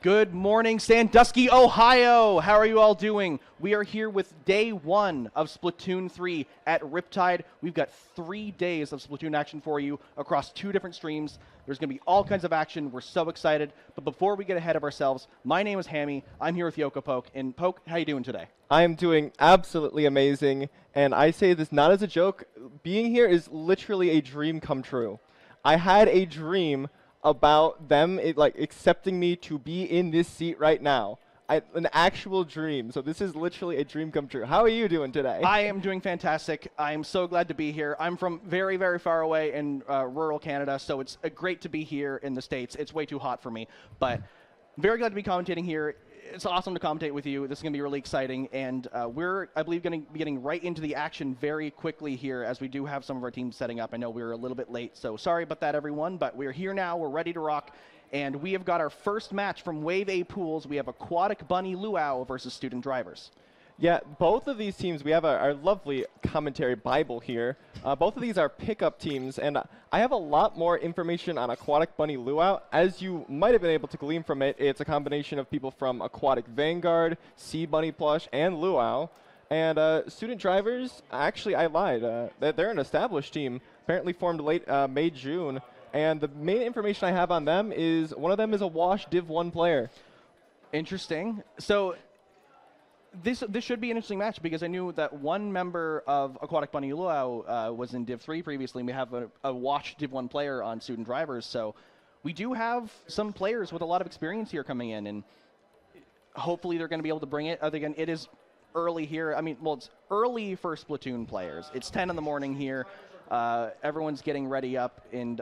Good morning, Sandusky, Ohio. How are you all doing? We are here with day one of Splatoon 3 at Riptide. We've got 3 days of Splatoon action for you across 2 different streams. There's going to be all kinds of action. We're so excited. But before we get ahead of ourselves, my name is Hammy. I'm here with Yoko Poke. And Poke, how you doing today? I am doing absolutely amazing. And I say this not as a joke. Being here is literally a dream come true. I had a dream about them accepting me to be in this seat right now. An actual dream. So this is literally a dream come true. How are you doing today? I am doing fantastic. I'm so glad to be here. I'm from very, very far away in rural Canada, so it's great to be here in the States. It's way too hot for me, but very glad to be commentating here. It's awesome to commentate with you. This is going to be really exciting, and we're, I believe, going to be getting right into the action very quickly here as we do have some of our teams setting up. I know we were a little bit late, so sorry about that, everyone, but we're here now. We're ready to rock, and we have got our first match from Wave A Pools. We have Aquatic Bunny Luau versus Student Drivers. Yeah, both of these teams, we have our lovely commentary Bible here. Both of these are pickup teams, and I have a lot more information on Aquatic Bunny Luau. As you might have been able to glean from it, it's a combination of people from Aquatic Vanguard, Sea Bunny Plush, and Luau. And Student Drivers, actually, I lied. They're an established team, apparently formed late May, June. And the main information I have on them is one of them is a Wash Div 1 player. Interesting. So This should be an interesting match because I knew that one member of Aquatic Bunny Luau was in Div 3 previously, and we have a Watch Div 1 player on Student Drivers, so we do have some players with a lot of experience here coming in, and hopefully they're going to be able to bring it. Again, it is early here. I mean, well, it's early for Splatoon players. It's 10 in the morning here. Everyone's getting ready up, and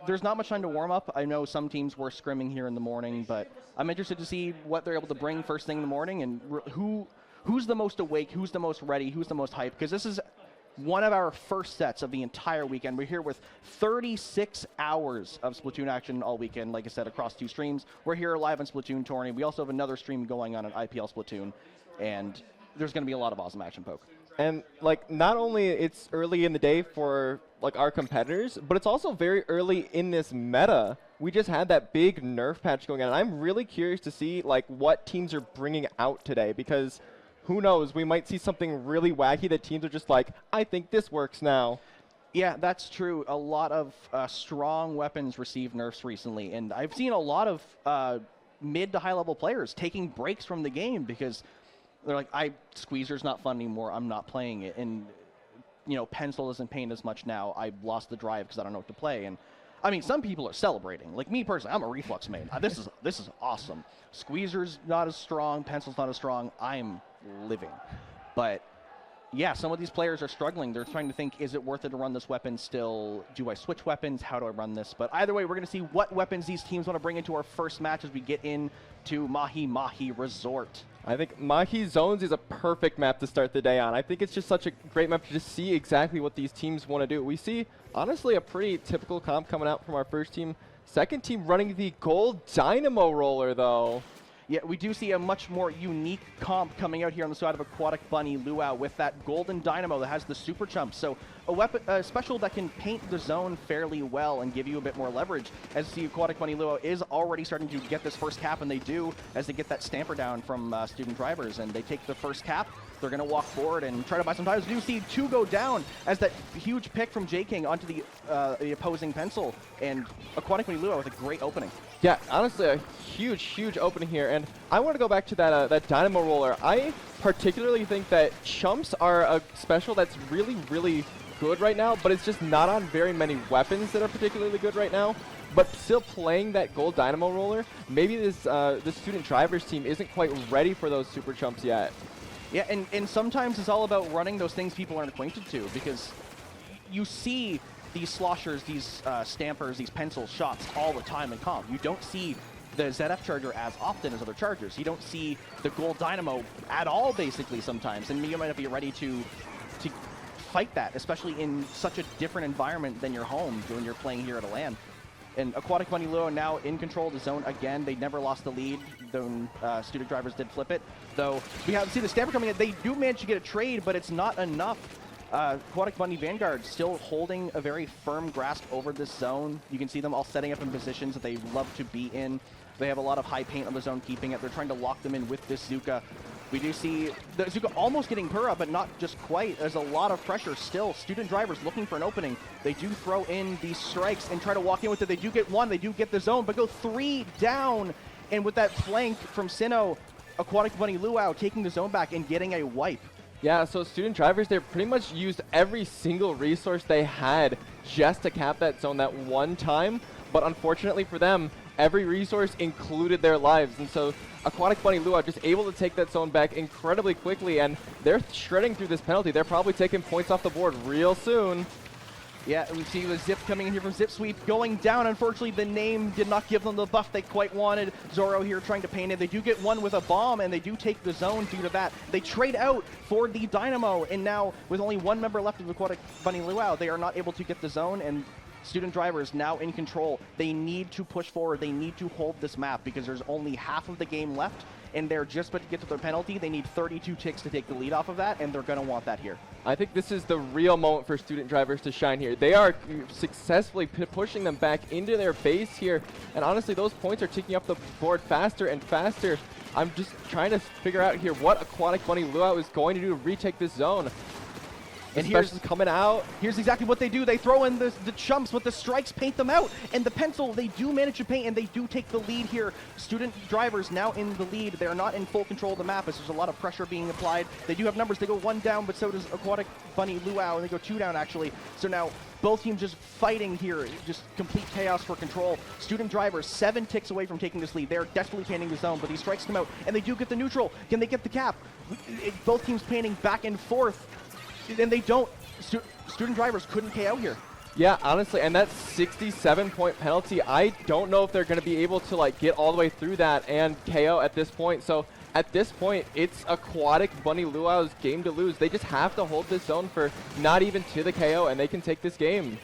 there's not much time to warm up. I know some teams were scrimming here in the morning, but I'm interested to see what they're able to bring first thing in the morning and who's the most awake, who's the most ready, who's the most hyped, because this is one of our first sets of the entire weekend. We're here with 36 hours of Splatoon action all weekend, like I said, across 2 streams. We're here live on SplatoonTourney. We also have another stream going on IPL Splatoon, and there's going to be a lot of awesome action, Poke. And not only it's early in the day for our competitors, but it's also very early in this meta. We just had that big nerf patch going on, and I'm really curious to see what teams are bringing out today, because who knows, we might see something really wacky that teams are just like, I think this works now. Yeah, that's true. A lot of strong weapons received nerfs recently, and I've seen a lot of mid to high level players taking breaks from the game because they're like, Squeezer's not fun anymore, I'm not playing it, and Pencil doesn't paint as much now, I lost the drive because I don't know what to play. And I mean, some people are celebrating. Like me personally, I'm a Reflux main. This is awesome. Squeezer's not as strong, Pencil's not as strong, I'm living. But yeah, some of these players are struggling. They're trying to think, is it worth it to run this weapon still? Do I switch weapons? How do I run this? But either way, we're going to see what weapons these teams want to bring into our first match as we get into Kalahari Resort. I think Mahi Zones is a perfect map to start the day on. I think it's just such a great map to just see exactly what these teams want to do. We see, honestly, a pretty typical comp coming out from our first team. Second team running the gold Dynamo Roller, though. Yeah, we do see a much more unique comp coming out here on the side of Aquatic Bunny Luau with that golden dynamo that has the super chump. So a special that can paint the zone fairly well and give you a bit more leverage. As you see, Aquatic Bunny Luau is already starting to get this first cap, and they do as they get that stamper down from Student Drivers, and they take the first cap. They're going to walk forward and try to buy some time. We do see 2 go down as that huge pick from J-King onto the opposing Pencil, and Aquatic Bunny Luau with a great opening. Yeah, honestly, a huge, huge opening here. And I want to go back to that Dynamo Roller. I particularly think that Chumps are a special that's really, really good right now, but it's just not on very many weapons that are particularly good right now. But still playing that gold Dynamo Roller, maybe this Student Drivers team isn't quite ready for those Super Chumps yet. Yeah, and sometimes it's all about running those things people aren't acquainted to, because you see these sloshers, these stampers, these pencil shots all the time in comp. You don't see the ZF Charger as often as other Chargers. You don't see the gold Dynamo at all, basically, sometimes. And you might not be ready to fight that, especially in such a different environment than your home when you're playing here at a LAN. And Aquatic Bunny Luau now in control of the zone again. They never lost the lead, though Student Drivers did flip it. Though we have see the stamper coming in. They do manage to get a trade, but it's not enough Aquatic Bunny Vanguard still holding a very firm grasp over this zone. You can see them all setting up in positions that they love to be in. They have a lot of high paint on the zone, keeping it. They're trying to lock them in with this Zuka. We do see the Zuka almost getting Pura, but not just quite. There's a lot of pressure still. Student drivers looking for an opening. They do throw in these strikes and try to walk in with it. They do get one. They do get the zone, but go 3 down. And with that flank from Sinnoh, Aquatic Bunny Luau taking the zone back and getting a wipe. Yeah, so student drivers, they pretty much used every single resource they had just to cap that zone that one time. But unfortunately for them, every resource included their lives. And so Aquatic Bunny Luau just able to take that zone back incredibly quickly, and they're shredding through this penalty. They're probably taking points off the board real soon. Yeah, we see the Zip coming in here from Zip Sweep, going down. Unfortunately, the name did not give them the buff they quite wanted. Zoro here trying to paint it. They do get one with a bomb, and they do take the zone due to that. They trade out for the Dynamo, and now with only one member left of Aquatic Bunny Luau, they are not able to get the zone, and student drivers now in control. They need to push forward. They need to hold this map because there's only half of the game left, and they're just about to get to their penalty. They need 32 ticks to take the lead off of that, and they're going to want that here. I think this is the real moment for student drivers to shine here. They are successfully pushing them back into their base here, and honestly, those points are ticking up the board faster and faster. I'm just trying to figure out here what Aquatic Bunny Luau is going to do to retake this zone. And here's coming out. Here's exactly what they do. They throw in the chumps with the strikes, paint them out. And the pencil, they do manage to paint, and they do take the lead here. Student drivers now in the lead. They're not in full control of the map as there's a lot of pressure being applied. They do have numbers. They go 1 down, but so does Aquatic Bunny Luau, and they go 2 down, actually. So now both teams just fighting here. Just complete chaos for control. Student drivers 7 ticks away from taking this lead. They're desperately painting the zone, but these strikes come out, and they do get the neutral. Can they get the cap? Both teams painting back and forth. And they don't. Student drivers couldn't KO here. Yeah, honestly, and that 67-point penalty, I don't know if they're going to be able to like get all the way through that and KO at this point. So at this point, it's Aquatic Bunny Luau's game to lose. They just have to hold this zone for not even to the KO, and they can take this game.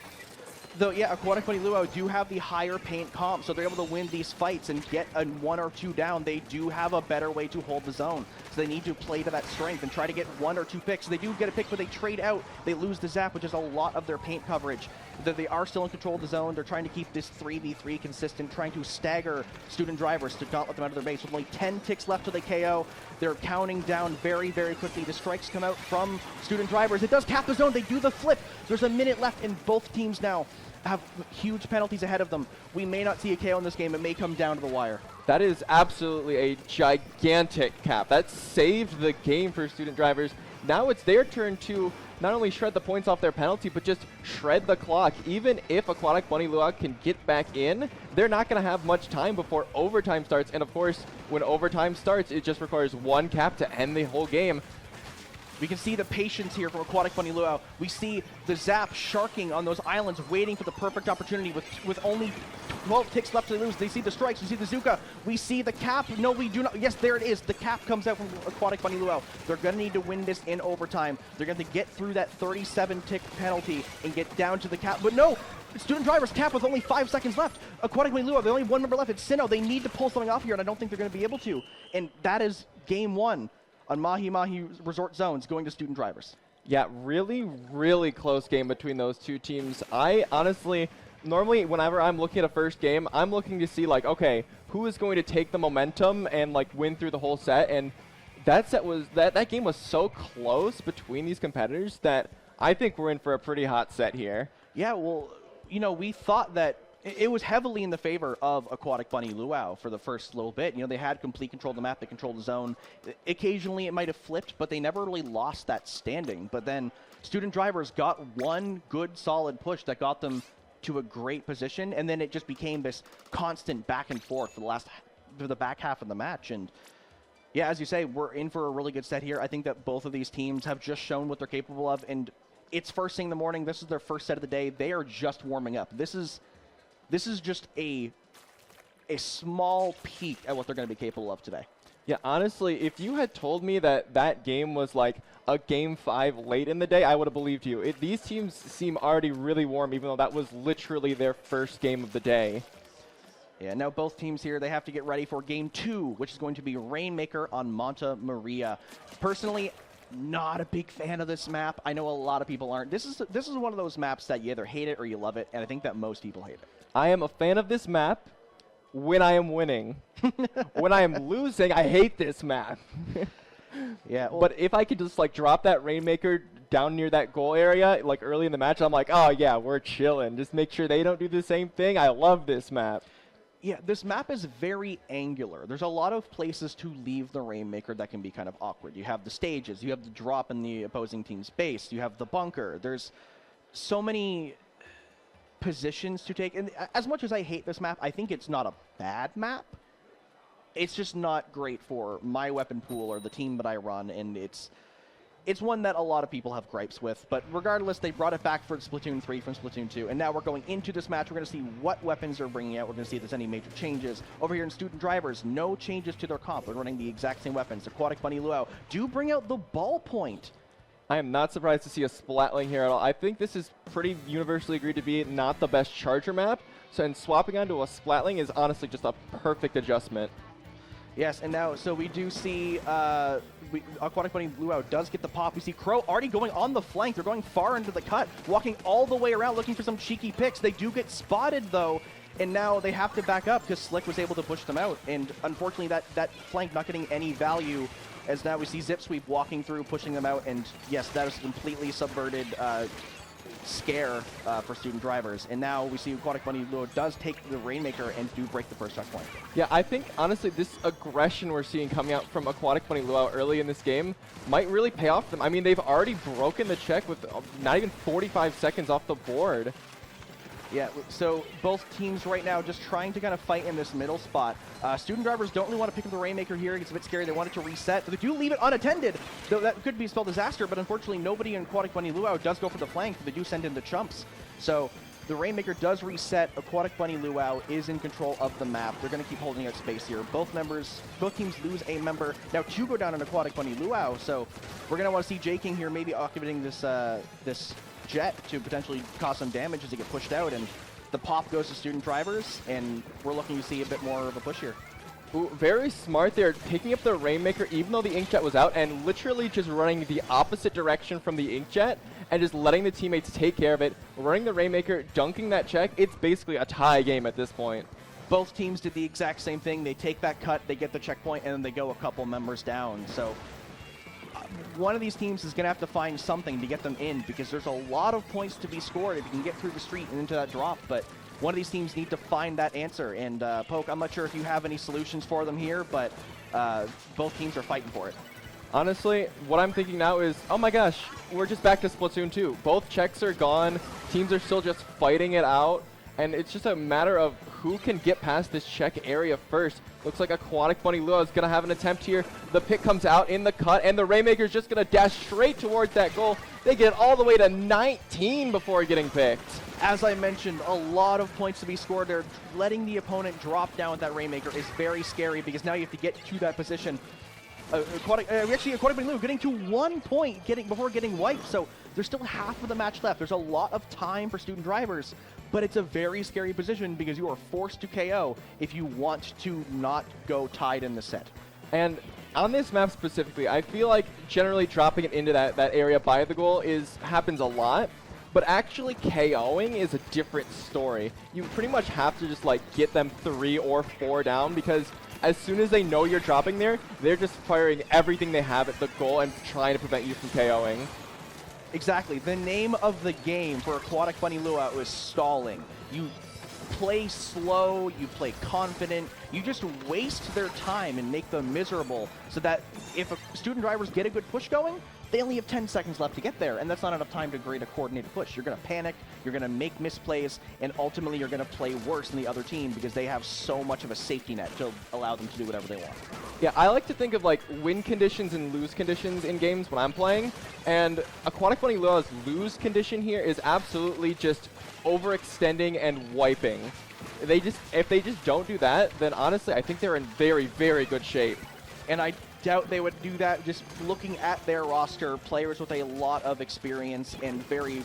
Though, yeah, Aquatic Bunny Luau do have the higher paint comp, so they're able to win these fights and get a 1 or 2 down. They do have a better way to hold the zone, so they need to play to that strength and try to get 1 or 2 picks. They do get a pick, but they trade out. They lose the zap, which is a lot of their paint coverage. They are still in control of the zone. They're trying to keep this 3v3 consistent, trying to stagger student drivers to not let them out of their base. With only 10 ticks left till they KO, they're counting down very, very quickly. The strikes come out from student drivers. It does cap the zone. They do the flip. There's a minute left, and both teams now have huge penalties ahead of them. We may not see a KO in this game. It may come down to the wire. That is absolutely a gigantic cap. That saved the game for student drivers. Now it's their turn to not only shred the points off their penalty, but just shred the clock. Even if Aquatic Bunny Luau can get back in, they're not going to have much time before overtime starts. And of course, when overtime starts, it just requires 1 cap to end the whole game. We can see the patience here from Aquatic Bunny Luau. We see the zap sharking on those islands, waiting for the perfect opportunity with only 12 ticks left to lose. They see the strikes. We see the Zuka. We see the cap. No, we do not. Yes, there it is. The cap comes out from Aquatic Bunny Luau. They're going to need to win this in overtime. They're going to get through that 37-tick penalty and get down to the cap. But no, student drivers cap with only 5 seconds left. Aquatic Bunny Luau, they only 1 member left. It's Sinnoh. They need to pull something off here, and I don't think they're going to be able to. And that is game 1. On Mahi Resort Zones going to student drivers. Yeah, really, really close game between those two teams. I honestly, normally whenever I'm looking at a first game, I'm looking to see like, okay, who is going to take the momentum and like win through the whole set? And that game was so close between these competitors that I think we're in for a pretty hot set here. Yeah, well, you know, we thought that it was heavily in the favor of Aquatic Bunny Luau for the first little bit. You know, they had complete control of the map. They controlled the zone. Occasionally, it might have flipped, but they never really lost that standing. But then student drivers got 1 good, solid push that got them to a great position, and then it just became this constant back and forth for the back half of the match. And yeah, as you say, we're in for a really good set here. I think that both of these teams have just shown what they're capable of, and it's first thing in the morning. This is their first set of the day. They are just warming up. This is just a small peek at what they're going to be capable of today. Yeah, honestly, if you had told me that that game was like a game 5 late in the day, I would have believed you. These teams seem already really warm, even though that was literally their first game of the day. Yeah, now both teams here, they have to get ready for game 2, which is going to be Rainmaker on Monta Maria. Personally, Not a big fan of this map. I know a lot of people aren't. This is one of those maps that you either hate it or you love it, and I think that most people hate it. I am a fan of this map when I am winning. When I am losing, I hate this map. Yeah, well, but if I could just like drop that Rainmaker down near that goal area like early in the match, I'm like, oh yeah, we're chilling. Just make sure they don't do the same thing. I love this map. yeah, this map is very angular. There's a lot of places to leave the Rainmaker that can be kind of awkward. You have the stages, you have the drop in the opposing team's base, you have the bunker. There's so many positions to take. And as much as I hate this map, I think it's not a bad map. It's just not great for my weapon pool or the team that I run, and it's one that a lot of people have gripes with. But regardless, they brought it back for Splatoon 3 from Splatoon 2, and now we're going into this match. We're going to see what weapons they're bringing out. We're going to see if there's any major changes. Over here in Student Drivers, no changes to their comp. They're running the exact same weapons. Aquatic Bunny Luau do bring out the ballpoint. I am not surprised to see a Splatling here at all. I think this is pretty universally agreed to be not the best charger map, so and swapping onto a Splatling is honestly just a perfect adjustment. Yes, and now, so we do see Aquatic Bunny Luau does get the pop. We see Crow already going on the flank. They're going far into the cut, walking all the way around looking for some cheeky picks. They do get spotted, though, and now they have to back up because Slick was able to push them out. And unfortunately, that flank not getting any value, as now we see Zip Sweep walking through, pushing them out. And yes, that is completely subverted scare for Student Drivers. And now we see Aquatic Bunny Luau does take the Rainmaker and do break the first checkpoint. Yeah, I think, honestly, this aggression we're seeing coming out from Aquatic Bunny Luau early in this game might really pay off for them. I mean, they've already broken the check with not even 45 seconds off the board. Yeah, so both teams right now just trying to kind of fight in this middle spot. Student Drivers don't really want to pick up the Rainmaker here. It's a bit scary. They want it to reset. They do leave it unattended, though that could be spelled disaster, but unfortunately nobody in Aquatic Bunny Luau does go for the flank. They do send in the chumps. So the Rainmaker does reset. Aquatic Bunny Luau is in control of the map. They're going to keep holding out space here. Both teams lose a member. Now two go down in Aquatic Bunny Luau, so we're going to want to see J-King here maybe activating this this jet to potentially cause some damage as they get pushed out, and the pop goes to Student Drivers, and we're looking to see a bit more of a push here. Ooh, very smart there, picking up the Rainmaker even though the Inkjet was out and literally just running the opposite direction from the Inkjet and just letting the teammates take care of it, running the Rainmaker, dunking that check. It's basically a tie game at this point. Both teams did the exact same thing. They take that cut, they get the checkpoint, and then they go a couple members down. So one of these teams is going to have to find something to get them in, because there's a lot of points to be scored if you can get through the street and into that drop. But one of these teams need to find that answer. And Poke, I'm not sure if you have any solutions for them here, but both teams are fighting for it. Honestly, what I'm thinking now is, oh my gosh, we're just back to Splatoon 2. Both checks are gone. Teams are still just fighting it out. And it's just a matter of who can get past this check area first. Looks like Aquatic Bunny Luau is going to have an attempt here. The pick comes out in the cut, and the Rainmaker is just going to dash straight towards that goal. They get all the way to 19 before getting picked. As I mentioned, a lot of points to be scored there. Letting the opponent drop down with that Rainmaker is very scary, because now you have to get to that position. Aquatic Bunny Luau getting to 1 point before getting wiped, so there's still half of the match left. There's a lot of time for Student Drivers, but it's a very scary position because you are forced to KO if you want to not go tied in the set. And on this map specifically, I feel like generally dropping it into that area by the goal happens a lot, but actually KOing is a different story. You pretty much have to just like get them 3 or 4 down, because as soon as they know you're dropping there, they're just firing everything they have at the goal and trying to prevent you from KOing. Exactly. The name of the game for Aquatic Bunny Luau is stalling. You play slow, you play confident, you just waste their time and make them miserable, so that if Student Drivers get a good push going, they only have 10 seconds left to get there, and that's not enough time to create a coordinated push. You're going to panic, you're going to make misplays, and ultimately you're going to play worse than the other team because they have so much of a safety net to allow them to do whatever they want. Yeah, I like to think of like win conditions and lose conditions in games when I'm playing, and Aquatic Bunny Luau's lose condition here is absolutely just overextending and wiping. If they just don't do that, then honestly I think they're in very, very good shape. And I doubt they would do that. Just looking at their roster, players with a lot of experience and very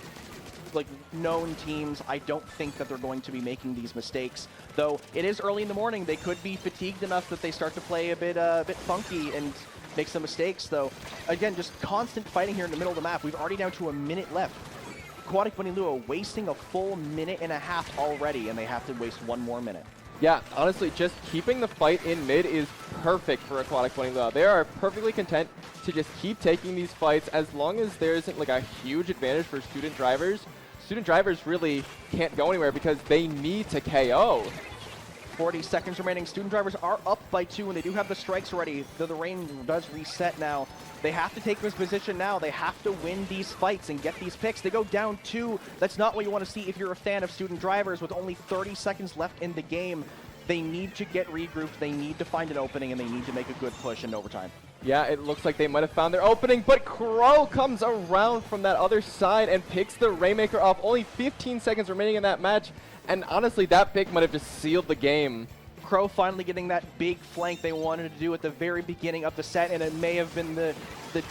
known teams, I don't think that they're going to be making these mistakes. Though it is early in the morning, they could be fatigued enough that they start to play a bit funky, and make some mistakes, though. Again, just constant fighting here in the middle of the map. We've already down to a minute left. Aquatic Bunny Luau wasting a full minute and a half already, and they have to waste one more minute. Yeah, honestly, just keeping the fight in mid is perfect for Aquatic Bunny Luau. They are perfectly content to just keep taking these fights as long as there isn't like a huge advantage for student drivers. Student drivers really can't go anywhere because they need to KO. 40 seconds remaining. Student drivers are up by 2, and they do have the strikes ready, though the rain does reset now. They have to take this position now. They have to win these fights and get these picks. They go down 2. That's not what you want to see if you're a fan of student drivers. With only 30 seconds left in the game, they need to get regrouped. They need to find an opening, and they need to make a good push in overtime. Yeah, it looks like they might have found their opening, but Crow comes around from that other side and picks the Rainmaker off. Only 15 seconds remaining in that match, and honestly, that pick might have just sealed the game. Crow finally getting that big flank they wanted to do at the very beginning of the set, and it may have been the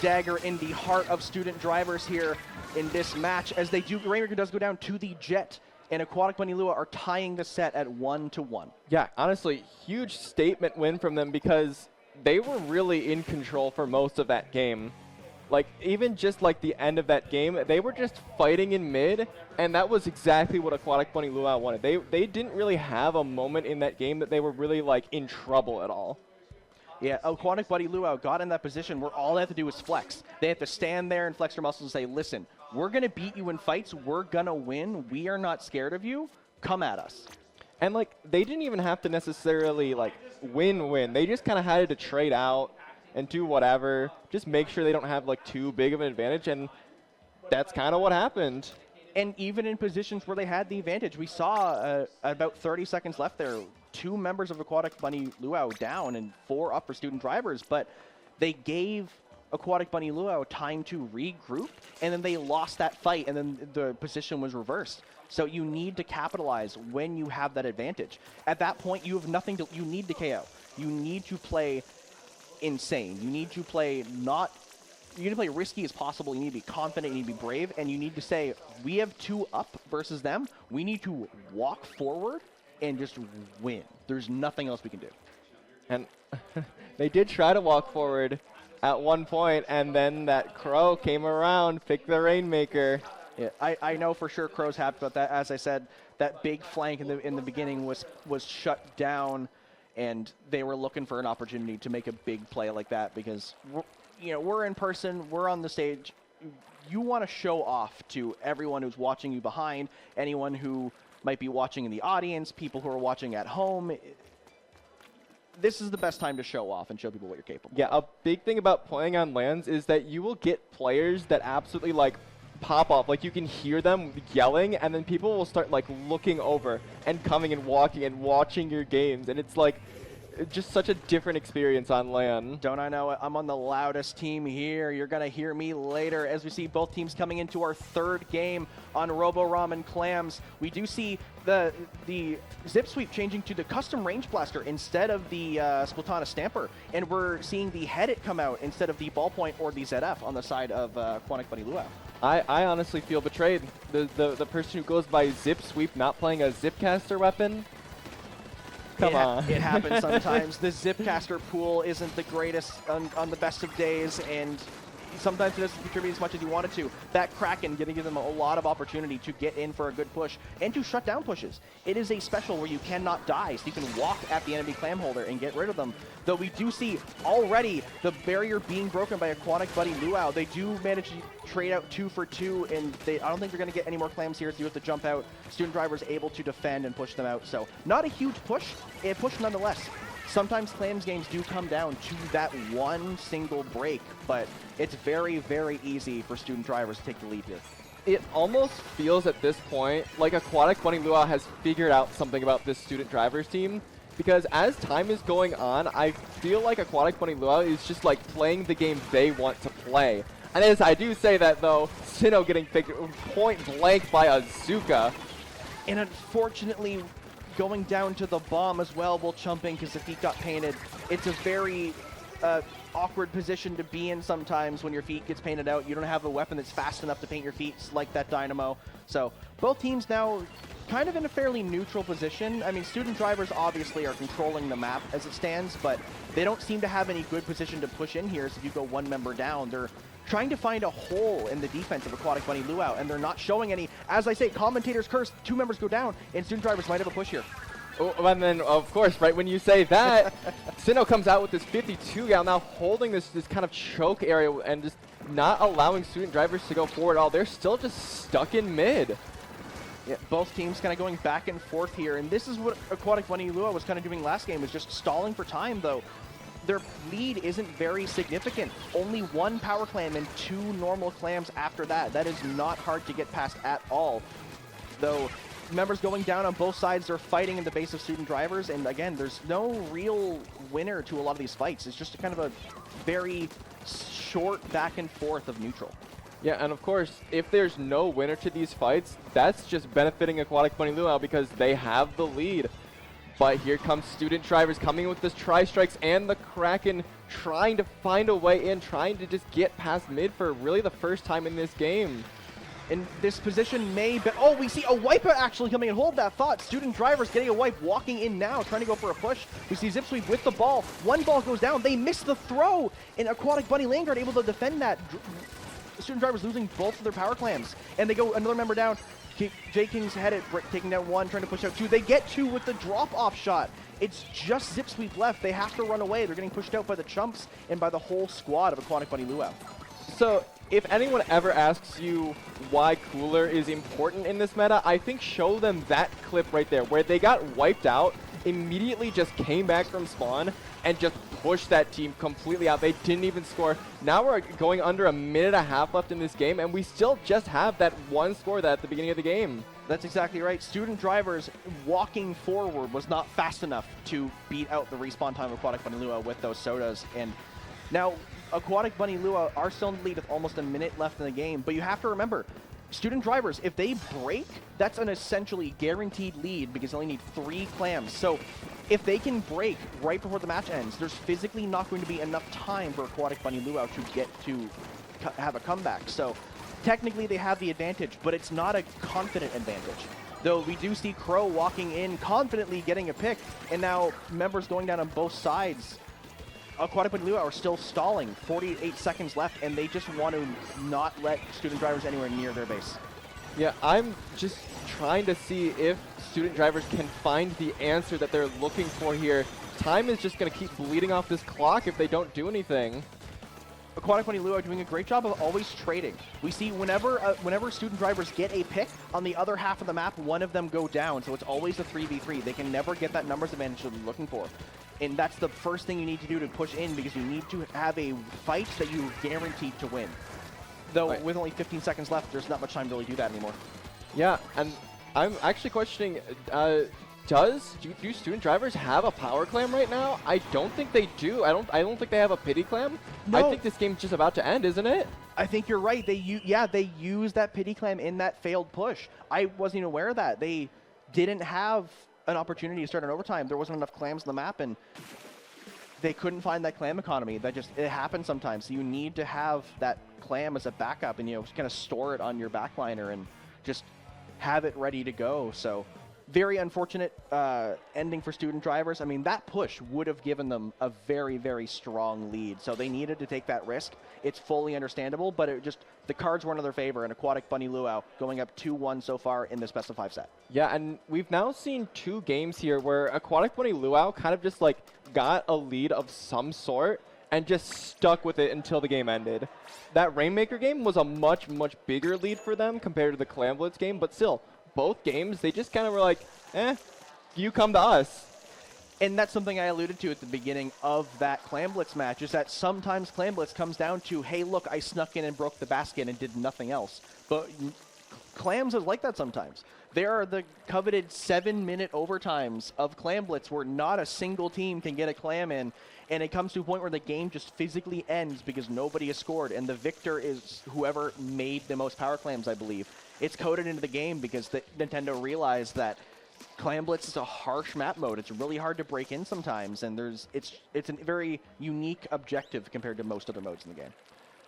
dagger in the heart of student drivers here in this match, as they do. Rainmaker does go down to the Jet, and Aquatic Bunny Luau are tying the set at 1-1. Yeah, honestly, huge statement win from them because they were really in control for most of that game. Like, even just like the end of that game, they were just fighting in mid, and that was exactly what Aquatic Bunny Luau wanted. They didn't really have a moment in that game that they were really like in trouble at all. Yeah, Aquatic Bunny Luau got in that position where all they have to do is flex. They have to stand there and flex their muscles and say, listen, we're going to beat you in fights. We're going to win. We are not scared of you. Come at us. And like, they didn't even have to necessarily like win. They just kind of had to trade out and do whatever. Just make sure they don't have like too big of an advantage, and that's kind of what happened. And even in positions where they had the advantage, we saw about 30 seconds left there, 2 members of Aquatic Bunny Luau down and 4 up for student drivers, but they gave Aquatic Bunny Luau time to regroup, and then they lost that fight, and then the position was reversed. So you need to capitalize when you have that advantage. At that point, you have nothing to, you need to KO. You need to play insane. You need to play you need to play risky as possible. You need to be confident, you need to be brave, and you need to say, we have 2 up versus them. We need to walk forward and just win. There's nothing else we can do. And they did try to walk forward at one point, and then that Crow came around, picked the Rainmaker. Yeah, I know for sure Crow's happy about that. As I said, that big flank in the beginning was shut down, and they were looking for an opportunity to make a big play like that because we're in person, we're on the stage. You want to show off to everyone who's watching you behind, anyone who might be watching in the audience, people who are watching at home. This is the best time to show off and show people what you're capable of. Yeah, a big thing about playing on LANs is that you will get players that absolutely like pop off. Like, you can hear them yelling, and then people will start like looking over and coming and walking and watching your games, and it's like just such a different experience on LAN. Don't I know it? I'm on the loudest team here. You're going to hear me later as we see both teams coming into our 3rd game on Robo Ramen Clams. We do see the Zip Sweep changing to the Custom Range Blaster instead of the Splatoon Stamper, and we're seeing the Headit come out instead of the Ballpoint or the ZF on the side of Aquatic Bunny Luau. I honestly feel betrayed. The person who goes by Zip Sweep not playing a Zipcaster weapon. Come on. It happens sometimes. The Zipcaster pool isn't the greatest on the best of days, and sometimes it doesn't contribute as much as you want it to. That Kraken going to give them a lot of opportunity to get in for a good push and to shut down pushes. It is a special where you cannot die, so you can walk at the enemy clam holder and get rid of them. Though we do see already the barrier being broken by Aquatic Bunny Luau. They do manage to trade out 2 for 2, and I don't think they're going to get any more clams here, so you have to jump out. Student drivers able to defend and push them out. So not a huge push, a push nonetheless. Sometimes clams games do come down to that one single break, but it's very, very easy for student drivers to take the lead here. It almost feels at this point like Aquatic Bunny Luau has figured out something about this student drivers team, because as time is going on, I feel like Aquatic Bunny Luau is just like playing the game they want to play. And as I do say that though, Sinnoh getting picked point blank by Azuka. And unfortunately, going down to the bomb as well will chump in, because if he got painted, it's a very awkward position to be in sometimes when your feet gets painted out. You don't have a weapon that's fast enough to paint your feet like that Dynamo. So both teams now kind of in a fairly neutral position. I mean, student drivers obviously are controlling the map as it stands, but they don't seem to have any good position to push in here. So if you go one member down, they're trying to find a hole in the defense of Aquatic Bunny Luau, and they're not showing any. As I say, Commentators curse, 2 members go down, and student drivers might have a push here. Oh, and then, of course, right when you say that, Sinnoh comes out with this 52 gal, now holding this kind of choke area and just not allowing student drivers to go forward at all. They're still just stuck in mid. Yeah, both teams kind of going back and forth here, and this is what Aquatic Bunny Luau was kind of doing last game, was just stalling for time, though. Their lead isn't very significant. Only 1 power clam and 2 normal clams after that. That is not hard to get past at all. Though, members going down on both sides, they're fighting in the base of student drivers, and again, there's no real winner to a lot of these fights. It's just kind of a very short back and forth of neutral. Yeah, and of course, if there's no winner to these fights, that's just benefiting Aquatic Bunny Luau because they have the lead. But here comes student drivers coming with this tri-strikes and the Kraken trying to find a way in, trying to just get past mid for really the first time in this game. And this position may be, oh, we see a wiper actually coming and hold that thought. Student drivers getting a wipe, walking in now, trying to go for a push. We see Zip Sweep with the ball. 1 ball goes down. They miss the throw. And Aquatic Bunny Landguard able to defend that. Student drivers losing both of their power clams. And they go another member down. J King's headed, taking down 1, trying to push out 2. They get 2 with the drop-off shot. It's just Zip Sweep left. They have to run away. They're getting pushed out by the chumps and by the whole squad of Aquatic Bunny Luau. So, if anyone ever asks you why Cooler is important in this meta, I think show them that clip right there, where they got wiped out, immediately just came back from spawn, and just pushed that team completely out. They didn't even score. Now we're going under a minute and a half left in this game, and we still just have that 1 score that at the beginning of the game. That's exactly right. Student drivers walking forward was not fast enough to beat out the respawn time of Aquatic Bunny Luau with those sodas. And now Aquatic Bunny Luau are still in the lead with almost a minute left in the game, but you have to remember, student drivers, if they break, that's an essentially guaranteed lead because they only need 3 clams. So if they can break right before the match ends, there's physically not going to be enough time for Aquatic Bunny Luau to get to have a comeback. So technically they have the advantage, but it's not a confident advantage. Though we do see Crow walking in confidently getting a pick, and now members going down on both sides. Aquatic Bunny Luau are still stalling, 48 seconds left, and they just want to not let student drivers anywhere near their base. Yeah, I'm just trying to see if student drivers can find the answer that they're looking for here. Time is just going to keep bleeding off this clock if they don't do anything. Aquatic Bunny Luau are doing a great job of always trading. We see whenever student drivers get a pick, on the other half of the map, 1 of them go down, so it's always a 3v3. They can never get that numbers advantage that they're looking for. And that's the first thing you need to do to push in, because you need to have a fight that you're guaranteed to win. Though right. With only 15 seconds left, there's not much time to really do that anymore. Yeah, and I'm actually questioning, do student drivers have a power clam right now? I don't think they do. I don't think they have a pity clam. No. I think this game's just about to end, isn't it? I think you're right. They used that pity clam in that failed push. I wasn't even aware of that. They didn't have an opportunity to start an overtime. There wasn't enough clams on the map, and they couldn't find that clam economy. It happens sometimes. So you need to have that clam as a backup, and kind of store it on your backliner and just have it ready to go. So very unfortunate ending for student drivers. I mean, that push would have given them a very, very strong lead. So they needed to take that risk. It's fully understandable, but the cards weren't in their favor, and Aquatic Bunny Luau going up 2-1 so far in this best of 5 set. Yeah, and we've now seen 2 games here where Aquatic Bunny Luau kind of just got a lead of some sort and just stuck with it until the game ended. That Rainmaker game was a much, much bigger lead for them compared to the Clamblitz game, but still, both games, they just kind of were like, you come to us. And that's something I alluded to at the beginning of that Clamblitz match, is that sometimes Clamblitz comes down to, hey, look, I snuck in and broke the basket and did nothing else. But Clams is like that sometimes. There are the coveted 7-minute overtimes of Clamblitz where not a single team can get a clam in, and it comes to a point where the game just physically ends because nobody has scored, and the victor is whoever made the most power clams, I believe. It's coded into the game because Nintendo realized that Clam Blitz is a harsh map mode. It's really hard to break in sometimes, and it's a very unique objective compared to most other modes in the game.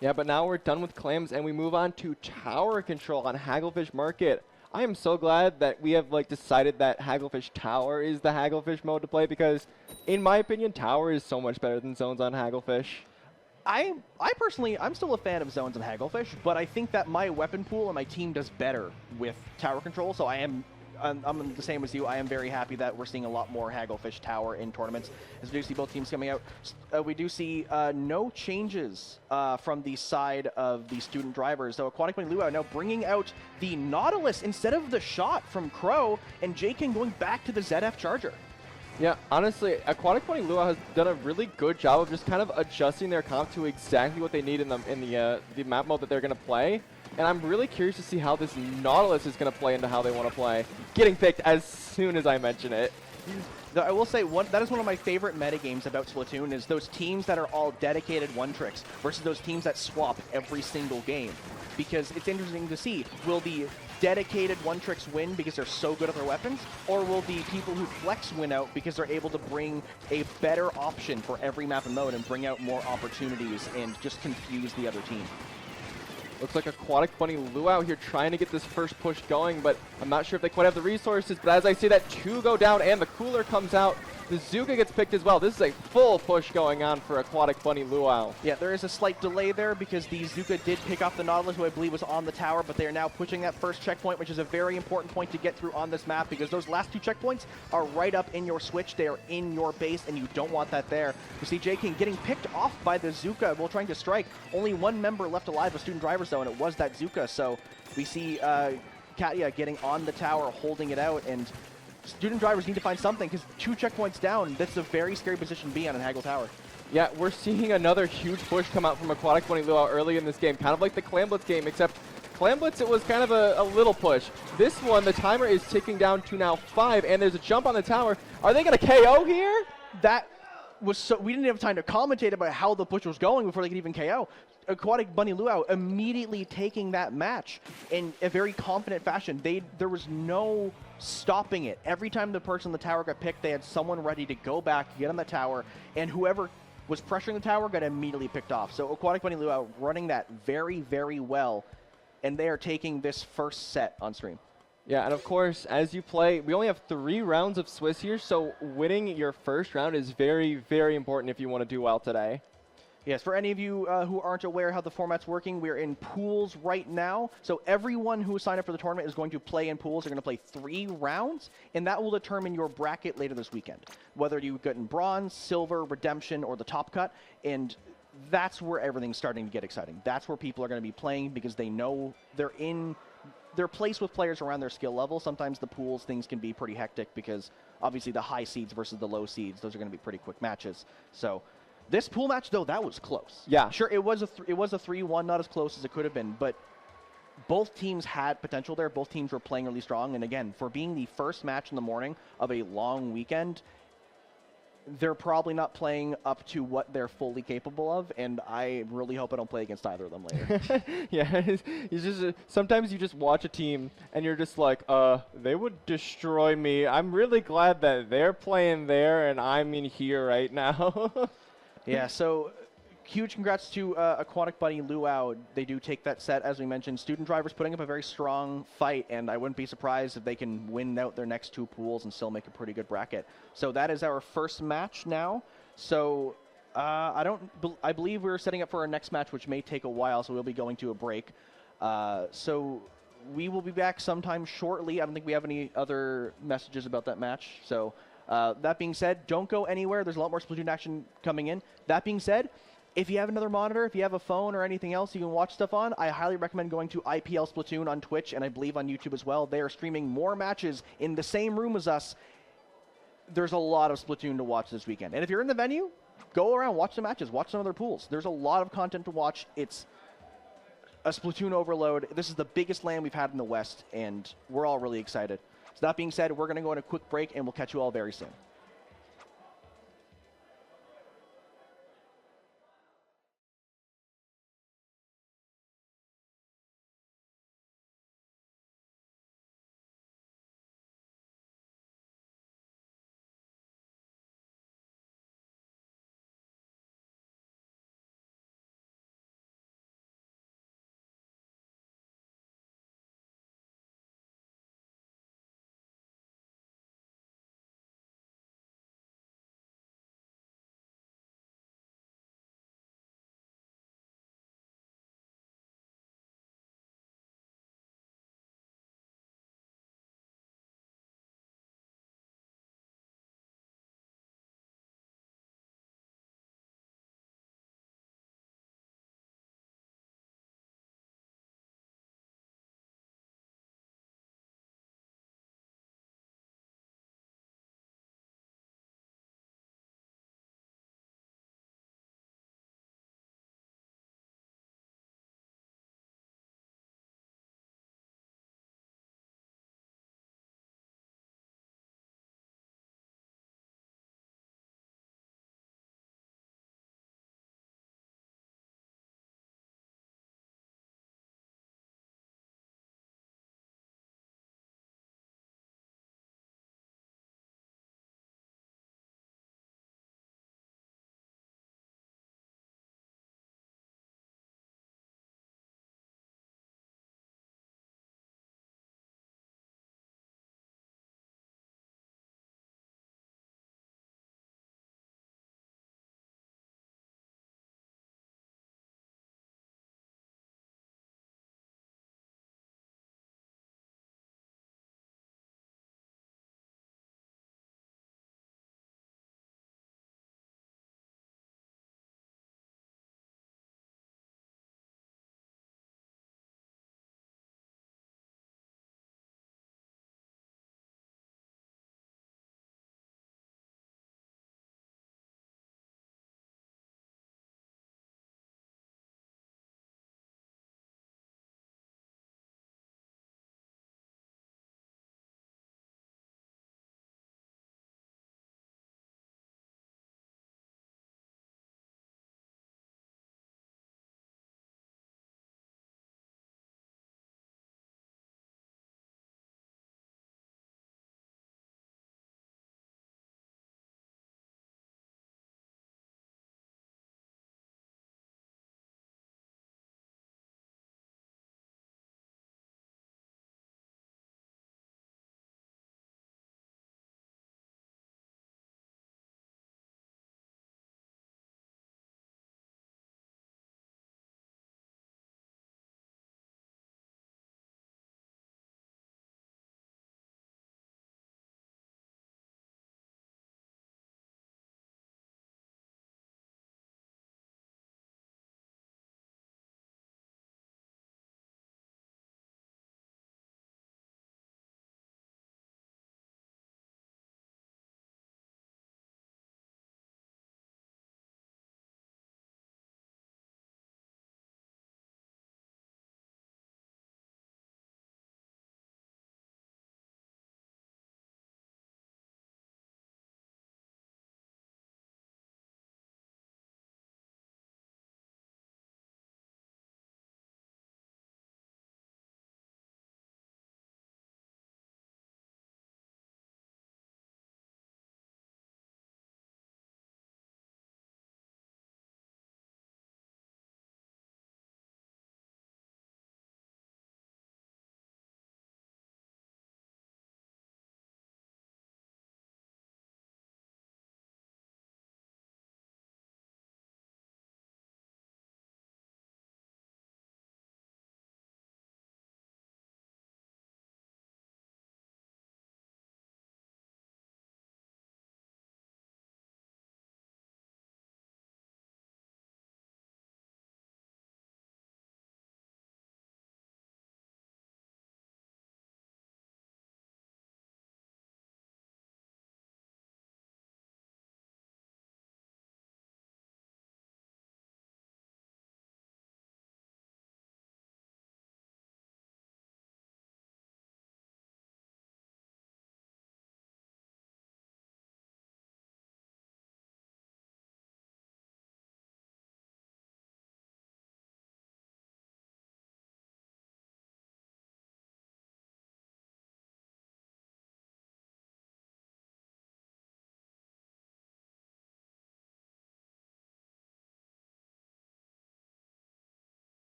Yeah, but now we're done with clams, and we move on to tower control on Hagglefish Market. I am so glad that we have decided that Hagglefish Tower is the Hagglefish mode to play, because in my opinion, Tower is so much better than Zones on Hagglefish. I personally, I'm still a fan of Zones and Hagglefish, but I think that my weapon pool and my team does better with tower control, so I'm the same as you. I am very happy that we're seeing a lot more Hagglefish Tower in tournaments. As we do see both teams coming out, we do see no changes from the side of the student drivers. So Aquatic Bunny Luau now bringing out the Nautilus instead of the shot from Crow, and Jakin going back to the ZF Charger. Yeah, honestly, Aquatic Bunny Luau has done a really good job of just kind of adjusting their comp to exactly what they need in the map mode that they're going to play. And I'm really curious to see how this Nautilus is going to play into how they want to play. Getting picked as soon as I mention it. I will say, that is one of my favorite metagames about Splatoon, is those teams that are all dedicated one-tricks versus those teams that swap every single game. Because it's interesting to see, will the dedicated one-tricks win because they're so good at their weapons, or will the people who flex win out because they're able to bring a better option for every map and mode and bring out more opportunities and just confuse the other team? Looks like Aquatic Bunny Luau here trying to get this first push going, but I'm not sure if they quite have the resources. But as I say that, 2 go down and the cooler comes out. The Zuka gets picked as well. This is a full push going on for Aquatic Bunny Luau. Yeah, there is a slight delay there because the Zuka did pick off the Nautilus, who I believe was on the tower, but they are now pushing that first checkpoint, which is a very important point to get through on this map, because those last 2 checkpoints are right up in your switch. They are in your base, and you don't want that there. You see J King getting picked off by the Zuka while trying to strike. Only 1 member left alive of student drivers, though, and it was that Zuka. So we see Katya getting on the tower, holding it out, and student drivers need to find something, because 2 checkpoints down, that's a very scary position to be on in Haggle Tower. Yeah, we're seeing another huge push come out from Aquatic Bunny Luau early in this game, kind of like the Clam Blitz game, except Clam Blitz, it was kind of a little push. This one, the timer is ticking down to now 5, and there's a jump on the tower. Are they going to KO here? That was so, we didn't have time to commentate about how the push was going before they could even KO. Aquatic Bunny Luau immediately taking that match in a very confident fashion. There was no stopping it. Every time the person on the tower got picked, they had someone ready to go back, get on the tower, and whoever was pressuring the tower got immediately picked off. So Aquatic Bunny Luau running that very, very well, and they are taking this first set on stream. Yeah, and of course, as you play, we only have 3 rounds of Swiss here, so winning your first round is very, very important if you want to do well today. Yes, for any of you who aren't aware how the format's working, we're in pools right now. So everyone who signed up for the tournament is going to play in pools. They're going to play 3 rounds, and that will determine your bracket later this weekend. Whether you get in bronze, silver, redemption, or the top cut, and that's where everything's starting to get exciting. That's where people are going to be playing because they know they're placed with players around their skill level. Sometimes the pools, things can be pretty hectic because obviously the high seeds versus the low seeds, those are going to be pretty quick matches. So this pool match, though, that was close. Yeah. Sure, it was a 3-1, not as close as it could have been, but both teams had potential there. Both teams were playing really strong. And again, for being the first match in the morning of a long weekend, they're probably not playing up to what they're fully capable of, and I really hope I don't play against either of them later. Yeah, it's just sometimes you just watch a team and you're just like, they would destroy me. I'm really glad that they're playing there and I'm in here right now. Yeah, so huge congrats to Aquatic Bunny Luau. They do take that set, as we mentioned. Student drivers putting up a very strong fight, and I wouldn't be surprised if they can win out their next 2 pools and still make a pretty good bracket. So that is our first match now. So I believe we're setting up for our next match, which may take a while, so we'll be going to a break. So we will be back sometime shortly. I don't think we have any other messages about that match. So that being said, don't go anywhere. There's a lot more Splatoon action coming in. That being said, if you have another monitor, if you have a phone or anything else you can watch stuff on, I highly recommend going to IPL Splatoon on Twitch and I believe on YouTube as well. They are streaming more matches in the same room as us. There's a lot of Splatoon to watch this weekend. And if you're in the venue, go around, watch the matches, watch some other pools. There's a lot of content to watch. It's a Splatoon overload. This is the biggest LAN we've had in the West, and we're all really excited. So that being said, we're going to go on a quick break, and we'll catch you all very soon.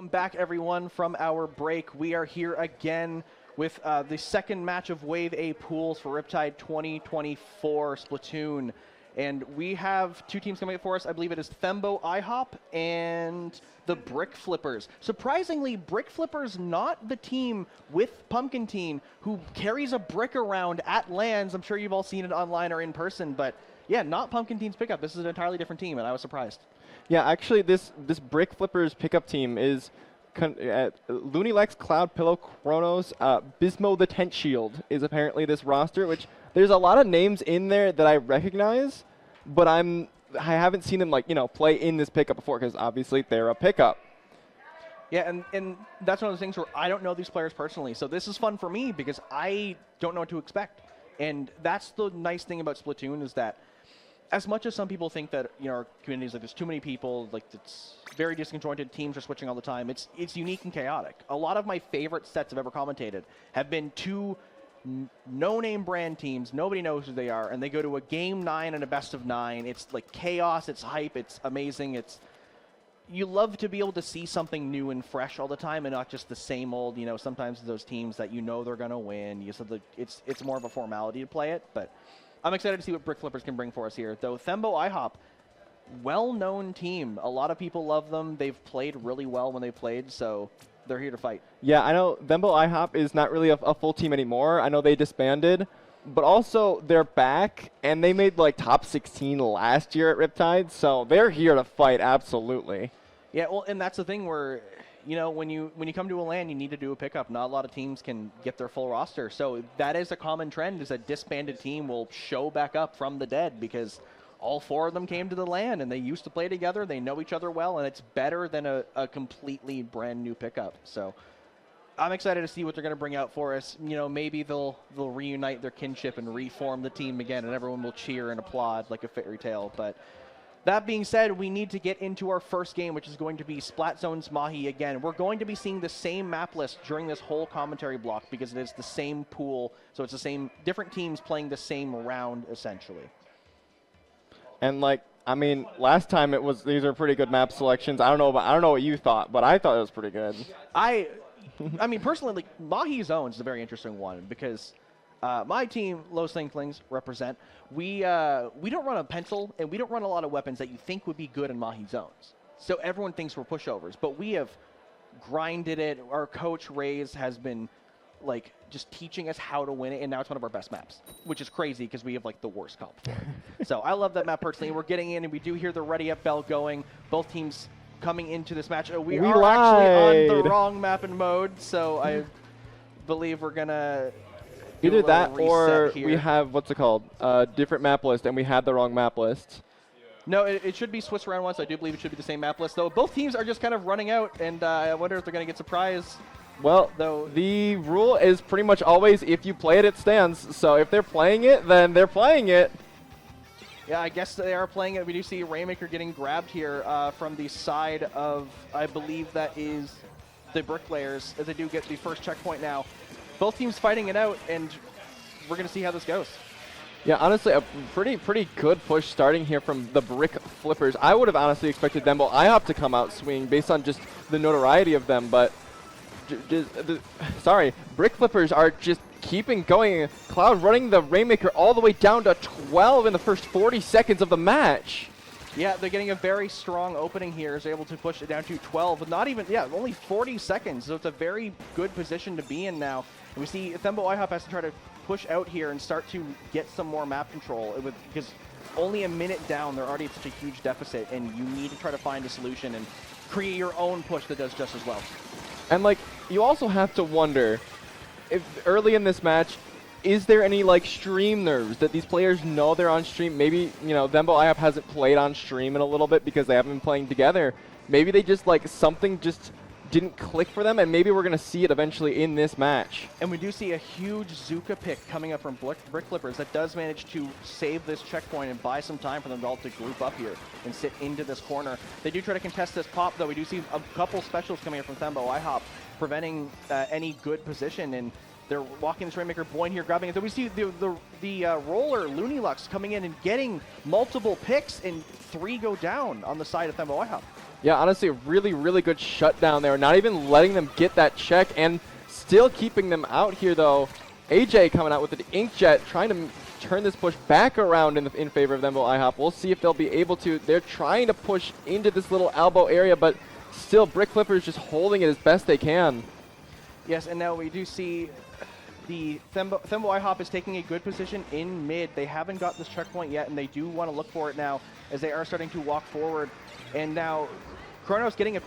Welcome back, everyone, from our break. We are here again with the second match of Wave A pools for Riptide 2024 Splatoon. And we have two teams coming up for us. I believe it is Thembo IHOP and the Brick Flippers. Surprisingly, Brick Flippers not the team with Pumpkin Teen who carries a brick around at LANs. I'm sure you've all seen it online or in person, but yeah, not Pumpkin Teen's pickup. This is an entirely different team, and I was surprised. Yeah, actually, this Brick Flippers pickup team is Looneylex, Cloud, Pillow, Chronos, Bismo the Tent Shield is apparently this roster, which there's a lot of names in there that I recognize, but I haven't seen them play in this pickup before because obviously they're a pickup. Yeah, and that's one of those things where I don't know these players personally, so this is fun for me because I don't know what to expect. And that's the nice thing about Splatoon is that as much as some people think that our community is like there's too many people, like it's very disconjointed, teams are switching all the time, it's unique and chaotic. A lot of my favorite sets I've ever commentated have been two no-name brand teams, nobody knows who they are, and they go to a game 9 and a best of 9. It's like chaos, it's hype, it's amazing. You love to be able to see something new and fresh all the time and not just the same old, sometimes those teams that they're going to win. It's more of a formality to play it, but I'm excited to see what Brick Flippers can bring for us here. Though Thembo IHOP, well-known team. A lot of people love them. They've played really well when they played, so they're here to fight. Yeah, I know Thembo IHOP is not really a full team anymore. I know they disbanded, but also they're back, and they made top 16 last year at Riptide, so they're here to fight, absolutely. Yeah, well, and that's the thing where, when you come to a LAN, you need to do a pickup. Not a lot of teams can get their full roster, so that is a common trend, is a disbanded team will show back up from the dead because all 4 of them came to the LAN, and they used to play together. They know each other well, and it's better than a completely brand new pickup. So I'm excited to see what they're going to bring out for us. Maybe they'll reunite their kinship and reform the team again, and everyone will cheer and applaud like a fairy tale. But that being said, we need to get into our first game, which is going to be Splat Zone's Mahi again. We're going to be seeing the same map list during this whole commentary block because it is the same pool, so it's the same different teams playing the same round essentially. And last time these are pretty good map selections. I don't know what you thought, but I thought it was pretty good. I mean personally, Mahi Zones is a very interesting one because my team, Los Inklings, represent. We don't run a pencil, and we don't run a lot of weapons that you think would be good in Mahi Zones. So everyone thinks we're pushovers, but we have grinded it. Our coach Rays has been just teaching us how to win it, and now it's one of our best maps, which is crazy because we have the worst comp for it. So I love that map personally. We're getting in, and we do hear the ready up bell going. Both teams coming into this match. We are actually on the wrong map and mode, so I believe we're gonna either that or here. We have different map list, and we had the wrong map list. No, it should be Swiss round 1, so I do believe it should be the same map list. Though both teams are just kind of running out, and I wonder if they're going to get surprised. Well, the rule is pretty much always if you play it, it stands. So if they're playing it, then they're playing it. Yeah, I guess they are playing it. We do see Rainmaker getting grabbed here from the side of, I believe that is the Bricklayers, as they do get the first checkpoint now. Both teams fighting it out, and we're going to see how this goes. Yeah, honestly, a pretty good push starting here from the Brick Flippers. I would have honestly expected Thembo IHOP to come out swinging based on just the notoriety of them, but Brick Flippers are just keeping going. Cloud running the Rainmaker all the way down to 12 in the first 40 seconds of the match. Yeah, they're getting a very strong opening here. Is able to push it down to 12 with only 40 seconds. So it's a very good position to be in now. And we see Thembo IHOP has to try to push out here and start to get some more map control because only a minute down, they're already at such a huge deficit, and you need to try to find a solution and create your own push that does just as well. And you also have to wonder if early in this match, is there any stream nerves that these players know they're on stream? Maybe Thembo IHOP hasn't played on stream in a little bit because they haven't been playing together. Maybe they just something just didn't click for them, and maybe we're going to see it eventually in this match. And we do see a huge Zuka pick coming up from Brick Flippers that does manage to save this checkpoint and buy some time for them all to group up here and sit into this corner. They do try to contest this pop, though. We do see a couple specials coming up from Thembo IHOP preventing any good position, and They're walking this Rainmaker. Boyne here grabbing it. Then we see the roller, Looney Lux, coming in and getting multiple picks, and 3 go down on the side of Thembo IHOP. Yeah, honestly, a really, really good shutdown there. Not even letting them get that check and still keeping them out here, though. AJ coming out with the Inkjet, trying to turn this push back around in favor of Thembo IHOP. We'll see if they'll be able to. They're trying to push into this little elbow area, but still, Brick Flippers just holding it as best they can. Yes, and now we do see the Thembo IHOP is taking a good position in mid. They haven't got this checkpoint yet, and they do want to look for it now as they are starting to walk forward. And now Chrono's getting a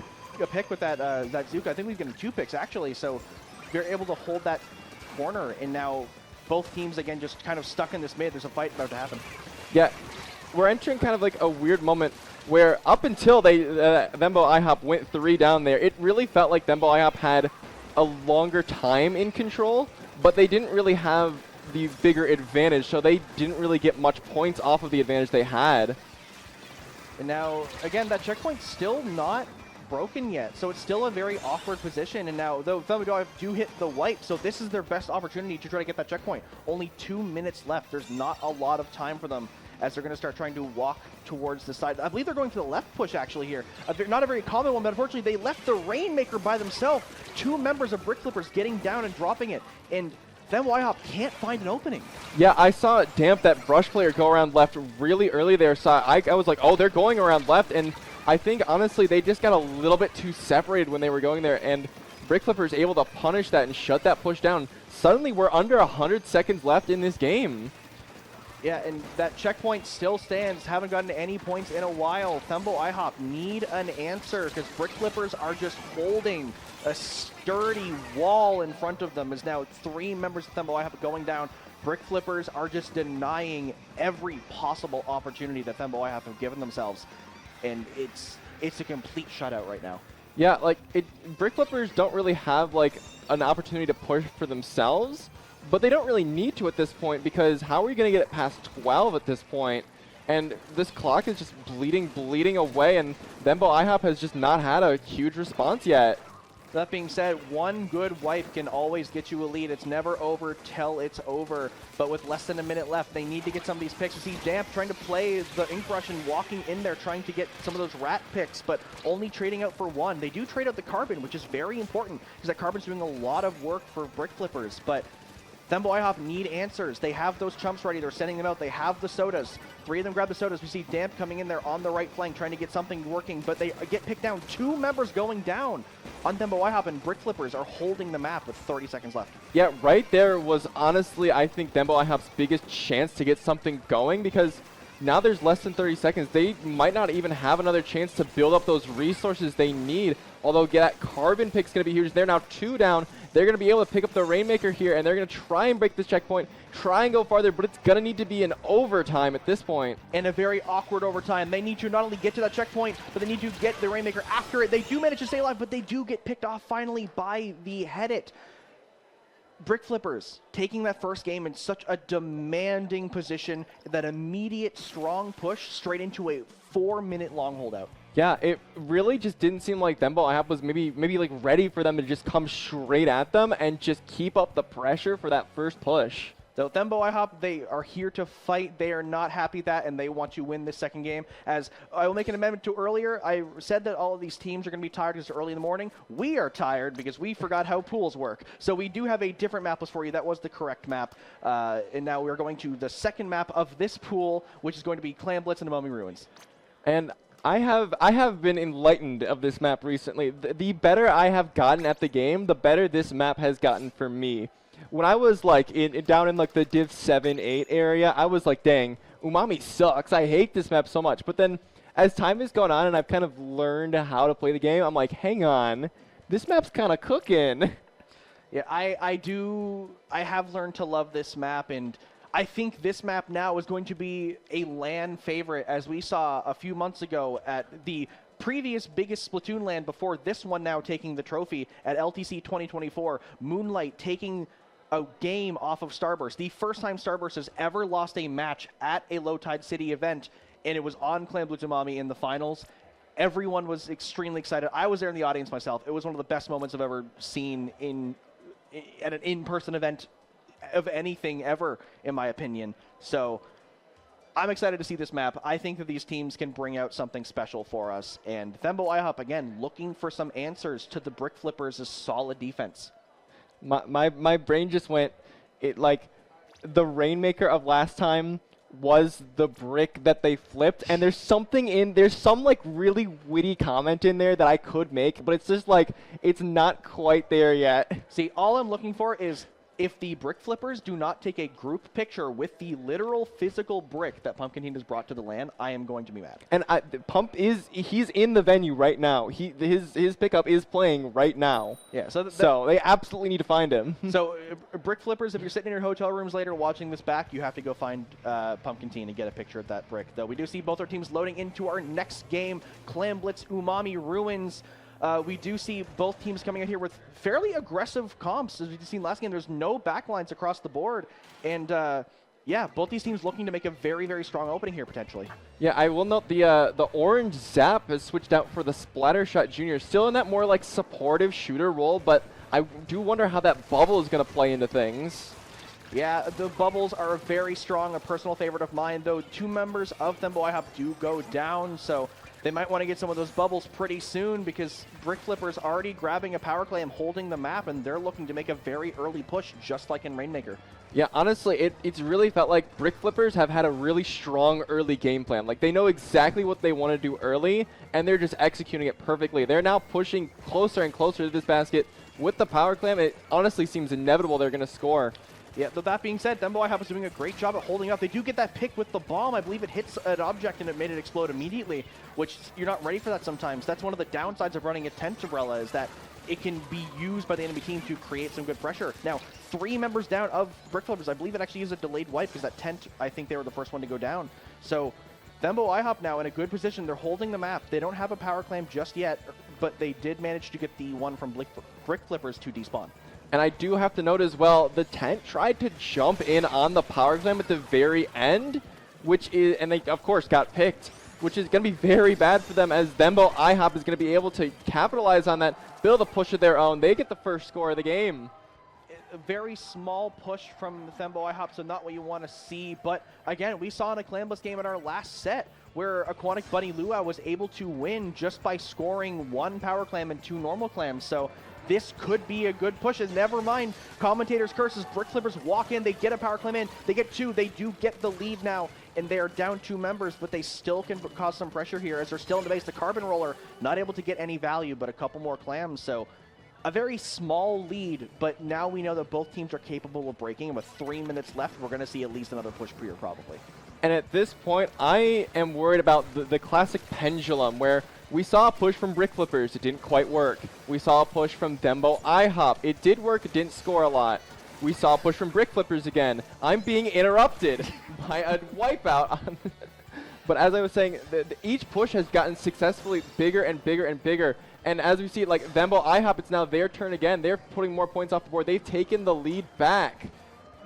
pick with that Zuka. I think he's getting 2 picks, actually, so they're able to hold that corner, and now both teams, again, just kind of stuck in this mid. There's a fight about to happen. Yeah, we're entering kind of like a weird moment where up until Thembo IHOP went 3 down there, it really felt like Thembo IHOP had a longer time in control, but they didn't really have the bigger advantage, so they didn't really get much points off of the advantage they had. And now, again, that checkpoint's still not broken yet, so it's still a very awkward position. And now, though Thembo do hit the wipe, so this is their best opportunity to try to get that checkpoint. Only 2 minutes left. There's not a lot of time for them as they're going to start trying to walk towards the side. I believe they're going for the left push, actually, here. Not a very common one, but unfortunately, they left the Rainmaker by themselves. 2 members of Brick Flippers getting down and dropping it, and Thembo IHOP can't find an opening. Yeah, I saw Damp, that brush player, go around left really early there, so I was like, oh, they're going around left, and I think, honestly, they just got a little bit too separated when they were going there, and Brick Flippers able to punish that and shut that push down. Suddenly, we're under 100 seconds left in this game. Yeah, and that checkpoint still stands. Haven't gotten any points in a while. Thembo IHOP need an answer because Brick Flippers are just holding a sturdy wall in front of them. As now 3 members of Thembo IHOP going down. Brick Flippers are just denying every possible opportunity that Thembo IHOP have given themselves. And it's a complete shutout right now. Yeah, like, Brick Flippers don't really have, like, an opportunity to push for themselves, but they don't really need to at this point, because how are we going to get it past 12 at this point? And this clock is just bleeding away, and Thembo IHOP has just not had a huge response yet. That being said, one good wipe can always get you a lead. It's never over till it's over. But with less than a minute left, they need to get some of these picks. You see Damp trying to play the Ink Brush and walking in there, trying to get some of those rat picks, but only trading out for 1. They do trade out the Carbon, which is very important, because that Carbon's doing a lot of work for Brick Flippers. But Thembo IHOP need answers. They have those chumps ready. They're sending them out. They have the sodas. 3 of them grab the sodas. We see Damp coming in there on the right flank, trying to get something working, but they get picked down. 2 members going down on Thembo IHOP, and Brick Flippers are holding the map with 30 seconds left. Yeah, right there was honestly, I think, Thembo IHOP's biggest chance to get something going, because now there's less than 30 seconds. They might not even have another chance to build up those resources they need. Although that Carbon pick's going to be huge. They're now 2 down. They're going to be able to pick up the Rainmaker here, and they're going to try and break this checkpoint, try and go farther, but it's going to need to be an overtime at this point. And a very awkward overtime. They need to not only get to that checkpoint, but they need to get the Rainmaker after it. They do manage to stay alive, but they do get picked off finally by the Headit. Brick Flippers taking that first game in such a demanding position, that immediate strong push straight into a 4-minute long holdout. Yeah, it really just didn't seem like Thembo IHOP was maybe like ready for them to just come straight at them and just keep up the pressure for that first push. So Thembo IHOP, they are here to fight. They are not happy with that, and they want to win this second game. As I will make an amendment to earlier, I said that all of these teams are going to be tired because it's early in the morning. We are tired because we forgot how pools work. So we do have a different map list for you. That was the correct map. And now we're going to the second map of this pool, which is going to be Clan Blitz and the Mummy Ruins. And I have been enlightened of this map recently. The better I have gotten at the game, the better this map has gotten for me. When I was like down in like the Div 7, 8 area, I was like, dang, Umami sucks. I hate this map so much. But then as time has gone on and I've kind of learned how to play the game, I'm like, hang on, this map's kind of cooking. Yeah, I have learned to love this map, and I think this map now is going to be a LAN favorite, as we saw a few months ago at the previous biggest Splatoon LAN before this one now taking the trophy at LTC 2024. Moonlight taking a game off of Starburst. The first time Starburst has ever lost a match at a Low Tide City event, and it was on Clan Blitz Umami in the finals. Everyone was extremely excited. I was there in the audience myself. It was one of the best moments I've ever seen in at an in-person event of anything ever, in my opinion. So I'm excited to see this map. I think that these teams can bring out something special for us. And Thembo IHOP, again, looking for some answers to the Brick Flippers' solid defense. My brain just went, like, the Rainmaker of last time was the brick that they flipped, and there's some like really witty comment in there that I could make, but it's just like, it's not quite there yet. See, all I'm looking for is if the Brick Flippers do not take a group picture with the literal physical brick that Pumpkin Team has brought to the LAN, I am going to be mad. And he's in the venue right now. His pickup is playing right now. Yeah, so they absolutely need to find him. So Brick Flippers, if you're sitting in your hotel rooms later watching this back, you have to go find Pumpkin Team and get a picture of that brick. Though we do see both our teams loading into our next game, Clam Blitz Umami Ruins. We do see both teams coming out here with fairly aggressive comps. As we've seen last game, there's no backlines across the board. And yeah, both these teams looking to make a very, very strong opening here potentially. Yeah, I will note the orange Zap has switched out for the Splattershot Junior. Still in that more like supportive shooter role, but I do wonder how that bubble is going to play into things. Yeah, the bubbles are a very strong, a personal favorite of mine, though 2 members of Thembo IHOP do go down, so they might want to get some of those bubbles pretty soon because Brick Flipper's already grabbing a power clam, holding the map, and they're looking to make a very early push, just like in Rainmaker. Yeah, honestly, it's really felt like Brick Flippers have had a really strong early game plan. Like, they know exactly what they want to do early, and they're just executing it perfectly. They're now pushing closer and closer to this basket with the power clam. It honestly seems inevitable they're going to score. Yeah, though that being said, Thembo IHOP is doing a great job at holding up. They do get that pick with the bomb. I believe it hits an object and it made it explode immediately, which you're not ready for that sometimes. That's one of the downsides of running a tent umbrella is that it can be used by the enemy team to create some good pressure. Now, 3 members down of Brick Flippers. I believe it actually is a delayed wipe because that tent, I think they were the first one to go down. So Thembo IHOP now in a good position. They're holding the map. They don't have a power clam just yet, but they did manage to get the one from Brick Flippers to despawn. And I do have to note as well, the tent tried to jump in on the power clam at the very end, and they of course got picked, which is going to be very bad for them as Thembo IHOP is going to be able to capitalize on that, build a push of their own. They get the first score of the game. A very small push from Thembo IHOP, so not what you want to see. But again, we saw in a Clambless game in our last set where Aquatic Bunny Luau was able to win just by scoring 1 power clam and 2 normal clams. So this could be a good push, and never mind Commentators curses. Brick Flippers walk in, they get a power clam in, they get 2, they do get the lead now, and they're down 2 members, but they still can cause some pressure here as they're still in the base. The Carbon Roller not able to get any value, but a couple more clams, so a very small lead, but now we know that both teams are capable of breaking, and with 3 minutes left, we're going to see at least another push here probably. And at this point, I am worried about the classic pendulum where we saw a push from Brick Flippers, it didn't quite work. We saw a push from Thembo IHOP, it did work, it didn't score a lot. We saw a push from Brick Flippers again. I'm being interrupted by a wipeout. But as I was saying, each push has gotten successfully bigger and bigger and bigger. And as we see, like Thembo IHOP, it's now their turn again. They're putting more points off the board. They've taken the lead back.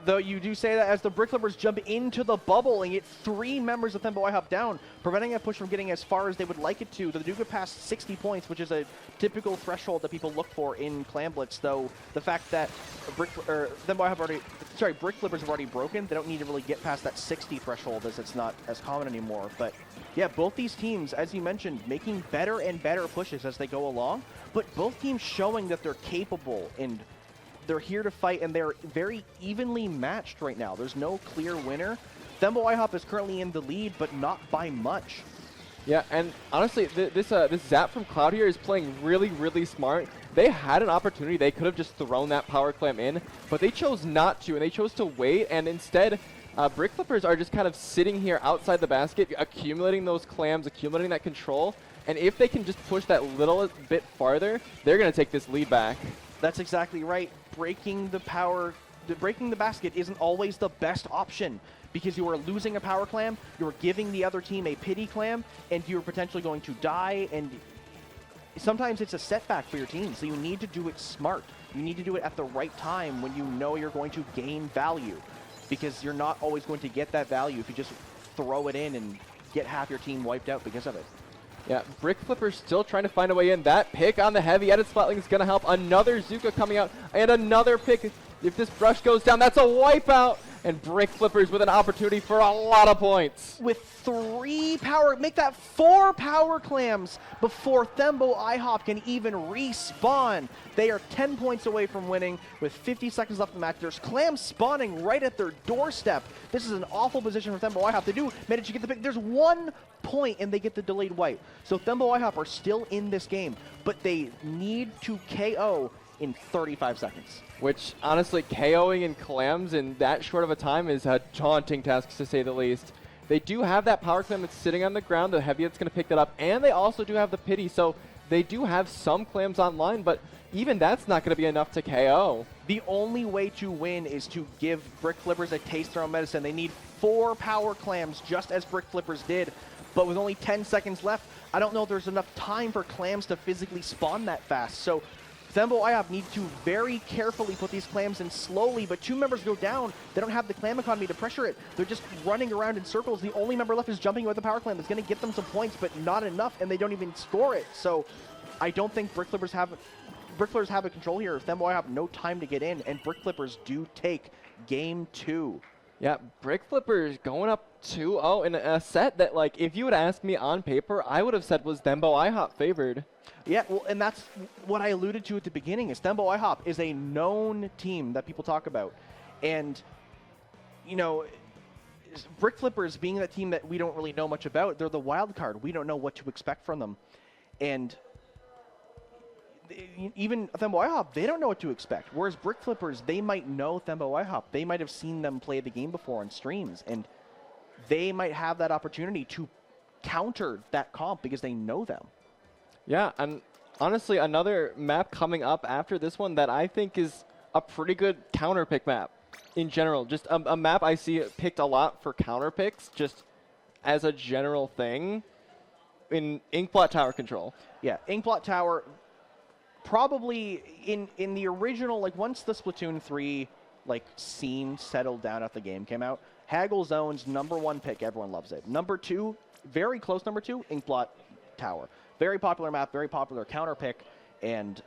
Though you do say that as the Brick Flippers jump into the bubble and get 3 members of Thembo IHOP down, preventing a push from getting as far as they would like it to. They do get past 60 points, which is a typical threshold that people look for in Clam Blitz, though the fact that Brick Flippers have already broken, they don't need to really get past that 60 threshold as it's not as common anymore. But yeah, both these teams, as you mentioned, making better and better pushes as they go along, but both teams showing that they're capable and they're here to fight, and they're very evenly matched right now. There's no clear winner. Thembo IHOP is currently in the lead, but not by much. Yeah, and honestly, this Zap from Cloud here is playing really, really smart. They had an opportunity. They could have just thrown that power clam in, but they chose not to, and they chose to wait, and instead, Brick Flippers are just kind of sitting here outside the basket, accumulating those clams, accumulating that control, and if they can just push that little bit farther, they're going to take this lead back. That's exactly right. Breaking the basket isn't always the best option because you are losing a power clam, you're giving the other team a pity clam, and you're potentially going to die, and sometimes it's a setback for your team, so you need to do it smart. You need to do it at the right time when you know you're going to gain value, because you're not always going to get that value if you just throw it in and get half your team wiped out because of it. Yeah, Brick Flipper still trying to find a way in. That pick on the heavy edit Splatling is going to help. Another Zuka coming out, and another pick. If this brush goes down, that's a wipeout. And Brick Flippers with an opportunity for a lot of points. With 3 power, make that 4 power clams before Thembo IHOP can even respawn. They are 10 points away from winning with 50 seconds left in the match. There's clams spawning right at their doorstep. This is an awful position for Thembo IHOP. They do manage to get the pick. There's 1 point and they get the delayed wipe. So Thembo IHOP are still in this game, but they need to KO in 35 seconds. Which, honestly, KOing in clams in that short of a time is a daunting task, to say the least. They do have that power clam that's sitting on the ground. The heavy that's going to pick that up. And they also do have the pity, so they do have some clams online, but even that's not going to be enough to KO. The only way to win is to give Brick Flippers a taste of their own medicine. They need 4 power clams, just as Brick Flippers did. But with only 10 seconds left, I don't know if there's enough time for clams to physically spawn that fast. So Thembo IHOP need to very carefully put these clams in slowly, but 2 members go down. They don't have the clam economy to pressure it. They're just running around in circles. The only member left is jumping with the power clam. That's going to get them some points, but not enough, and they don't even score it. So I don't think Brick Flippers have a control here. Thembo IHOP no time to get in, and Brick Flippers do take game 2. Yeah, Brick Flippers going up 2-0 in a set that, like, if you would ask me on paper, I would have said was Thembo IHOP favored. Yeah, well, and that's what I alluded to at the beginning, is Thembo IHOP is a known team that people talk about. And, you know, Brick Flippers being that team that we don't really know much about, they're the wild card. We don't know what to expect from them. And even Thembo IHOP, they don't know what to expect. Whereas Brick Flippers, they might know Thembo IHOP. They might have seen them play the game before on streams, and they might have that opportunity to counter that comp because they know them. Yeah, and honestly, another map coming up after this one that I think is a pretty good counter pick map in general. Just a map I see picked a lot for counter picks, just as a general thing, in Inkplot Tower Control. Yeah, Inkplot Tower, probably in the original, like once the Splatoon 3 like scene settled down after the game came out, Haggle Zone's #1 pick, everyone loves it. #2, very close #2, Inkplot Tower. Very popular map, very popular counter pick, and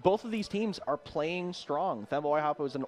both of these teams are playing strong. Thembo IHOP was an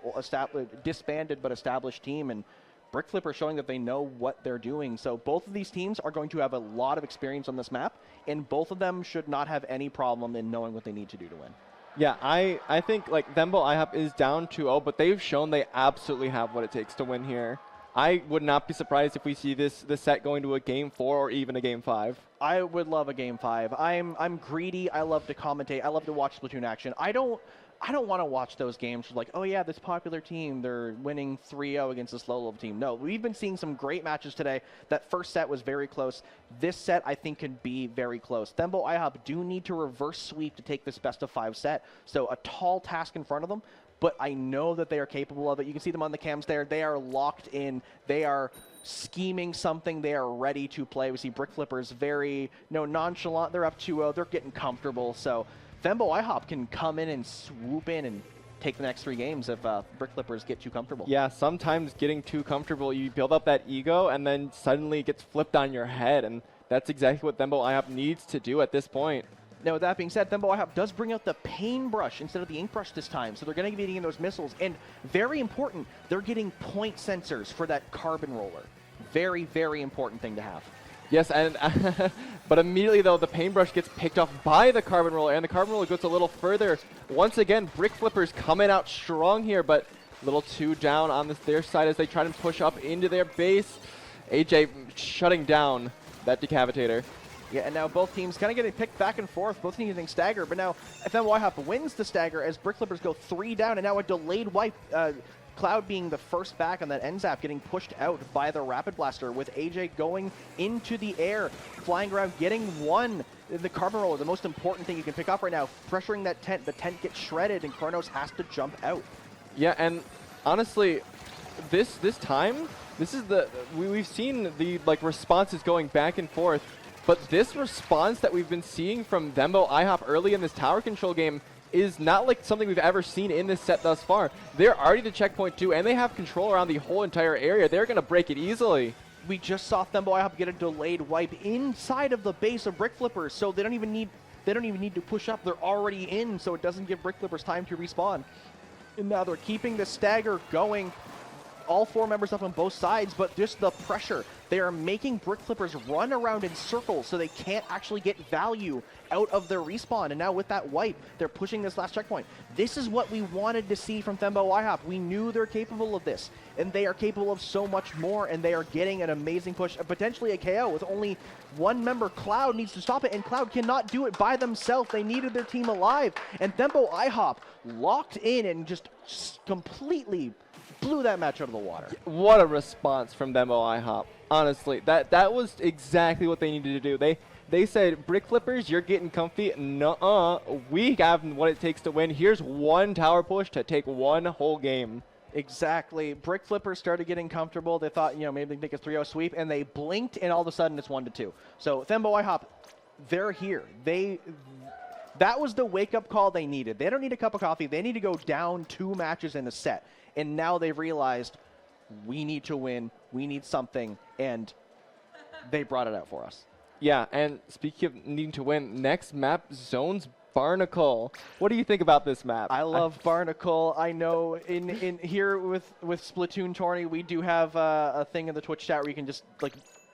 disbanded but established team, and Brick Flipper showing that they know what they're doing. So both of these teams are going to have a lot of experience on this map, and both of them should not have any problem in knowing what they need to do to win. Yeah, I think like Thembo IHOP is down 2-0, but they've shown they absolutely have what it takes to win here. I would not be surprised if we see this set going to a game 4 or even a game 5. I would love a game 5. I'm greedy. I love to commentate. I love to watch Splatoon action. I don't want to watch those games like, oh yeah, this popular team, they're winning 3-0 against this low-level team. No, we've been seeing some great matches today. That first set was very close. This set, I think, could be very close. Thembo IHOP do need to reverse sweep to take this best-of-5 set, so a tall task in front of them, but I know that they are capable of it. You can see them on the cams there. They are locked in. They are scheming something. They are ready to play. We see Brick Flippers very nonchalant. They're up 2-0. They're getting comfortable, so Thembo IHOP can come in and swoop in and take the next 3 games if Brick Flippers get too comfortable. Yeah, sometimes getting too comfortable, you build up that ego, and then suddenly it gets flipped on your head, and that's exactly what Thembo IHOP needs to do at this point. Now, with that being said, Thembo IHOP does bring out the paintbrush instead of the ink brush this time, so they're going to be getting those missiles, and very important, they're getting point sensors for that carbon roller. Very, very important thing to have. Yes, and but immediately, though, the paintbrush gets picked off by the carbon roller, and the carbon roller goes a little further. Once again, Brick Flippers coming out strong here, but a little too down on their side as they try to push up into their base. AJ shutting down that decavitator. Yeah, and now both teams kind of getting picked back and forth, both teams using stagger, but now Thembo IHOP wins the stagger as Brick Flippers go 3 down, and now a delayed wipe. Cloud being the first back on that end zap, getting pushed out by the Rapid Blaster, with AJ going into the air, flying around, getting 1. The carbon roller, the most important thing you can pick up right now, pressuring that tent. The tent gets shredded, and Kronos has to jump out. Yeah, and honestly, this time, this is we've seen the responses going back and forth, but this response that we've been seeing from Thembo IHOP early in this tower control game is not like something we've ever seen in this set thus far. They're already to checkpoint 2, and they have control around the whole entire area. They're going to break it easily. we just saw Thembo IHOP get a delayed wipe inside of the base of Brick Flippers, so they don't even need to push up. They're already in, so it doesn't give Brick Flippers time to respawn. And now they're keeping the stagger going. All 4 members up on both sides, but just the pressure. They are making Brick Flippers run around in circles so they can't actually get value out of their respawn. And now with that wipe, they're pushing this last checkpoint. This is what we wanted to see from Thembo IHOP. We knew they're capable of this, and they are capable of so much more, and they are getting an amazing push, potentially a KO with only 1 member. Cloud needs to stop it, and Cloud cannot do it by themselves. They needed their team alive, and Thembo IHOP locked in and just completely blew that match out of the water. What a response from Thembo IHOP. Honestly, that was exactly what they needed to do. They said, Brick Flippers, you're getting comfy. Nuh-uh. We have what it takes to win. Here's 1 tower push to take 1 whole game. Exactly. Brick Flippers started getting comfortable. They thought, maybe they can make a 3-0 sweep, and they blinked, and all of a sudden it's 1-2. So Thembo IHOP, they're here. That was the wake-up call they needed. They don't need a cup of coffee. They need to go down 2 matches in a set. And now they've realized we need to win, we need something, and they brought it out for us. Yeah, and speaking of needing to win, next map, Zones Barnacle. What do you think about this map? I love Barnacle. I know in here with SplatoonTourney, we do have a thing in the Twitch chat where you can just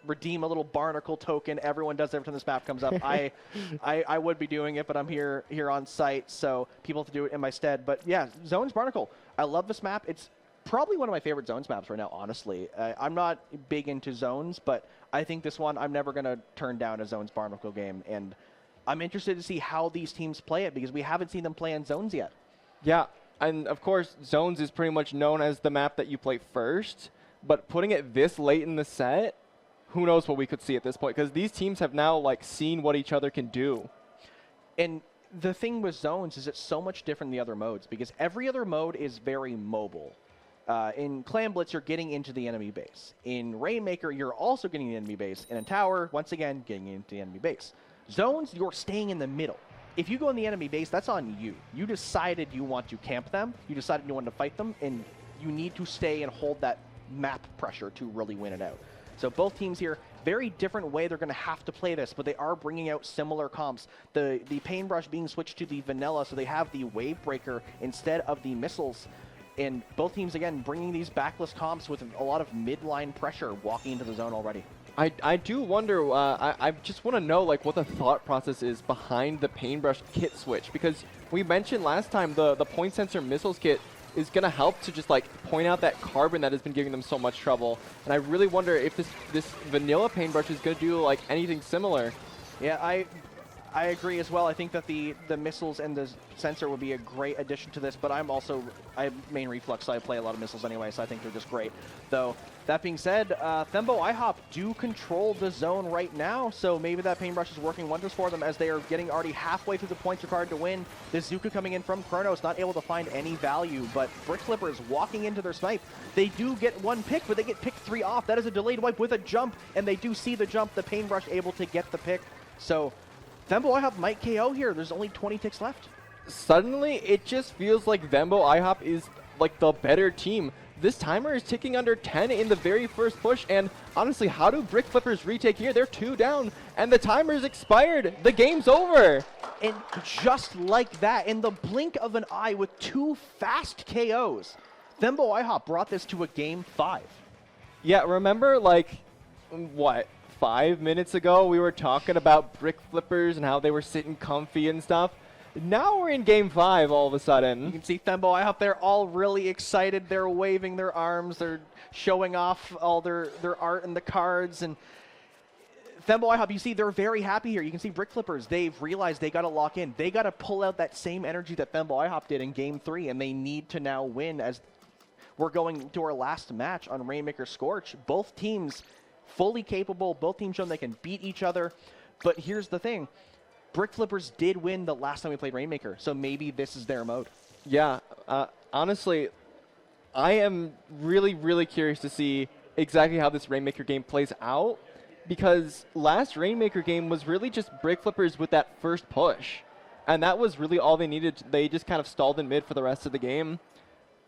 redeem a little Barnacle token. Everyone does every time this map comes up. I would be doing it, but I'm here on site, so people have to do it in my stead. But yeah, Zones Barnacle. I love this map. It's probably one of my favorite Zones maps right now, honestly. I'm not big into Zones, but I think this one, I'm never going to turn down a Zones Barnacle game. And I'm interested to see how these teams play it, because we haven't seen them play in Zones yet. Yeah, and of course, Zones is pretty much known as the map that you play first. But putting it this late in the set, who knows what we could see at this point, because these teams have now seen what each other can do. And the thing with Zones is it's so much different than the other modes, because every other mode is very mobile. In Clan Blitz, you're getting into the enemy base. In Rainmaker, you're also getting the enemy base. And in Tower, once again, getting into the enemy base. Zones, you're staying in the middle. If you go in the enemy base, that's on you. You decided you want to camp them. You decided you want to fight them. And you need to stay and hold that map pressure to really win it out. So both teams here, very different way they're going to have to play this, but they are bringing out similar comps. The paintbrush being switched to the vanilla, so they have the wave breaker instead of the missiles. And both teams, again, bringing these backless comps with a lot of midline pressure walking into the zone already. I do wonder, I just want to know what the thought process is behind the paintbrush kit switch, because we mentioned last time the point sensor missiles kit is going to help to just point out that carbon that has been giving them so much trouble. And I really wonder if this vanilla paintbrush is going to do anything similar. Yeah, I agree as well. I think that the missiles and the sensor would be a great addition to this, but I have main reflux, so I play a lot of missiles anyway, so I think they're just great. Though, that being said, Thembo IHOP do control the zone right now, so maybe that paintbrush is working wonders for them as they are getting already halfway through the points required to win. The Zuka coming in from Chronos, not able to find any value, but Brick Flippers walking into their snipe. They do get 1 pick, but they get picked 3 off. That is a delayed wipe with a jump, and they do see the jump. The paintbrush able to get the pick. So Thembo IHOP might KO here. There's only 20 ticks left. Suddenly, it just feels like Thembo IHOP is the better team. This timer is ticking under 10 in the very first push, and honestly, how do Brick Flippers retake here? They're 2 down, and the timer's expired. The game's over. And just like that, in the blink of an eye with 2 fast KOs, Thembo IHOP brought this to a game 5. Yeah, remember, what, 5 minutes ago, we were talking about Brick Flippers and how they were sitting comfy and stuff. Now we're in game 5 all of a sudden. You can see Thembo IHOP, they're all really excited. They're waving their arms. They're showing off all their art and the cards. And Thembo IHOP, you see, they're very happy here. You can see Brick Flippers, they've realized they got to lock in. They got to pull out that same energy that Thembo IHOP did in game 3, and they need to now win as we're going to our last match on Rainmaker Scorch. Both teams fully capable. Both teams show they can beat each other. But here's the thing. Brick Flippers did win the last time we played Rainmaker, so maybe this is their mode. Yeah, honestly, I am really, really curious to see exactly how this Rainmaker game plays out, because last Rainmaker game was really just Brick Flippers with that first push, and that was really all they needed. They just kind of stalled in mid for the rest of the game.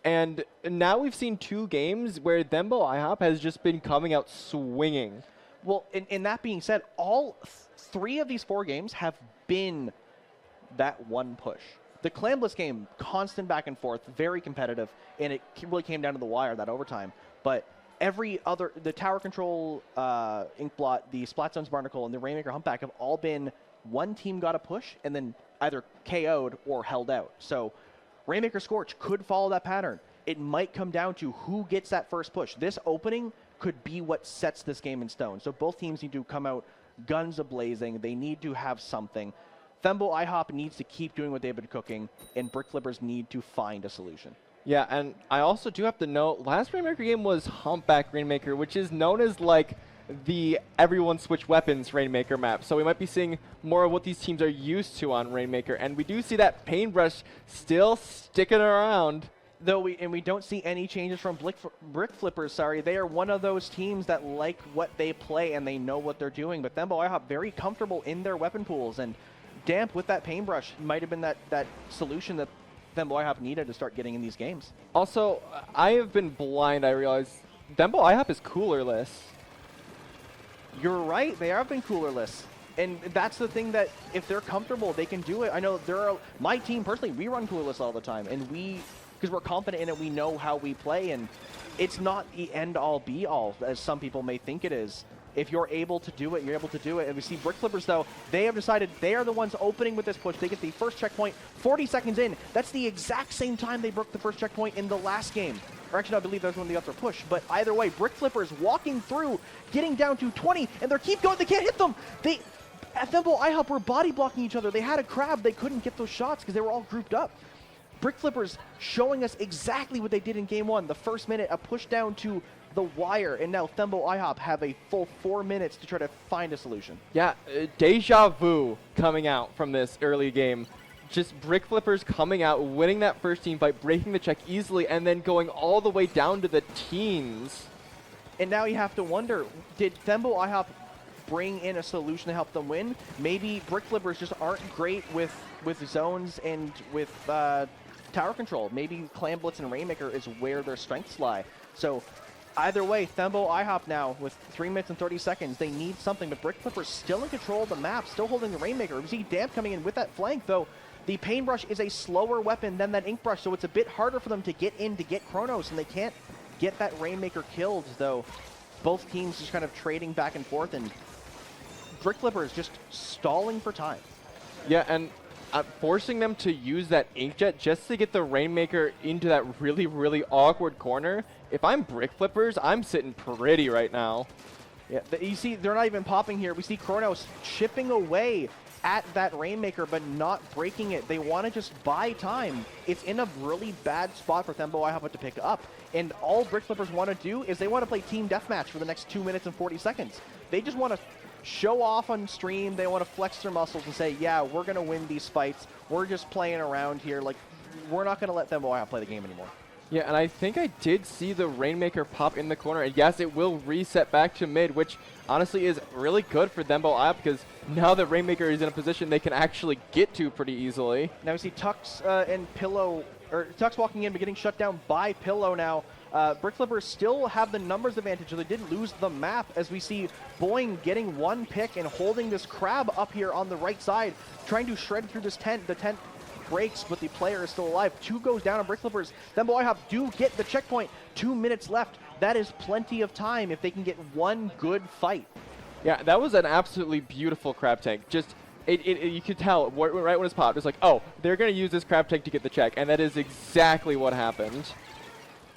And now we've seen 2 games where Thembo IHOP has just been coming out swinging. Well, in that being said, all 3 of these 4 games have been that one push. The Clambless game, constant back and forth, very competitive, and it really came down to the wire, that overtime. But every other, the Tower Control, Inkblot, the Splatzones Barnacle, and the Rainmaker Humpback have all been one team got a push and then either KO'd or held out. So Rainmaker Scorch could follow that pattern. It might come down to who gets that first push. This opening could be what sets this game in stone. So both teams need to come out guns a-blazing. They need to have something. Thembo IHOP needs to keep doing what they've been cooking, and Brick Flippers need to find a solution. Yeah, and I also do have to note, last Rainmaker game was Humpback Rainmaker, which is known as like the everyone switch weapons Rainmaker map. So we might be seeing more of what these teams are used to on Rainmaker, and we do see that Paintbrush still sticking around. Though we don't see any changes from Brick Flippers, sorry. They are one of those teams that like what they play and they know what they're doing. But Thembo IHOP very comfortable in their weapon pools, and Damp with that Paintbrush might have been that solution that Thembo IHOP needed to start getting in these games. Also, I have been blind, I realize. Thembo IHOP is coolerless. You're right, they have been coolerless. And that's the thing, that if they're comfortable, they can do it. I know my team personally, we run coolerless all the time, and because we're confident in it, we know how we play, and it's not the end-all, be-all, as some people may think it is. If you're able to do it, you're able to do it. And we see Brick Flippers, though, they have decided they are the ones opening with this push. They get the first checkpoint 40 seconds in. That's the exact same time they broke the first checkpoint in the last game. Or actually, I believe that was when they got their push. But either way, Brick Flippers walking through, getting down to 20, and they keep going. They can't hit them. Thembo IHOP were body blocking each other. They had a crab. They couldn't get those shots because they were all grouped up. Brick Flippers showing us exactly what they did in game 1. The first minute, a push down to the wire, and now Thembo IHOP have a full 4 minutes to try to find a solution. Yeah, deja vu coming out from this early game. Just Brick Flippers coming out, winning that first team fight, breaking the check easily, and then going all the way down to the teens. And now you have to wonder, did Thembo IHOP bring in a solution to help them win? Maybe Brick Flippers just aren't great with zones and with tower control. Maybe Clam Blitz and Rainmaker is where their strengths lie. So either way, Thembo IHOP now with 3 minutes and 30 seconds, they need something, but Brick Flippers still in control of the map, still holding the Rainmaker. We see Damp coming in with that flank, though. The Paintbrush is a slower weapon than that Inkbrush, so it's a bit harder for them to get in to get Chronos, and they can't get that Rainmaker killed, though. Both teams just kind of trading back and forth, and Brick Flippers just stalling for time. Yeah, and forcing them to use that Inkjet just to get the Rainmaker into that really, really awkward corner. If I'm Brick Flippers, I'm sitting pretty right now. Yeah, you see, they're not even popping here. We see Chronos chipping away at that Rainmaker, but not breaking it. They want to just buy time. It's in a really bad spot for Thembo IHOP to pick up. And all Brick Flippers want to do is they want to play Team Deathmatch for the next 2 minutes and 40 seconds. They just want to show off on stream. They want to flex their muscles and say, yeah, we're going to win these fights. We're just playing around here. Like, we're not going to let Thembo IHOP play the game anymore. Yeah, and I think I did see the Rainmaker pop in the corner. And yes, it will reset back to mid, which honestly is really good for Thembo IHOP because now that Rainmaker is in a position they can actually get to pretty easily. Now we see Tux and Pillow, or Tux walking in but getting shut down by Pillow now. Brick Flippers still have the numbers advantage, so they did lose the map, as we see Boeing getting one pick and holding this crab up here on the right side, trying to shred through this tent. The tent breaks, but the player is still alive. 2 goes down on Brick Flippers. Thembo IHOP do get the checkpoint. 2 minutes left. That is plenty of time if they can get one good fight. Yeah, that was an absolutely beautiful crab tank. Just, you could tell right when it's popped, it's like, oh, they're going to use this crab tank to get the check, and that is exactly what happened.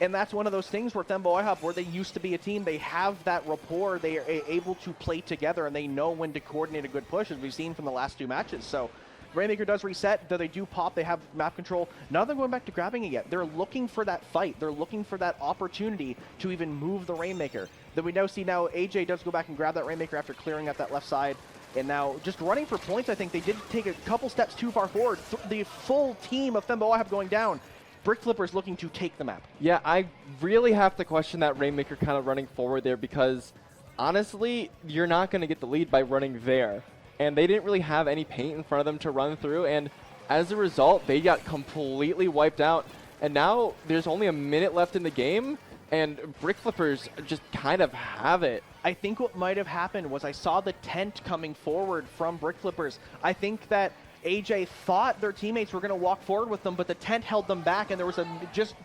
And that's one of those things where Thembo IHOP, where they used to be a team, they have that rapport, they are able to play together, and they know when to coordinate a good push, as we've seen from the last 2 matches. So Rainmaker does reset, though they do pop, they have map control. None of them going back to grabbing it yet. They're looking for that fight. They're looking for that opportunity to even move the Rainmaker. Then we now see AJ does go back and grab that Rainmaker after clearing up that left side. And now just running for points, I think they did take a couple steps too far forward. The full team of Thembo IHOP going down. Brick Flippers looking to take the map. Yeah, I really have to question that Rainmaker kind of running forward there because, honestly, you're not going to get the lead by running there. And they didn't really have any paint in front of them to run through, and as a result, they got completely wiped out. And now there's only a minute left in the game, and Brick Flippers just kind of have it. I think what might have happened was I saw the tent coming forward from Brick Flippers. I think that AJ thought their teammates were going to walk forward with them, but the tent held them back, and there was a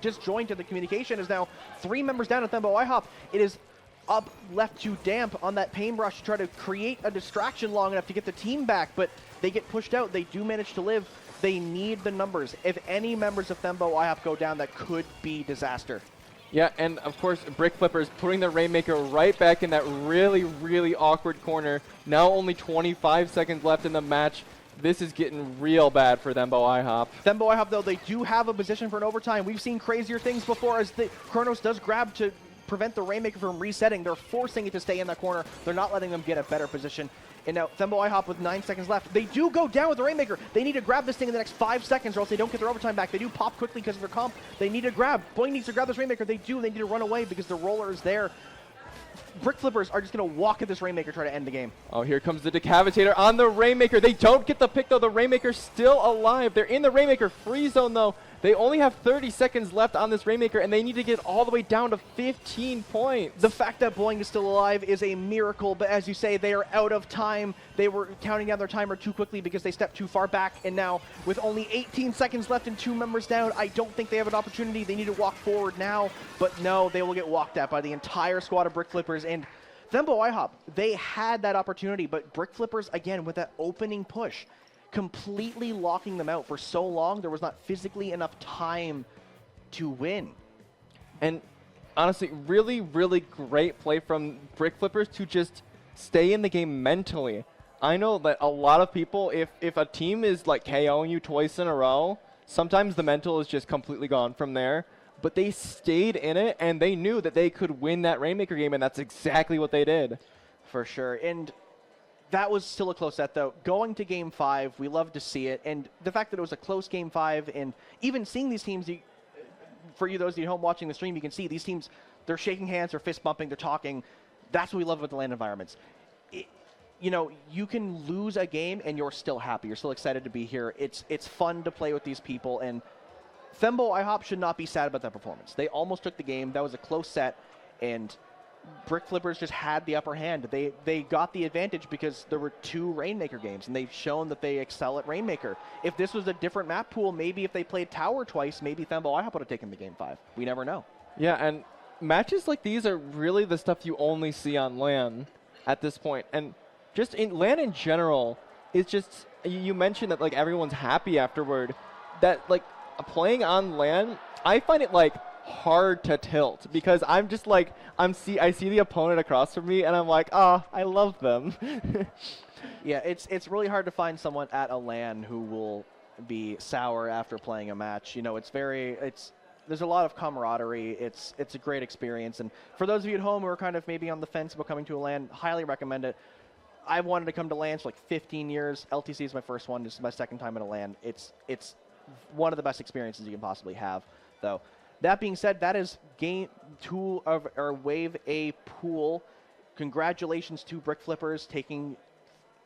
disjoint in the communication. Is now 3 members down at Thembo IHOP. It is up left to damp on that paintbrush to try to create a distraction long enough to get the team back, but they get pushed out. They do manage to live. They need the numbers. If any members of Thembo IHOP go down, that could be disaster. Yeah, and of course, Brick Flippers putting the Rainmaker right back in that really, really awkward corner. Now only 25 seconds left in the match. This is getting real bad for Thembo IHOP. Thembo IHOP, though, they do have a position for an overtime. We've seen crazier things before as the Kronos does grab to prevent the Rainmaker from resetting. They're forcing it to stay in that corner. They're not letting them get a better position. And now Thembo IHOP with 9 seconds left. They do go down with the Rainmaker. They need to grab this thing in the next 5 seconds or else they don't get their overtime back. They do pop quickly because of their comp. They need to grab. Boing needs to grab this Rainmaker. They do. They need to run away because the roller is there. Brick Flippers are just going to walk at this Rainmaker, try to end the game. Oh, here comes the Decapitator on the Rainmaker. They don't get the pick, though. The Rainmaker's still alive. They're in the Rainmaker free zone, though. They only have 30 seconds left on this Rainmaker, and they need to get all the way down to 15 points. The fact that Boing is still alive is a miracle, but as you say, they are out of time. They were counting down their timer too quickly because they stepped too far back, and now with only 18 seconds left and 2 members down, I don't think they have an opportunity. They need to walk forward now, but no, they will get walked at by the entire squad of Brick Flippers. And Thembo IHOP, they had that opportunity, but Brick Flippers, again, with that opening push, completely locking them out for so long, there was not physically enough time to win. And honestly, really, really great play from Brick Flippers to just stay in the game mentally. I know that a lot of people, if a team is like KOing you twice in a row, sometimes the mental is just completely gone from there. But they stayed in it, and they knew that they could win that Rainmaker game, and that's exactly what they did. For sure. And that was still a close set, though. Going to Game 5, we love to see it. And the fact that it was a close Game 5, and even seeing these teams, for you, those of you at home watching the stream, you can see these teams, they're shaking hands, they're fist bumping, they're talking. That's what we love about the LAN environments. You know, you can lose a game, and you're still happy. You're still excited to be here. It's fun to play with these people, and Thembo IHOP should not be sad about that performance. They almost took the game. That was a close set, and Brick Flippers just had the upper hand. They got the advantage because there were 2 Rainmaker games, and they've shown that they excel at Rainmaker. If this was a different map pool, maybe if they played Tower twice, maybe Thembo IHOP would have taken the Game 5. We never know. Yeah, and matches like these are really the stuff you only see on LAN at this point. And just in LAN in general, it's just, you mentioned that like everyone's happy afterward. That like playing on LAN, I find it like hard to tilt because I'm just like I see the opponent across from me and I'm like, I love them. Yeah, it's really hard to find someone at a LAN who will be sour after playing a match. You know, there's a lot of camaraderie. It's a great experience, and for those of you at home who are kind of maybe on the fence about coming to a LAN, highly recommend it. I've wanted to come to LANs for like 15 years. LTC is my first one. This is my second time at a LAN. It's one of the best experiences you can possibly have, though. That being said, that is Game 2 of our Wave A pool. Congratulations to Brick Flippers taking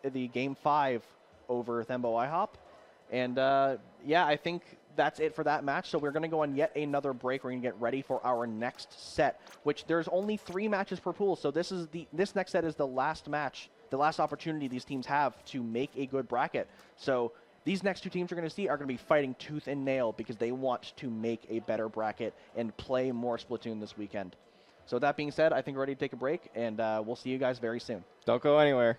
the Game 5 over Thembo IHOP. And yeah, I think that's it for that match. So we're going to go on yet another break. We're going to get ready for our next set, which there's only 3 matches per pool. So this next set is the last match, the last opportunity these teams have to make a good bracket. So these next 2 teams you're going to see are going to be fighting tooth and nail because they want to make a better bracket and play more Splatoon this weekend. So that being said, I think we're ready to take a break, and we'll see you guys very soon. Don't go anywhere.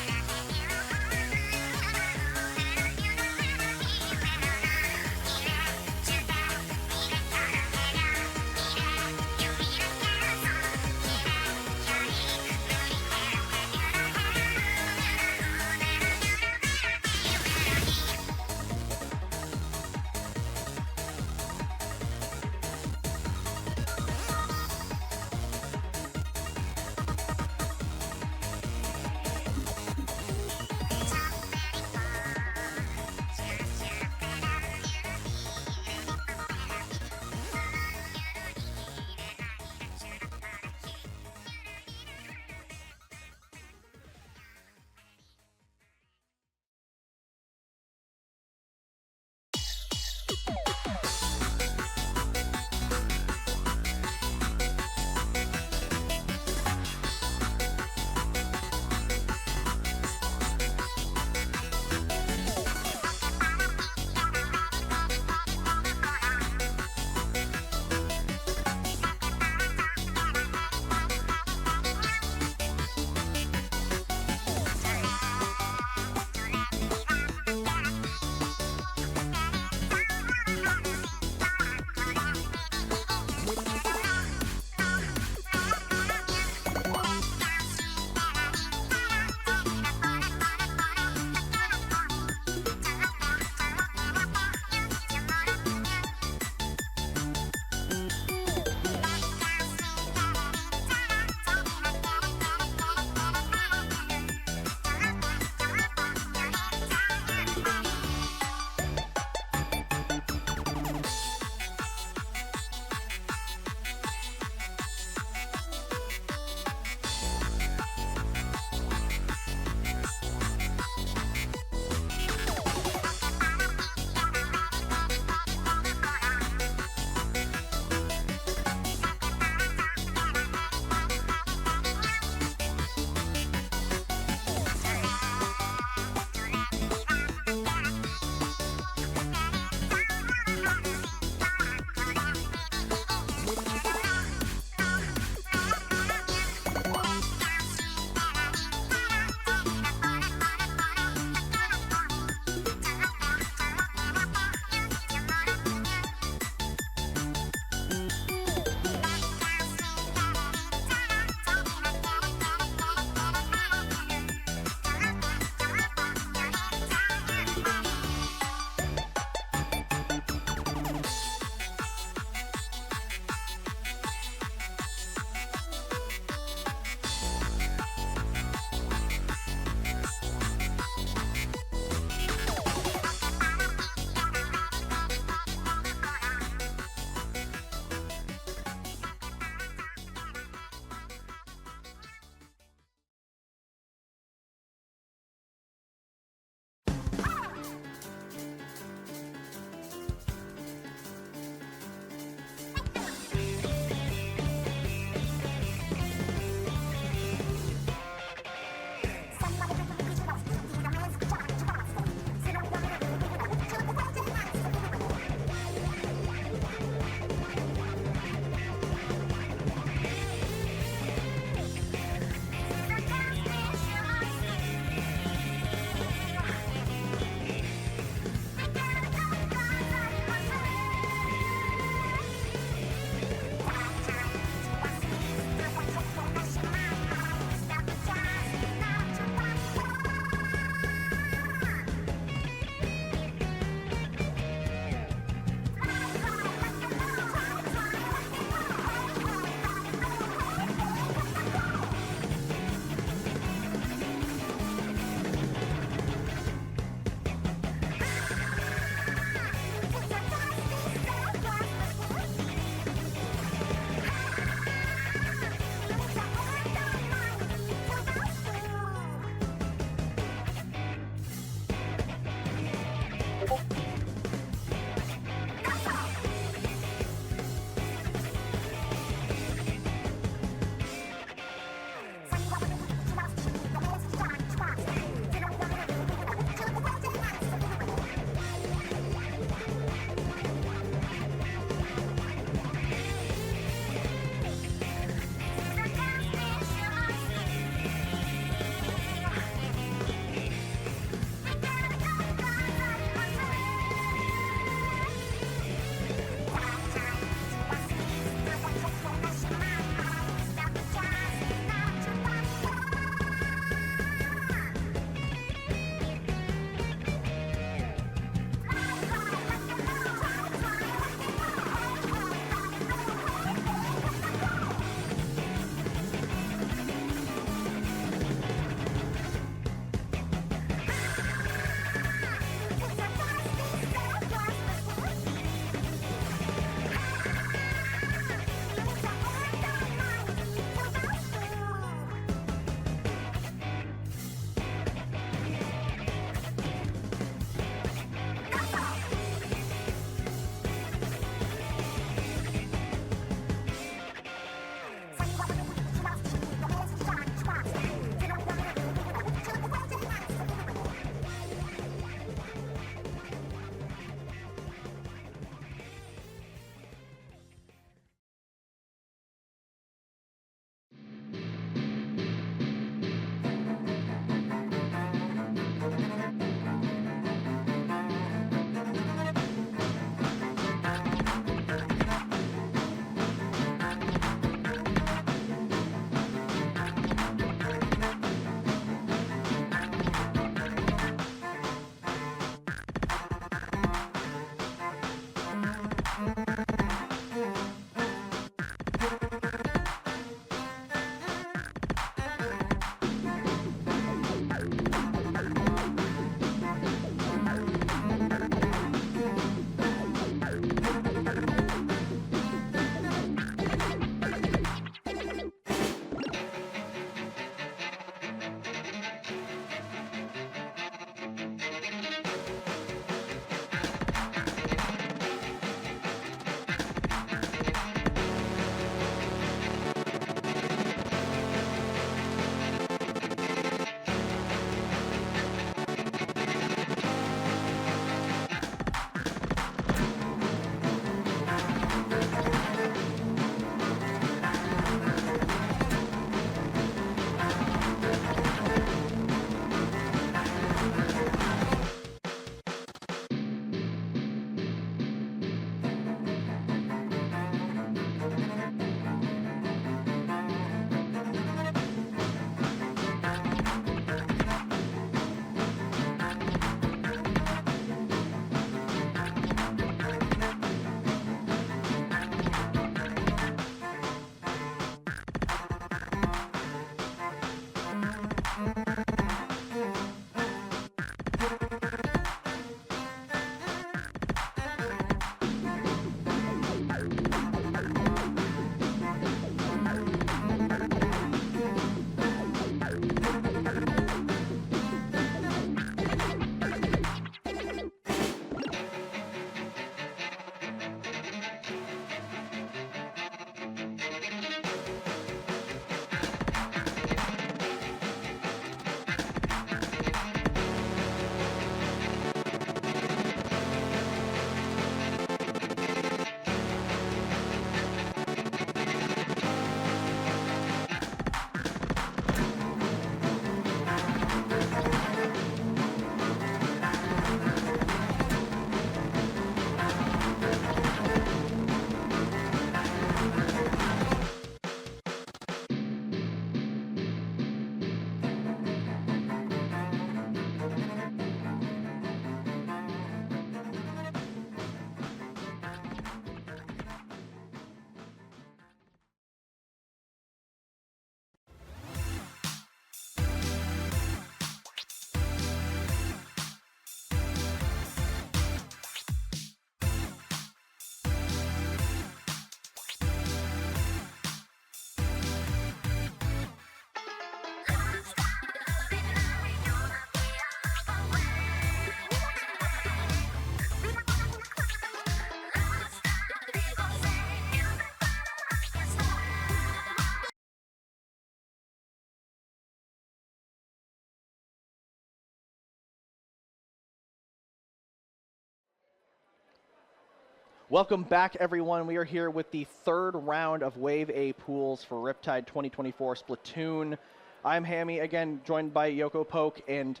Welcome back, everyone. We are here with the third round of Wave A pools for Riptide 2024 Splatoon. I'm Hammy, again, joined by Yoko Poke, and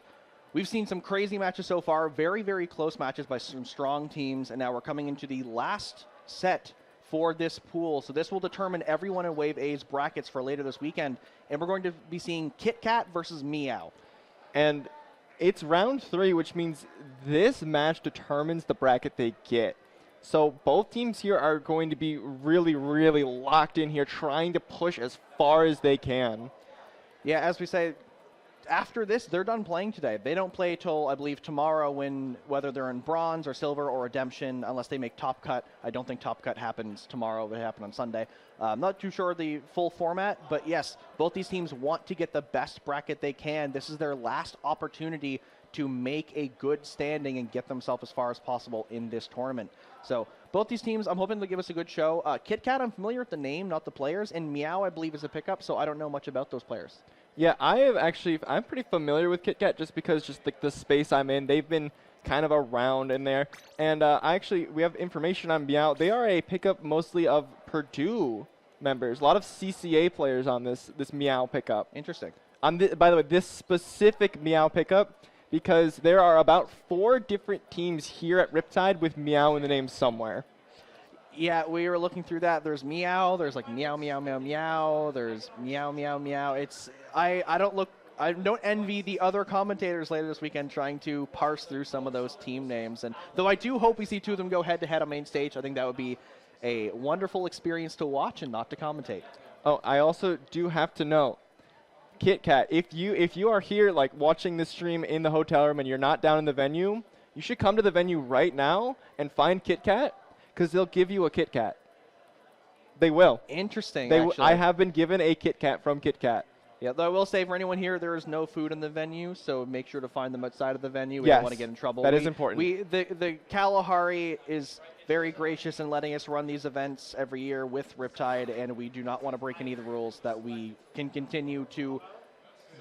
we've seen some crazy matches so far, very, very close matches by some strong teams, and now we're coming into the last set for this pool. So this will determine everyone in Wave A's brackets for later this weekend, and we're going to be seeing KitKat versus Meow. And it's round 3, which means this match determines the bracket they get. So both teams here are going to be really, really locked in here, trying to push as far as they can. Yeah, as we say, after this, they're done playing today. They don't play till, I believe, tomorrow, whether they're in bronze or silver or redemption, unless they make Top Cut. I don't think Top Cut happens tomorrow. It happened on Sunday. I'm not too sure the full format, but yes, both these teams want to get the best bracket they can. This is their last opportunity to make a good standing and get themselves as far as possible in this tournament. So both these teams, I'm hoping to give us a good show. KitKat, I'm familiar with the name, not the players, and Meow, I believe, is a pickup, so I don't know much about those players. Yeah, I'm pretty familiar with KitKat just because the space I'm in, they've been kind of around in there. And we have information on Meow. They are a pickup mostly of Purdue members. A lot of CCA players on this Meow pickup. Interesting. By the way, this specific Meow pickup, because there are about 4 different teams here at Riptide with Meow in the name somewhere. Yeah, we were looking through that. There's Meow, there's like meow, meow, meow, meow, there's meow, meow, meow. I don't envy the other commentators later this weekend trying to parse through some of those team names. And though I do hope we see 2 of them go head-to-head on main stage, I think that would be a wonderful experience to watch and not to commentate. Oh, I also do have to know, KitKat, if you are here like watching this stream in the hotel room and you're not down in the venue, you should come to the venue right now and find KitKat, because they'll give you a KitKat. They will. Interesting, I have been given a KitKat from KitKat. Yeah, though I will say for anyone here, there is no food in the venue, so make sure to find them outside of the venue. We don't want to get in trouble. That is important. The Kalahari is very gracious in letting us run these events every year with Riptide, and we do not want to break any of the rules, that we can continue to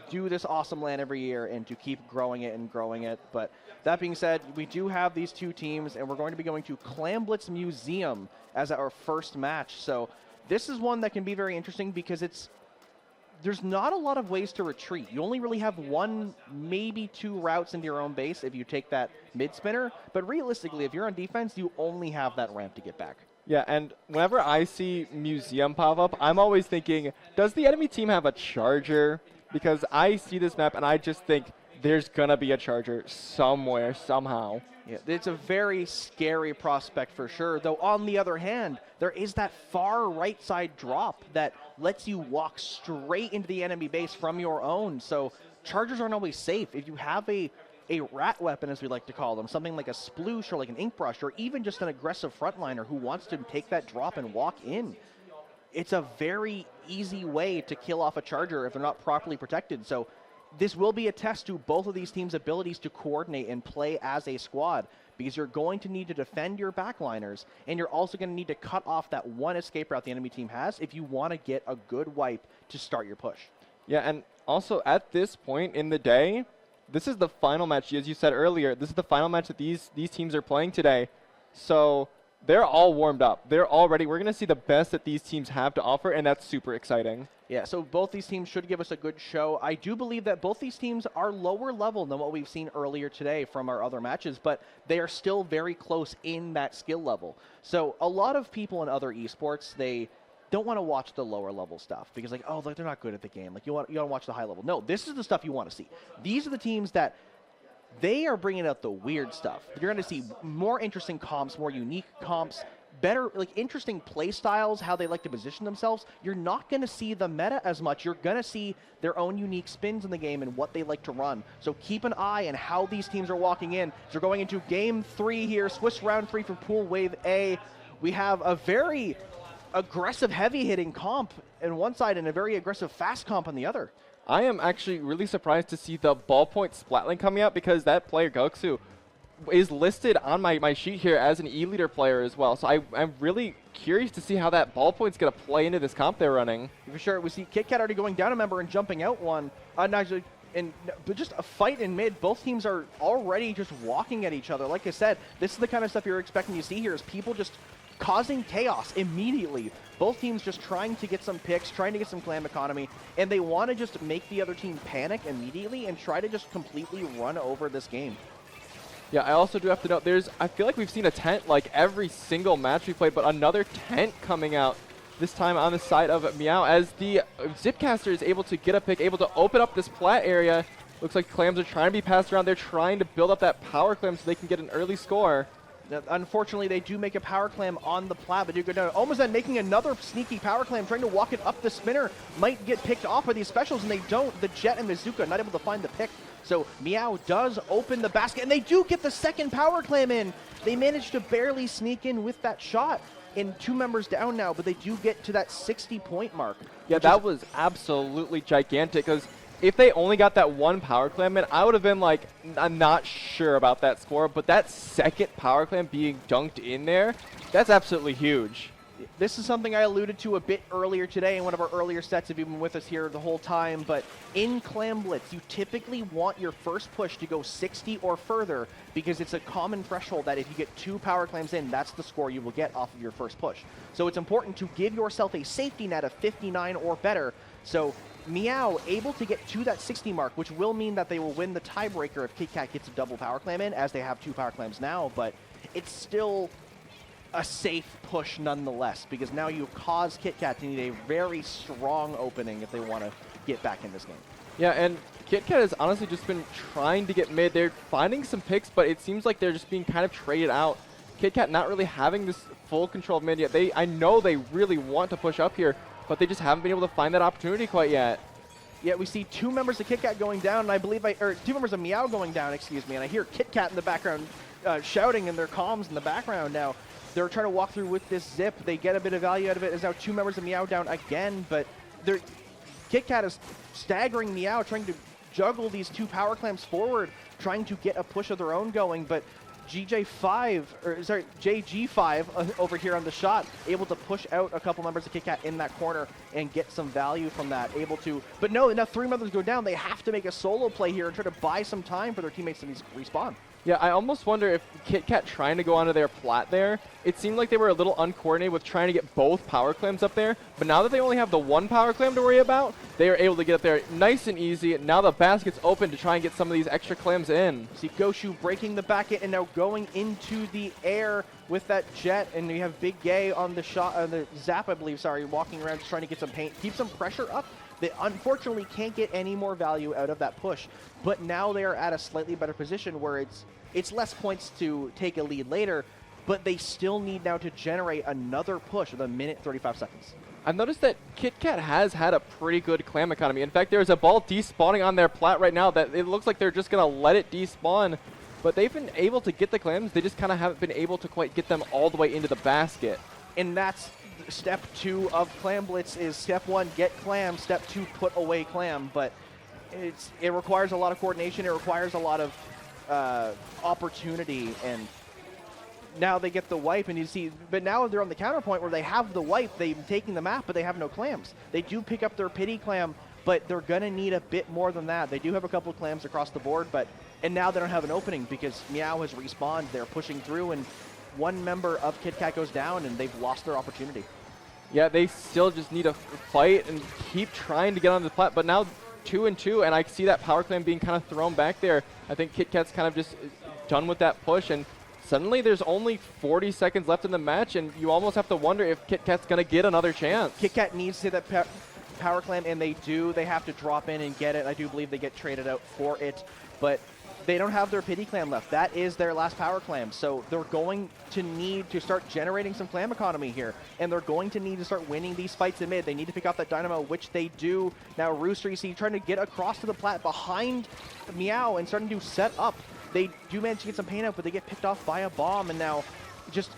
do this awesome LAN every year and to keep growing it and growing it. But that being said, we do have these 2 teams, and we're going to be going to Clamblitz Museum as our first match. So this is one that can be very interesting because there's not a lot of ways to retreat. You only really have 1, maybe 2 routes into your own base if you take that mid spinner. But realistically, if you're on defense, you only have that ramp to get back. Yeah, and whenever I see Museum pop up, I'm always thinking, does the enemy team have a charger? Because I see this map and I just think there's going to be a charger somewhere, somehow. Yeah, it's a very scary prospect for sure. Though on the other hand, there is that far right side drop that lets you walk straight into the enemy base from your own. So chargers aren't always safe. If you have a rat weapon, as we like to call them, something like a sploosh or like an ink brush, or even just an aggressive frontliner who wants to take that drop and walk in, it's a very easy way to kill off a charger if they're not properly protected. So this will be a test to both of these teams' abilities to coordinate and play as a squad, because you're going to need to defend your backliners, and you're also going to need to cut off that 1 escape route the enemy team has if you want to get a good wipe to start your push. Yeah, and also at this point in the day, this is the final match. As you said earlier, this is the final match that these teams are playing today. So they're all warmed up. They're all ready. We're going to see the best that these teams have to offer, and that's super exciting. Yeah, so both these teams should give us a good show. I do believe that both these teams are lower level than what we've seen earlier today from our other matches, but they are still very close in that skill level. So a lot of people in other esports, they don't want to watch the lower level stuff because, like, oh, they're not good at the game. Like, you want to watch the high level. No, this is the stuff you want to see. These are the teams that they are bringing out the weird stuff. You're going to see more interesting comps, more unique comps, better, like, interesting play styles, how they like to position themselves. You're not going to see the meta as much. You're going to see their own unique spins in the game and what they like to run. So keep an eye on how these teams are walking in. So we're going into Game 3 here, Swiss Round 3 for Pool Wave A. We have a very aggressive, heavy-hitting comp on one side and a very aggressive, fast comp on the other. I am actually really surprised to see the ballpoint Splatling coming out, because that player, Goksu, is listed on my sheet here as an E-leader player as well. So I'm really curious to see how that ballpoint's going to play into this comp they're running. For sure. We see KitKat already going down a member and jumping out one. But just a fight in mid. Both teams are already just walking at each other. Like I said, this is the kind of stuff you're expecting to see here, is people just causing chaos immediately. Both teams just trying to get some picks, trying to get some clam economy, and they want to just make the other team panic immediately and try to just completely run over this game. Yeah, I also do have to note, I feel like we've seen a tent like every single match we played, but another tent coming out, this time on the side of Meow, as the Zipcaster is able to get a pick, able to open up this plat area. Looks like clams are trying to be passed around. They're trying to build up that power clam so they can get an early score. Unfortunately, they do make a power clam on the plat, but you go down. Almost then making another sneaky power clam, trying to walk it up the spinner, might get picked off by these specials, and they don't. The Jet and the Zuka not able to find the pick. So Meow does open the basket, and they do get the second power clam in. They managed to barely sneak in with that shot. And 2 members down now, but they do get to that 60-point mark. Yeah, that was absolutely gigantic, because if they only got that one power clam in, I would have been like, I'm not sure about that score, but that second power clam being dunked in there, that's absolutely huge. This is something I alluded to a bit earlier today in one of our earlier sets, if you've been with us here the whole time, but in Clam Blitz, you typically want your first push to go 60 or further, because it's a common threshold that if you get 2 power clams in, that's the score you will get off of your first push. So it's important to give yourself a safety net of 59 or better. So Meow able to get to that 60 mark, which will mean that they will win the tiebreaker if KitKat gets a double power clam in, as they have 2 power clams now, but it's still a safe push nonetheless, because now you cause KitKat to need a very strong opening if they want to get back in this game. Yeah, and KitKat has honestly just been trying to get mid. They're finding some picks, but it seems like they're just being kind of traded out. KitKat not really having this full control of mid yet. I know they really want to push up here, but they just haven't been able to find that opportunity quite yet. Yeah, we see 2 members of KitKat going down, and I believe, or 2 members of Meow going down, excuse me, and I hear KitKat in the background shouting in their comms in the background now. They're trying to walk through with this zip. They get a bit of value out of it. As now 2 members of Meow down again, but KitKat is staggering Meow, trying to juggle these 2 power clams forward, trying to get a push of their own going, but JG5 over here on the shot, able to push out a couple members of KitKat in that corner and get some value from that, able to, but no, now 3 members go down. They have to make a solo play here and try to buy some time for their teammates to respawn. Yeah, I almost wonder if KitKat trying to go onto their plat there, it seemed like they were a little uncoordinated with trying to get both power clams up there, but now that they only have the 1 power clam to worry about, they are able to get up there nice and easy. Now the basket's open to try and get some of these extra clams in. See Goshu breaking the backet and now going into the air with that Jet, and you have Big Gay on the shot, the Zap, I believe, sorry, walking around just trying to get some paint, keep some pressure up. They unfortunately can't get any more value out of that push, but now they are at a slightly better position where it's less points to take a lead later, but they still need now to generate another push with 1 minute 35 seconds. I've noticed that KitKat has had a pretty good clam economy. In fact, there's a ball despawning on their plat right now that it looks like they're just going to let it despawn, but they've been able to get the clams. They just kind of haven't been able to quite get them all the way into the basket. And that's step 2 of Clam Blitz is step 1, get clam, step 2, put away clam, but it requires a lot of coordination. It requires a lot of opportunity, and now they get the wipe, and you see, but now they're on the counterpoint where they have the wipe, they've taken the map, but they have no clams. They do pick up their pity clam, but they're gonna need a bit more than that. They do have a couple of clams across the board, and now they don't have an opening because Meow has respawned. They're pushing through, and 1 member of KitKat goes down, and they've lost their opportunity. Yeah, they still just need to fight and keep trying to get on the plat, but now 2 and 2, and I see that power clam being kind of thrown back there. I think KitKat's kind of just done with that push, and suddenly there's only 40 seconds left in the match, and you almost have to wonder if KitKat's going to get another chance. KitKat needs to hit that power clam, and they do. They have to drop in and get it. I do believe they get traded out for it, but they don't have their pity clam left. That is their last power clam, so they're going to need to start generating some clam economy here, and they're going to need to start winning these fights in mid. They need to pick off that Dynamo, which they do. Now Rooster, you see, trying to get across to the plat behind Meow and starting to set up. They do manage to get some paint out, but they get picked off by a bomb, and now just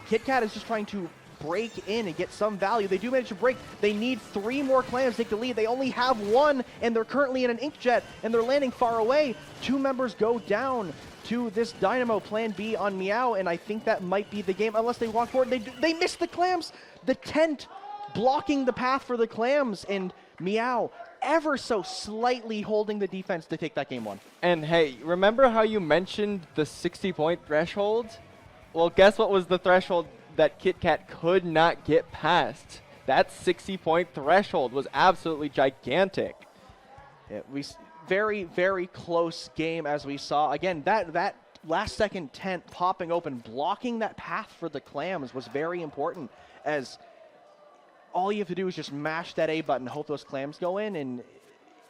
KitKat is just trying to break in and get some value. They do manage to break. They need 3 more clams to take the lead. They only have 1, and they're currently in an Inkjet, and they're landing far away. 2 members go down to this Dynamo plan B on Meow, and I think that might be the game unless they walk forward. They miss the clams. The tent blocking the path for the clams, and Meow ever so slightly holding the defense to take that game 1. And hey, remember how you mentioned the 60-point threshold? Well, guess what was the threshold that KitKat could not get past. That 60-point threshold was absolutely gigantic. Yeah, very, very close game as we saw. Again, that last second tent popping open, blocking that path for the clams was very important, as all you have to do is just mash that A button, hope those clams go in, and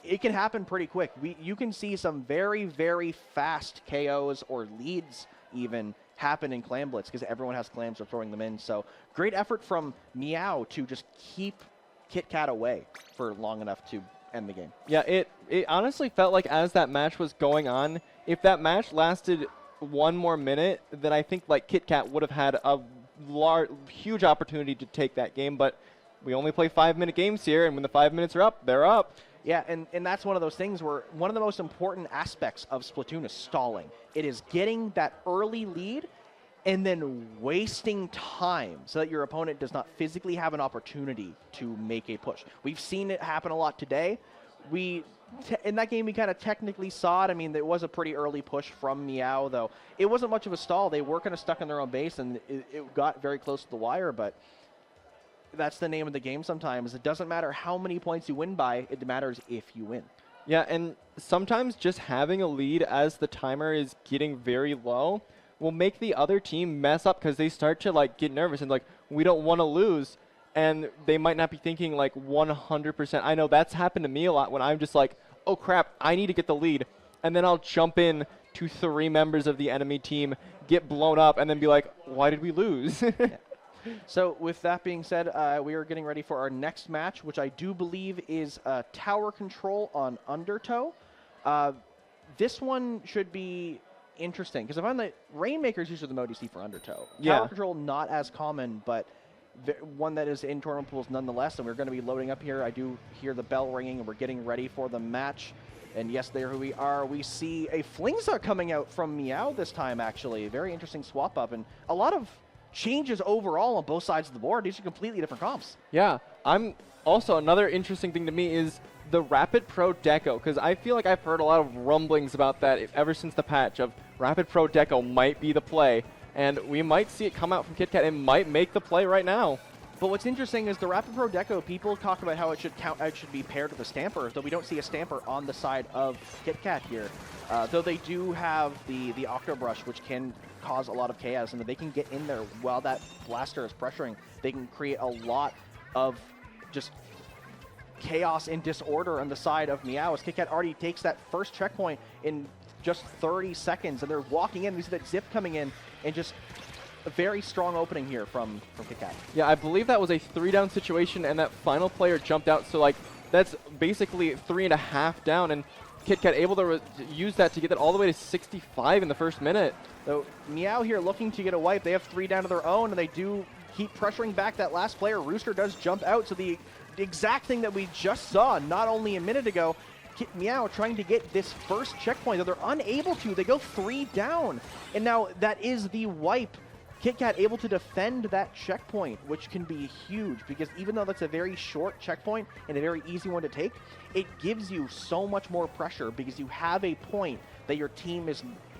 it can happen pretty quick. You can see some very, very fast KOs or leads even happen in Clam Blitz because everyone has clams or throwing them in. So great effort from Meow to just keep KitKat away for long enough to end the game. Yeah, it honestly felt like as that match was going on, if that match lasted one more minute, then I think like KitKat would have had a huge opportunity to take that game. But we only play 5-minute games here, and when the 5 minutes are up, they're up. Yeah, and that's one of those things where one of the most important aspects of Splatoon is stalling. It is getting that early lead and then wasting time so that your opponent does not physically have an opportunity to make a push. We've seen it happen a lot today. In that game, we kind of technically saw it. I mean, there was a pretty early push from Meow, though. It wasn't much of a stall. They were kind of stuck in their own base, and it got very close to the wire, but that's the name of the game sometimes. It doesn't matter how many points you win by. It matters if you win. Yeah, and sometimes just having a lead as the timer is getting very low will make the other team mess up because they start to like get nervous and like, we don't want to lose. And they might not be thinking like 100%. I know that's happened to me a lot when I'm just like, oh crap, I need to get the lead. And then I'll jump in to 3 members of the enemy team, get blown up, and then be like, why did we lose? Yeah. So with that being said, we are getting ready for our next match, which I do believe is tower control on Undertow. This one should be interesting because I find that Rainmaker's usually the mode you see for Undertow. Yeah. Tower control not as common, but one that is in tournament pools nonetheless, and we're going to be loading up here. I do hear the bell ringing, and we're getting ready for the match. And yes, there we are. We see a Flingza coming out from Meow this time, actually. Very interesting swap up, and a lot of changes overall on both sides of the board. These are completely different comps. Yeah, also another interesting thing to me is the Rapid Pro Deco, because I feel like I've heard a lot of rumblings about that ever since the patch of Rapid Pro Deco might be the play, and we might see it come out from KitKat and might make the play right now. But what's interesting is the Rapid Pro Deco, people talk about how it should be paired with a Stamper, though we don't see a Stamper on the side of KitKat here. Though they do have the Octobrush, which can cause a lot of chaos, and they can get in there while that blaster is pressuring. They can create a lot of just chaos and disorder on the side of Meow, as KitKat already takes that first checkpoint in just 30 seconds, and they're walking in. We see that Zip coming in, and just a very strong opening here from KitKat. Yeah, I believe that was a 3-down situation, and that final player jumped out, so like that's basically 3.5 down, and KitKat able to use that to get that all the way to 65 in the first minute. So Meow here looking to get a wipe. They have 3 down to their own, and they do keep pressuring back that last player. Rooster does jump out, so the exact thing that we just saw not only a minute ago. Meow trying to get this first checkpoint, though they're unable to. They go 3 down, and now that is the wipe. KitKat able to defend that checkpoint, which can be huge, because even though that's a very short checkpoint and a very easy one to take, it gives you so much more pressure because you have a point that your team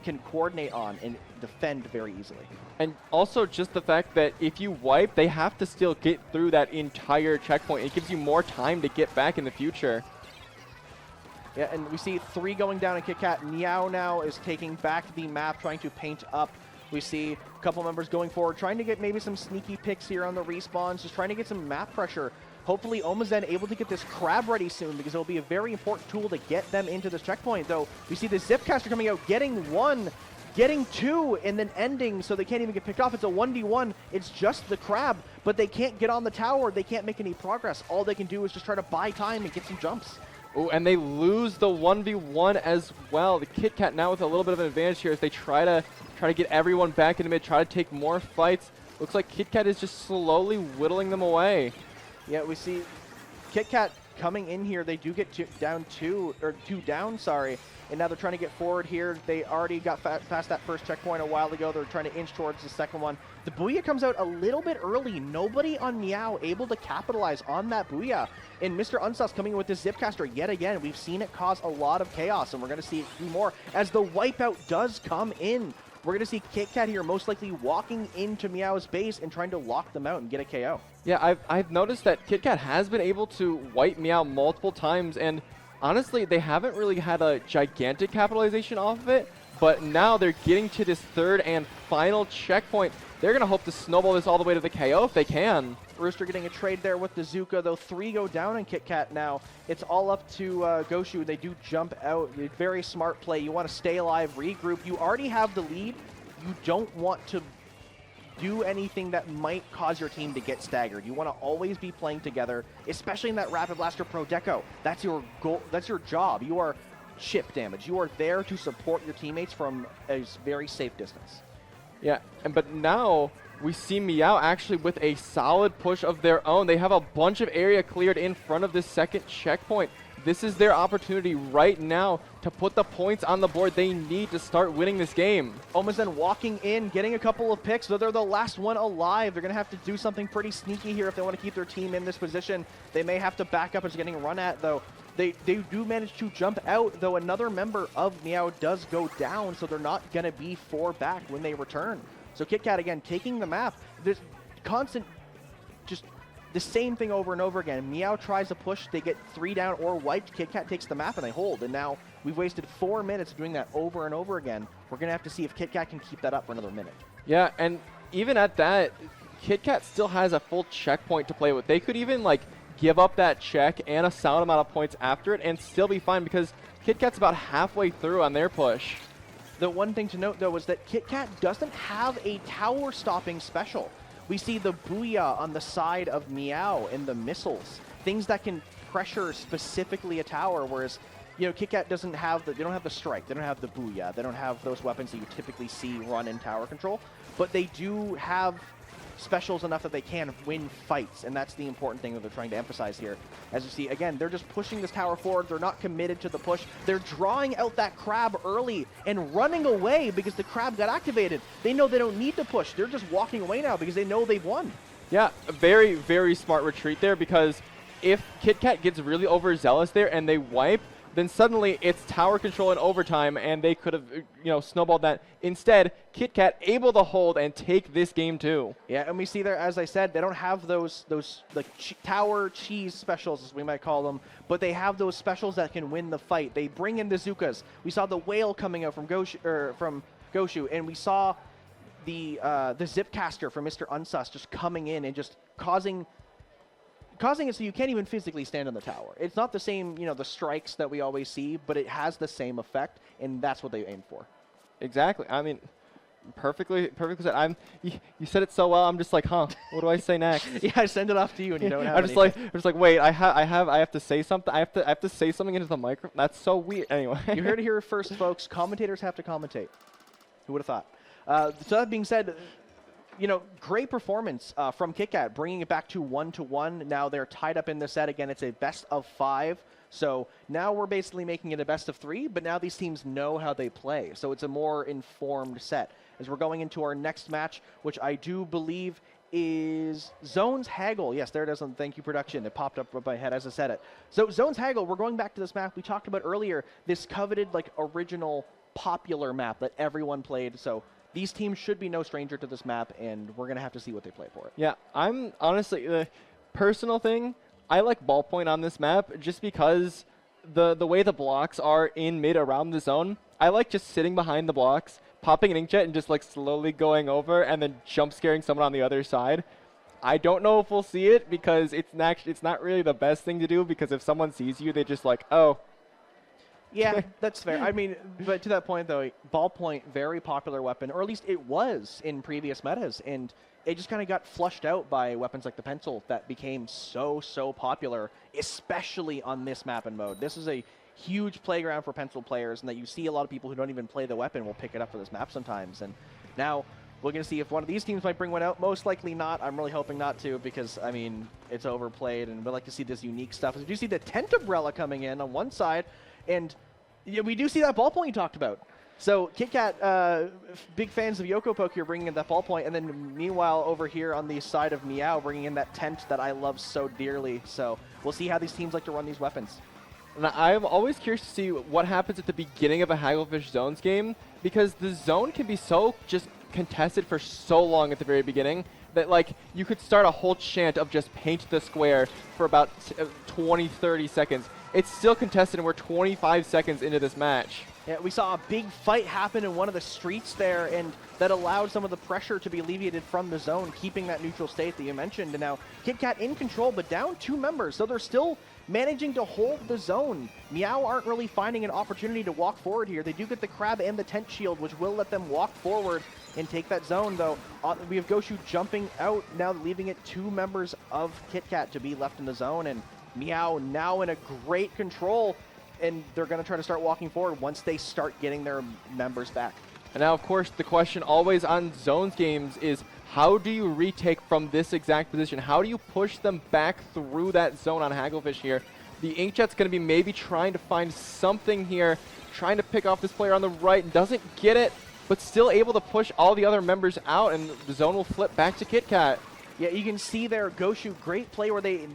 can coordinate on and defend very easily. And also just the fact that if you wipe, they have to still get through that entire checkpoint. It gives you more time to get back in the future. Yeah, and we see 3 going down in KitKat. Meow now is taking back the map, trying to paint up. We see a couple members going forward, trying to get maybe some sneaky picks here on the respawns, just trying to get some map pressure. Hopefully, Omazen able to get this crab ready soon, because it'll be a very important tool to get them into this checkpoint. Though we see the Zipcaster coming out, getting 1, getting 2, and then ending, so they can't even get picked off. It's a 1v1. It's just the crab, but they can't get on the tower. They can't make any progress. All they can do is just try to buy time and get some jumps. Oh, and they lose the 1v1 as well. The KitKat now with a little bit of an advantage here as they try to get everyone back in the mid, try to take more fights. Looks like KitKat is just slowly whittling them away. Yeah, we see KitKat coming in here. They do get down 2 down, sorry. And now they're trying to get forward here. They already got past that first checkpoint a while ago. They're trying to inch towards the second one. The Booyah comes out a little bit early. Nobody on Meow able to capitalize on that Booyah. And Mr. Unsus coming in with this Zipcaster yet again. We've seen it cause a lot of chaos, and we're going to see it do more as the wipeout does come in we're going to see Kit Kat here most likely walking into Meow's base and trying to lock them out and get a KO. Yeah, I've noticed that Kit Kat has been able to wipe Meow multiple times, and honestly, they haven't really had a gigantic capitalization off of it, but now they're getting to this third and final checkpoint. They're going to hope to snowball this all the way to the KO if they can. Rooster getting a trade there with the Zuka, though 3 go down in Kit Kat now. It's all up to Goshu. They do jump out. Very smart play. You want to stay alive, regroup. You already have the lead. You don't want to do anything that might cause your team to get staggered. You want to always be playing together, especially in that Rapid Blaster Pro Deco. That's your goal. That's your job. You are chip damage. You are there to support your teammates from a very safe distance. Yeah, but now we see Meow actually with a solid push of their own. They have a bunch of area cleared in front of this second checkpoint. This is their opportunity right now to put the points on the board they need to start winning this game. Omazen walking in, getting a couple of picks, though they're the last one alive. They're going to have to do something pretty sneaky here if they want to keep their team in this position. They may have to back up as getting run at, though. They do manage to jump out, though another member of Meow does go down, so they're not going to be 4 back when they return. So Kit Kat, again, taking the map. There's constant, just the same thing over and over again. Meow tries to push, they get 3 down or wiped. Kit Kat takes the map and they hold, and now we've wasted 4 minutes doing that over and over again. We're going to have to see if Kit Kat can keep that up for another minute. Yeah, and even at that, Kit Kat still has a full checkpoint to play with. They could even, like, give up that check and a sound amount of points after it and still be fine because Kit Kat's about halfway through on their push. The one thing to note, though, is that Kit Kat doesn't have a tower stopping special. We see the Booyah on the side of Meow and the missiles, things that can pressure specifically a tower, whereas, you know, Kit Kat doesn't have they don't have the strike, they don't have the Booyah, they don't have those weapons that you typically see run in tower control, but they do have specials enough that they can win fights, and that's the important thing that they're trying to emphasize here. As you see, again, they're just pushing this tower forward. They're not committed to the push. They're drawing out that crab early and running away because the crab got activated. They know they don't need to push. They're just walking away now because they know they've won. Yeah, a very, very smart retreat there, because if Kit Kat gets really overzealous there and they wipe, then suddenly it's tower control in overtime, and they could have, you know, snowballed that. Instead, Kit Kat able to hold and take this game too. Yeah, and we see there, as I said, they don't have those like tower cheese specials, as we might call them, but they have those specials that can win the fight. They bring in the Zukas. We saw the whale coming out from Goshu, and we saw the Zipcaster from Mr. Unsus just coming in and just causing it so you can't even physically stand on the tower. It's not the same, you know, the strikes that we always see, but it has the same effect, and that's what they aim for. Exactly. I mean, perfectly said. You said it so well. I'm just like, huh? What do I say next? Yeah, I send it off to you, and you don't have I'm just like, wait. I have to say something. I have to say something into the microphone. That's so weird. Anyway, you heard it here first, folks. Commentators have to commentate. Who would have thought? So that being said, you know, great performance from Kit Kat, bringing it back to 1-1. Now they're tied up in the set again. It's a best of 5. So now we're basically making it a best of 3, but now these teams know how they play. So it's a more informed set. As we're going into our next match, which I do believe is Zones Haggle. Yes, there it is on Thank You Production. It popped up above my head as I said it. So Zones Haggle, we're going back to this map we talked about earlier, this coveted, like, original popular map that everyone played. So these teams should be no stranger to this map, and we're going to have to see what they play for it. Yeah, I'm honestly, the personal thing, I like ballpoint on this map just because the way the blocks are in mid around the zone. I like just sitting behind the blocks, popping an inkjet, and just like slowly going over and then jump scaring someone on the other side. I don't know if we'll see it because it's not really the best thing to do, because if someone sees you, they just like, oh. Yeah, that's fair. I mean, but to that point, though, ballpoint, very popular weapon, or at least it was in previous metas, and it just kind of got flushed out by weapons like the pencil that became so popular, especially on this map and mode. This is a huge playground for pencil players, and that you see a lot of people who don't even play the weapon will pick it up for this map sometimes. And now we're going to see if one of these teams might bring one out. Most likely not. I'm really hoping not to, because, I mean, it's overplayed, and we'd like to see this unique stuff. We do see the tent umbrella coming in on one side, and yeah, we do see that ballpoint you talked about. So Kit Kat, big fans of Yoko Poke here, bringing in that ballpoint, and then meanwhile over here on the side of Meow, bringing in that tent that I love so dearly. So we'll see how these teams like to run these weapons. And I'm always curious to see what happens at the beginning of a Hagglefish Zones game, because the zone can be so just contested for so long at the very beginning that, like, you could start a whole chant of just paint the square for about 20, 30 seconds. It's still contested, and we're 25 seconds into this match. Yeah, we saw a big fight happen in one of the streets there, and that allowed some of the pressure to be alleviated from the zone, keeping that neutral state that you mentioned. And now KitKat in control, but down 2 members, so they're still managing to hold the zone. Meow aren't really finding an opportunity to walk forward here. They do get the crab and the tent shield, which will let them walk forward and take that zone, though. We have Goshu jumping out, now leaving it 2 members of KitKat to be left in the zone, and Meow now in a great control, and they're going to try to start walking forward once they start getting their members back. And now, of course, the question always on zones games is, how do you retake from this exact position? How do you push them back through that zone on Hagglefish here? The Inkjet's going to be maybe trying to find something here, trying to pick off this player on the right, doesn't get it, but still able to push all the other members out, and the zone will flip back to KitKat. Yeah, you can see there, Goshu, great play where they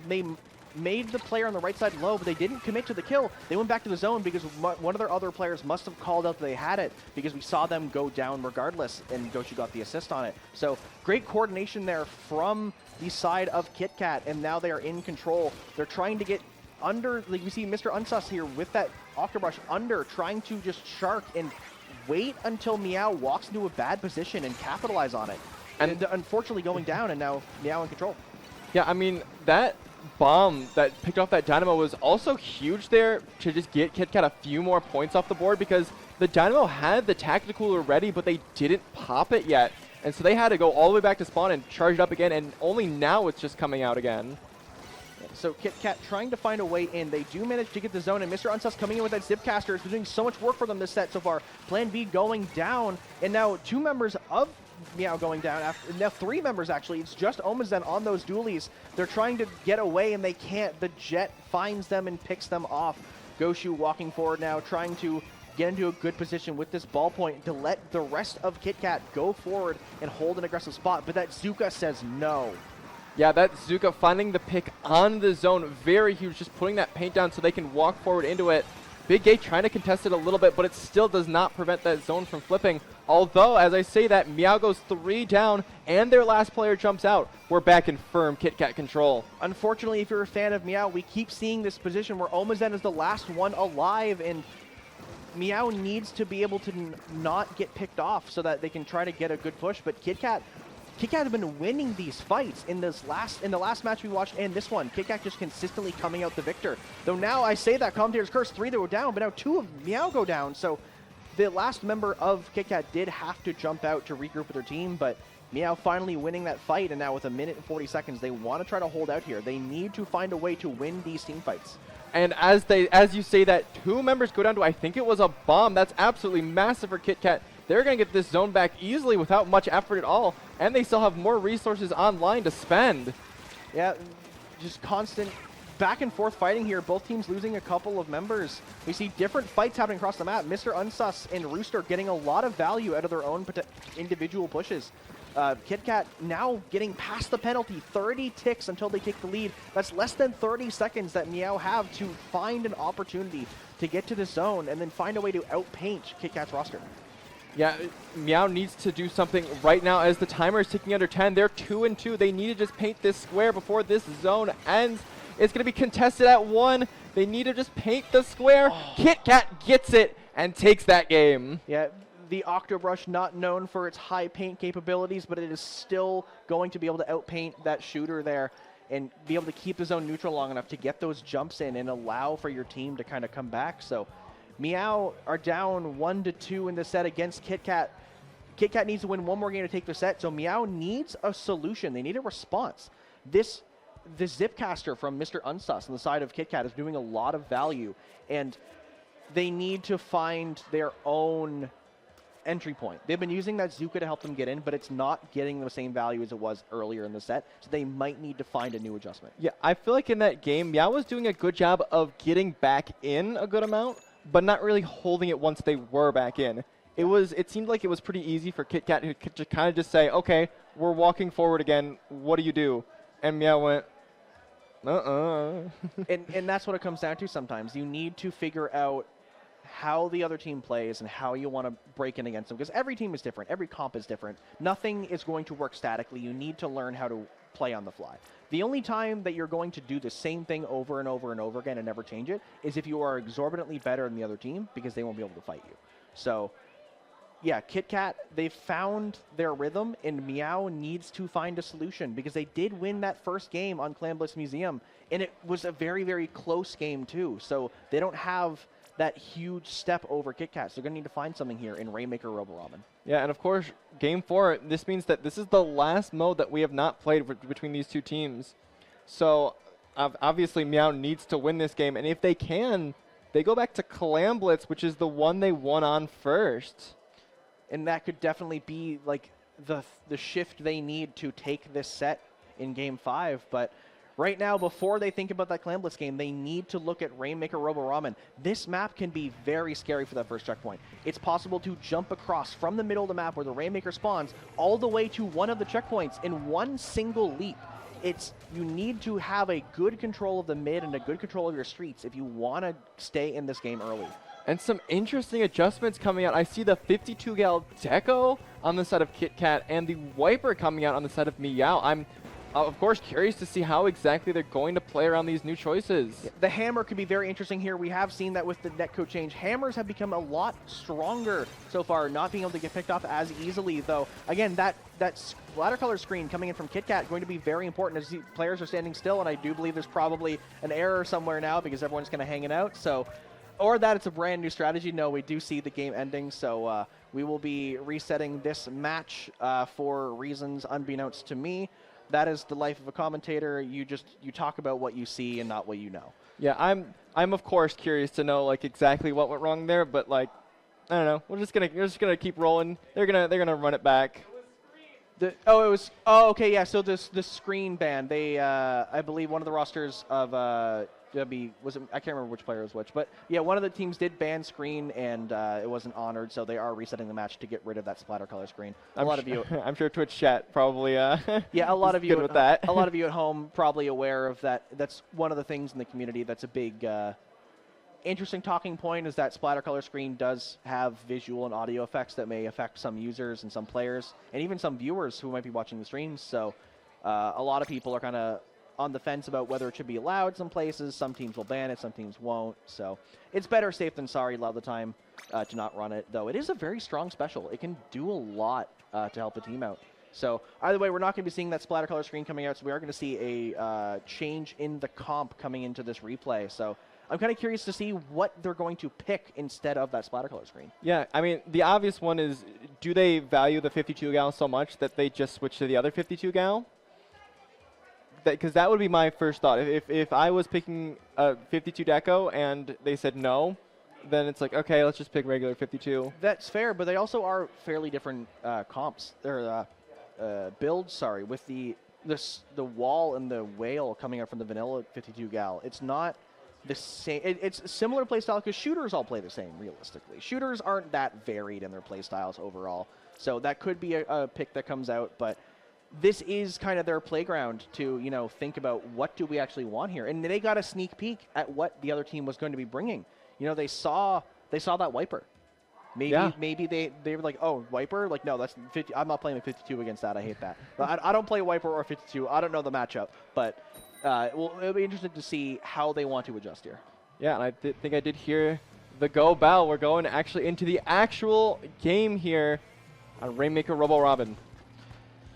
made the player on the right side low, but they didn't commit to the kill. They went back to the zone because one of their other players must have called out that they had it, because we saw them go down regardless, and Goshu got the assist on it. So great coordination there from the side of KitKat, and now they are in control. They're trying to get under, like we see Mr. Unsus here with that Octobrush under, trying to just shark and wait until Meow walks into a bad position and capitalize on it. And unfortunately going down, and now Meow in control. Yeah, I mean, that bomb that picked off that Dynamo was also huge there to just get KitKat a few more points off the board, because the Dynamo had the tactical cooler ready, but they didn't pop it yet. And so they had to go all the way back to spawn and charge it up again, and only now it's just coming out again. So KitKat trying to find a way in. They do manage to get the zone, and Mr. Unsus coming in with that Zipcaster is doing so much work for them this set so far. Plan B going down, and now 2 members of Meow going down. Now 3 members, actually. It's just Omazen on those dualies. They're trying to get away, and they can't. The Jet finds them and picks them off. Goshu walking forward now, trying to get into a good position with this ballpoint to let the rest of KitKat go forward and hold an aggressive spot, but that Zuka says no. Yeah, that Zuka finding the pick on the zone, very huge, just putting that paint down so they can walk forward into it. Big Gate trying to contest it a little bit, but it still does not prevent that zone from flipping. Although, as I say that, Meow goes 3 down, and their last player jumps out. We're back in firm KitKat control. Unfortunately, if you're a fan of Meow, we keep seeing this position where Omazen is the last one alive, and Meow needs to be able to not get picked off so that they can try to get a good push, but KitKat have been winning these fights in the last match we watched and this one. KitKat just consistently coming out the victor. Though now I say that Commentators curse 3 that were down, but now 2 of Meow go down. So the last member of KitKat did have to jump out to regroup with their team, but Meow finally winning that fight, and now with 1 minute and 40 seconds, they want to try to hold out here. They need to find a way to win these team fights. And as you say that, 2 members go down to, I think it was a bomb. That's absolutely massive for KitKat. They're going to get this zone back easily without much effort at all, and they still have more resources online to spend. Yeah, just constant back and forth fighting here. Both teams losing a couple of members. We see different fights happening across the map. Mr. Unsus and Rooster getting a lot of value out of their own individual pushes. KitKat now getting past the penalty, 30 ticks until they take the lead. That's less than 30 seconds that Meow have to find an opportunity to get to the zone and then find a way to outpaint KitKat's roster. Yeah, Meow needs to do something right now as the timer is ticking under 10. They're 2-2. They need to just paint this square before this zone ends. It's going to be contested at 1. They need to just paint the square. Oh. KitKat gets it and takes that game. Yeah, the Octobrush not known for its high paint capabilities, but it is still going to be able to outpaint that shooter there and be able to keep the zone neutral long enough to get those jumps in and allow for your team to kind of come back. So Meow are down 1-2 in the set against KitKat. KitKat needs to win 1 more game to take the set, so Meow needs a solution. They need a response. The Zipcaster from Mr. Unsus on the side of KitKat is doing a lot of value, and they need to find their own entry point. They've been using that Zuka to help them get in, but it's not getting the same value as it was earlier in the set, so they might need to find a new adjustment. Yeah, I feel like in that game, Meow was doing a good job of getting back in a good amount, but not really holding it once they were back in. It seemed like it was pretty easy for KitKat to kind of just say, okay, we're walking forward again, what do you do? And Meow went, And that's what it comes down to sometimes. You need to figure out how the other team plays and how you want to break in against them, because every team is different. Every comp is different. Nothing is going to work statically. You need to learn how to play on the fly. The only time that you're going to do the same thing over and over and over again and never change it is if you are exorbitantly better than the other team, because they won't be able to fight you. So yeah, KitKat, they've found their rhythm, and Meow needs to find a solution, because they did win that first game on Clan Blitz Museum, and it was a very, very close game too. So they don't have that huge step over KitKat. So they're going to need to find something here in Rainmaker Roboramen. Yeah, and of course, Game 4, this means that this is the last mode that we have not played between these two teams. So obviously Meow needs to win this game, and if they can, they go back to Clan Blitz, which is the one they won on first. And that could definitely be like the shift they need to take this set in Game 5. But right now, before they think about that Clan Blitz game, they need to look at Rainmaker Roboramen. This map can be very scary for that first checkpoint. It's possible to jump across from the middle of the map where the Rainmaker spawns all the way to one of the checkpoints in one single leap. You need to have a good control of the mid and a good control of your streets if you want to stay in this game early. And some interesting adjustments coming out. I see the 52 gal Deco on the side of KitKat and the Wiper coming out on the side of Meow. I'm, of course, curious to see how exactly they're going to play around these new choices. The hammer could be very interesting here. We have seen that with the netcode change. Hammers have become a lot stronger so far, not being able to get picked off as easily, though. Again, that splatter color screen coming in from KitKat going to be very important as the players are standing still, and I do believe there's probably an error somewhere now because everyone's kind of hanging out. So, or that it's a brand new strategy. No, we do see the game ending, so we will be resetting this match for reasons unbeknownst to me. That is the life of a commentator. You talk about what you see and not what you know. Yeah, I'm of course curious to know like exactly what went wrong there, but like I don't know. We're just gonna keep rolling. They're gonna run it back. Okay, yeah. So the screen ban. They I believe one of the rosters of I can't remember which player was which, but yeah, one of the teams did ban screen, and it wasn't honored, so they are resetting the match to get rid of that splatter color screen. I'm sure Twitch chat probably yeah, a lot of you good with that. A lot of you at home probably aware of that. That's one of the things in the community that's a big interesting talking point, is that splatter color screen does have visual and audio effects that may affect some users and some players and even some viewers who might be watching the streams. So a lot of people are kind of on the fence about whether it should be allowed some places. Some teams will ban it, some teams won't. So it's better safe than sorry a lot of the time to not run it, though it is a very strong special. It can do a lot to help a team out. So either way, we're not going to be seeing that splatter color screen coming out, so we are going to see a change in the comp coming into this replay. So I'm kind of curious to see what they're going to pick instead of that splatter color screen. Yeah, I mean, the obvious one is, do they value the 52 gal so much that they just switch to the other 52 gal? Because that would be my first thought. If I was picking a 52 deco and they said no, then it's like, okay, let's just pick regular 52. That's fair, but they also are fairly different comps. They're builds, sorry, with the wall and the whale coming out from the vanilla 52 gal. It's not the same. It's a similar playstyle because shooters all play the same, realistically. Shooters aren't that varied in their playstyles overall. So that could be a pick that comes out, but this is kind of their playground to, you know, think about what do we actually want here. And they got a sneak peek at what the other team was going to be bringing. You know, they saw that Wiper. Maybe they were like, oh, Wiper? Like, no, that's 50. I'm not playing with 52 against that. I hate that. I don't play Wiper or 52. I don't know the matchup. But it'll be interesting to see how they want to adjust here. Yeah, and I think I did hear the go bell. We're going actually into the actual game here on Rainmaker Roboramen.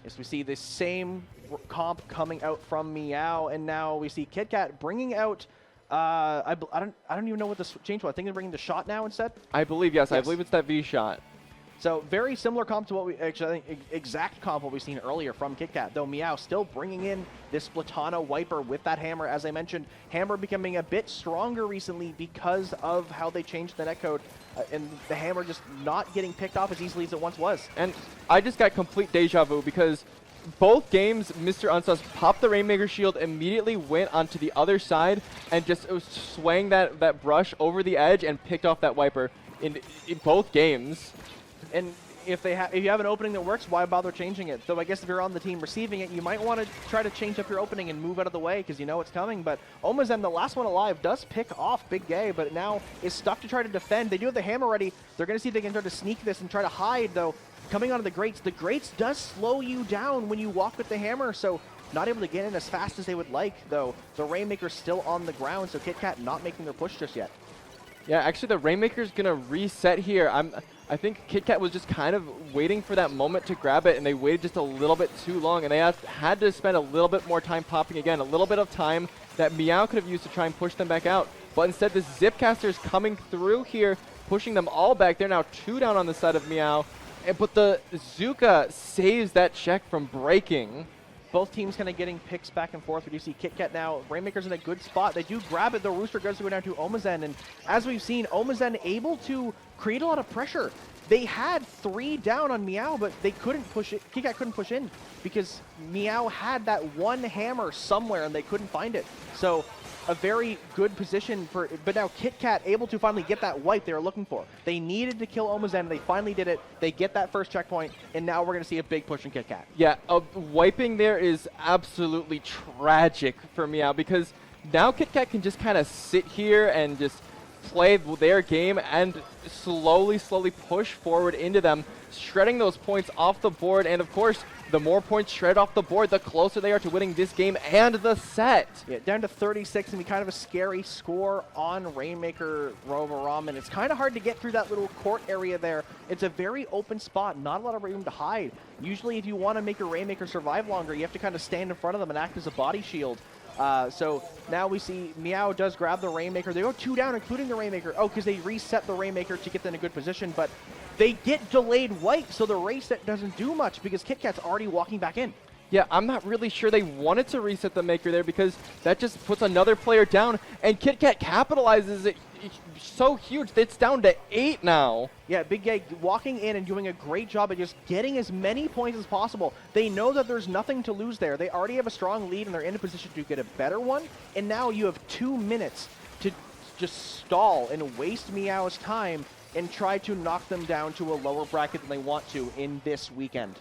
Yes, we see the same comp coming out from Meow, and now we see KitKat bringing out. I don't even know what this change was. I think they're bringing the shot now instead. I believe yes. I believe it's that V shot. So very similar comp to what we actually, I think exact comp what we've seen earlier from KitKat. Though Meow still bringing in this Splatana Wiper with that hammer, as I mentioned. Hammer becoming a bit stronger recently because of how they changed the netcode, and the hammer just not getting picked off as easily as it once was. And I just got complete deja vu because both games, Mr. Unsus popped the Rainmaker shield, immediately went onto the other side, and just was swaying that brush over the edge and picked off that Wiper in both games. And if you have an opening that works, why bother changing it? Though I guess if you're on the team receiving it, you might want to try to change up your opening and move out of the way because you know it's coming. But Omazen, the last one alive, does pick off Big Gay, but now is stuck to try to defend. They do have the hammer ready. They're going to see if they can try to sneak this and try to hide, though. Coming onto the grates does slow you down when you walk with the hammer, so not able to get in as fast as they would like, though. The Rainmaker's still on the ground, so KitKat not making their push just yet. Yeah, actually the Rainmaker's going to reset here. I think KitKat was just kind of waiting for that moment to grab it, and they waited just a little bit too long, and they had to spend a little bit more time popping again, a little bit of time that Meow could have used to try and push them back out. But instead, this Zipcaster is coming through here, pushing them all back. They're now 2 down on the side of Meow, but the Zuka saves that check from breaking. Both teams kind of getting picks back and forth. We do see KitKat now. Rainmaker's in a good spot. They do grab it. The Rooster goes to go down to Omazen, and as we've seen, Omazen able to create a lot of pressure. They had 3 down on Meow, but they couldn't push it. KitKat couldn't push in because Meow had that one hammer somewhere, and they couldn't find it. So a very good position for, but now KitKat able to finally get that wipe they were looking for. They needed to kill Omazen. They finally did it. They get that first checkpoint, and now we're going to see a big push in KitKat. Yeah, wiping there is absolutely tragic for Meow because now KitKat can just kind of sit here and just play their game and slowly push forward into them, shredding those points off the board. And of course, the more points shred off the board, the closer they are to winning this game and the set. Yeah, down to 36, and we kind of a scary score on Rainmaker Roborom, and it's kind of hard to get through that little court area there. It's a very open spot, not a lot of room to hide. Usually if you want to make your Rainmaker survive longer, you have to kind of stand in front of them and act as a body shield. So now we see Meow does grab the Rainmaker. They go 2 down, including the Rainmaker. Oh, because they reset the Rainmaker to get them in a good position, but they get delayed wipe, so the reset doesn't do much because KitKat's already walking back in. Yeah, I'm not really sure they wanted to reset the Maker there because that just puts another player down, and KitKat capitalizes it so huge. It's down to 8 now. Yeah, Big Gay walking in and doing a great job at just getting as many points as possible. They know that there's nothing to lose there. They already have a strong lead, and they're in a position to get a better one, and now you have 2 minutes to just stall and waste Meow's time and try to knock them down to a lower bracket than they want to in this weekend.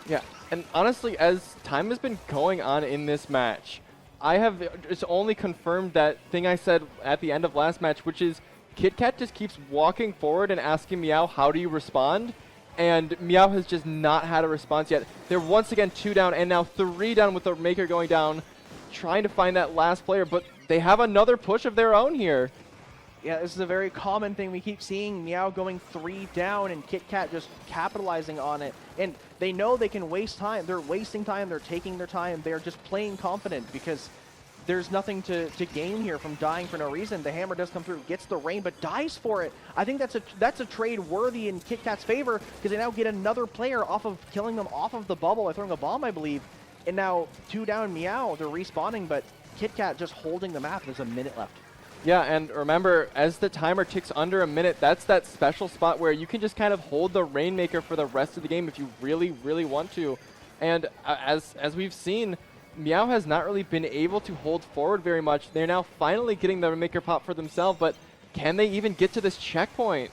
Yeah, and honestly, as time has been going on in this match, I have just only confirmed that thing I said at the end of last match, which is KitKat just keeps walking forward and asking Meow, how do you respond? And Meow has just not had a response yet. They're once again 2 down and now 3 down with the Maker going down, trying to find that last player, but they have another push of their own here. Yeah, this is a very common thing we keep seeing. Meow going 3 down and KitKat just capitalizing on it. And they know they can waste time. They're wasting time. They're taking their time. They're just playing confident because there's nothing to gain here from dying for no reason. The hammer does come through, gets the rain, but dies for it. I think that's a trade worthy in KitKat's favor because they now get another player off of killing them off of the bubble by throwing a bomb, I believe. And now 2 down Meow. They're respawning, but KitKat just holding the map. There's a minute left. Yeah, and remember, as the timer ticks under a minute, that's that special spot where you can just kind of hold the Rainmaker for the rest of the game if you really want to. And as we've seen, Meow has not really been able to hold forward very much. They're now finally getting the Rainmaker pop for themselves, but can they even get to this checkpoint?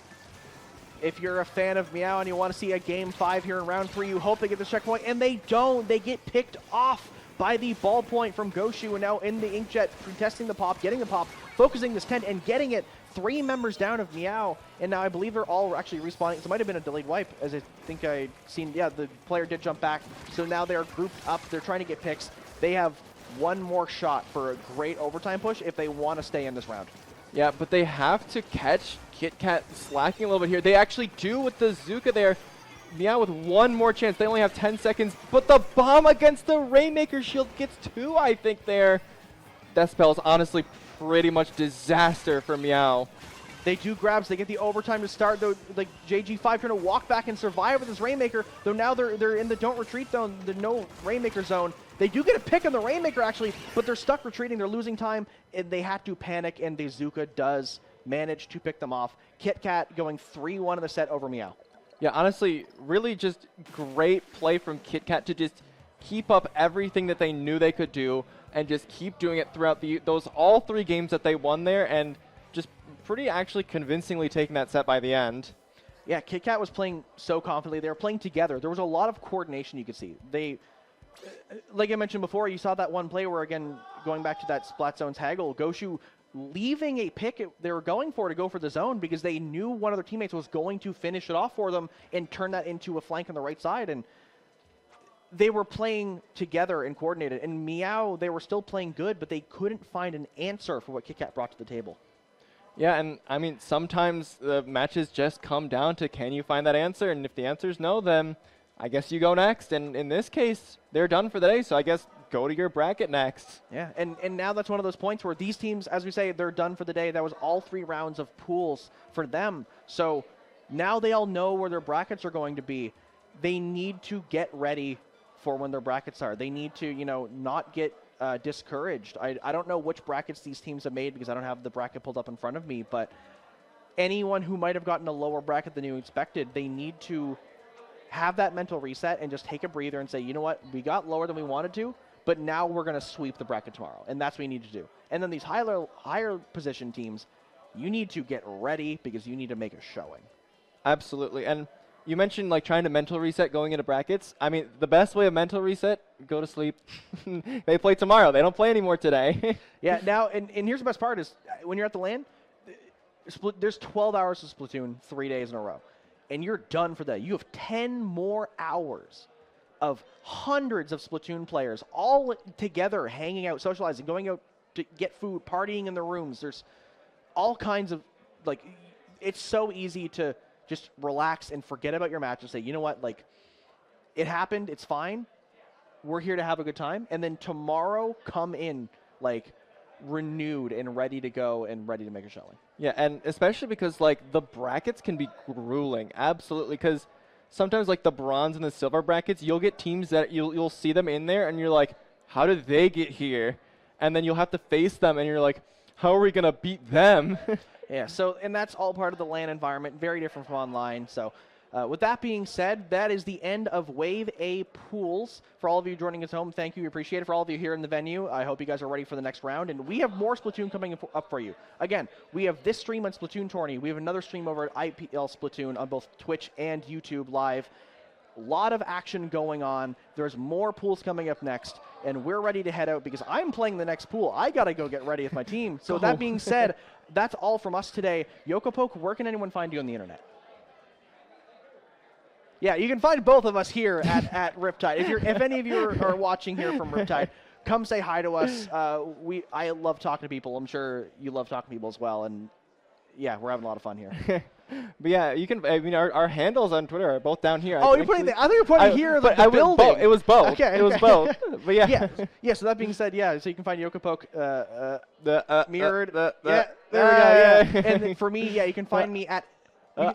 If you're a fan of Meow and you want to see a Game 5 here in round 3, you hope they get the checkpoint, and they don't. They get picked off by the ballpoint from Goshu, and now in the Inkjet, testing the pop, getting the pop, focusing this tent, and getting it. 3 members down of Meow, and now I believe they're all actually respawning. So it might have been a delayed wipe, as I think I'd seen. Yeah, the player did jump back. So now they're grouped up. They're trying to get picks. They have one more shot for a great overtime push if they want to stay in this round. Yeah, but they have to catch KitKat slacking a little bit here. They actually do with the Zuka there. Meow with one more chance. They only have 10 seconds, but the bomb against the Rainmaker shield gets 2, I think, there. That spell's honestly pretty much disaster for Meow. They do grabs. They get the overtime to start. Though, like JG5 trying to walk back and survive with this Rainmaker. Though now they're in the don't retreat zone, the no Rainmaker zone. They do get a pick on the Rainmaker actually, but they're stuck retreating. They're losing time, and they had to panic. And the Zuka does manage to pick them off. KitKat going 3-1 in the set over Meow. Yeah, honestly, really just great play from KitKat to just keep up everything that they knew they could do and just keep doing it throughout those all 3 games that they won there, and just pretty actually convincingly taking that set by the end. Yeah, KitKat was playing so confidently. They were playing together. There was a lot of coordination you could see. They, like I mentioned before, you saw that one play where, again, going back to that Splat Zones haggle, Goshu leaving a pick they were going for to go for the zone because they knew one of their teammates was going to finish it off for them and turn that into a flank on the right side. And they were playing together and coordinated. And Meow, they were still playing good, but they couldn't find an answer for what KitKat brought to the table. Yeah, and I mean, sometimes the matches just come down to, can you find that answer? And if the answer is no, then I guess you go next. And in this case, they're done for the day, so I guess go to your bracket next. Yeah, and now that's one of those points where these teams, as we say, they're done for the day. That was all 3 rounds of pools for them. So now they all know where their brackets are going to be. They need to get ready for when their brackets are. They need to, you know, not get discouraged. I don't know which brackets these teams have made because I don't have the bracket pulled up in front of me, but anyone who might have gotten a lower bracket than you expected, they need to have that mental reset and just take a breather and say, you know what, we got lower than we wanted to, but now we're going to sweep the bracket tomorrow, and that's what we need to do. And then these higher position teams, you need to get ready because you need to make a showing. Absolutely. And you mentioned like trying to mental reset going into brackets. I mean, the best way of mental reset, go to sleep. They play tomorrow. They don't play anymore today. Yeah, now, and here's the best part is when you're at the LAN, there's 12 hours of Splatoon 3 days in a row, and you're done for that. You have 10 more hours of hundreds of Splatoon players all together, hanging out, socializing, going out to get food, partying in their rooms. There's all kinds of, like, it's so easy to just relax and forget about your match and say, you know what, like, it happened, it's fine. We're here to have a good time. And then tomorrow, come in, like, renewed and ready to go and ready to make a showing. Yeah, and especially because, like, the brackets can be grueling. Absolutely, because sometimes, like, the bronze and the silver brackets, you'll get teams that you'll see them in there, and you're like, how did they get here? And then you'll have to face them, and you're like, how are we going to beat them? Yeah, so, and that's all part of the LAN environment, very different from online. So with that being said, that is the end of Wave A pools. For all of you joining us home, thank you. We appreciate it. For all of you here in the venue, I hope you guys are ready for the next round. And we have more Splatoon coming up for you. Again, we have this stream on SplatoonTourney. We have another stream over at IPL Splatoon on both Twitch and YouTube Live. A lot of action going on. There's more pools coming up next, and we're ready to head out because I'm playing the next pool. I got to go get ready with my team. So with that being said, that's all from us today. Yokopoke, where can anyone find you on the internet? Yeah, you can find both of us here at Riptide. If any of you are watching here from Riptide, come say hi to us. I love talking to people. I'm sure you love talking to people as well. And yeah, we're having a lot of fun here. But yeah, you can. I mean, our handles on Twitter are both down here. Oh, you're putting I think you're putting here the building. It was both. Okay, it was both. But yeah. Yeah. So that being said, yeah. So you can find Yokopoke mirrored. There we go. Yeah. And then for me, yeah, you can find me at. You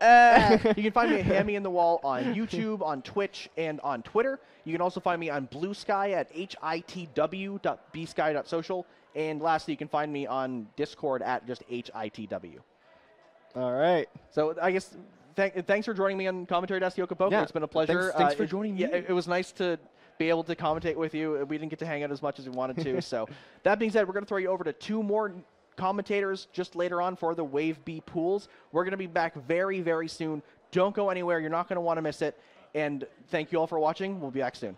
can find me at Hammy in the Wall on YouTube, on Twitch, and on Twitter. You can also find me on Blue Sky at hitw.bsky.social. And lastly, you can find me on Discord at just hitw. All right. So I guess thanks for joining me on Commentary Desk, Yokopoke. Yeah. It's been a pleasure. Thanks for joining me. Yeah, it was nice to be able to commentate with you. We didn't get to hang out as much as we wanted to. So that being said, we're going to throw you over to 2 more commentators just later on for the Wave B pools. We're going to be back very, very soon. Don't go anywhere. You're not going to want to miss it. And thank you all for watching. We'll be back soon.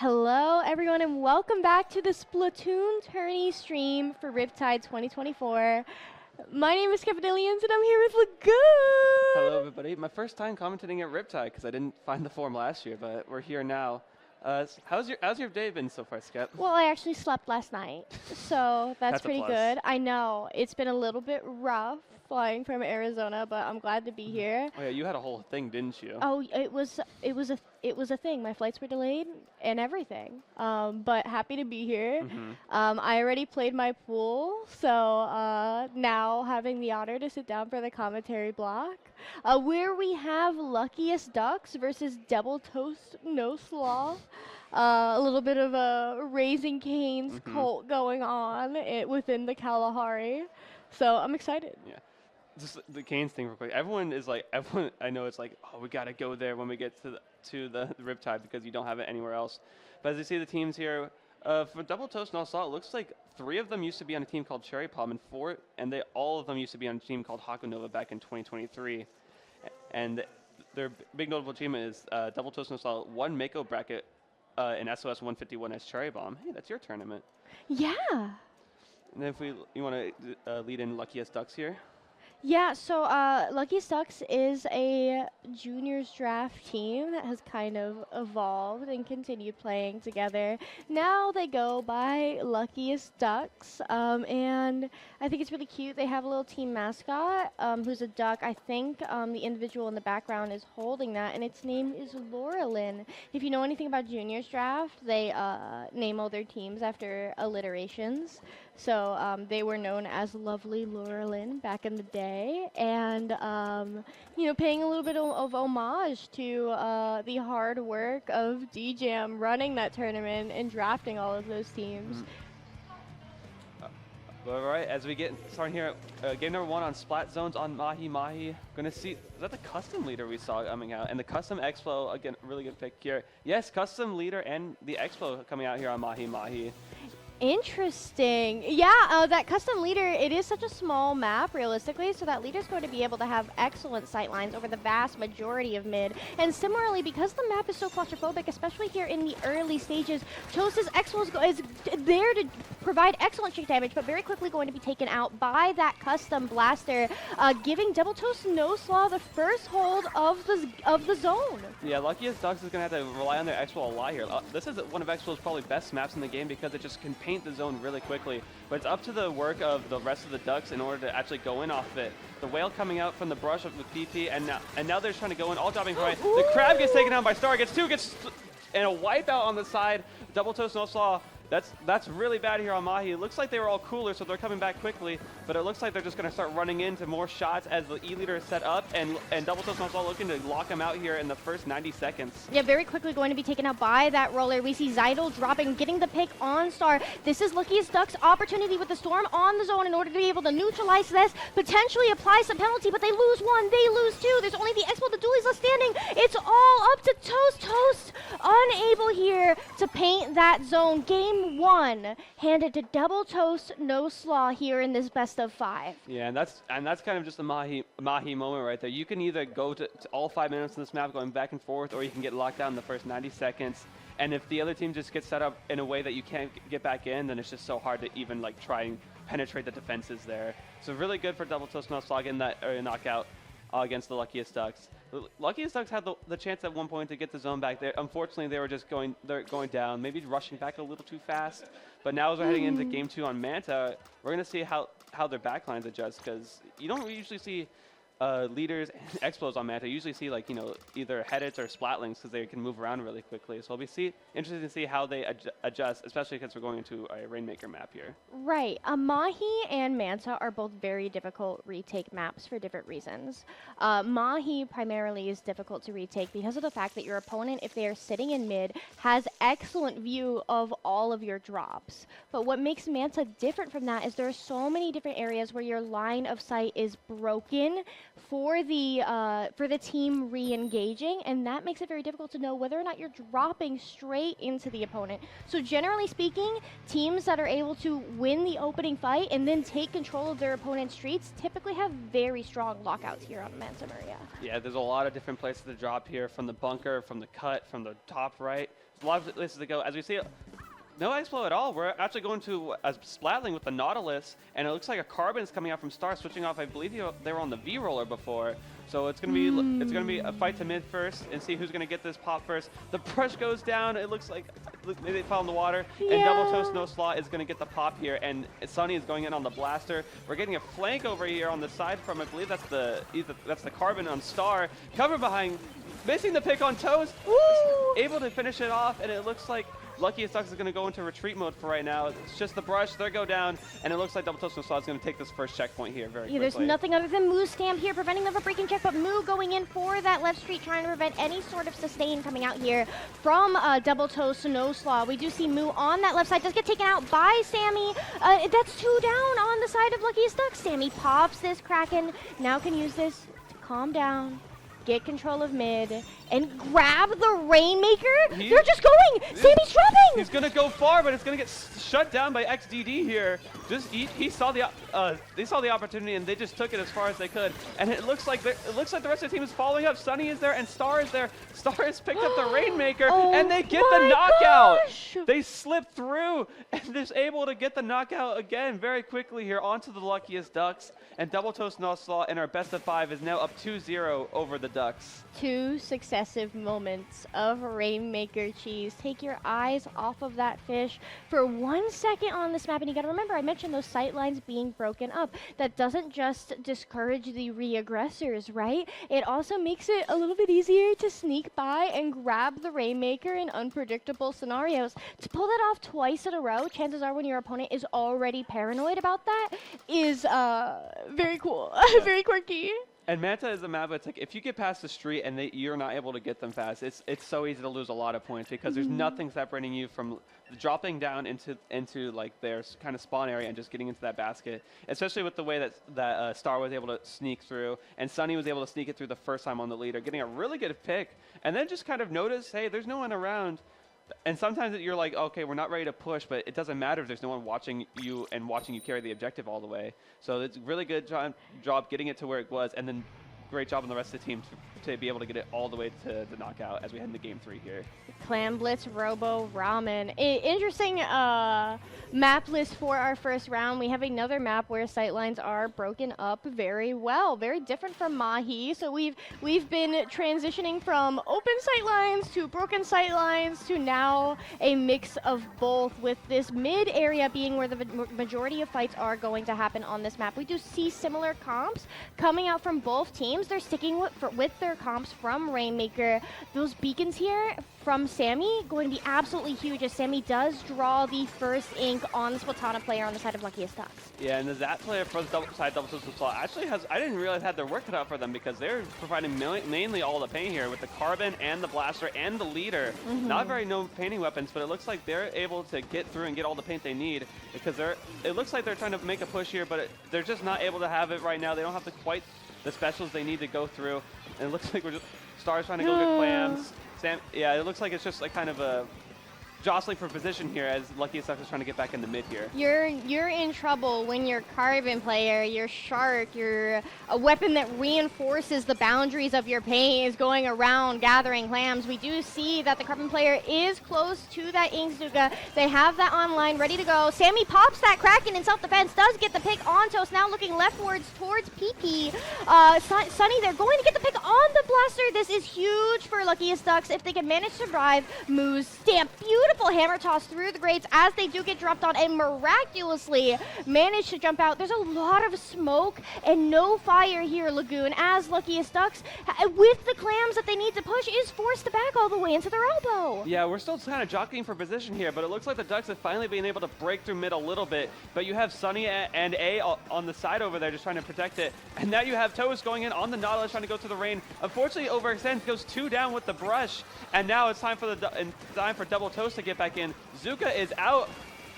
Hello, everyone, and welcome back to the SplatoonTourney stream for Riptide 2024. My name is Capidillions, and I'm here with Lagoon. Hello, everybody. My first time commentating at Riptide because I didn't find the form last year, but we're here now. How's your day been so far, Skep? Well, I actually slept last night, so that's That's a pretty plus. good. I know it's been a little bit rough flying from Arizona, but I'm glad to be here. Oh yeah, you had a whole thing, didn't you? Oh, it was a thing. My flights were delayed and everything. But happy to be here. I already played my pool, so now having the honor to sit down for the commentary block, where we have Luckiest Ducks versus Double Toast No Slaw. A little bit of a Raising Cane's cult going on within the Kalahari. So I'm excited. Yeah. Just the Canes thing real quick. Everyone I know it's like, oh, we gotta go there when we get to the Riptide because you don't have it anywhere else. But as you see the teams here, for Double Toast No Salt, it looks like 3 of them used to be on a team called Cherry Palm, and all of them used to be on a team called Hakunova back in 2023. And their big notable achievement is Double Toast No Salt won Mako bracket in SOS 151 as Cherry Bomb. Hey, that's your tournament. Yeah. And then if you want to lead in Luckiest Ducks here. Yeah, so Luckiest Ducks is a juniors draft team that has kind of evolved and continued playing together. Now they go by Luckiest Ducks, and I think it's really cute. They have a little team mascot who's a duck. I think the individual in the background is holding that, and its name is Laurelyn. If you know anything about juniors draft, they name all their teams after alliterations. So they were known as Lovely Laurelyn back in the day, and paying a little bit of homage to the hard work of DJam running that tournament and drafting all of those teams. All right, as we get started here, game number 1 on Splat Zones on Mahi Mahi. Gonna see, is that the custom leader we saw coming out? And the custom X-Flow, again, really good pick here. Yes, custom leader and the X-Flow coming out here on Mahi Mahi. Interesting. Yeah, that custom leader, it is such a small map, realistically, so that leader's going to be able to have excellent sight lines over the vast majority of mid. And similarly, because the map is so claustrophobic, especially here in the early stages, Toast's X-Flow is there to provide excellent chick damage, but very quickly going to be taken out by that custom blaster, giving Double Toast No Slaw the first hold of the zone. Yeah, Luckiest Ducks is going to have to rely on their X-Flow a lot here. This is one of X-Flow's probably best maps in the game because it just can paint the zone really quickly, but it's up to the work of the rest of the Ducks in order to actually go in off of it. The whale coming out from the brush with PP, and now they're trying to go in, all dropping right. The crab gets taken down by Star, gets 2, and a wipeout on the side. Double Toast No Slaw. That's really bad here on Mahi. It looks like they were all cooler, so they're coming back quickly, but it looks like they're just going to start running into more shots as the E-leader is set up, and Double Toast No Slaw looking to lock him out here in the first 90 seconds. Yeah, very quickly going to be taken out by that roller. We see Zydel dropping, getting the pick on Star. This is Luckiest Ducks' opportunity with the Storm on the zone in order to be able to neutralize this, potentially apply some penalty, but they lose 1, they lose 2. There's only the Expo, the duelist left standing. It's all up to Toast. Toast unable here to paint that zone. Game 1 handed to Double Toast No Slaw here in this best of 5. Yeah, and that's kind of just a Mahi moment right there. You can either go to all 5 minutes in this map going back and forth, or you can get locked down in the first 90 seconds. And if the other team just gets set up in a way that you can't get back in, then it's just so hard to even like try and penetrate the defenses there. So really good for Double Toast No Slaw getting that knockout against the Luckiest Ducks. The Luckiest Ducks had the chance at one point to get the zone back there. Unfortunately, they were just going down, maybe rushing back a little too fast. But now as we're heading into game 2 on Manta, we're going to see how their backlines adjust, because you don't usually see leaders and explos on Manta. You usually see either headits or splatlings because they can move around really quickly. So it'll be interesting to see how they adjust, especially because we're going into a Rainmaker map here. Right. Mahi and Manta are both very difficult retake maps for different reasons. Mahi primarily is difficult to retake because of the fact that your opponent, if they are sitting in mid, has excellent view of all of your drops. But what makes Manta different from that is there are so many different areas where your line of sight is broken for the team re-engaging, and that makes it very difficult to know whether or not you're dropping straight into the opponent. So generally speaking, teams that are able to win the opening fight and then take control of their opponent's streets typically have very strong lockouts here on Manta Maria. Yeah, there's a lot of different places to drop here, from the bunker, from the cut, from the top right. There's a lot of places to go. As we see, no X-Flow at all. We're actually going to a Splatling with the Nautilus, and it looks like a Carbon is coming out from Star, switching off. I believe they were on the V-Roller before. So it's gonna be a fight to mid first and see who's gonna get this pop first. The brush goes down. It looks like they fell in the water, and Double Toast No Slaw is gonna get the pop here, and Sunny is going in on the blaster. We're getting a flank over here on the side from, I believe that's the Carbon on Star. Cover behind, missing the pick on Toast. Able to finish it off, and it looks like Luckiest Ducks is going to go into retreat mode for right now. It's just the brush, they go down, and it looks like Double Toast No Slaw is going to take this first checkpoint here very quickly. There's nothing other than Moo's stamp here preventing them from breaking check, but Moo going in for that left street, trying to prevent any sort of sustain coming out here from Double Toast No Slaw. We do see Moo on that left side, does get taken out by Sammy. That's 2 down on the side of Luckiest Ducks. Sammy pops this Kraken, now can use this to calm down, get control of mid, and grab the Rainmaker. They're just going. Sammy's dropping. He's gonna go far, but it's gonna get shut down by XDD here. He saw the they saw the opportunity, and they just took it as far as they could. And it looks like the rest of the team is following up. Sunny is there, and Star is there. Star has picked up the Rainmaker, and they get the knockout. Gosh. They slip through, and they're able to get the knockout again very quickly here onto the Luckiest Ducks. And Double Toast No Slaw in our best of 5 is now up 2-0 over the Ducks. 2 successive moments of Rainmaker cheese. Take your eyes off of that fish for 1 second on this map. And you got to remember, I mentioned those sight lines being broken up. That doesn't just discourage the re-aggressors, right? It also makes it a little bit easier to sneak by and grab the Rainmaker in unpredictable scenarios. To pull that off twice in a row, chances are when your opponent is already paranoid about that, is very cool. Very quirky. And Manta is a map that's like, if you get past the street and you're not able to get them fast, it's so easy to lose a lot of points because there's nothing separating you from dropping down into like their kind of spawn area and just getting into that basket. Especially with the way that Star was able to sneak through, and Sunny was able to sneak it through the first time on the leader, getting a really good pick, and then just kind of notice, hey, there's no one around. And sometimes you're like, okay, we're not ready to push, but it doesn't matter if there's no one watching you and watching you carry the objective all the way. So it's a really good job getting it to where it was, and then great job on the rest of the team to be able to get it all the way to the knockout as we head into Game 3 here. Clam Blitz, Robo, Ramen. Interesting map list for our first round. We have another map where sightlines are broken up very well. Very different from Mahi. So we've been transitioning from open sightlines to broken sightlines to now a mix of both, with this mid area being where the majority of fights are going to happen on this map. We do see similar comps coming out from both teams. They're sticking with their comps from Rainmaker. Those beacons here from Sammy going to be absolutely huge, as Sammy does draw the first ink on the Splatana player on the side of Luckiest Ducks. Yeah, and the Zat player for the Double Toast No Slaw actually I didn't realize had their work cut out for them, because they're providing mainly all the pain here with the Carbon and the Blaster and the Leader. Not very known painting weapons, but it looks like they're able to get through and get all the paint they need, because it looks like they're trying to make a push here, but they're just not able to have it right now. They don't have quite the specials they need to go through, and it looks like Star's trying to go get clams. Yeah, it looks like it's just like kind of a jostling for position here as Luckiest Ducks is trying to get back in the mid here. You're in trouble when your Carbon player, your Shark, your a weapon that reinforces the boundaries of your paint is going around gathering clams. We do see that the Carbon player is close to that Inkzuka. They have that online ready to go. Sammy pops that Kraken in self-defense, does get the pick on Toast, now looking leftwards towards PP. Sunny, they're going to get the pick on the Blaster. This is huge for Luckiest Ducks if they can manage to survive. Moose stamp, beautiful hammer toss through the grades as they do get dropped on and miraculously manage to jump out. There's a lot of smoke and no fire here, Lagoon, as Luckiest Ducks, with the clams that they need to push, is forced to back all the way into their elbow. Yeah, we're still kind of jockeying for position here, but it looks like the Ducks have finally been able to break through mid a little bit, but you have Sunny and A on the side over there just trying to protect it, and now you have Toast going in on the Nautilus trying to go to the rain. Unfortunately, overextends, goes 2 down with the brush, and now it's time for Double Toast to get back in. Zuka is out.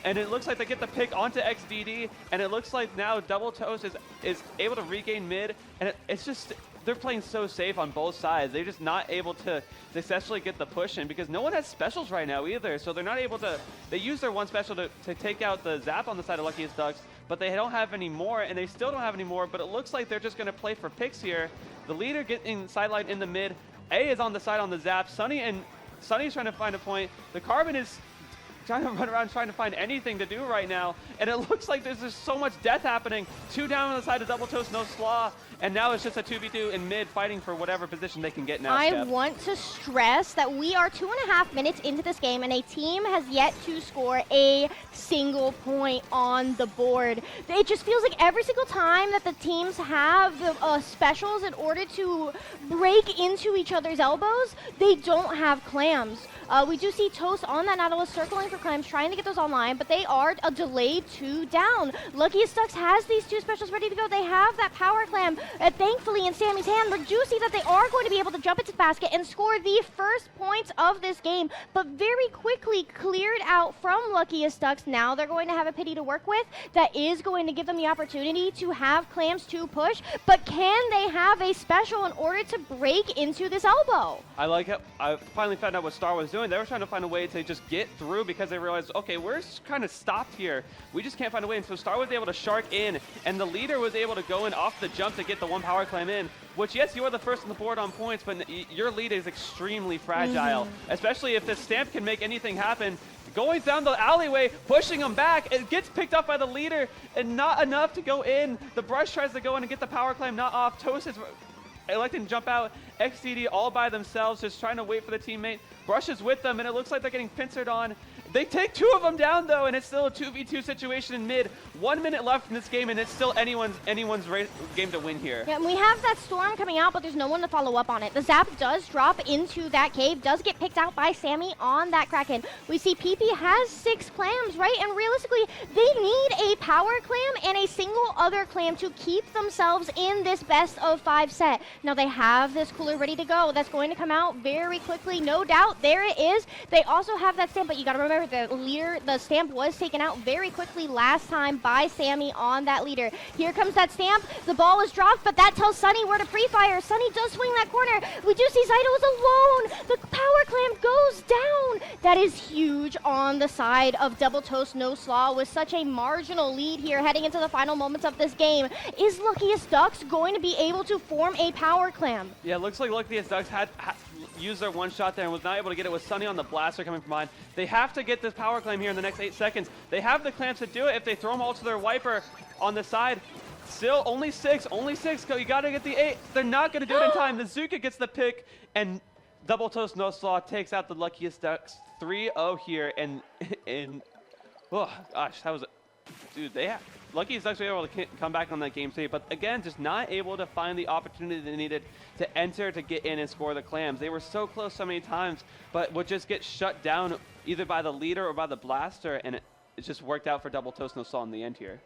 and it looks like they get the pick onto XDD, and it looks like now Double Toast is able to regain mid, and it's just, they're playing so safe on both sides. They're just not able to successfully get the push in because no one has specials right now either, so they're not able to, they use their one special to take out the zap on the side of Luckiest Ducks, but they don't have any more, and they still don't have any more, but it looks like they're just going to play for picks here. The leader getting sidelined in the mid. A is on the side on the zap. Sunny's trying to find a point. The Carbon is trying to run around trying to find anything to do right now, and it looks like there's just so much death happening. 2 down on the side of Double Toast, no slaw, and now it's just a 2v2 in mid fighting for whatever position they can get now. I want to stress that we are 2.5 minutes into this game, and a team has yet to score a single point on the board. It just feels like every single time that the teams have the specials in order to break into each other's elbows, they don't have clams. We do see Toast on that Nautilus circling for clams, trying to get those online, but they are a delayed 2 down. Luckiest Ducks has these 2 specials ready to go. They have that power clam, thankfully, in Sammy's hand. We do see that they are going to be able to jump into the basket and score the first points of this game, but very quickly cleared out from Luckiest Ducks. Now they're going to have a pity to work with that is going to give them the opportunity to have clams to push, but can they have a special in order to break into this elbow? I like it. I finally found out what Star was doing. They were trying to find a way to just get through because they realized, okay, we're kind of stopped here. We just can't find a way. And so Star was able to shark in, and the leader was able to go in off the jump to get the 1 power clam in, which, yes, you are the first on the board on points, but your lead is extremely fragile, especially if the stamp can make anything happen. Going down the alleyway, pushing him back. It gets picked up by the leader, and not enough to go in. The brush tries to go in and get the power clam, not off. Toast is electing to jump out. XDD all by themselves, just trying to wait for the teammate. Brush is with them, and it looks like they're getting pincered on. They take 2 of them down, though, and it's still a 2v2 situation in mid. 1 minute left in this game, and it's still anyone's game to win here. Yeah, and we have that storm coming out, but there's no one to follow up on it. The zap does drop into that cave, does get picked out by Sammy on that Kraken. We see PP has 6 clams, right? And realistically, they need a power clam and a single other clam to keep themselves in this best of 5 set. Now they have this cooler ready to go. That's going to come out very quickly, no doubt. There it is. They also have that stamp, but you got to remember the stamp was taken out very quickly last time by Sammy on that leader. Here comes that stamp. The ball is dropped, but that tells Sunny where to pre-fire. Sunny does swing that corner. We do see Zyto is alone. The power clam goes down. That is huge on the side of Double Toast No Slaw with such a marginal lead here heading into the final moments of this game. Is Luckiest Ducks going to be able to form a power clam? Yeah, it looks like Luckiest Ducks had used their 1 shot there and was not able to get it with Sunny on the blaster coming from behind. They have to get this power clam here in the next 8 seconds. They have the clams to do it if they throw them all to their Wiper on the side. Still, only 6. You got to get the 8. They're not going to do it in time. The Zuka gets the pick, and Double Toast No Slaw takes out the Luckiest Ducks 3-0 here. And oh, gosh, that was dude, Luckiest Ducks were able to come back on that game state, but again, just not able to find the opportunity they needed to enter to get in and score the clams. They were so close so many times, but would just get shut down either by the leader or by the blaster, and it just worked out for Double Toast No Slaw in the end here.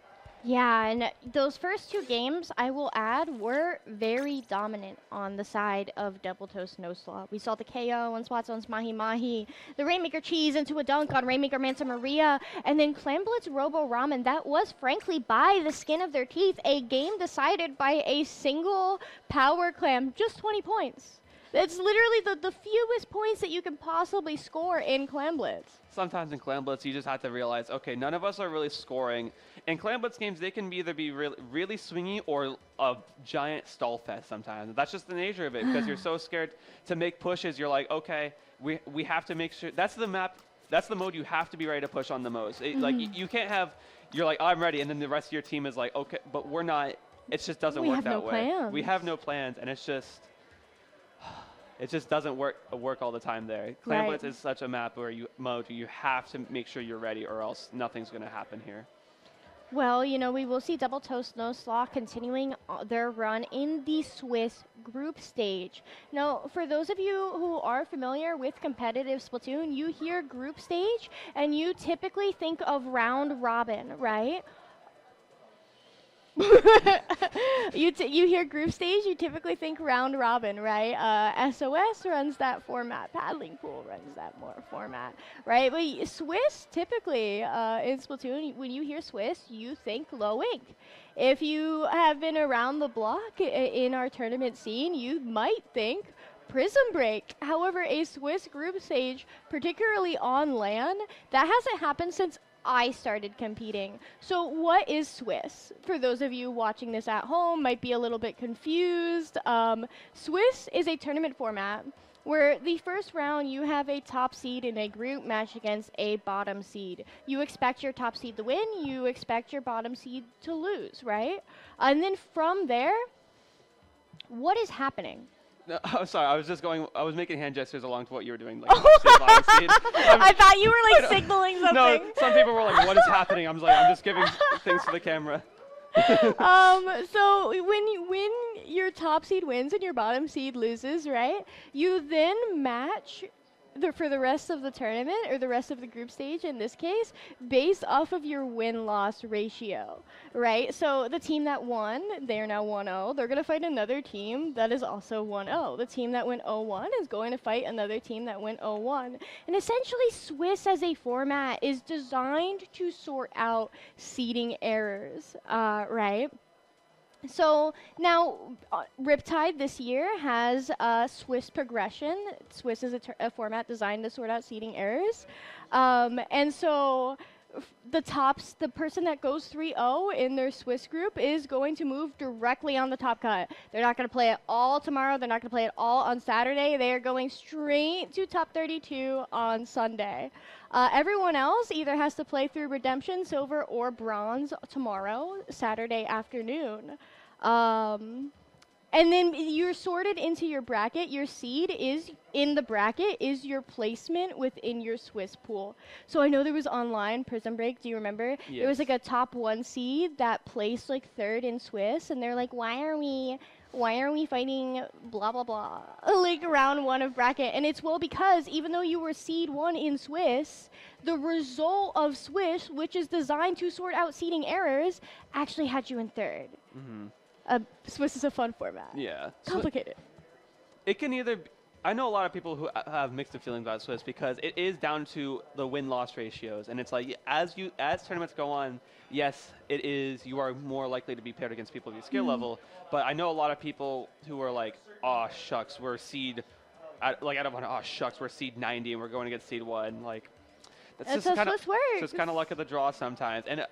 Yeah, and those first 2 games, I will add, were very dominant on the side of Double Toast No Slaw. We saw the KO on Spot Zone's Mahi Mahi, the Rainmaker Cheese into a dunk on Rainmaker Manta Maria, and then Clam Blitz Robo Ramen. That was, frankly, by the skin of their teeth, a game decided by a single power clam, just 20 points. That's literally the fewest points that you can possibly score in Clam Blitz. Sometimes in Clam Blitz, you just have to realize, okay, none of us are really scoring. In Clam Blitz games, they can either be really swingy or a giant stall fest sometimes. That's just the nature of it because you're so scared to make pushes. You're like, okay, we have to make sure. That's the map. That's the mode you have to be ready to push on the most. Like, you can't have, you're like, oh, I'm ready, and then the rest of your team is like, okay, but we're not. It just doesn't work that way. Plans. We have no plans, and it just doesn't work all the time there. Clam Blitz is such a map where you have to make sure you're ready or else nothing's going to happen here. Well, you know, we will see Double Toast No Slaw continuing their run in the Swiss group stage. Now, for those of you who are familiar with competitive Splatoon, you hear group stage and you typically think of round robin, right? You hear group stage, you typically think round robin, right? SOS runs that format. Paddling Pool runs that more format, right? But Swiss typically in Splatoon, when you hear Swiss, you think low ink. If you have been around the block in our tournament scene, you might think Prism Break. However, a Swiss group stage, particularly on LAN, that hasn't happened since I started competing. So what is Swiss? For those of you watching this at home, might be a little bit confused. Swiss is a tournament format where the first round you have a top seed in a group match against a bottom seed. You expect your top seed to win, you expect your bottom seed to lose, right? And then from there, what is happening? No, I'm sorry. I was making hand gestures along to what you were doing. Like, I thought you were like signaling something. No, some people were like, "What is happening?" I'm just giving things to the camera. So when your top seed wins and your bottom seed loses, right? You then match for the rest of the tournament, or the rest of the group stage in this case, based off of your win-loss ratio, right? So the team that won, they're now 1-0. They're going to fight another team that is also 1-0. The team that went 0-1 is going to fight another team that went 0-1. And essentially, Swiss as a format is designed to sort out seeding errors, right? So now, Riptide this year has Swiss progression. Swiss is a format designed to sort out seeding errors. And so the person that goes 3-0 in their Swiss group is going to move directly on the top cut. They're not going to play it all tomorrow. They're not going to play it all on Saturday. They are going straight to top 32 on Sunday. Everyone else either has to play through Redemption, Silver, or Bronze tomorrow, Saturday afternoon. And then you're sorted into your bracket. Your seed is in the bracket is your placement within your Swiss pool. So I know there was online Prism Break. Do you remember? Yes. There was like a top 1 seed that placed like 3rd in Swiss, and they're like, why are we fighting blah blah blah like round 1 of bracket? And it's because even though you were seed 1 in Swiss, the result of Swiss, which is designed to sort out seeding errors, actually had you in 3rd. Swiss is a fun format. Yeah. Complicated. It can either I know a lot of people who have mixed feelings about Swiss because it is down to the win-loss ratios, and it's like as tournaments go on, yes, it is. You are more likely to be paired against people of your skill level, but I know a lot of people who are like, "Oh shucks, we're seed," we're seed 90 and we're going against seed 1. Like that's how Swiss works. So it's kind of luck of the draw sometimes, and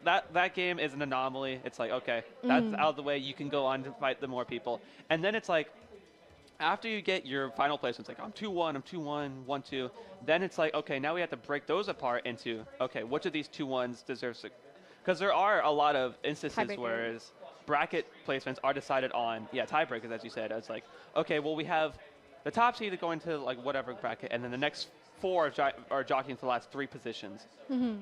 that game is an anomaly. It's like, okay, that's out of the way. You can go on to fight the more people, and then it's like, after you get your final place, it's like, I'm 2-1, I'm 2-1, 1-2. Then it's like, okay, now we have to break those apart into, okay, which of these 2-1s deserves to... Because there are a lot of instances where bracket placements are decided on, tiebreakers, as you said. It's like, okay, well, we have the top seed going to, like, whatever bracket, and then the next 4 are jockeying for the last 3 positions.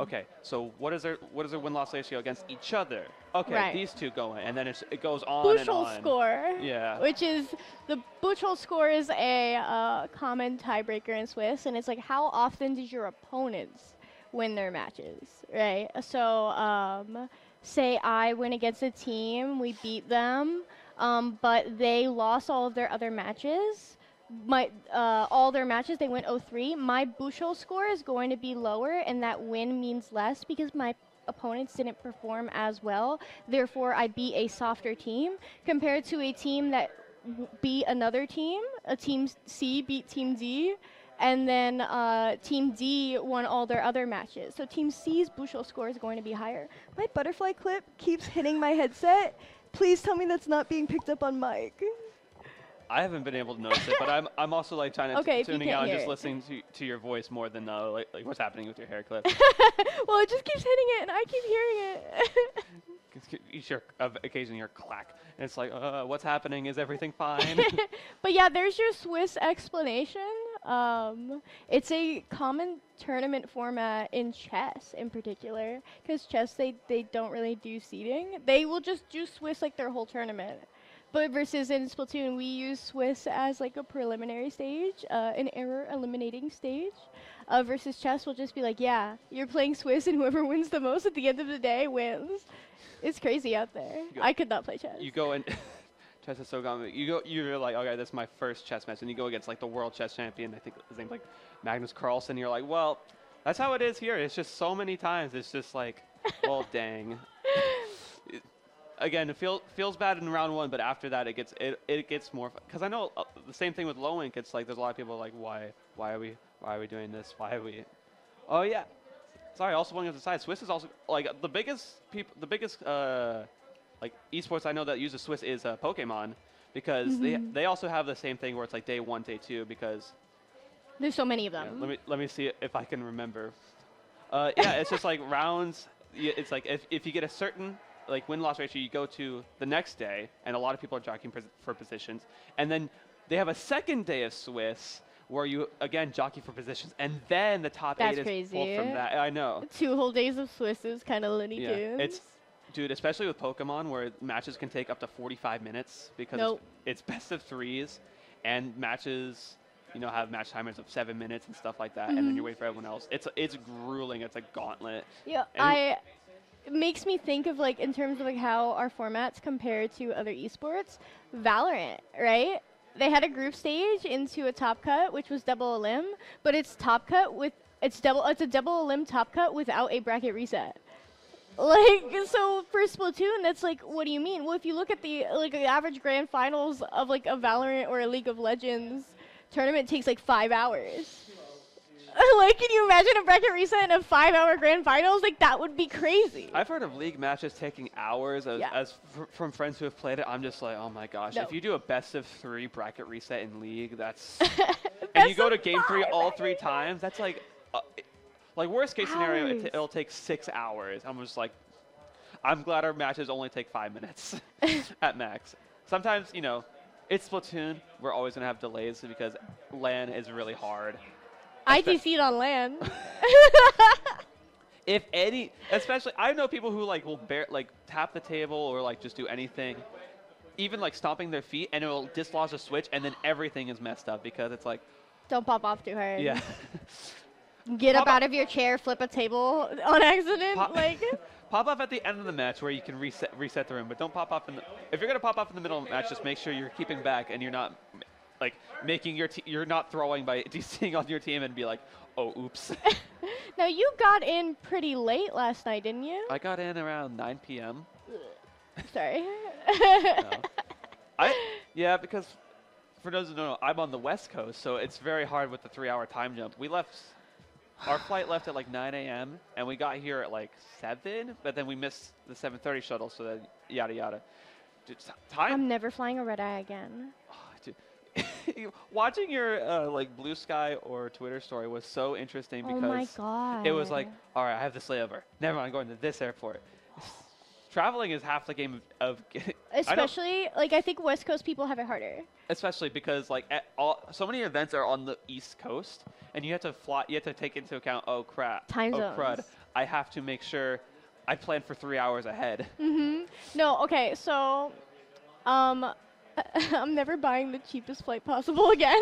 Okay, so what is their win-loss ratio against each other? Okay, these 2 going, and then it goes on and on. Bushel score. Yeah. Which is, the Bushel score is a common tiebreaker in Swiss, and it's like, how often did your opponents win their matches, right? So, say I win against a team, we beat them, but they lost all of their other matches. All their matches, they went 0-3. My Bushel score is going to be lower, and that win means less because my opponents didn't perform as well. Therefore, I beat a softer team compared to a team that beat another team. A team C beat Team D, and then Team D won all their other matches. So Team C's Bushel score is going to be higher. My butterfly clip keeps hitting my headset. Please tell me that's not being picked up on mic. I haven't been able to notice it, but I'm also like trying to tuning out and just listening to your voice more than like what's happening with your hair clip. Well, it just keeps hitting it, and I keep hearing it. You hear occasionally hear clack, and it's like, what's happening? Is everything fine? But yeah, there's your Swiss explanation. It's a common tournament format in chess in particular, because chess they don't really do seeding. They will just do Swiss like their whole tournament. But versus in Splatoon, we use Swiss as like a preliminary stage, an error eliminating stage. Versus chess will just be like, yeah, you're playing Swiss and whoever wins the most at the end of the day wins. It's crazy out there. I could not play chess. You go in. Chess is so common. You're like, okay, this is my first chess match, and you go against like the world chess champion. I think his name's like Magnus Carlsen. You're like, well, that's how it is here. It's just so many times. It's just like, well, dang. Again, it feels bad in round 1, but after that, it gets more. Because I know the same thing with low ink. It's like there's a lot of people like, why are we doing this? Why are we? Oh yeah. Sorry. Also, going to the side, Swiss is also like the biggest like esports I know that uses Swiss is Pokemon, because they also have the same thing where it's like day 1, day 2, because there's so many of them. Yeah, let me see if I can remember. Yeah, it's just like rounds. It's like if you get a certain like win-loss ratio, you go to the next day, and a lot of people are jockeying for positions, and then they have a second day of Swiss where you again jockey for positions, and then the top 8 is pulled from that. I know. 2 whole days of Swiss is kind of Looney Tunes. Dude, especially with Pokemon, where matches can take up to 45 minutes because it's best of 3s, and matches, have match timers of 7 minutes and stuff like that, and then you wait for everyone else. It's grueling. It's a gauntlet. Yeah, it makes me think of like in terms of like how our formats compare to other esports. Valorant, right? They had a group stage into a top cut, which was double elim, but it's top cut with it's a double elim top cut without a bracket reset. Like, so for Splatoon, that's like, what do you mean? Well, if you look at the average grand finals of like a Valorant or a League of Legends tournament, takes like 5 hours. Like, can you imagine a bracket reset in a 5-hour grand finals? Like, that would be crazy. I've heard of league matches taking hours. From friends who have played it, I'm just like, oh my gosh. No. If you do a best of 3 bracket reset in league, that's and you go to game 3 all 3 times, that's like worst case scenario, it'll take 6 hours. I'm just like, I'm glad our matches only take 5 minutes at max. Sometimes, it's Splatoon. We're always going to have delays because LAN is really hard. ITC'd on LAN. If any, especially, I know people who will tap the table or just do anything, even stomping their feet, and it'll dislodge a switch, and then everything is messed up because it's like, don't pop off too hard. Yeah. Get up out of your chair, flip a table on accident. Pop off at the end of the match where you can reset the room, but don't pop off if you're gonna pop off in the middle of the match, just make sure you're keeping back and you're not making you're not throwing by DCing on your team and be like, oh, oops. Now you got in pretty late last night, didn't you? I got in around 9 p.m. Sorry. Yeah, because for those who don't know, I'm on the West Coast, so it's very hard with the 3-hour time jump. Our flight left at 9 a.m. and we got here at 7, but then we missed the 7:30 shuttle, so then yada yada. Dude, time. I'm never flying a red eye again. Oh, dude. Watching your Blue Sky or Twitter story was so interesting because oh my God. It was like, all right, I have this layover. Never mind, I'm going to this airport. Traveling is half the game of getting. Especially, I think West Coast people have it harder. Especially because so many events are on the East Coast, and you have to fly. You have to take into account. Oh crap! Time zones. Oh crud! I have to make sure I plan for 3 hours ahead. No, okay, so, I'm never buying the cheapest flight possible again.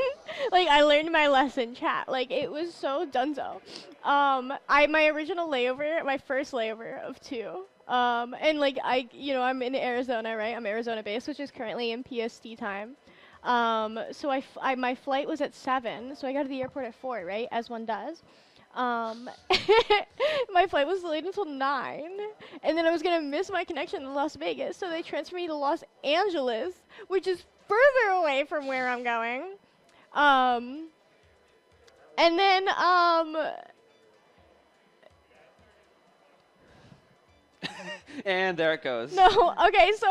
I learned my lesson, chat. It was so dunzo. My original layover, my first layover of 2. And I'm in Arizona, right? I'm Arizona based, which is currently in PST time. So my flight was at 7, so I got to the airport at 4, right? As one does. My flight was delayed until 9, and then I was gonna miss my connection to Las Vegas, so they transferred me to Los Angeles, which is further away from where I'm going. And then and there it goes. No, okay, so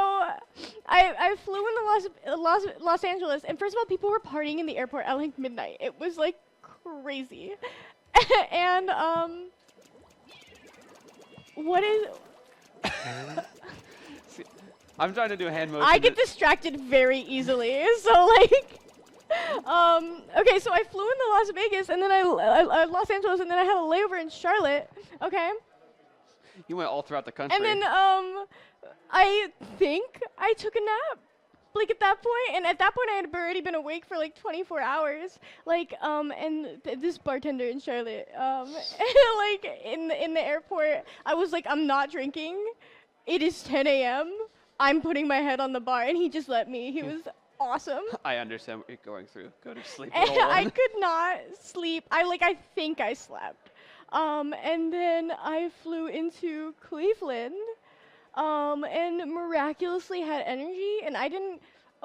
I flew into Los Angeles, and first of all, people were partying in the airport at midnight. It was crazy. And what is? See, I'm trying to do a hand motion. I get distracted very easily, so okay, so I flew into Las Vegas, and then Los Angeles, and then I had a layover in Charlotte. Okay. You went all throughout the country. And then I think I took a nap. like at that point, and at that point I had already been awake for like 24 hours. Like, and this bartender in Charlotte, like in the airport, I was like, I'm not drinking. It is 10 a.m. I'm putting my head on the bar, and he just let me. He was awesome. I understand what you're going through. Go to sleep. And little I one. could not sleep. I think I slept. And then I flew into Cleveland, and miraculously had energy, and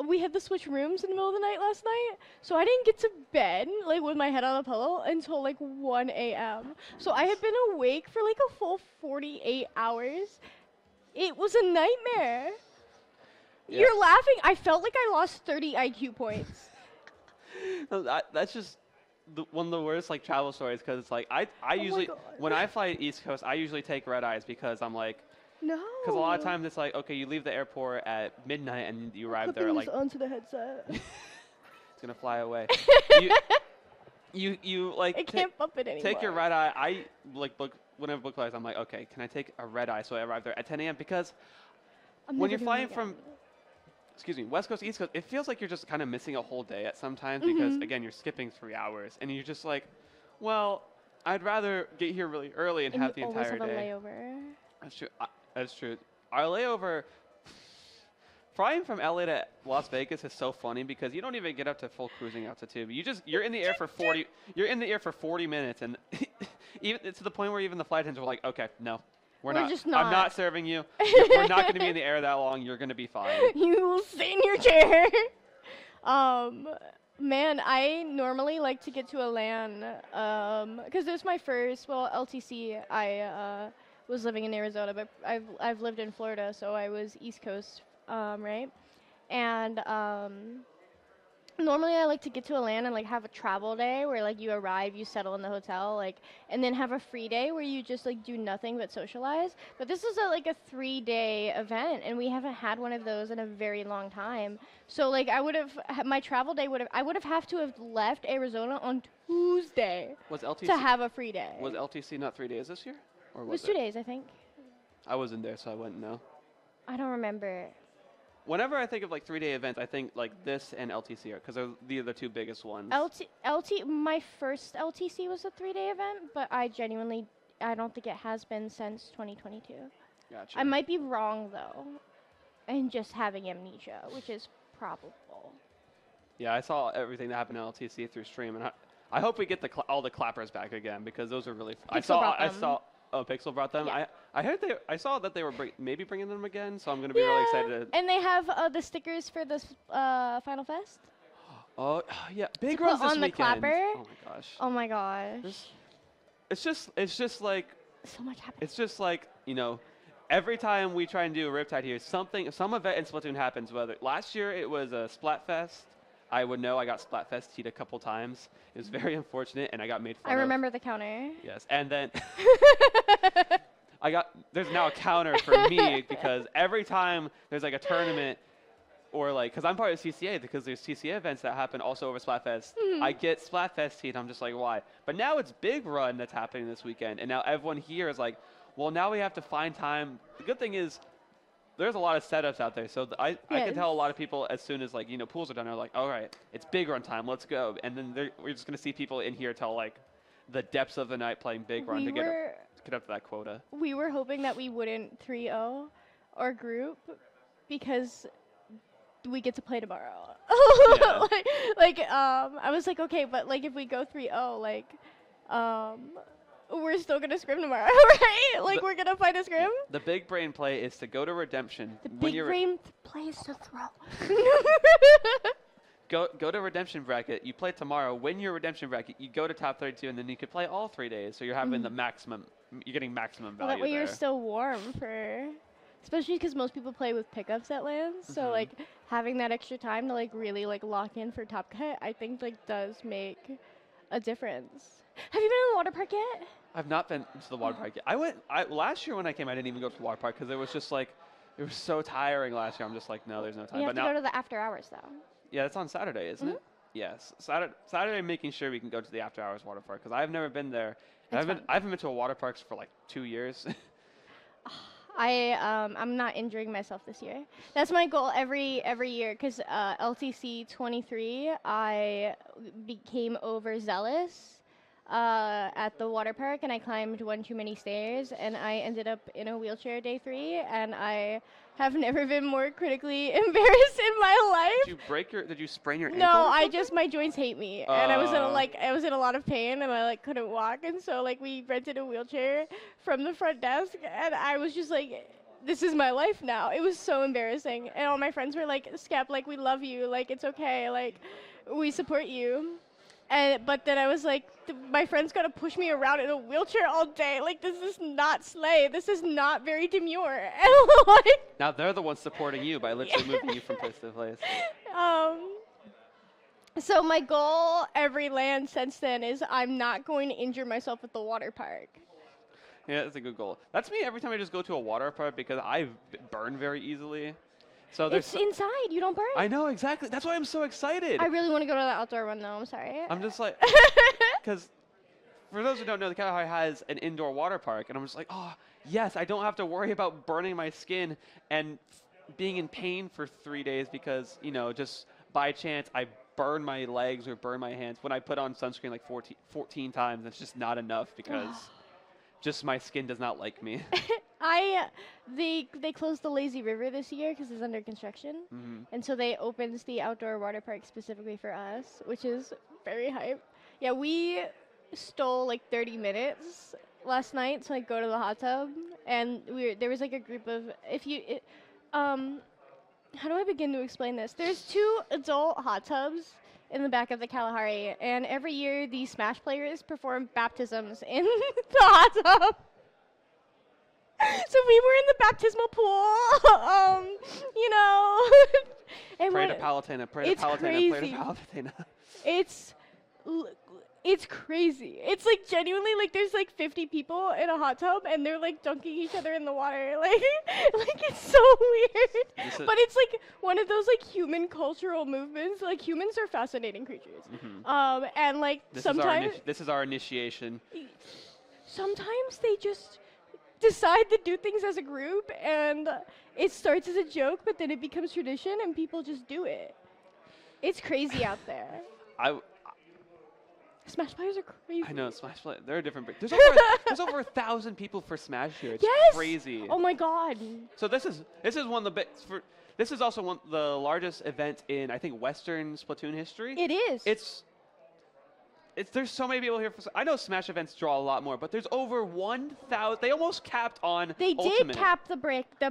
we had to switch rooms in the middle of the night last night, so I didn't get to bed, like, with my head on a pillow until, like, 1 a.m. So I had been awake for, like, a full 48 hours. It was a nightmare. Yeah. You're laughing. I felt like I lost 30 IQ points. No, that's just one of the worst like travel stories because it's like I usually God. when I fly East Coast I usually take red eyes because I'm like No. because a lot of times it's like okay you leave the airport at midnight and you arrive there at like onto the headset. it's gonna fly away. you like I can't bump it anymore. take your red eye. I like book whenever book flights I'm like okay can I take a red eye so I arrive there at 10 a.m. because I'm when never you're doing flying it from again. excuse me, West Coast, East Coast, it feels like you're just kind of missing a whole day at sometimes because, again, you're skipping 3 hours. And you're just like, well, I'd rather get here really early and have the you always entire have a day. layover. That's true. That's true. Our layover, flying from LA to Las Vegas is so funny because you don't even get up to full cruising altitude. You're in the air for 40. You're in the air for 40 minutes, and even it's to the point where even the flight attendants were like, okay, no. We're not. just I'm not. not serving you. We're not going to be in the air that long. You're going to be fine. You will sit in your chair. Man, I normally like to get to a LAN, because this is my first, LTC. I was living in Arizona, but I've lived in Florida, so I was East Coast, right? And normally I like to get to a LAN and like have a travel day where like you arrive, you settle in the hotel, like, and then have a free day where you just like do nothing but socialize. But this is like a 3-day event, and we haven't had one of those in a very long time. So like my travel day I would have to have left Arizona on Tuesday Was LTC to have a free day. Was LTC not 3 days this year? Or It was 2 days, I think. I wasn't there, so I wouldn't know. I don't remember. Whenever I think of like 3-day events, I think like this and LTC are because they're the two biggest ones. My first LTC was a 3-day event, but I don't think it has been since 2022. Gotcha. I might be wrong though, and just having amnesia, which is probable. Yeah, I saw everything that happened at LTC through stream, and I hope we get all the clappers back again because those are really. I saw. Oh, Pixel brought them. Yeah. I heard I saw that they were maybe bringing them again, so I'm gonna be really excited. And they have the stickers for this Final Fest. Oh yeah, big put runs this on the weekend. clapper. Oh my gosh. Oh my gosh. It's just like So much happens. it's just like every time we try and do a Riptide here, some event in Splatoon happens. Whether last year it was a Splatfest. I would know I got Splatfest teed a couple times. It was very unfortunate, and I got made fun of. I remember the counter. Yes, and then there's now a counter for me because every time there's like a tournament or like, because I'm part of CCA because there's CCA events that happen also over Splatfest. I get Splatfest teed, I'm just like, why? But now it's Big Run that's happening this weekend, and now everyone here is like, well, now we have to find time. The good thing is, there's a lot of setups out there, so I can tell a lot of people as soon as like pools are done, they're like, all right, it's Big Run time, let's go, and then we're just gonna see people in here till like the depths of the night playing Big Run to get up to that quota. We were hoping that we wouldn't 3-0 our group because we get to play tomorrow. Yeah. I was like, okay, but like if we go 3-0, like we're still gonna scrim tomorrow, right? Like we're gonna fight a scrim. The big brain play is to go to Redemption. The big brain play is to throw. Go to Redemption bracket. You play tomorrow. Win your Redemption bracket. You go to top 32, and then you could play all 3 days. So you're having the maximum. You're getting maximum value. Well, that way there. you're still warm for, especially because most people play with pickups at lands. So like having that extra time to like really like lock in for top cut, I think like does make a difference. Have you been in the water park yet? I've not been to the water park yet. Last year when I came, I didn't even go to the water park because it was just like, it was so tiring last year. I'm just like, no, there's no time. You have but to now, go to the after hours though. yeah, it's on Saturday, isn't it? Yes, Saturday, making sure we can go to the after hours water park because I've never been there. I haven't been to a water park for like 2 years. I'm not injuring myself this year. That's my goal every year because LTC 23 I became overzealous at the water park and I climbed one too many stairs and I ended up in a wheelchair day 3 and I have never been more critically embarrassed in my life. Did you sprain your ankle? No, or something? my joints hate me, and I was in a lot of pain, and I couldn't walk, and so we rented a wheelchair from the front desk, and I was just like, this is my life now. It was so embarrassing, and all my friends were like, Skep, we love you, it's okay, we support you. But then I was like, my friend's got to push me around in a wheelchair all day. This is not slay. This is not very demure. And now they're the ones supporting you by literally moving you from place to place. So my goal every land since then is I'm not going to injure myself at the water park. Yeah, that's a good goal. That's me every time I just go to a water park because I burn very easily. So it's inside. You don't burn. I know, exactly. That's why I'm so excited. I really want to go to the outdoor one, though. I'm sorry. I'm just like, because for those who don't know, the Kalahari has an indoor water park, and I'm just like, oh, yes, I don't have to worry about burning my skin and being in pain for 3 days because, just by chance I burn my legs or burn my hands when I put on sunscreen 14 times. It's just not enough because just my skin does not like me. They closed the lazy river this year because it's under construction, and so they opened the outdoor water park specifically for us, which is very hype. Yeah, we stole 30 minutes last night to go to the hot tub, and there was a group of how do I begin to explain this? There's 2 adult hot tubs in the back of the Kalahari, and every year the Smash players perform baptisms in the hot tub. So we were in the baptismal pool, and Pray to Palutena, pray to Palutena, pray to Palutena. It's crazy. It's genuinely there's 50 people in a hot tub and they're dunking each other in the water. It's so weird. But it's one of those human cultural movements. Humans are fascinating creatures. And sometimes this is our initiation. Sometimes they just decide to do things as a group and it starts as a joke, but then it becomes tradition and people just do it. It's crazy out there. Smash players are crazy. I know, Smash players, they're a different breed. There's over 1,000 people for Smash here. It's crazy. Oh my god. So this is one of the this is also the largest event in I think Western Splatoon history. It is. There's so many people here. I know Smash events draw a lot more, but there's over 1,000. They almost capped on They Ultimate. did cap the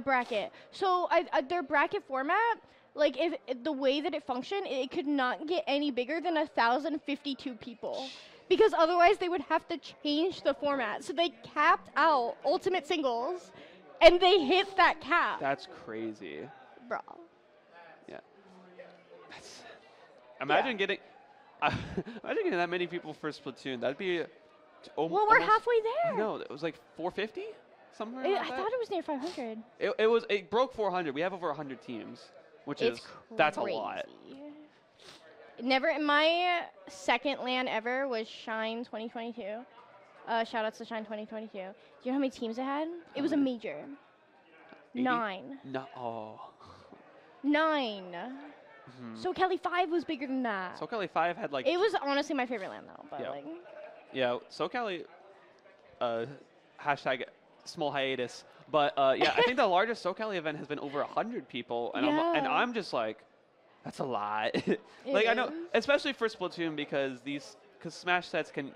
bracket. So their bracket format, if the way that it functioned, it could not get any bigger than 1,052 people. Because otherwise they would have to change the format. So they capped out Ultimate Singles, and they hit that cap. That's crazy. Bro. Yeah. Imagine getting that many people for Splatoon. That'd be almost. Well, we're halfway there. I know. It was 450, somewhere. I thought it was near 500. It broke 400. We have over 100 teams, which that's a lot. Never in my second LAN ever was Shine 2022. Shout outs to Shine 2022. Do you know how many teams it had? It was a major. 80? 9. No. Oh. 9. So Kelly 5 was bigger than that. So Kelly 5 had It was honestly my favorite LAN though, but Yeah, So Kelly hashtag small hiatus. But yeah, I think the largest SoCali event has been over 100 people, and I'm just that's a lot. I know, especially for Splatoon because Smash sets can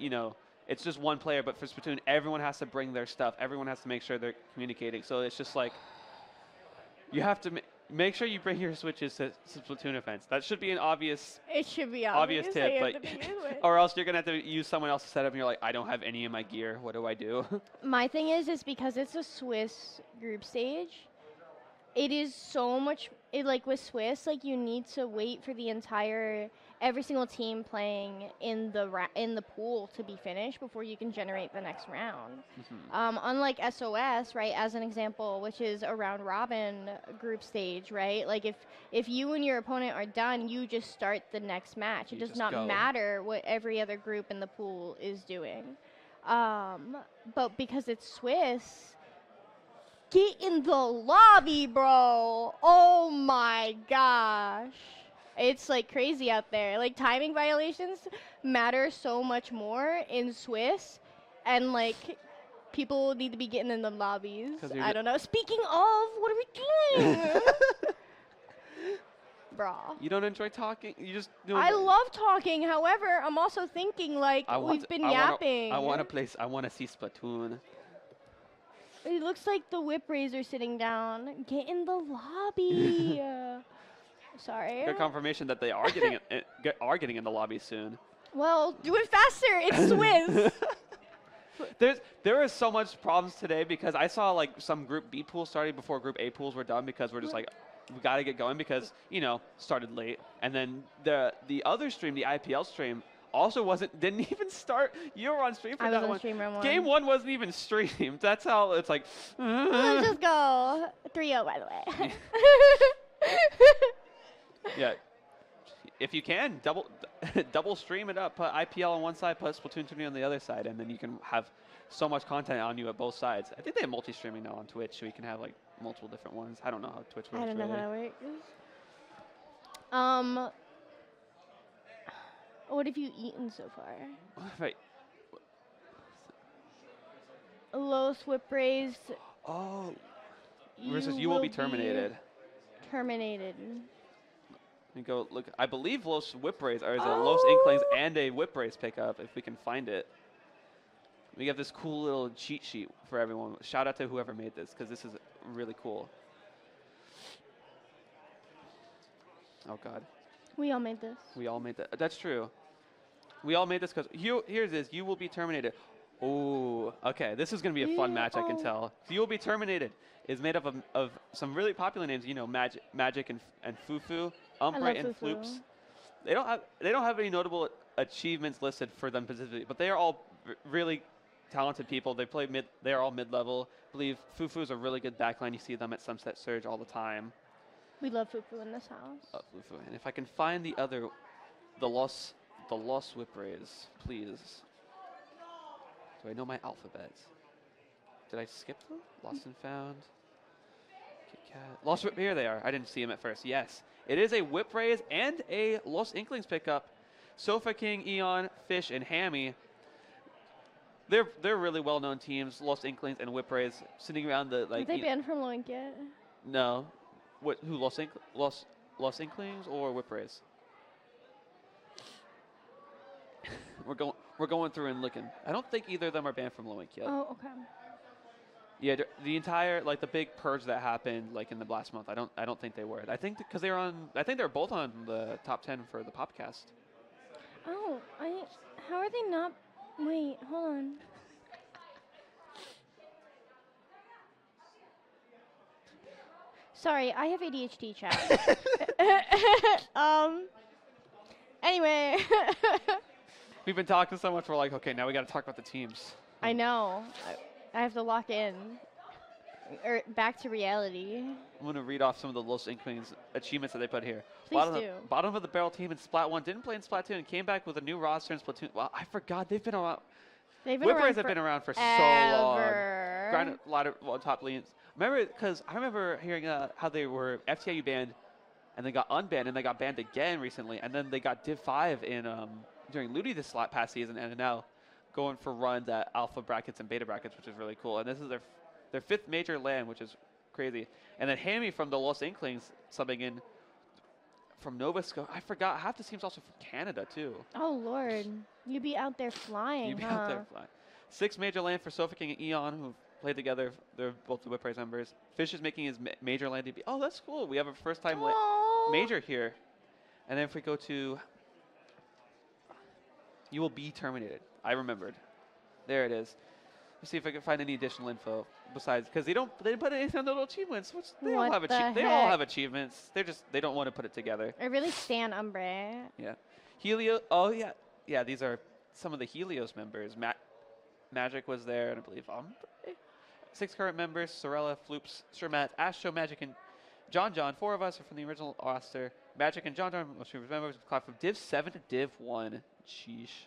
it's just one player, but for Splatoon everyone has to bring their stuff. Everyone has to make sure they're communicating. So it's just you have to make sure you bring your Switches to Splatoon events. That should be an obvious. It should be obvious tip, but or else you're gonna have to use someone else's setup, and you're like, I don't have any of my gear. What do I do? My thing is because it's a Swiss group stage. It is so much. With Swiss, you need to wait for every single team playing in the pool to be finished before you can generate the next round. Unlike SOS, right, as an example, which is a round robin group stage, right? If you and your opponent are done, you just start the next match. It does not matter what every other group in the pool is doing. But because it's Swiss, Get in the lobby, bro. Oh my gosh. It's like crazy out there. Like timing violations matter so much more in Swiss, and like people need to be getting in the lobbies. 'Cause you're I ju- don't know. Speaking of, what are we doing? Bro. You don't enjoy talking? You just. I love talking. However, I'm also thinking like we've been yapping. I want to see Splatoon. It looks like the Whiprays are sitting down. Get in the lobby. Sorry. Good confirmation that they are getting in the lobby soon. Well, do it faster. It's Swiss. There is so much problems today because I saw like some Group B pools starting before Group A pools were done because we're just like, we got to get going because, you know, started late. And then the other stream, the IPL stream, also didn't even start. You were on stream for I that was on one. stream round one. Game 1 wasn't even streamed. That's how it's like. Let's just go 3-0, by the way. Yeah. If you can, double stream it up. Put IPL on one side, put SplatoonTourney on the other side, and then you can have so much content on you at both sides. I think they have multi-streaming now on Twitch, so you can have like multiple different ones. I don't know how Twitch works. I don't know really. how that works. What have you eaten so far? Right. Los Whiprays. Oh. Versus you will be terminated. Terminated. You go look. I believe Los Whiprays are a Los Inklings and a Whiprays pickup if we can find it. We have this cool little cheat sheet for everyone. Shout out to whoever made this because this is really cool. Oh God. We all made this. We all made that. That's true. We all made this because here's this. You will be terminated. Oh, okay. This is going to be a fun match, I can tell. You will be terminated is made up of some really popular names. You know, Magic and Fufu, Umbra and Fufu. Floops. They don't have any notable achievements listed for them specifically, but they are all really talented people. They play mid. They are all mid-level. I believe Fufu is a really good backline. You see them at Sunset Surge all the time. We love Fufu in this house. Fufu. And if I can find the Los Whiprays, please. Do I know my alphabets? Did I skip them? Lost and found. Kit Kat. Lost here they are. I didn't see them at first. Yes. It is a Whiprays and a Los Inklings pickup. Sofa King, Eon, Fish, and Hammy. They're really well-known teams, Los Inklings and Whiprays, sitting around the like. Are they banned from Loink yet? No. Who Los Inklings or Whiprays? We're going through and looking. I don't think either of them are banned from Loink yet. Oh, okay. Yeah, the entire like the big purge that happened like in the last month. I don't think they were. I think because they're on. I think they're both on the top 10 for the Popcast. Oh, how are they not? Wait, hold on. Sorry, I have ADHD, chat. Anyway. We've been talking so much. We're like, okay, now we got to talk about the teams. I know. I have to lock in. Back to reality. I'm going to read off some of the Los Inklings achievements that they put here. Please do. Bottom of the barrel team in Splat 1 didn't play in Splatoon and came back with a new roster in Splatoon. Wow, I forgot they've been around. Whiprays have been around for so long. Grinded a lot of top lanes. I remember hearing how they were FTIU banned and they got unbanned and they got banned again recently and then they got Div 5 in during Ludi this past season and now going for runs at alpha brackets and beta brackets, which is really cool. And this is their 5th major LAN, which is crazy. And then Hammy from the Los Inklings subbing in from Nova Scotia. I forgot, half the team's also from Canada too. Oh Lord, you be out there flying, You'd be out there flying. 6 major LAN for Sofa King and Eon, who played together. They're both the Whiprays members. Fish is making his major LAN debut. Oh, that's cool. We have a first-time major here. And then if we go to, you will be terminated. I remembered. There it is. Let's see if I can find any additional info besides because they didn't put anything on the little achievements. Which they all have achievements. They don't want to put it together. I really stan Umbre. Yeah, Helio. Oh yeah, yeah. These are some of the Helios members. Magic was there, and I believe 6 current members: Sorella, Floops, Shermat, Astro, Magic, and John. 4 of us are from the original roster. Magic and John, most of members class from Div 7 to Div 1. Sheesh.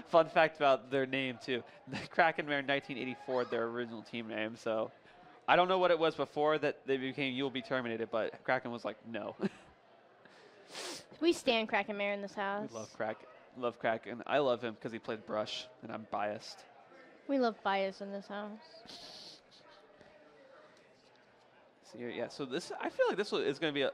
Fun fact about their name too: the Kraken were 1984, their original team name. So I don't know what it was before that they became "You will be terminated," but Kraken was like, no. We stand Kraken Mayor in this house. We love Kraken. I love him because he played Brush, and I'm biased. We love bias in this house. So yeah, so this I feel like this is going to be a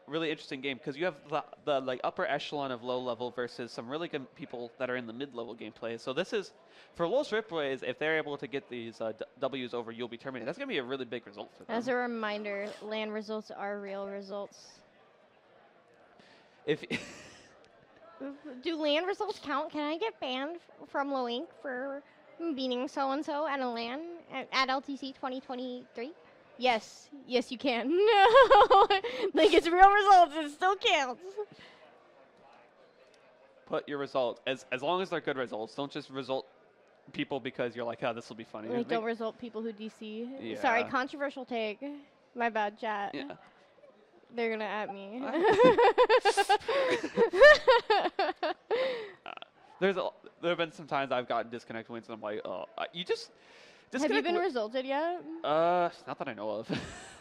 really interesting game because you have the like upper echelon of low level versus some really good people that are in the mid level gameplay. So this is for Los Riprays, if they're able to get these W's over You'll Be Terminated, that's going to be a really big result for them. As a reminder, LAN results are real results. If Do LAN results count? Can I get banned from Low Inc for beating so-and-so at a LAN at LTC 2023? Yes, you can. No, like it's real results. It still counts. put your results as long as they're good results. Don't just result people because you're like, oh, this will be funny. Like, don't result people who DC. Yeah. Sorry, controversial take. My bad, chat. Yeah. They're gonna at me. There have been some times I've gotten disconnect wins and I'm like, oh, you just. Have you been resulted yet? Not that I know of.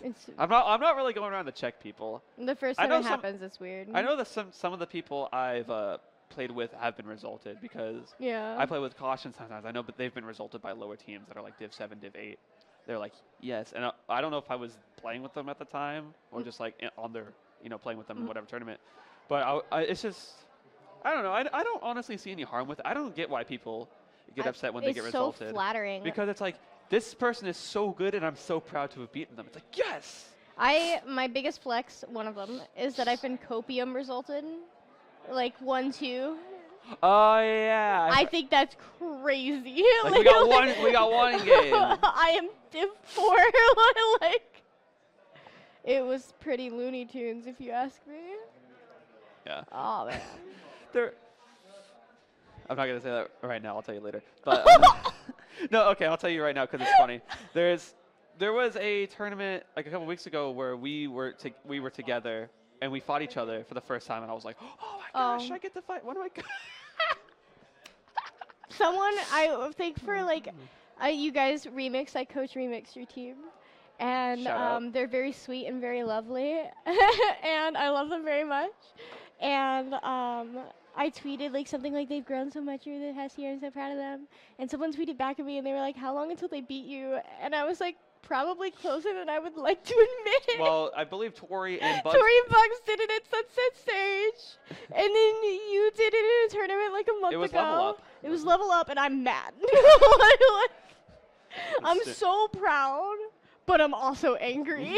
It's I'm not really going around to check people. the first I time know it some- happens. It's weird. I know that some of the people I've played with have been resulted because Yeah. I play with Caution sometimes. I know, but they've been resulted by lower teams that are like Div 7, Div 8. They're like, yes, and I don't know if I was playing with them at the time or just like on their, playing with them in whatever tournament. But it's just, I don't know. I don't honestly see any harm with it. I don't get why people get upset when they get resulted. It's so flattering. Because it's like, this person is so good and I'm so proud to have beaten them. It's like, yes! My biggest flex, one of them, is that I've been copium resulted. Like 1-2. Oh, yeah. I think that's crazy. Like, we got one game. I am Div 4. Like, it was pretty Looney Tunes, if you ask me. Yeah. Oh, man. I'm not going to say that right now. I'll tell you later. But no, okay, I'll tell you right now because it's funny. There was a tournament like a couple weeks ago where we were together and we fought each other for the first time, and I was like, oh my gosh, I get to fight. What do I got? Someone, I think for like, you guys remix, I coach remix your team. And Shout out. they're very sweet and very lovely. And I love them very much. And I tweeted like something like they've grown so much over the past year. I'm so proud of them. And someone tweeted back at me and they were like, how long until they beat you? And I was like, probably closer than I would like to admit. Well, I believe Tori and Bugs. Tori and Bugs did it at Sunset Stage. And then you did it in a tournament like a month ago. It was Level Up. It was Level Up and I'm mad. I'm so proud. But I'm also angry.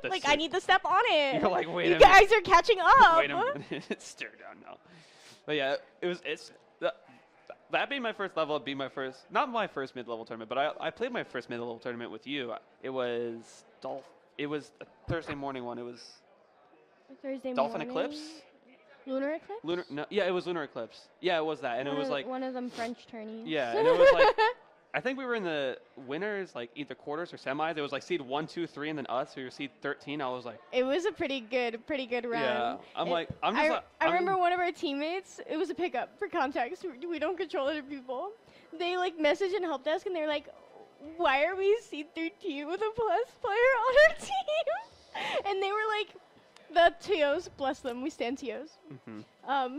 Like, I need to step on it. You're like, wait a you minute. guys are catching up. Wait a minute. Stare down now. But yeah, that being my first level, be my first, not my first mid-level tournament, but I played my first mid-level tournament with you. It was a Thursday morning one. It was Thursday Dolphin morning. Eclipse. Lunar Eclipse? Yeah, it was Lunar Eclipse. Yeah, it was that, and it was like one of them French tourneys. yeah, and it was like I think we were in the winners, like either quarters or semis. It was like seed 1, 2, 3, and then us. We were seed 13. I was like, It was a pretty good run. yeah. I remember one of our teammates. It was a pickup for context. We don't control other people. They like messaged in help desk and they're like, "Why are we seed 13 with a plus player on our team?" And they were like, "The TOs, bless them. We stand TOs.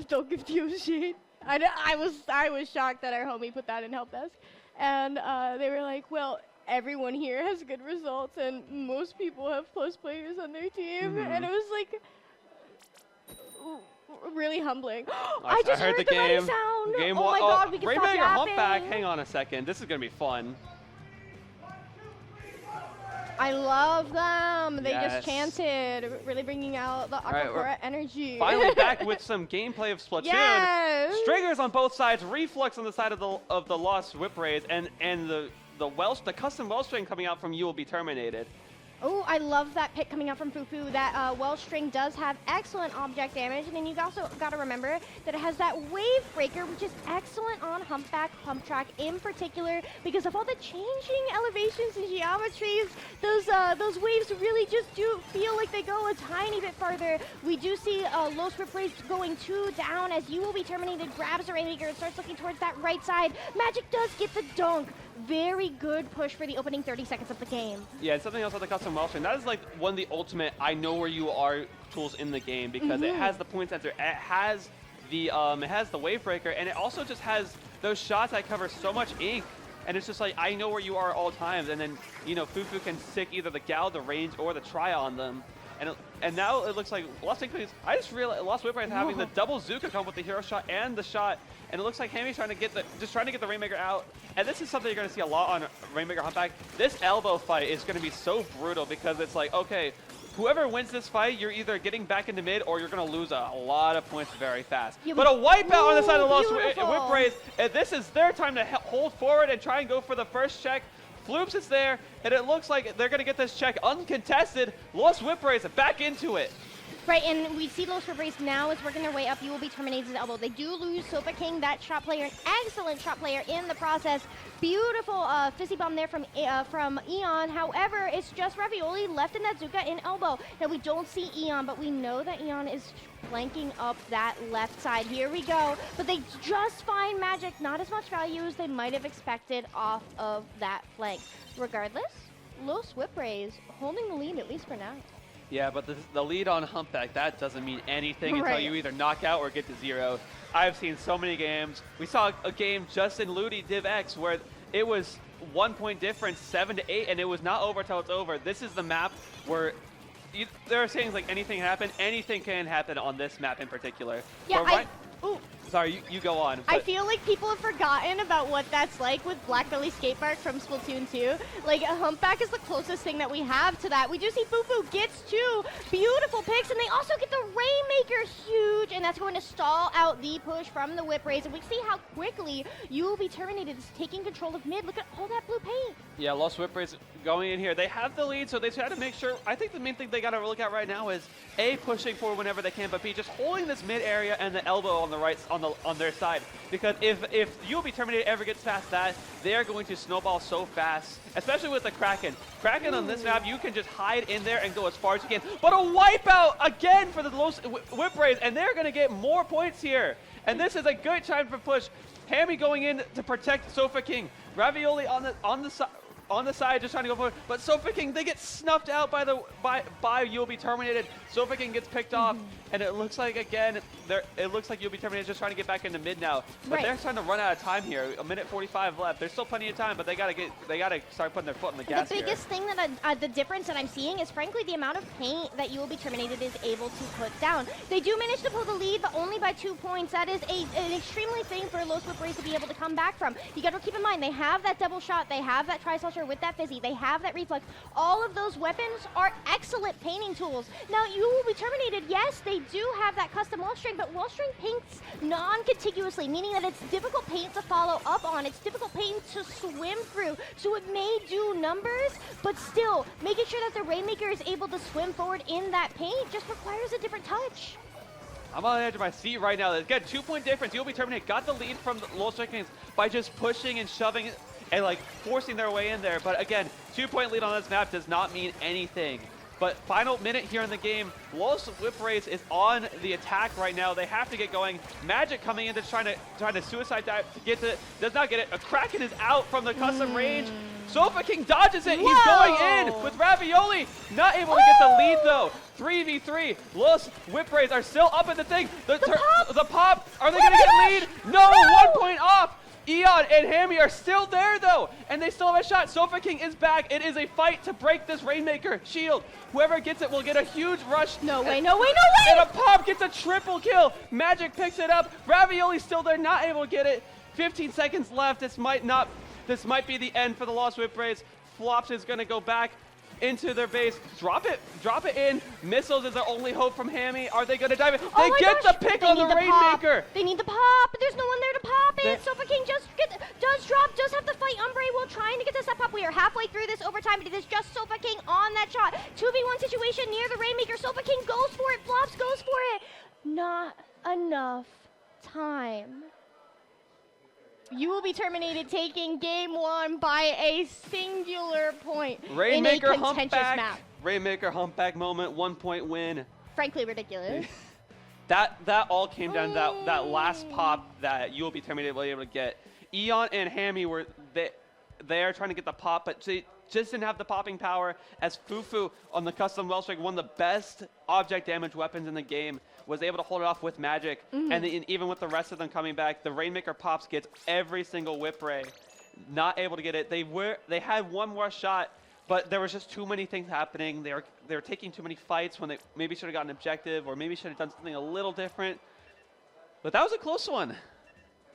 Don't give TOs shit." I was shocked that our homie put that in help desk. And they were like, well, everyone here has good results, and most people have plus players on their team. And it was like really humbling. I just heard the game. running sound. Game oh one. my God, we can stop Rainmaker yapping. Humpback. Hang on a second. This is gonna be fun. I love them. They Yes. just chanted, really bringing out the right, Aquatic energy. Finally back with some gameplay of Splatoon. Yes. Stringers on both sides, reflux on the side of the Lost Whiprays, and the custom Wellstring coming out from You Will Be Terminated. Oh, I love that pick coming out from Fufu. That Wellstring does have excellent object damage, and then you also got to remember that it has that wave breaker, which is excellent on Humpback, Hump Track in particular, because of all the changing elevations and geometries. Those waves really just do feel like they go a tiny bit farther. We do see Los Whiprays going 2 down as You Will Be Terminated grabs a Rainmaker and starts looking towards that right side. Magic does get the dunk, Very good push for the opening 30 seconds of the game. Yeah, and something else about the custom wall string, that is like one of the ultimate I know where you are tools in the game, because it has the point sensor, it has the wave breaker, and it also just has those shots that cover so much ink. And it's just like, I know where you are at all times. And then, you know, Fufu can stick either the Gal, the range, or the try on them. And now it looks like Lost Inklings, I just realized Lost Whiprays having the double Zuka come with the hero shot and the shot. And it looks like Hammy's trying to get the Rainmaker out. And this is something you're going to see a lot on Rainmaker Humpback. This elbow fight is going to be so brutal, because it's like, okay, whoever wins this fight, you're either getting back into mid or you're going to lose a lot of points very fast. Yeah, but a wipeout on the side of the Lost beautiful. Whiprays, and this is their time to hold forward and try and go for the first check. Floops is there, and it looks like they're going to get this check uncontested. Lost Whiprays back into it. Right, and we see Los Whiprays now is working their way up. You will be Terminated's elbow. They do lose Sofa King, that shot player, an excellent shot player in the process. Beautiful fizzy bomb there from Eon. However, it's just Ravioli left in that Zuka in elbow. Now we don't see Eon, but we know that Eon is flanking up that left side. Here we go. But they just find Magic. Not as much value as they might have expected off of that flank. Regardless, Los Whiprays holding the lead, at least for now. Yeah, but the lead on Humpback, that doesn't mean anything until Right. you either knock out or get to 0. I've seen so many games. We saw a game just in Ludi Div X where it was 1 point difference, 7 to 8, and it was not over till it's over. This is the map where there are sayings like anything can happen on this map in particular. Yeah, But sorry, you go on. I but- feel like people have forgotten about what that's like with Blackbelly Skatepark from Splatoon 2. Like, a Humpback is the closest thing that we have to that. We do see Fufu gets 2 beautiful picks, and they also get the Rainmaker huge, and that's going to stall out the push from the Whiprays. And we see how quickly You Will Be Terminated is taking control of mid. Look at all that blue paint. Yeah, Lost Whiprays going in here. They have the lead, so they try to make sure. I think the main thing they got to look at right now is A, pushing forward whenever they can, but B, just holding this mid area and the elbow on the right, on their side. Because if You Will Be Terminated ever gets past that, they are going to snowball so fast, especially with the Kraken. Kraken on this map, you can just hide in there and go as far as you can. But a wipeout again for the Lost Whiprays, and they're going to get more points here. And this is a good time for push. Hammy going in to protect Sofa King. Ravioli on the side, just trying to go forward. But Sofa King, they get snuffed out by You'll Be Terminated. Sofa King gets picked off, and it looks like again, it looks like You'll Be Terminated just trying to get back into mid now. But Right. they're trying to run out of time here. 1:45 left. There's still plenty of time, but they gotta start putting their foot on the gas The here. biggest thing the difference that I'm seeing is, frankly, the amount of paint that You Will Be Terminated is able to put down. They do manage to pull the lead, but only by 2 points. That is an extremely thing for Los Whiprays to be able to come back from. You got to keep in mind, they have that double shot, they have that tri-slasher with that fizzy, they have that reflex. All of those weapons are excellent painting tools. Now, You Will Be Terminated, yes, they do have that custom wall string, but wall string paints non-contiguously, meaning that it's difficult paint to follow up on. It's difficult paint to swim through. So it may do numbers, but still, making sure that the Rainmaker is able to swim forward in that paint just requires a different touch. I'm on the edge of my seat right now. Again, 2 point difference. You'll Be Terminated got the lead from the Lost Whiprays by just pushing and shoving and like forcing their way in there. But again, 2 point lead on this map does not mean anything. But final minute here in the game, Lost Whiprays is on the attack right now. They have to get going. Magic coming in to trying to suicide dive to get to it. Does not get it. A Kraken is out from the custom range. Sofa King dodges it. He's going in with Ravioli. Not able to get the lead though. 3v3. Lost Whiprays are still up at the thing. The pop. Are they going to get lead? No, 1 point off. Eon and Hammy are still there though, and they still have a shot. Sofa King is back. It is a fight to break this Rainmaker shield. Whoever gets it will get a huge rush. No way, no way, no way! And a pop gets a triple kill. Magic picks it up. Ravioli's still there, not able to get it. 15 seconds left. This might be the end for the Lost Whiprays. Flops is gonna go back into their base. Drop it in. Missiles is their only hope from Hammy. Are they gonna dive in? Oh They my get gosh, the pick they on need the Rainmaker. Pop. They need the pop, but there's no one there to pop it. They- Sofa King does drop, does have the fight Umbre while trying to get this up pop. We are halfway through this overtime, but it is just Sofa King on that shot. 2v1 situation near the Rainmaker. Sofa King goes for it, Flops goes for it. Not enough time. You Will Be Terminated, taking game 1 by a singular point Rainmaker in a contentious humpback. map. Rainmaker humpback moment. 1 point win. Frankly ridiculous. That all came down to that last pop that You Will Be Terminated was able to get. Eon and Hammy were there trying to get the pop, but she just didn't have the popping power as Fufu on the custom Wellstrike, one of the best object damage weapons in the game, was able to hold it off with magic. And even with the rest of them coming back, the Rainmaker pops gets every single Whipray. Not able to get it. They had one more shot, but there was just too many things happening. They were taking too many fights when they maybe should have gotten an objective, or maybe should have done something a little different. But that was a close one.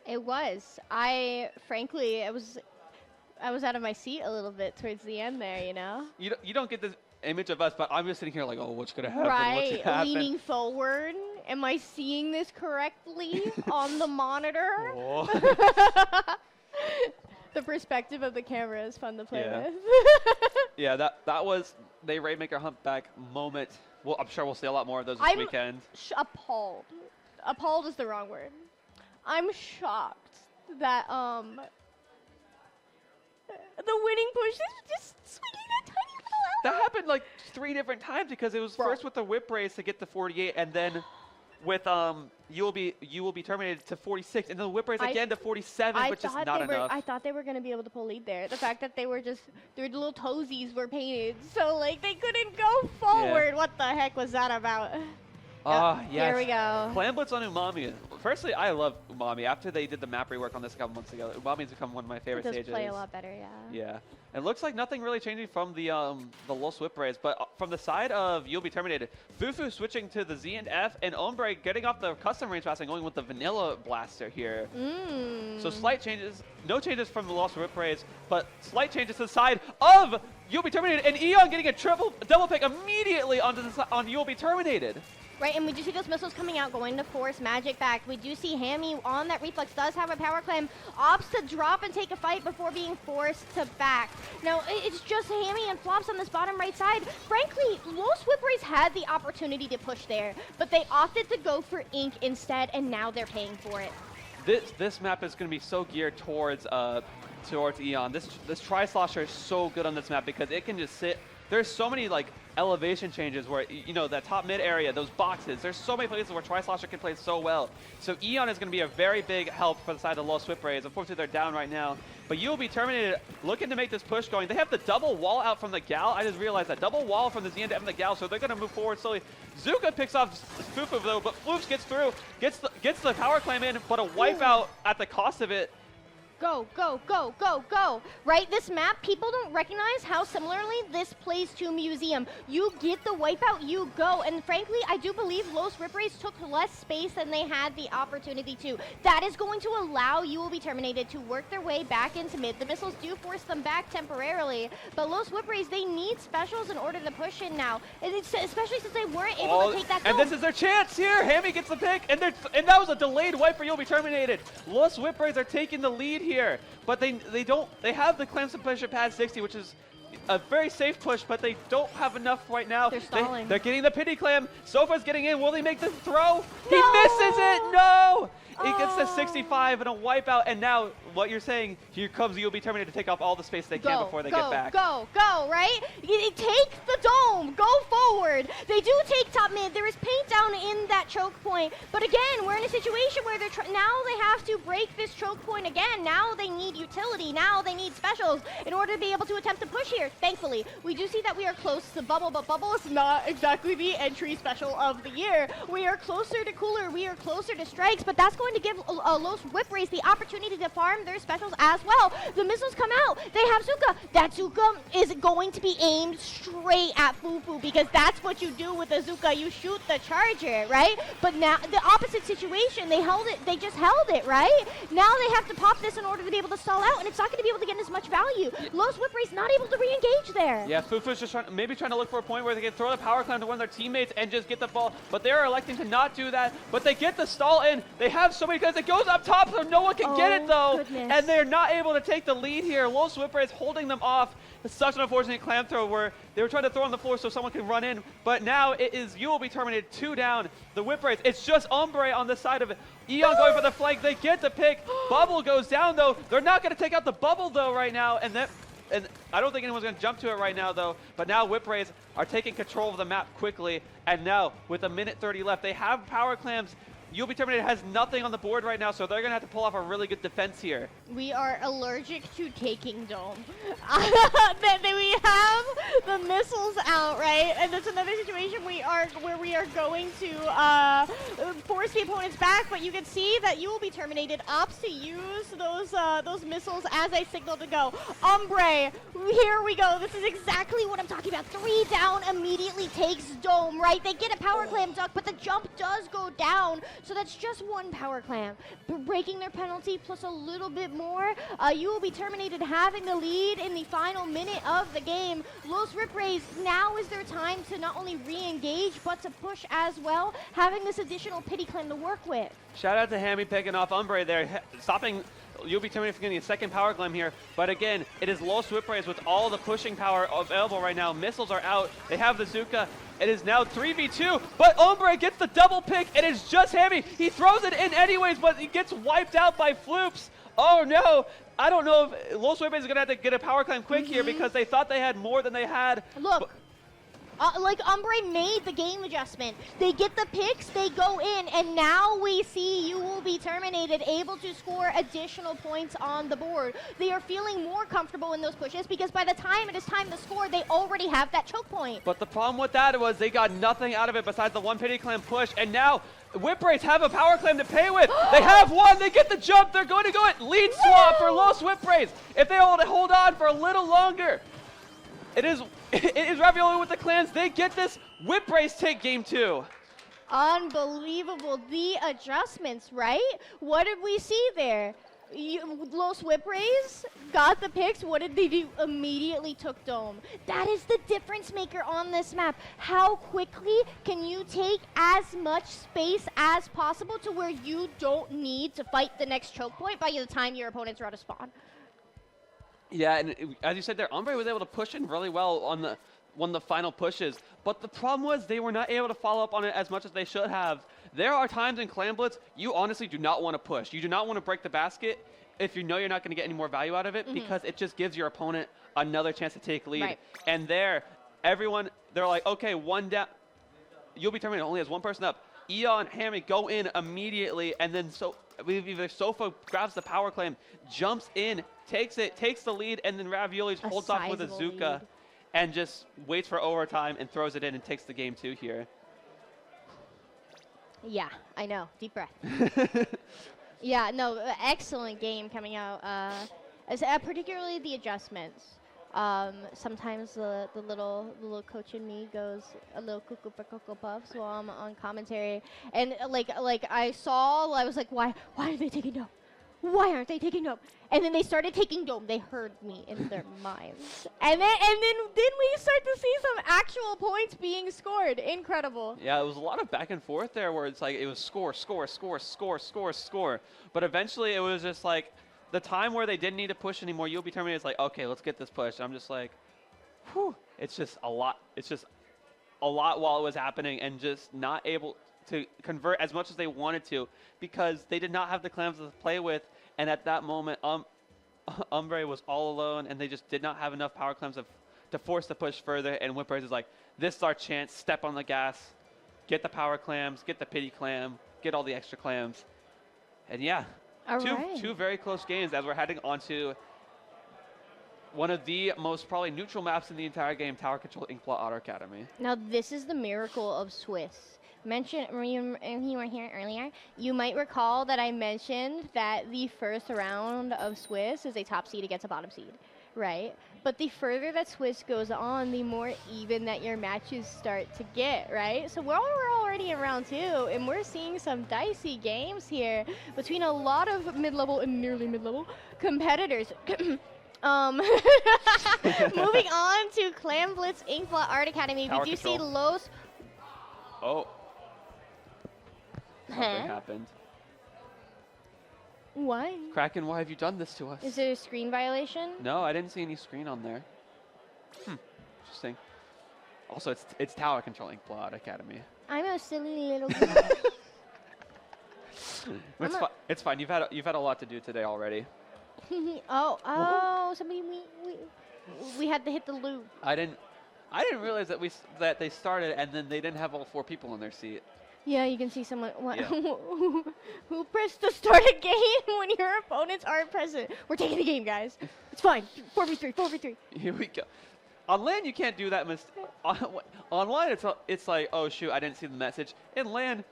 It was. I was out of my seat a little bit towards the end there, you know? You don't get this image of us, but I'm just sitting here like, oh, what's going to happen? Right, What's gonna happen? leaning forward. Am I seeing this correctly on the monitor? Oh. The perspective of the camera is fun to play with. Yeah, that was the Rainmaker humpback moment. Well, I'm sure we'll see a lot more of those this weekend. Appalled. Appalled is the wrong word. I'm shocked that the winning push is just swinging a tiny little out. That happened like 3 different times because it was first with the Whiprays to get to 48, and then with you will be terminated to 46, and then the Whiprays again to 47, which is not enough. I thought they were going to be able to pull lead there. The fact that their little toesies were painted, so like they couldn't go forward. What the heck was that about? Yes. Here we go. Clan Blitz on Umami. Firstly, I love Umami. After they did the map rework on this a couple months ago, Umami's become one of my favorite stages. It does play a lot better, yeah. Yeah. It looks like nothing really changing from the Los Whiprays, but from the side of You'll Be Terminated, Fufu switching to the Z and F, and Ombre getting off the custom range pass and going with the Vanilla Blaster here. So slight changes, no changes from the Los Whiprays, but slight changes to the side of You'll Be Terminated, and Eon getting a double pick immediately on You'll Be Terminated. Right, and we do see those missiles coming out, going to force Magic back. We do see Hammy on that reflex, does have a power climb, opts to drop and take a fight before being forced to back. Now, it's just Hammy and Flops on this bottom right side. Frankly, Los Whiprays had the opportunity to push there, but they opted to go for Ink instead, and now they're paying for it. This map is going to be so geared towards Eon. This Tri-Slosher is so good on this map because it can just sit. There's so many like elevation changes where, you know, that top mid area, those boxes, there's so many places where Tri-Slosher can play so well. So Eon is going to be a very big help for the side of Los Whiprays. Unfortunately, they're down right now. But You'll Be Terminated looking to make this push going. They have the double wall out from the Gal. I just realized that. Double wall from the Z and F and the Gal, so they're going to move forward slowly. Zuka picks off Fufu though, but Floops gets through, gets the power climb in, but a wipeout at the cost of it. Go, go, go, go, go. Right, this map, people don't recognize how similarly this plays to Museum. You get the wipeout, you go. And frankly, I do believe Los Whiprays took less space than they had the opportunity to. That is going to allow You Will Be Terminated to work their way back into mid. The missiles do force them back temporarily, but Los Whiprays, they need specials in order to push in now. And it's, especially since they weren't able to take that And this is their chance here. Hammy gets the pick, and that was a delayed wipe for You'll Be Terminated. Los Whiprays are taking the lead here, but they have the clamp suppression pad 60, which is a very safe push, but they don't have enough right now. They're stalling. They're getting the pity clam. Sofa's getting in. Will they make the throw? No! He misses it. No! He gets the 65 and a wipeout, and now what you're saying, here comes You'll Be Terminated to take off all the space they can before they get back. Go, right? Take the dome, go forward. They do take top mid. There is paint down in that choke point, but again, we're in a situation where now they have to break this choke point again. Now they need utility. Now they need specials in order to be able to attempt to push here. Thankfully, we do see that we are close to Bubble, but Bubble is not exactly the entry special of the year. We are closer to Cooler. We are closer to Strikes, but that's going to give Los Whiprays the opportunity to farm their specials as well. The missiles come out. They have Zuka. That Zuka is going to be aimed straight at Fufu because that's what you do with a Zuka. You shoot the charger, right? But now the opposite situation, they held it. They just held it, right? Now they have to pop this in order to be able to stall out, and it's not going to be able to get as much value. Los Whiprays not able to re-engage there. Yeah, Fufu's just trying to look for a point where they can throw the power climb to one of their teammates and just get the ball, but they're electing to not do that. But they get the stall in. They have so many guys. It goes up top, so no one can get it though. Goodness. And they're not able to take the lead here. Los Whiprays holding them off. It's such an unfortunate clam throw where they were trying to throw on the floor so someone can run in. But now it is You Will Be Terminated, 2 down. The Whiprays, it's just Ombre on the side of it. Eon going for the flank. They get the pick. Bubble goes down though. They're not going to take out the bubble though right now. And I don't think anyone's going to jump to it right now though. But now Whiprays are taking control of the map quickly. And now with a minute 30 left, they have power clams You'll Be Terminated has nothing on the board right now, so they're going to have to pull off a really good defense here. We are allergic to taking dome. We have the missiles out, right? And that's another situation where we are going to force the opponents back, but you can see that You Will Be Terminated opts to use those missiles as a signal to go. Ombre, here we go. This is exactly what I'm talking about. 3 down immediately takes dome, right? They get a power clam duck, but the jump does go down, so that's just 1 power clam. Breaking their penalty plus a little bit more. You Will Be Terminated having the lead in the final minute of the game. Los Riprays, now is their time to not only re-engage, but to push as well, having this additional pity clam to work with. Shout out to Hammy picking off Umbre there, stopping You'll Be Terminated from getting a second power clam here. But again, it is Los Whiprays with all the pushing power available right now. Missiles are out. They have the Zuka. It is now 3v2, but Umbre gets the double pick. It is just Hammy. He throws it in anyways, but he gets wiped out by Floops. Oh no. I don't know if Los Whiprays is going to have to get a power clam quick here because they thought they had more than they had. Look. Like Umbre made the game adjustment. They get the picks, they go in, and now we see You Will Be Terminated able to score additional points on the board. They are feeling more comfortable in those pushes because by the time it is time to score, they already have that choke point. But the problem with that was they got nothing out of it besides the 1 pity clam push, and now Whiprays have a power clam to pay with. They have one, they get the jump, they're going to go it. Lead swap for Los Whiprays. If they hold on for a little longer. It is Ravioli with the clans. They get this. Whiprays take game 2. Unbelievable. The adjustments, right? What did we see there? Los Whiprays got the picks. What did they do? Immediately took dome. That is the difference maker on this map. How quickly can you take as much space as possible to where you don't need to fight the next choke point by the time your opponents are out of spawn? Yeah, and as you said there, Umbre was able to push in really well on one of the final pushes. But the problem was they were not able to follow up on it as much as they should have. There are times in Clan Blitz you honestly do not want to push. You do not want to break the basket if you know you're not going to get any more value out of it because it just gives your opponent another chance to take lead. Right. And there, everyone, they're like, okay, 1 down. You'll Be Terminated only has 1 person up. Ia and Hammy go in immediately, and then either Sofa grabs the power clam, jumps in, takes the lead, and then Ravioli holds off with a Zuka and just waits for overtime and throws it in and takes the game 2 here. Yeah, I know. Deep breath. Yeah, no, excellent game coming out. Particularly the adjustments. Sometimes the little coach in me goes a little cuckoo for Cocoa Puffs while I'm on commentary, and like I was like, why are they taking dome? Why aren't they taking dome? And then they started taking dome. They heard me in their minds, and then we start to see some actual points being scored. Incredible. Yeah, it was a lot of back and forth there, where it's like it was score, but eventually it was just like. The time where they didn't need to push anymore, You'll Be Terminated. It's like, okay, let's get this push. I'm just like, whew. It's just a lot. It's just a lot while it was happening and just not able to convert as much as they wanted to because they did not have the clams to play with. And at that moment, Umbre was all alone and they just did not have enough power clams to force the push further. And Whiprays is like, this is our chance. Step on the gas. Get the power clams. Get the pity clam. Get all the extra clams. And yeah. Two very close games as we're heading onto one of the most probably neutral maps in the entire game, Tower Control Inkblot Auto Academy. Now this is the miracle of Swiss. If you were here earlier, you might recall that I mentioned that the first round of Swiss is a top seed against a bottom seed, right? But the further that Swiss goes on, the more even that your matches start to get, right? So we're already in round 2, and we're seeing some dicey games here between a lot of mid-level and nearly mid-level competitors. Moving on to Clan Blitz Inkblot Art Academy, we do see Los. Oh. Something happened. Why? Kraken, why have you done this to us? Is it a screen violation? No, I didn't see any screen on there. Interesting. Also, it's Tower Control Inkblot Academy. I'm a silly little girl. It's fine. You've had a lot to do today already. Somebody we had to hit the loop. I didn't realize that they started and then they didn't have all 4 people in their seat. Yeah, you can see someone Yeah. who pressed to start a game when your opponents aren't present. We're taking the game, guys. It's fine. 4v3, 4v3. Here we go. On LAN, you can't do that. Online, it's like, oh shoot, I didn't see the message. In LAN,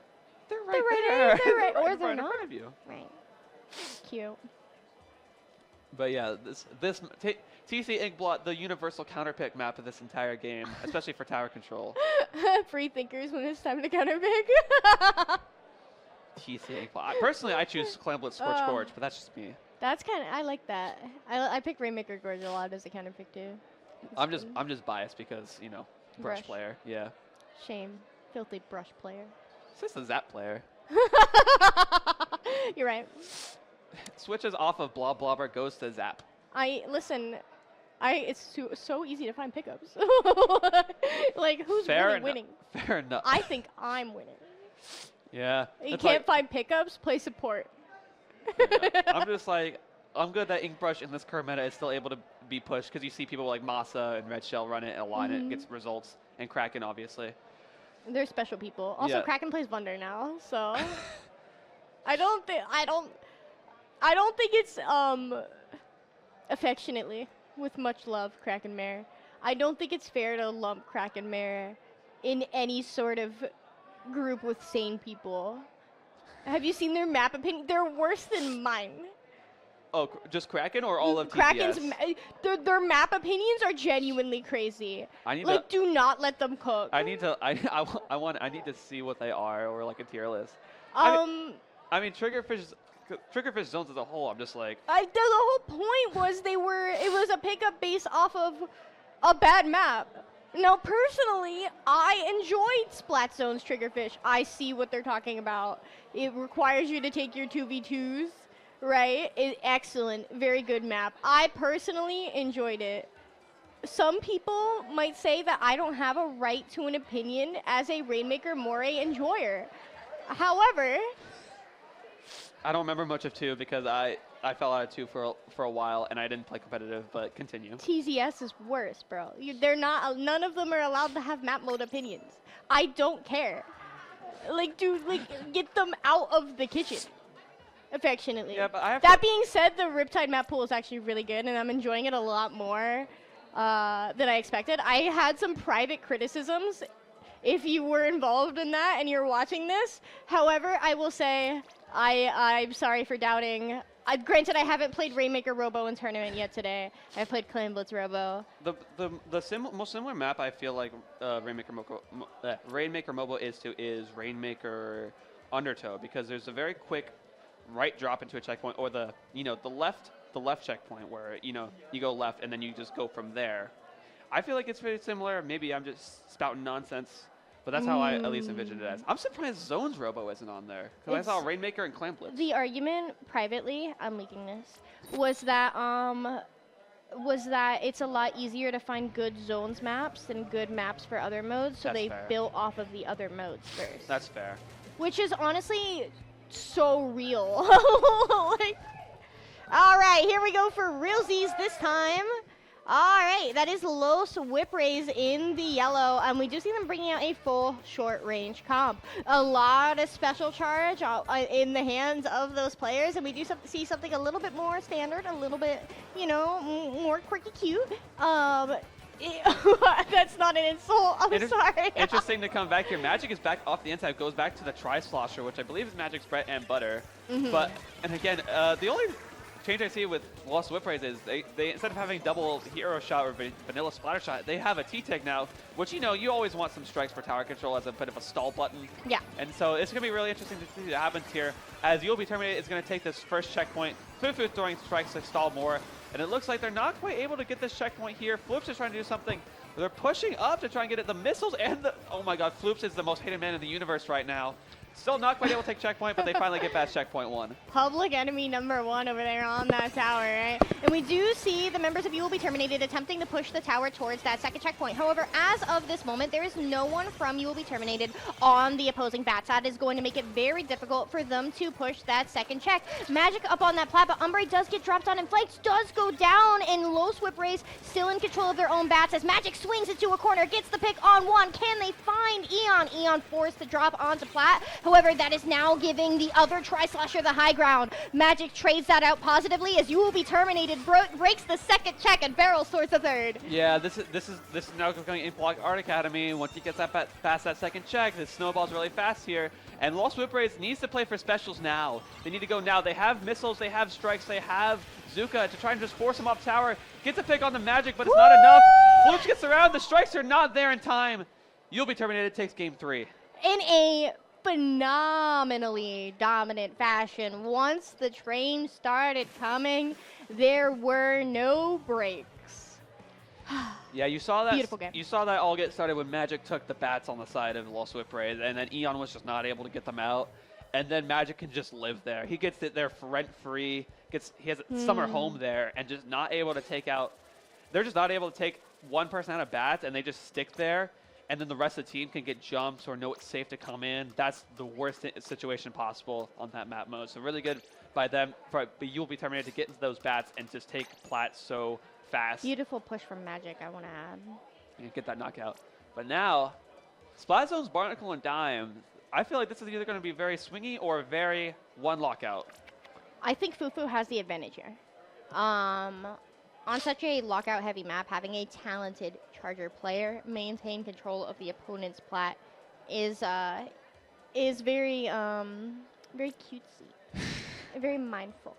they're right there. They're right, or in they're front not. of you. Right. Cute. But yeah, this TC Inkblot, the universal counterpick map of this entire game, especially for tower control. Free thinkers when it's time to counterpick. TC Inkblot. Personally, I choose Clamblitz Scorch Gorge, but that's just me. That's kind of, I like that. I pick Rainmaker Gorge a lot as a counterpick too. I'm just biased because, you know, brush player. Yeah. Shame. Filthy brush player. It's just a Zap player. You're right. Switches off of Blob Blobber, goes to Zap. It's so easy to find pickups. Like, who's really winning? Fair enough. I think I'm winning. Yeah. You can't find pickups, play support. Yeah. I'm just like, I'm good that Inkbrush in this current meta is still able to be pushed because you see people like Masa and Red Shell run it and align it, gets results, and Kraken obviously. They're special people. Also, Yeah. Kraken plays Vunder now, so I don't think it's affectionately, with much love, Kraken Mare. I don't think it's fair to lump Kraken Mare in any sort of group with sane people. Have you seen their map opinion? They're worse than mine. Oh, just Kraken or all of Kraken's TPS? their map opinions are genuinely crazy. I need Like, do not let them cook. I need to I need to see what they are or like a tier list. I mean Triggerfish zones as a whole, I'm just like, the whole point was it was a pickup based off of a bad map. Now, personally, I enjoyed Splat Zone's Triggerfish. I see what they're talking about. It requires you to take your 2v2s, right? Excellent, very good map. I personally enjoyed it. Some people might say that I don't have a right to an opinion as a Rainmaker Moray enjoyer. However, I don't remember much of 2 because I fell out of 2 for a while and I didn't play competitive, but continue. TZS is worse, bro. None of them are allowed to have map mode opinions. I don't care. Like, dude, get them out of the kitchen. Affectionately. Yeah, but that being said, the Riptide map pool is actually really good, and I'm enjoying it a lot more than I expected. I had some private criticisms if you were involved in that and you're watching this. However, I will say I'm sorry for doubting. Granted, I haven't played Rainmaker Robo in tournament yet today. I've played Clan Blitz Robo. The most similar map I feel like Rainmaker Mobile is to is Rainmaker Undertow, because there's a very quick right drop into a checkpoint, or the left checkpoint where you go left and then you just go from there. I feel like it's very similar. Maybe I'm just spouting nonsense, but that's how I at least envisioned it as. I'm surprised Zones Robo isn't on there because I saw Rainmaker and Clan Blitz. The argument privately, I'm leaking this, was that it's a lot easier to find good zones maps than good maps for other modes, so they built off of the other modes first. That's fair. Which is honestly so real. Like, all right, here we go for realsies this time. All right, that is Los Whiprays in the yellow, and we do see them bringing out a full short-range comp. A lot of special charge in the hands of those players, and we do see something a little bit more standard, a little bit, more quirky cute. That's not an insult. I'm sorry. Interesting to come back here. Magic is back off the inside, goes back to the Tri-Slosher, which I believe is Magic's bread and butter. But, and again, the only change I see with Lost Whiprays is they instead of having double hero shot or vanilla splatter shot, they have a T-Tech now, which you always want some strikes for tower control as a bit of a stall button. Yeah. And so it's going to be really interesting to see what happens here, as you'll be Terminated is going to take this first checkpoint. Fufu throwing strikes to stall more, and it looks like they're not quite able to get this checkpoint here. Floops is trying to do something. They're pushing up to try and get it. The missiles and oh my god, Floops is the most hated man in the universe right now. Still not quite able to take checkpoint, but they finally get past checkpoint 1. Public enemy number 1 over there on that tower, right? And we do see the members of You Will Be Terminated attempting to push the tower towards that second checkpoint. However, as of this moment, there is no one from You Will Be Terminated on the opposing bat side. It is going to make it very difficult for them to push that second check. Magic up on that plat, but Umbre does get dropped on, and Flights does go down, and Los Whiprays still in control of their own bats as Magic swings into a corner, gets the pick on 1. Can they find Eon? Eon forced to drop onto plat. However, that is now giving the other Tri-Slasher the high ground. Magic trades that out positively as You Will Be Terminated breaks the second check and barrels towards the third. Yeah, this is now going in Block Art Academy. Once he gets that past that second check, it snowballs really fast here. And Los Whiprays needs to play for specials now. They need to go now. They have missiles, they have strikes, they have Zuka to try and just force him off tower. Gets a pick on the Magic, but it's not enough. Floops gets around. The strikes are not there in time. You'll Be Terminated takes game 3. In a phenomenally dominant fashion. Once the train started coming, there were no breaks. Yeah, you saw that. Beautiful game. You saw that all get started when Magic took the bats on the side of Los Whiprays, and then Eon was just not able to get them out. And then Magic can just live there. He gets it there rent-free. He has a summer home there, and just not able to take out. They're just not able to take one person out of bats, and they just stick there. And then the rest of the team can get jumps or know it's safe to come in. That's the worst situation possible on that map mode. So really good by them. But You Will Be Terminated to get into those bats and just take plat so fast. Beautiful push from Magic, I want to add. And get that knockout. But now, Splat Zone's Barnacle and Dime. I feel like this is either going to be very swingy or very one lockout. I think Fufu has the advantage here. On such a lockout-heavy map, having a talented Charger player maintain control of the opponent's plat is very very cutesy, very mindful,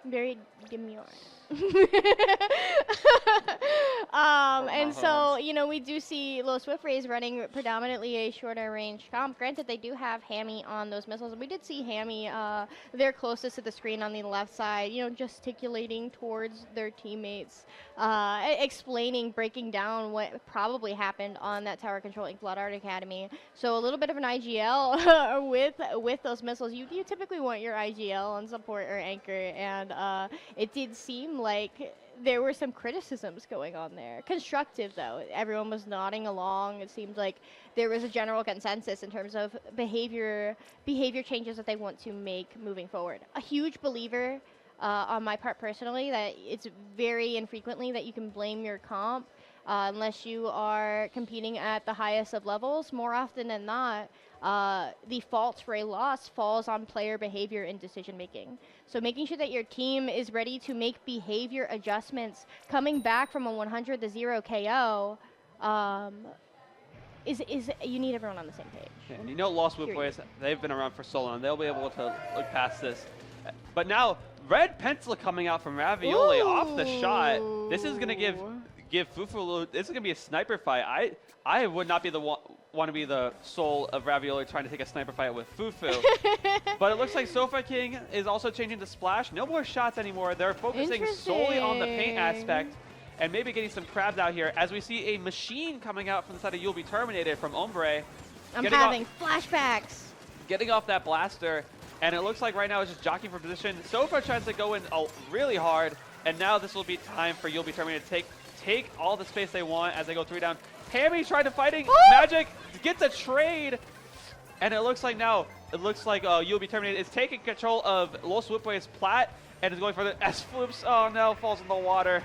very demure. And so, you know, we do see Los Whiprays running predominantly a shorter range comp. Granted, they do have Hammy on those missiles. And we did see Hammy, they're closest to the screen on the left side, you know, gesticulating towards their teammates, explaining, breaking down what probably happened on that tower control Inkblot Art Academy. So a little bit of an IGL with those missiles. You typically want your IGL on support or anchor, and it did seem like there were some criticisms going on there. Constructive, though. Everyone was nodding along. It seemed like there was a general consensus in terms of behavior changes that they want to make moving forward. A huge believer on my part personally that it's very infrequently that you can blame your comp unless you are competing at the highest of levels. More often than not, the fault for a loss falls on player behavior and decision making. So making sure that your team is ready to make behavior adjustments coming back from a 100-0 KO is you need everyone on the same page. Yeah, and you know Los Whiprays, they've been around for so long. They'll be able to look past this. But now, red pencil coming out from Ravioli off the shot. This is going to give Fufu this is going to be a sniper fight. I would not be the one want to be the soul of Ravioli trying to take a sniper fight with Fufu. But it looks like Sofa King is also changing to Splash. No more shots anymore. They're focusing solely on the paint aspect and maybe getting some crabs out here as we see a machine coming out from the side of You'll Be Terminated from Ombre. I'm having flashbacks. Getting off that blaster, and it looks like right now it's just jockeying for position. Sofa tries to go in really hard, and now this will be time for You'll Be Terminated to take all the space they want as they go 3 down. Hammy tried to fighting. Magic gets a trade. And it looks like now, You'll Be Terminated is taking control of Los Whiprays' plat and is going for the S-floops. Oh no, falls in the water.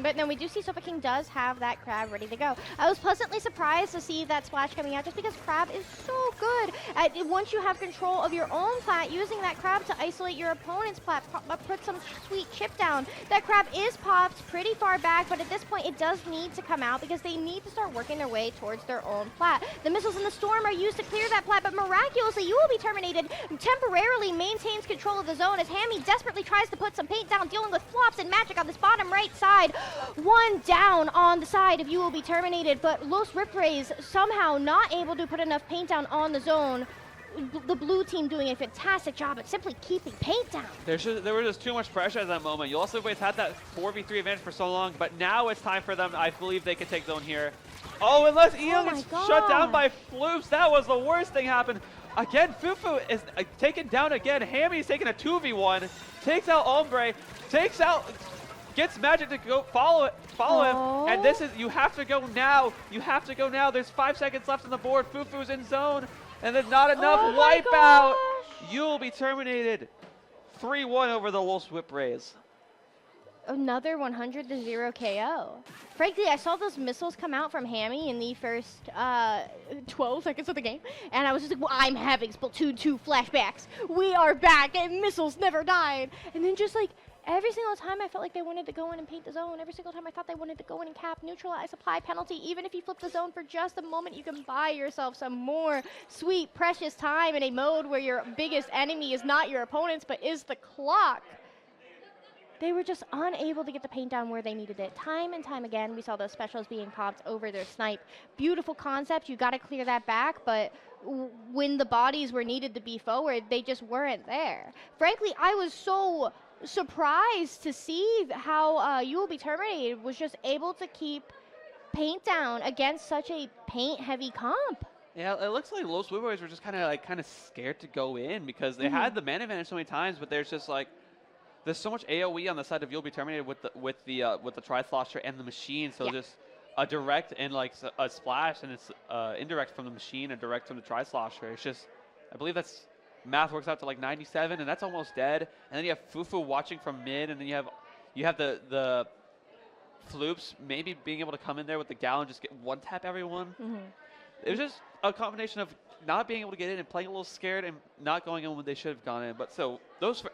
But no, we do see Sofa King does have that crab ready to go. I was pleasantly surprised to see that splash coming out just because crab is so good. Once you have control of your own plat, using that crab to isolate your opponent's plat, put some sweet chip down. That crab is popped pretty far back, but at this point it does need to come out because they need to start working their way towards their own plat. The missiles in the storm are used to clear that plat, but miraculously You Will Be Terminated temporarily maintains control of the zone as Hammy desperately tries to put some paint down, dealing with flops and magic on this bottom right side. One down on the side of You Will Be Terminated, but Los Whiprays somehow not able to put enough paint down on the zone. The blue team doing a fantastic job at simply keeping paint down. There was just too much pressure at that moment. You also had that 4v3 advantage for so long, but now it's time for them. I believe they can take zone here. Oh, unless Eon gets shut down by Floops. That was the worst thing happened. again, Fufu is taken down again. Hammy's taking a 2v1, takes out Ombre, gets Magic to go follow him. And this is, you have to go now. You have to go now. There's 5 seconds left on the board. Fufu's in zone, and there's not enough. Wipeout. You'll be terminated. 3-1 over the Los Whiprays. Another 100-0 KO. Frankly, I saw those missiles come out from Hammy in the first 12 seconds of the game, and I was just like, well, I'm having Splatoon 2 flashbacks. We are back, and missiles never died. And then just like every single time I felt like they wanted to go in and paint the zone. Every single time I thought they wanted to go in and cap, neutralize, apply penalty. Even if you flip the zone for just a moment, you can buy yourself some more sweet, precious time in a mode where your biggest enemy is not your opponents, but is the clock. They were just unable to get the paint down where they needed it. Time and time again, we saw those specials being popped over their snipe. Beautiful concept. You got to clear that back, but when the bodies were needed to be forward, they just weren't there. Frankly, I was so surprised to see how You Will Be Terminated was just able to keep paint down against such a paint-heavy comp. Yeah, it looks like Los Whiprays were just kind of scared to go in because they had the man advantage so many times, but there's just like there's so much AOE on the side of You'll Be Terminated with the Tri-Slosher and the machine, so just a direct and like a splash, and it's indirect from the machine and direct from the Tri-Slosher. It's just, I believe that's math works out to like 97, and that's almost dead. And then you have Fufu watching from mid, and then you have the Floops maybe being able to come in there with the Gal and just get one tap everyone. It was just a combination of not being able to get in and playing a little scared and not going in when they should have gone in. But so those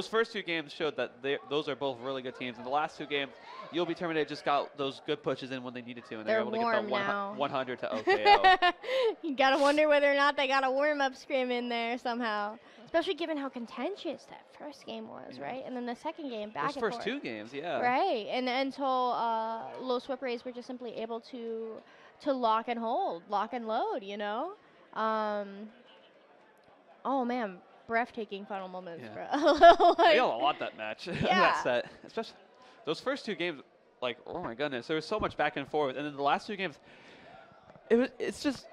first 2 games showed that those are both really good teams. In the last 2 games, You'll Be Terminated just got those good pushes in when they needed to, and they were able to get that 100 to OKO. You gotta wonder whether or not they got a warm-up scrim in there somehow. Especially given how contentious that first game was, right? And then the second game back those and first forth. 2 games, yeah. Right, and until Los Whiprays were just simply able to lock and hold, lock and load, you know? Oh man, breathtaking final moments, bro. They got a lot that match, that set. Especially those first 2 games, like, oh my goodness, there was so much back and forth. And then the last 2 games, it's just,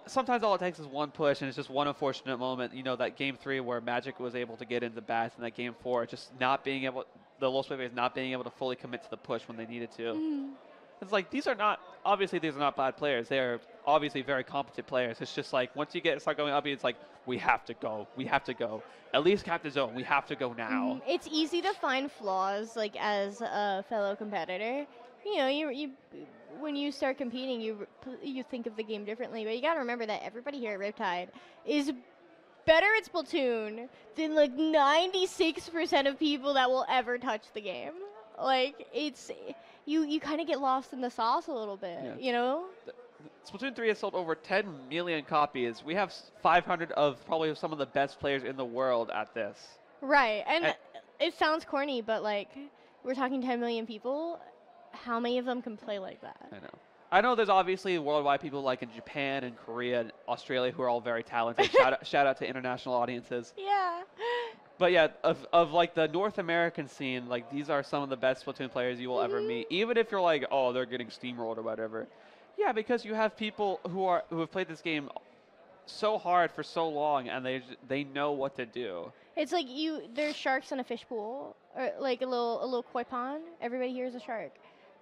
sometimes all it takes is one push, and it's just one unfortunate moment. You know, that game 3 where Magic was able to get into bats, and that game 4, just not being able, the Los Whiprays not being able to fully commit to the push when they needed to. It's like, these are not bad players. They're obviously very competent players. It's just like, once you start going up, it's like, we have to go. We have to go. At least cap the zone. We have to go now. It's easy to find flaws, like, as a fellow competitor. You know, you when you start competing, you think of the game differently. But you got to remember that everybody here at Riptide is better at Splatoon than, like, 96% of people that will ever touch the game. Like, it's... You kind of get lost in the sauce a little bit, you know? Splatoon 3 has sold over 10 million copies. We have 500 of probably some of the best players in the world at this. Right, and it sounds corny, but like, we're talking 10 million people. How many of them can play like that? I know there's obviously worldwide people like in Japan and Korea and Australia who are all very talented. Shout out to international audiences. Yeah. But yeah, of like the North American scene, like these are some of the best Splatoon players you will ever meet. Even if you're like, oh, they're getting steamrolled or whatever. Yeah, because you have people who have played this game so hard for so long, and they know what to do. It's like there's sharks in a fish pool, or like a little koi pond. Everybody here is a shark,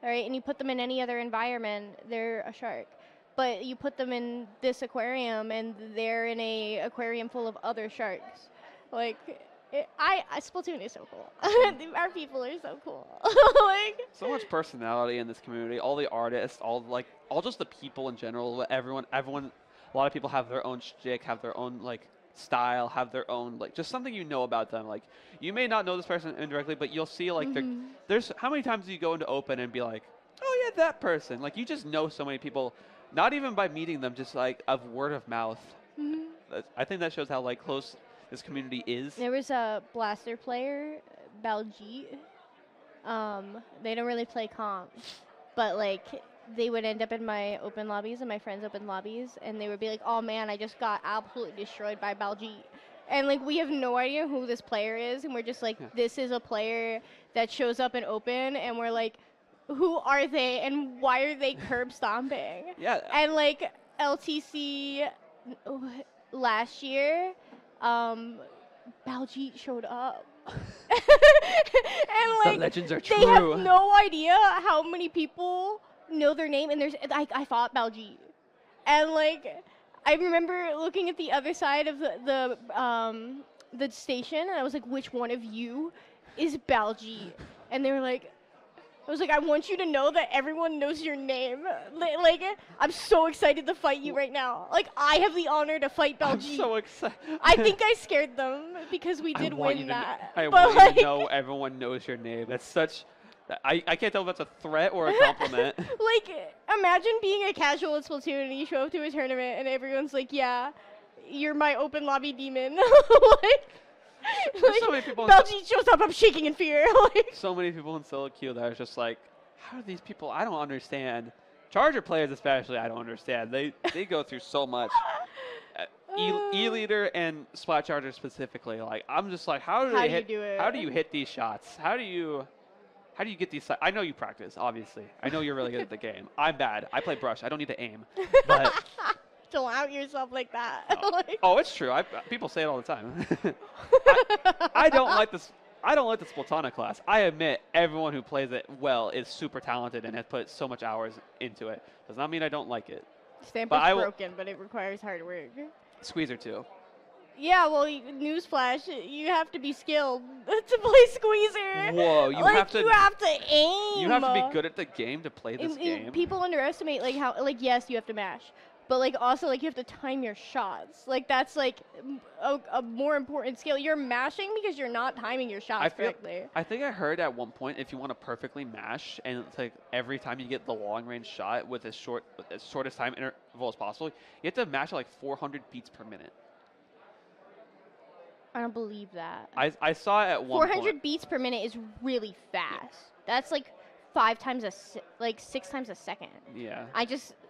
all right? And you put them in any other environment, they're a shark. But you put them in this aquarium, and they're in a aquarium full of other sharks. Like, Splatoon is so cool. Our people are so cool. Like, so much personality in this community. All the artists, all just the people in general. Everyone. A lot of people have their own shtick, have their own like style, have their own like just something you know about them. Like, you may not know this person indirectly, but you'll see like there's how many times do you go into open and be like, oh yeah, that person. Like, you just know so many people, not even by meeting them, just like of word of mouth. I think that shows how like close this community is. There was a Blaster player, Baljeet. They don't really play comp, but like they would end up in my open lobbies and my friends' open lobbies, and they would be like, oh man, I just got absolutely destroyed by Baljeet. And like, we have no idea who this player is, and we're just like, this is a player that shows up in open, and we're like, who are they and why are they curb stomping? Yeah. And like LTC, last year, Baljeet showed up. And like, The legends are they have true. no idea how many people know their name, and I fought Baljeet. And like, I remember looking at the other side of the station, and I was like, which one of you is Baljeet? And they were like, I was like, I want you to know that everyone knows your name. Like, I'm so excited to fight you right now. Like, I have the honor to fight Baljeet. I'm so excited. I think I scared them because we did win that. I But, want you to know everyone knows your name. That's such. I can't tell if that's a threat or a compliment. Like, imagine being a casual at Splatoon and you show up to a tournament and everyone's like, yeah, you're my open lobby demon. There's so many people. Baljeet shows up, I'm shaking in fear. Like, So many people in solo queue that are just like, how are these people? I don't understand. Charger players especially, I don't understand. They go through so much. E-leader and Splat Charger specifically, like I'm just like, how do they do it? How do you hit these shots? How do you get these? I know you practice, obviously. I know you're really good at the game. I'm bad. I play brush. I don't need to aim. But don't out yourself like that. Like, oh, it's true. People say it all the time. I don't like this. I don't like the Splatana class. I admit everyone who plays it well is super talented and has put so much hours into it. Does not mean I don't like it. Stamper's broken, but it requires hard work. Squeezer too. Yeah, well, newsflash, you have to be skilled to play Squeezer. Whoa, you like, have to. You have to aim. You have to be good at the game to play this game. People underestimate like how yes, you have to mash, but like also like you have to time your shots. Like that's like a more important skill. You're mashing because you're not timing your shots correctly. I think I heard at one point if you want to perfectly mash and it's like every time you get the long range shot with as shortest time interval as possible, you have to mash at like 400 beats per minute. I don't believe that. I saw it at one 400 point. beats per minute is really fast. That's like 6 times a second. Yeah.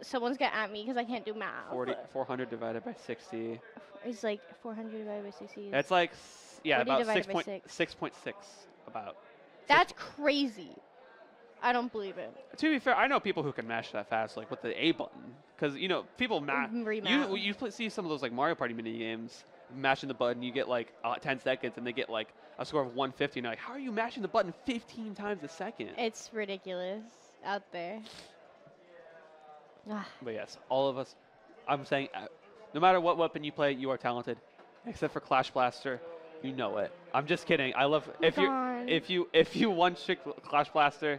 Someone's got at me because I can't do math. 400 divided by 60. It's like 400 divided by 60. That's like, yeah, 40 about divided by 6.6 about. That's crazy. I don't believe it. To be fair, I know people who can mash that fast, like with the A button. Because, you know, people mash. You see some of those like Mario Party mini games. Mashing the button, you get like 10 seconds, and they get like a score of 150. And you're like, how are you mashing the button 15 times a second? It's ridiculous out there. But yes, all of us, I'm saying, no matter what weapon you play, you are talented, except for Clash Blaster. You know it. I'm just kidding. I love if you one trick Clash Blaster,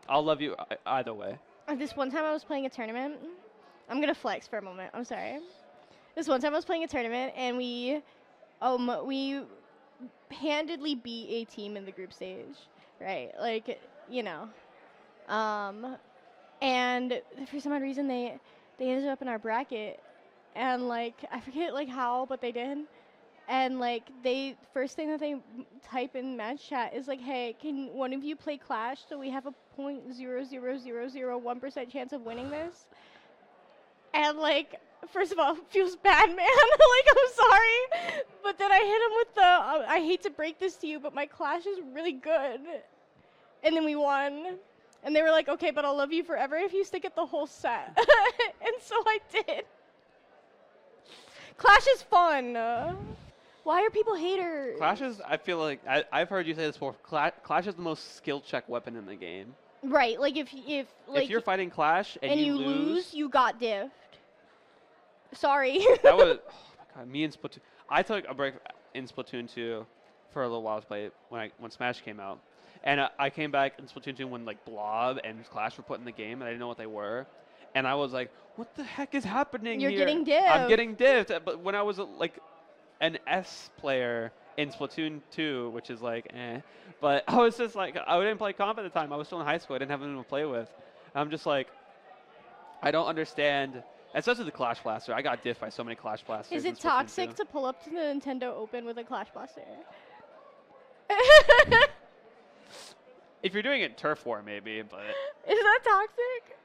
I'll love you either way. This one time I was playing a tournament. I'm gonna flex for a moment. I'm sorry. This one time I was playing a tournament and we handedly beat a team in the group stage, right? Like, you know. And for some odd reason they ended up in our bracket, and like I forget like how, but they did. And like first thing that they type in match chat is like, hey, can one of you play Clash so we have a 0.00001% chance of winning this? And like, first of all, feels bad, man. Like, I'm sorry. But then I hit him with I hate to break this to you, but my Clash is really good. And then we won. And they were like, okay, but I'll love you forever if you stick it the whole set. And so I did. Clash is fun. Why are people haters? Clash is, I feel like, I've heard you say this before, Clash is the most skill check weapon in the game. Right, like if you're fighting Clash and you lose, you got diffed. Sorry. That was, oh my god, me and Splatoon. I took a break in Splatoon 2 for a little while to play when Smash came out. And I came back in Splatoon 2 when like Blob and Clash were put in the game and I didn't know what they were. And I was like, what the heck is happening here? You're getting diffed. I'm getting diffed. But when I was like an S player in Splatoon 2, which is like, but I was just like, I didn't play comp at the time. I was still in high school. I didn't have anyone to play with. I'm just like, I don't understand. Especially the Clash Blaster. I got diffed by so many Clash Blasters. Is it toxic to pull up to the Nintendo Open with a Clash Blaster? If you're doing it turf war, maybe, but. Is that toxic?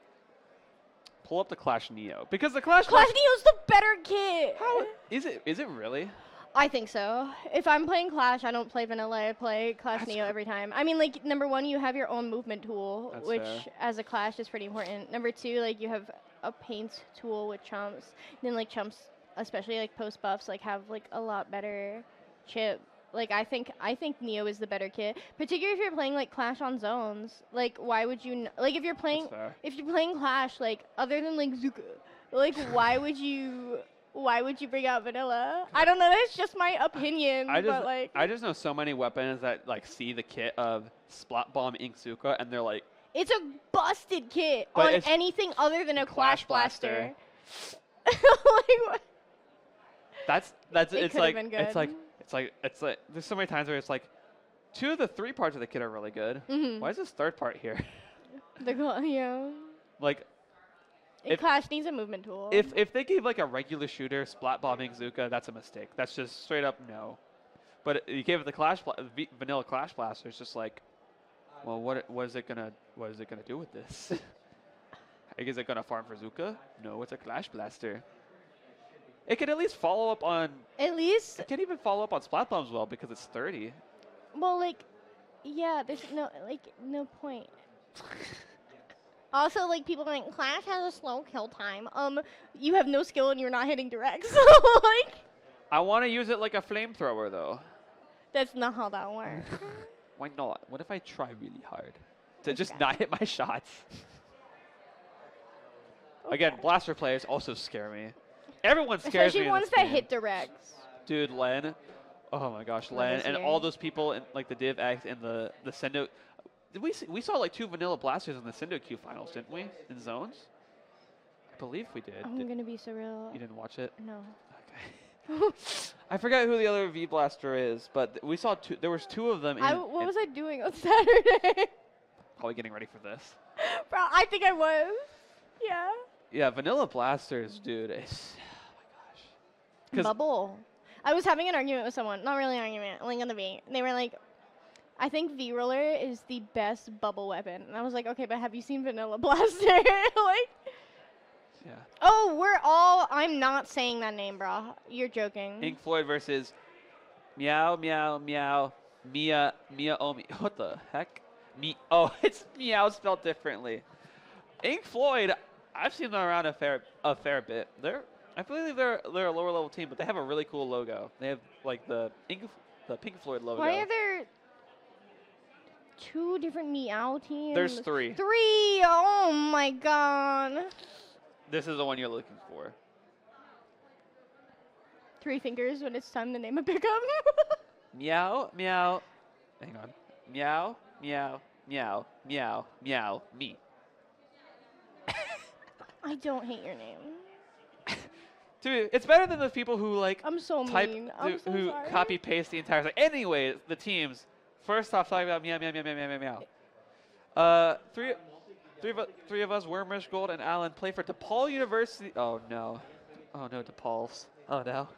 Pull up the Clash Neo. Because the Clash Neo's the better kit. How is it? Is it really? I think so. If I'm playing Clash, I don't play vanilla. I play Clash Neo every time. I mean, like, number one, you have your own movement tool, which as a Clash is pretty important. Number two, like, you have a paint tool with Chumps. Then, like, Chumps especially like post buffs, like have like a lot better chip. Like I think Neo is the better kit, particularly if you're playing like Clash on zones. Like why would you like if you're playing Clash like other than like Zuka, like why would you bring out Vanilla? I don't know. That's just my opinion. But like I just know so many weapons that like see the kit of Splat Bomb Ink Zuka and they're like, it's a busted kit But on it's anything other than a Clash Blaster. Like what? That's It it's could've like been it's good. like there's so many times where it's like 2 of the 3 parts of the kit are really good. Mhm. Why is this 3rd part here? Yeah. Like And Clash needs a movement tool. if they gave like a regular shooter Splat Bombing Zuka, that's a mistake. That's just straight up no. But you gave it the vanilla Clash Blaster. It's just like, well, what is it gonna do with this? Is it gonna farm for Zuka? No, it's a Clash Blaster. It can at least follow up on. At least, It can't even follow up on Splat Bombs well because it's 30. well, like, yeah, there's no point. Also, like, people think Clash has a slow kill time. You have no skill and you're not hitting direct, so, like, I want to use it like a flamethrower though. that's not how that works. Why not? What if I try really hard to just not hit my shots? Again, blaster players also scare me. Everyone scares Especially me. ones in that this game. hit directs. Dude, Len. Oh my gosh, Len Len, is and here. all those people in like the Div X and the Sendo. Did we saw like 2 vanilla blasters in the Sendo Q finals, didn't we? In zones. I believe we did. I'm gonna be so real. You didn't watch it? No. Okay. I forgot who the other V blaster is, but we saw 2. There was 2 of them. What was I doing on Saturday? Probably getting ready for this. Bro, I think I was. Yeah. Yeah, vanilla blasters, dude. It's, oh my gosh. 'Cause Bubble. I was having an argument with someone. Not really an argument. Link on the V. They were like, I think V-Roller is the best bubble weapon. And I was like, okay, but have you seen Vanilla Blaster? Like, yeah. oh, I'm not saying that name, bro. You're joking. Ink Floyd versus Meow Meow Meow Meowmeowmeowme. What the heck? It's Meow spelled differently. Ink Floyd, I've seen them around a fair bit. I believe they're a lower level team, but they have a really cool logo. They have like the Pink Floyd logo. Why are there 2 different Meow teams? There's 3. 3! Oh my god. This is the one you're looking for. 3 fingers when it's time to name a pickup. Meow Meow. Hang on. Meow Meow Meow Meow Meow Me. I don't hate your name. Dude, it's better than those people who like I'm so type mean. I'm so who sorry. copy paste the entire thing. Anyway, the teams. First off, talking about meow meow meow meow meow meow. Three of us, Wormish, Gold, and Alan play for DePaul University. Oh no, DePaul's. Oh no.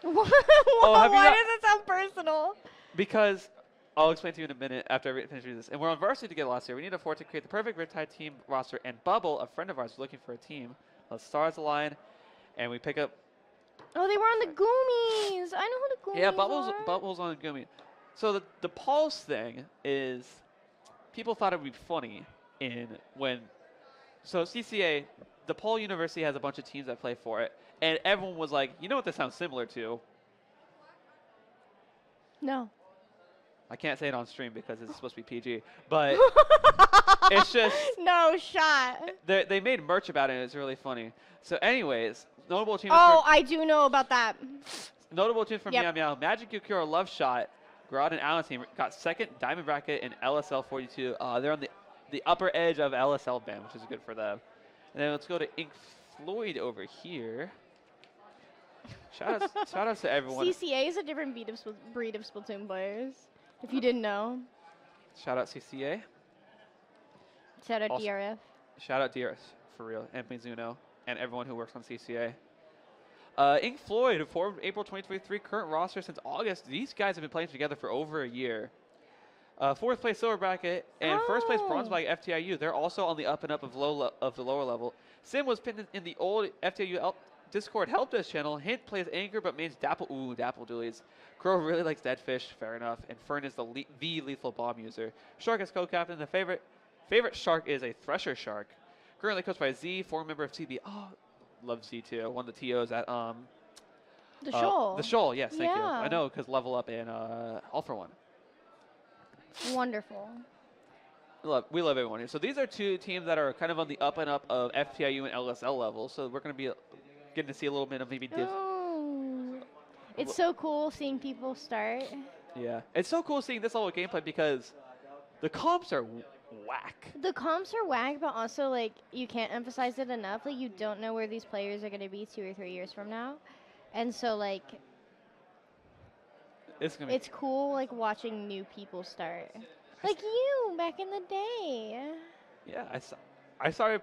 Why have you not- does it sound personal? Because I'll explain to you in a minute after I finish reading this. And we're on varsity together last year. We need a fort to create the perfect Riptide team roster. And Bubble, a friend of ours, is looking for a team. The stars align, and we pick up. Oh, they were on the Goomies. I know who the Goomies Yeah, are. Bubbles on Gumi. So the DePaul's thing is, people thought it would be funny so CCA, DePaul University has a bunch of teams that play for it, and everyone was like, you know what this sounds similar to? No. I can't say it on stream because it's supposed to be PG, but it's just No shot. they made merch about it, and it's really funny. So, anyways, notable teams. Oh, I do know about that. Notable teams from Yep. Meow Meow. Magic Yukiro Love Shot, Grodd and Allen team got 2nd Diamond Bracket in LSL 42. They're on the upper edge of LSL band, which is good for them. And then let's go to Ink Floyd over here. Shout outs to everyone. CCA is a different breed of Splatoon players. If you didn't know. Shout out CCA. Shout out Also- DRF. Shout out DRS, for real, and Mizuno, and everyone who works on CCA. Ink Floyd, who formed April 2023, current roster since August. These guys have been playing together for over a year. 4th place silver bracket and 1st place bronze Oh. bracket FTIU. They're also on the up and up of the lower level. Sim was pinned in the old FTIU Discord help desk channel. Hint plays Anchor but mains Dapple. Ooh, Dapple Doolies. Crow really likes Deadfish, fair enough. And Fern is the lethal bomb user. Shark is co-captain. The favorite shark is a Thresher Shark. Currently coached by Z, former member of CB. Oh, love Z too. One of the TOs at The shoal. The shoal, yes, thank you. Yeah. I know, because level up in All for One. Wonderful. We love everyone here. So these are two teams that are kind of on the up and up of FPIU and LSL level. So we're going to be getting to see a little bit of maybe Oh. It's so cool seeing people start. Yeah, it's so cool seeing this level of gameplay because the comps are whack. The comps are whack, but also, like, you can't emphasize it enough. Like, you don't know where these players are going to be 2 or 3 years from now. And so, like, it's cool, like, watching new people start. Like you, back in the day. Yeah, I saw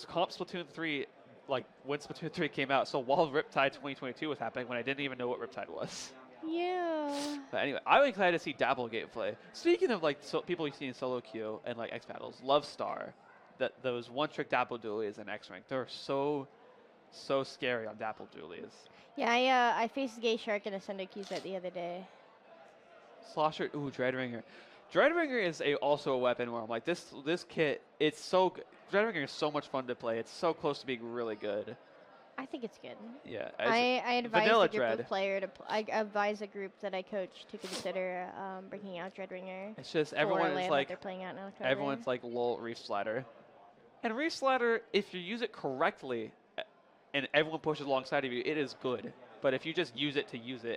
comp Splatoon 3, like, when Splatoon 3 came out. So while Riptide 2022 was happening, when I didn't even know what Riptide was. Yeah. But anyway, I'm excited to see Dabble gameplay. Speaking of, like, people you've seen in solo queue and, like, X Battles, Love Star, those one-trick Dabble dualies in X Rank, they're so scary on Dabble dualies. Yeah, I faced Gay Shark in a Sandusky set the other day. Slosher, ooh, Dreadringer. Dreadringer is also a weapon where I'm like, this kit, it's so good. Dreadringer is so much fun to play. It's so close to being really good. I think it's good. Yeah. I advise Vanilla a group Dread. of player to. I advise a group that I coach to consider bringing out Dreadringer. It's just for everyone land is that like, they're playing out in October. everyone's like, lol, Reef Slider. And Reef Slider, if you use it correctly, and everyone pushes alongside of you, it is good. But if you just use it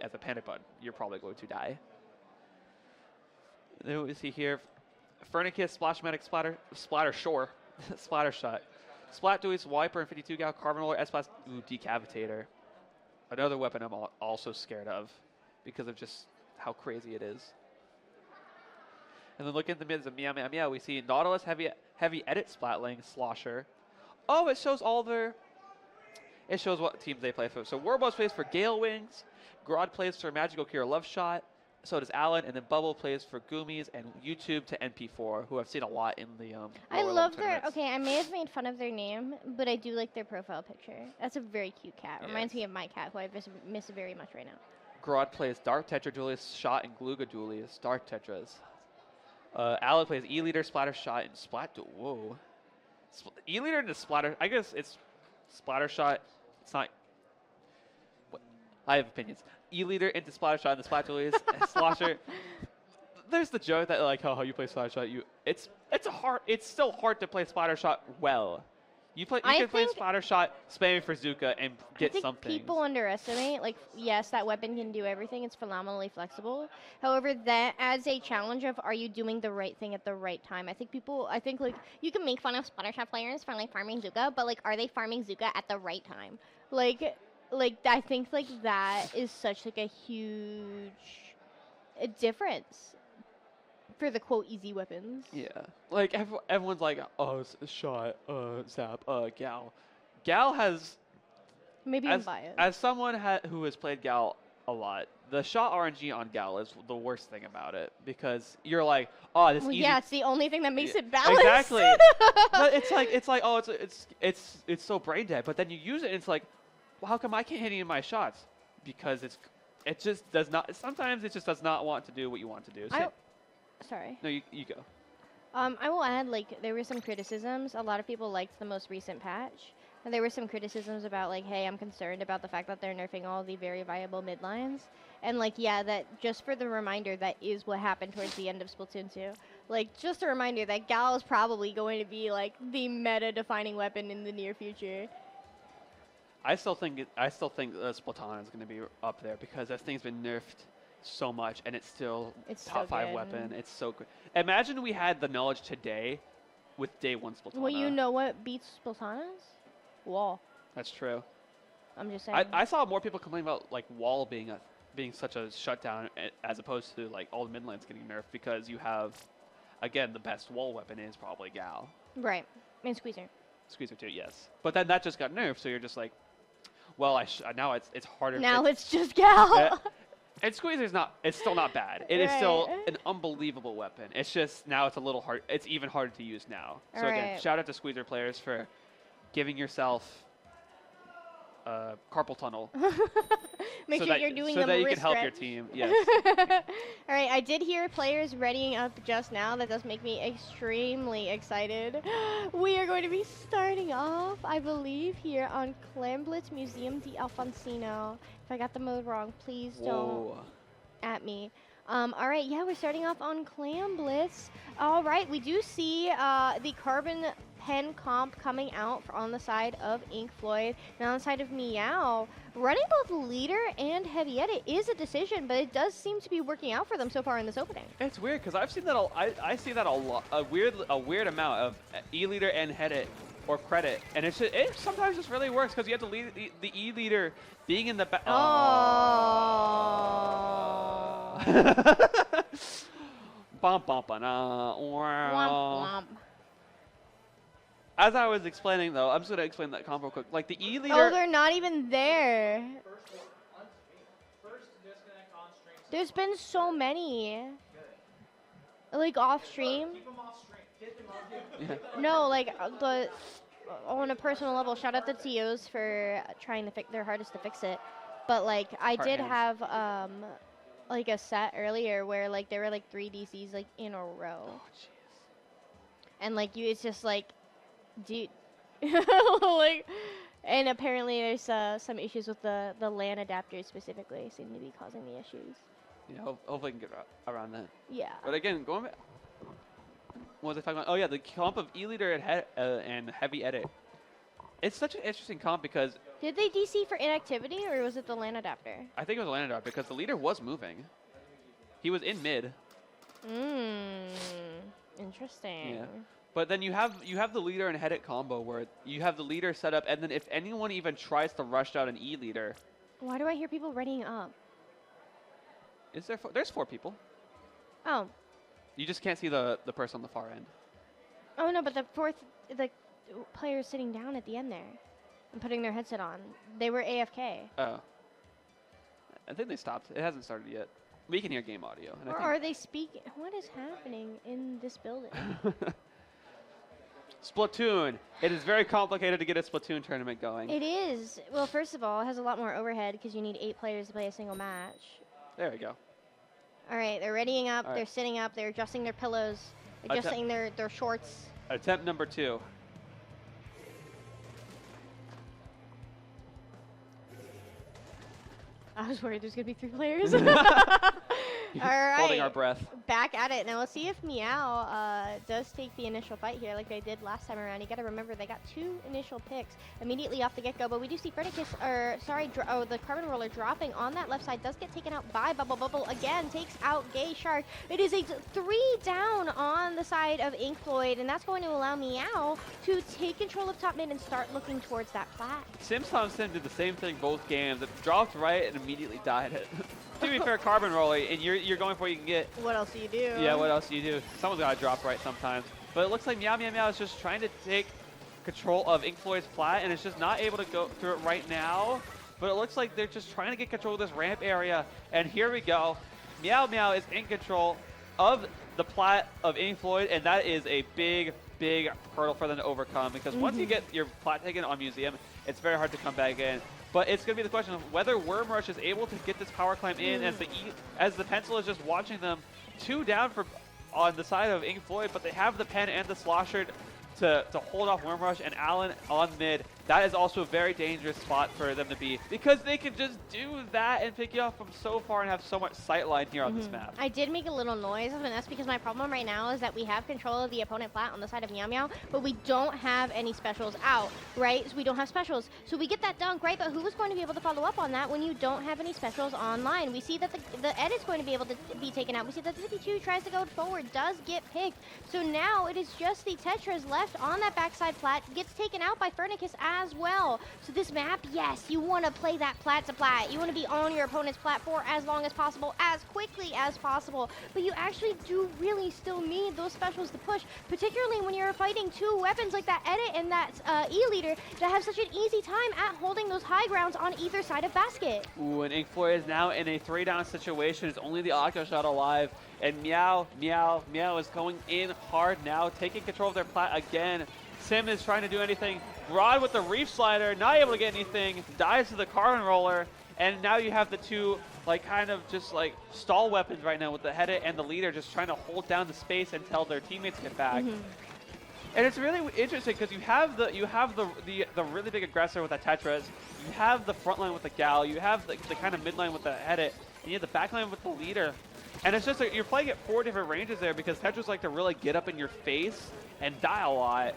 as a panic button, you're probably going to die. Then we see here, Furnicus, Splashmatic, Splatter Shore, Splatter Shot, Splat Duis, Wiper, and 52 Gal, Carbon Roller, S-Blast, Decavitator. Another weapon I'm also scared of because of just how crazy it is. And then looking at the mids of Meow Meow Meow, we see Nautilus, Heavy Edit, Splatling, Slosher. Oh, it shows it shows what teams they play for. So Warboss plays for Gale Wings, Grodd plays for Magical Cure Love Shot, so does Alan, and then Bubble plays for Goomies and YouTube to NP4, who I've seen a lot in the I lower love level their. tournaments. Okay, I may have made fun of their name, but I do like their profile picture. That's a very cute cat. Reminds me of my cat, who I miss very much right now. Grodd plays Dark Tetra Duelist, Shot, and Gluga Duelist, Dark Tetras. Alan plays E-Leader, Splatter Shot, and Whoa. E-Leader into Splatter. I guess it's Splatter Shot. It's not. What? I have opinions. E-Leader into Splatter Shot and the Splat Duelist, and Slosher. There's the joke that, like, how you play Splatter Shot. It's still hard to play Splatter Shot well. You can play Splatter Shot, spamming for Zuka, and get something. I think people underestimate, like, yes, that weapon can do everything. It's phenomenally flexible. However, that adds a challenge of, are you doing the right thing at the right time? I think, like, you can make fun of Splatter Shot players for, like, farming Zuka, but, like, are they farming Zuka at the right time? Like, I think, like, that is such, like, a huge difference for the, quote, easy weapons. Yeah. Like, everyone's like, oh, Shot, Zap, Gal. Gal has... Maybe I'm biased. As someone who has played Gal a lot, the Shot RNG on Gal is the worst thing about it, because you're like, oh, this easy... Yeah, it's the only thing that makes it balanced. Exactly. But it's like, oh, it's so brain dead, but then you use it, and it's like, well, how come I can't hit any of my shots? Because it just does not... Sometimes it just does not want to do what you want to do. Sorry. No, you go. I will add, like, there were some criticisms. A lot of people liked the most recent patch. And there were some criticisms about, like, hey, I'm concerned about the fact that they're nerfing all the very viable mid lines. And, like, yeah, that just for the reminder, that is what happened towards the end of Splatoon 2. Like, just a reminder that Gal is probably going to be, like, the meta-defining weapon in the near future. I still think Splatoon is going to be up there because that thing's been nerfed so much, and it's still top 5 weapon. It's so good. Imagine we had the knowledge today with day 1 Splatoon. Well, you know what beats Splatoon's? Wall. That's true. I'm just saying. I saw more people complain about, like, Wall being such a shutdown as opposed to, like, all the mid lanes getting nerfed, because you have, again, the best wall weapon is probably Gal. Right. And Squeezer. Squeezer too, yes. But then that just got nerfed, so you're just like, well, now it's harder. Now it's just Gal. And Squeezer's it's still not bad. It is still an unbelievable weapon. It's just now it's a little hard. It's even harder to use now. So again, shout out to Squeezer players for giving yourself carpal tunnel. Make so sure that, you're doing so them that you wrist can help your stretch. team. Yes. All right, I did hear players readying up just now. That does make me extremely excited. We are going to be starting off, I believe, here on Clamblitz Museum de Alfonsino. If I got the mode wrong, please don't Whoa. at me. All right, yeah, we're starting off on Clamblitz. All right, we do see the Carbon Pen comp coming out on the side of Ink Floyd. Now on the side of Meow, running both leader and heavy edit is a decision, but it does seem to be working out for them so far in this opening. It's weird because I've seen that. I see that a lot. A weird amount of E-leader and head-it or credit, and it sometimes just really works because you have the E-leader being in the back. Oh. Bump bump Womp womp. As I was explaining, though, I'm just going to explain that combo quick. Like, the E-leader... Oh, they're not even there. There's been so many. Like, off-stream. No, like, on a personal level, shout out to TOs for trying to fix their hardest to fix it. But, like, I did have, like, a set earlier where, like, there were, like, 3 DCs, like, in a row. Oh, jeez. And, like, it's just, like... Dude, like, and apparently there's some issues with the LAN adapters specifically seem to be causing the issues. Yeah, hopefully we can get around that. Yeah. But again, going back, what was I talking about? Oh yeah, the comp of E-leader and heavy edit. It's such an interesting comp because Did they DC for inactivity or was it the LAN adapter? I think it was a land adapter because the leader was moving. He was in mid. Interesting. Yeah. But then you have the leader and head-it combo where you have the leader set up, and then if anyone even tries to rush out an E-leader... Why do I hear people readying up? Is there there's 4 people. Oh. You just can't see the person on the far end. Oh, no, but the players sitting down at the end there and putting their headset on, they were AFK. Oh. I think they stopped. It hasn't started yet. We can hear game audio. And Or are they speaking? What is happening in this building? Splatoon. It is very complicated to get a Splatoon tournament going. It is. Well, first of all, it has a lot more overhead because you need 8 players to play a single match. There we go. All right, they're readying up. All right. They're sitting up. They're adjusting their pillows, adjusting their shorts. Attempt number 2. I was worried there's going to be 3 players. All right. Holding our breath. Back at it. Now, let's see if Meow does take the initial fight here like they did last time around. You got to remember, they got 2 initial picks immediately off the get-go, but we do see Fredicus, the Carbon Roller dropping on that left side, does get taken out by Bubble. Bubble again takes out Gay Shark. It is a 3 down on the side of Ink Floyd, and that's going to allow Meow to take control of top mid and start looking towards that plat. Sims Thompson did the same thing both games. It dropped right and immediately died it. To be fair, Carbon Roller, and you're going for what you can get. What else do you do? Yeah, what else do you do? Someone's got to drop right sometimes. But it looks like Meow Meow Meow is just trying to take control of Ink Floyd's plat, and it's just not able to go through it right now. But it looks like they're just trying to get control of this ramp area. And here we go. Meow Meow is in control of the plat of Ink Floyd, and that is a big, big hurdle for them to overcome. Because once you get your plat taken on Museum, it's very hard to come back in. But it's going to be the question of whether Worm Rush is able to get this power climb in as the pencil is just watching them 2 down on the side of Ink Floyd, but they have the pen and the slosher to hold off Worm Rush and Allen on mid. That is also a very dangerous spot for them to be because they can just do that and pick you off from so far and have so much sight line here on this map. I did make a little noise, and that's because my problem right now is that we have control of the opponent plat on the side of Meow Meow, but we don't have any specials out, right? So we don't have specials. So we get that dunk, right? But who is going to be able to follow up on that when you don't have any specials online? We see that the edit's going to be able to be taken out. We see that the 52 tries to go forward, does get picked. So now it is just the Tetras left on that backside plat, gets taken out by Fernicus as well. So this map, yes, you want to play that plat to plat. You want to be on your opponent's plat for as long as possible, as quickly as possible. But you actually do really still need those specials to push, particularly when you're fighting 2 weapons like that edit and that E-leader that have such an easy time at holding those high grounds on either side of basket. Ooh, and Ink Floyd is now in a 3 down situation. It's only the Octo Shot alive. And Meow is going in hard now, taking control of their plat again. Sim is trying to do anything. Rod with the Reef Slider, not able to get anything, dives to the Carbon Roller, and now you have the two kind of just stall weapons right now with the Head and the leader just trying to hold down the space until their teammates get back. And it's really interesting because you have the really big aggressor with that Tetris, you have the front line with the Gal, you have the kind of mid line with the Head, and you have the back line with the leader. And it's just you're playing at 4 different ranges there because Tetris like to really get up in your face and die a lot.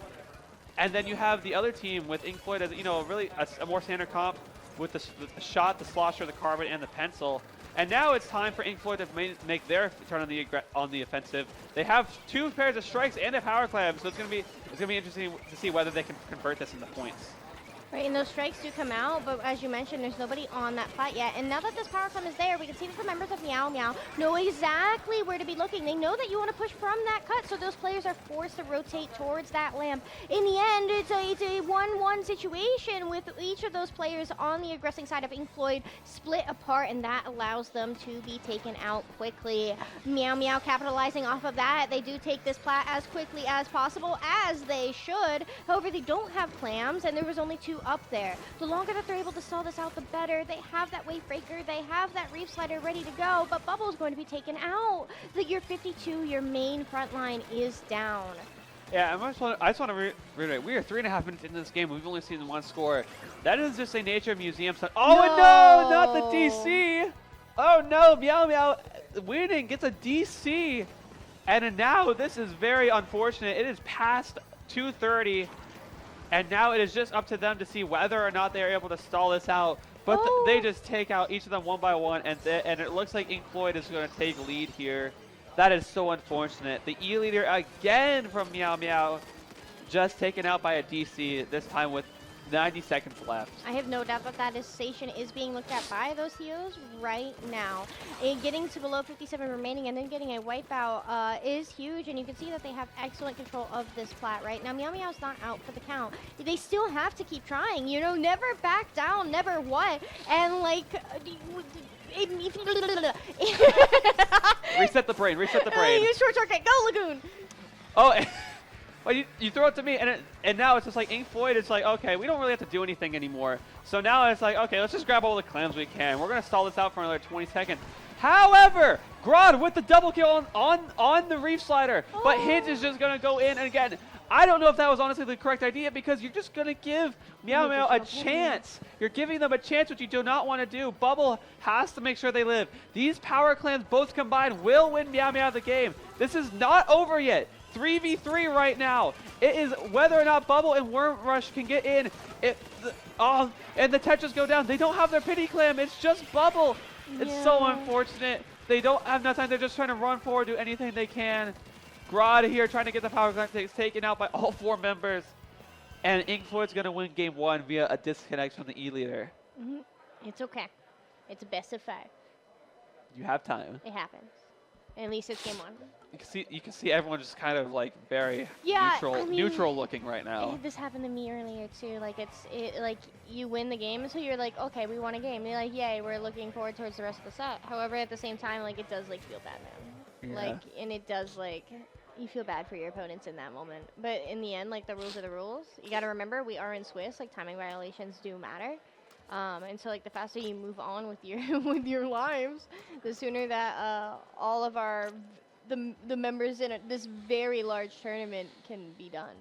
And then you have the other team with Floyd as really a more standard comp with the shot, the slosher, the carbon, and the pencil. And now it's time for Floyd to make their turn on the offensive. They have 2 pairs of strikes and a power clam, so it's gonna be interesting to see whether they can convert this into points. Right, and those strikes do come out, but as you mentioned, there's nobody on that plat yet. And now that this power climb is there, we can see that the members of Meow Meow know exactly where to be looking. They know that you want to push from that cut, so those players are forced to rotate towards that lamp. In the end, it's a 1-1 situation with each of those players on the aggressing side of Floyd split apart, and that allows them to be taken out quickly. Meow Meow capitalizing off of that. They do take this plat as quickly as possible, as they should. However, they don't have clams, and there was only 2 up there. The longer that they're able to stall this out, the better. They have that wave breaker, they have that reef slider ready to go, but Bubble's going to be taken out. Your 52, your main front line is down. Yeah, I just want to reiterate, we are 3.5 minutes into this game. We've only seen 1 score. That is just a nature museum. Oh, no, not the DC. Oh, no, Meow Meow winning gets a DC. And now this is very unfortunate. It is past 2:30. And now it is just up to them to see whether or not they are able to stall this out. But they just take out each of them one by one, and it looks like Floyd is going to take lead here. That is so unfortunate. The E leader again from Meow Meow, just taken out by a DC, this time with 90 seconds left. I have no doubt that that station is being looked at by those heroes right now. And getting to below 57 remaining and then getting a wipeout is huge, and you can see that they have excellent control of this plat right now. Meow Meow's not out for the count. They still have to keep trying, never back down, never what. And reset the brain, reset the brain. Use shortcut, go Lagoon. Oh, well, you throw it to me, and now it's just Floyd, it's okay, we don't really have to do anything anymore. So now it's okay, let's just grab all the clams we can. We're going to stall this out for another 20 seconds. However, Grod with the double kill on the Reef Slider, but Hinge is just going to go in, and again, I don't know if that was honestly the correct idea because you're just going to give Meow Meow a chance. You're giving them a chance, which you do not want to do. Bubble has to make sure they live. These power clans both combined will win Meow Meow the game. This is not over yet. 3v3 right now. It is whether or not Bubble and Worm Rush can get in. And the Tetris go down. They don't have their pity clam. It's just Bubble. Yeah. It's so unfortunate. They don't have enough time. They're just trying to run forward, do anything they can. Grod here trying to get the power clam taken out by all 4 members. And Floyd's going to win game 1 via a disconnect from the E leader. It's okay. It's a best of 5. You have time. It happens. At least it's game 1. You can see everyone just kind of very neutral looking right now. This happened to me earlier too. You win the game, so you're okay, we won a game. You're yay, we're looking forward towards the rest of the set. However, at the same time, it does feel bad, man. Yeah. And it does you feel bad for your opponents in that moment. But in the end, the rules are the rules. You got to remember, we are in Swiss. Timing violations do matter. And so the faster you move on with your lives, the sooner that all of the members in this very large tournament can be done.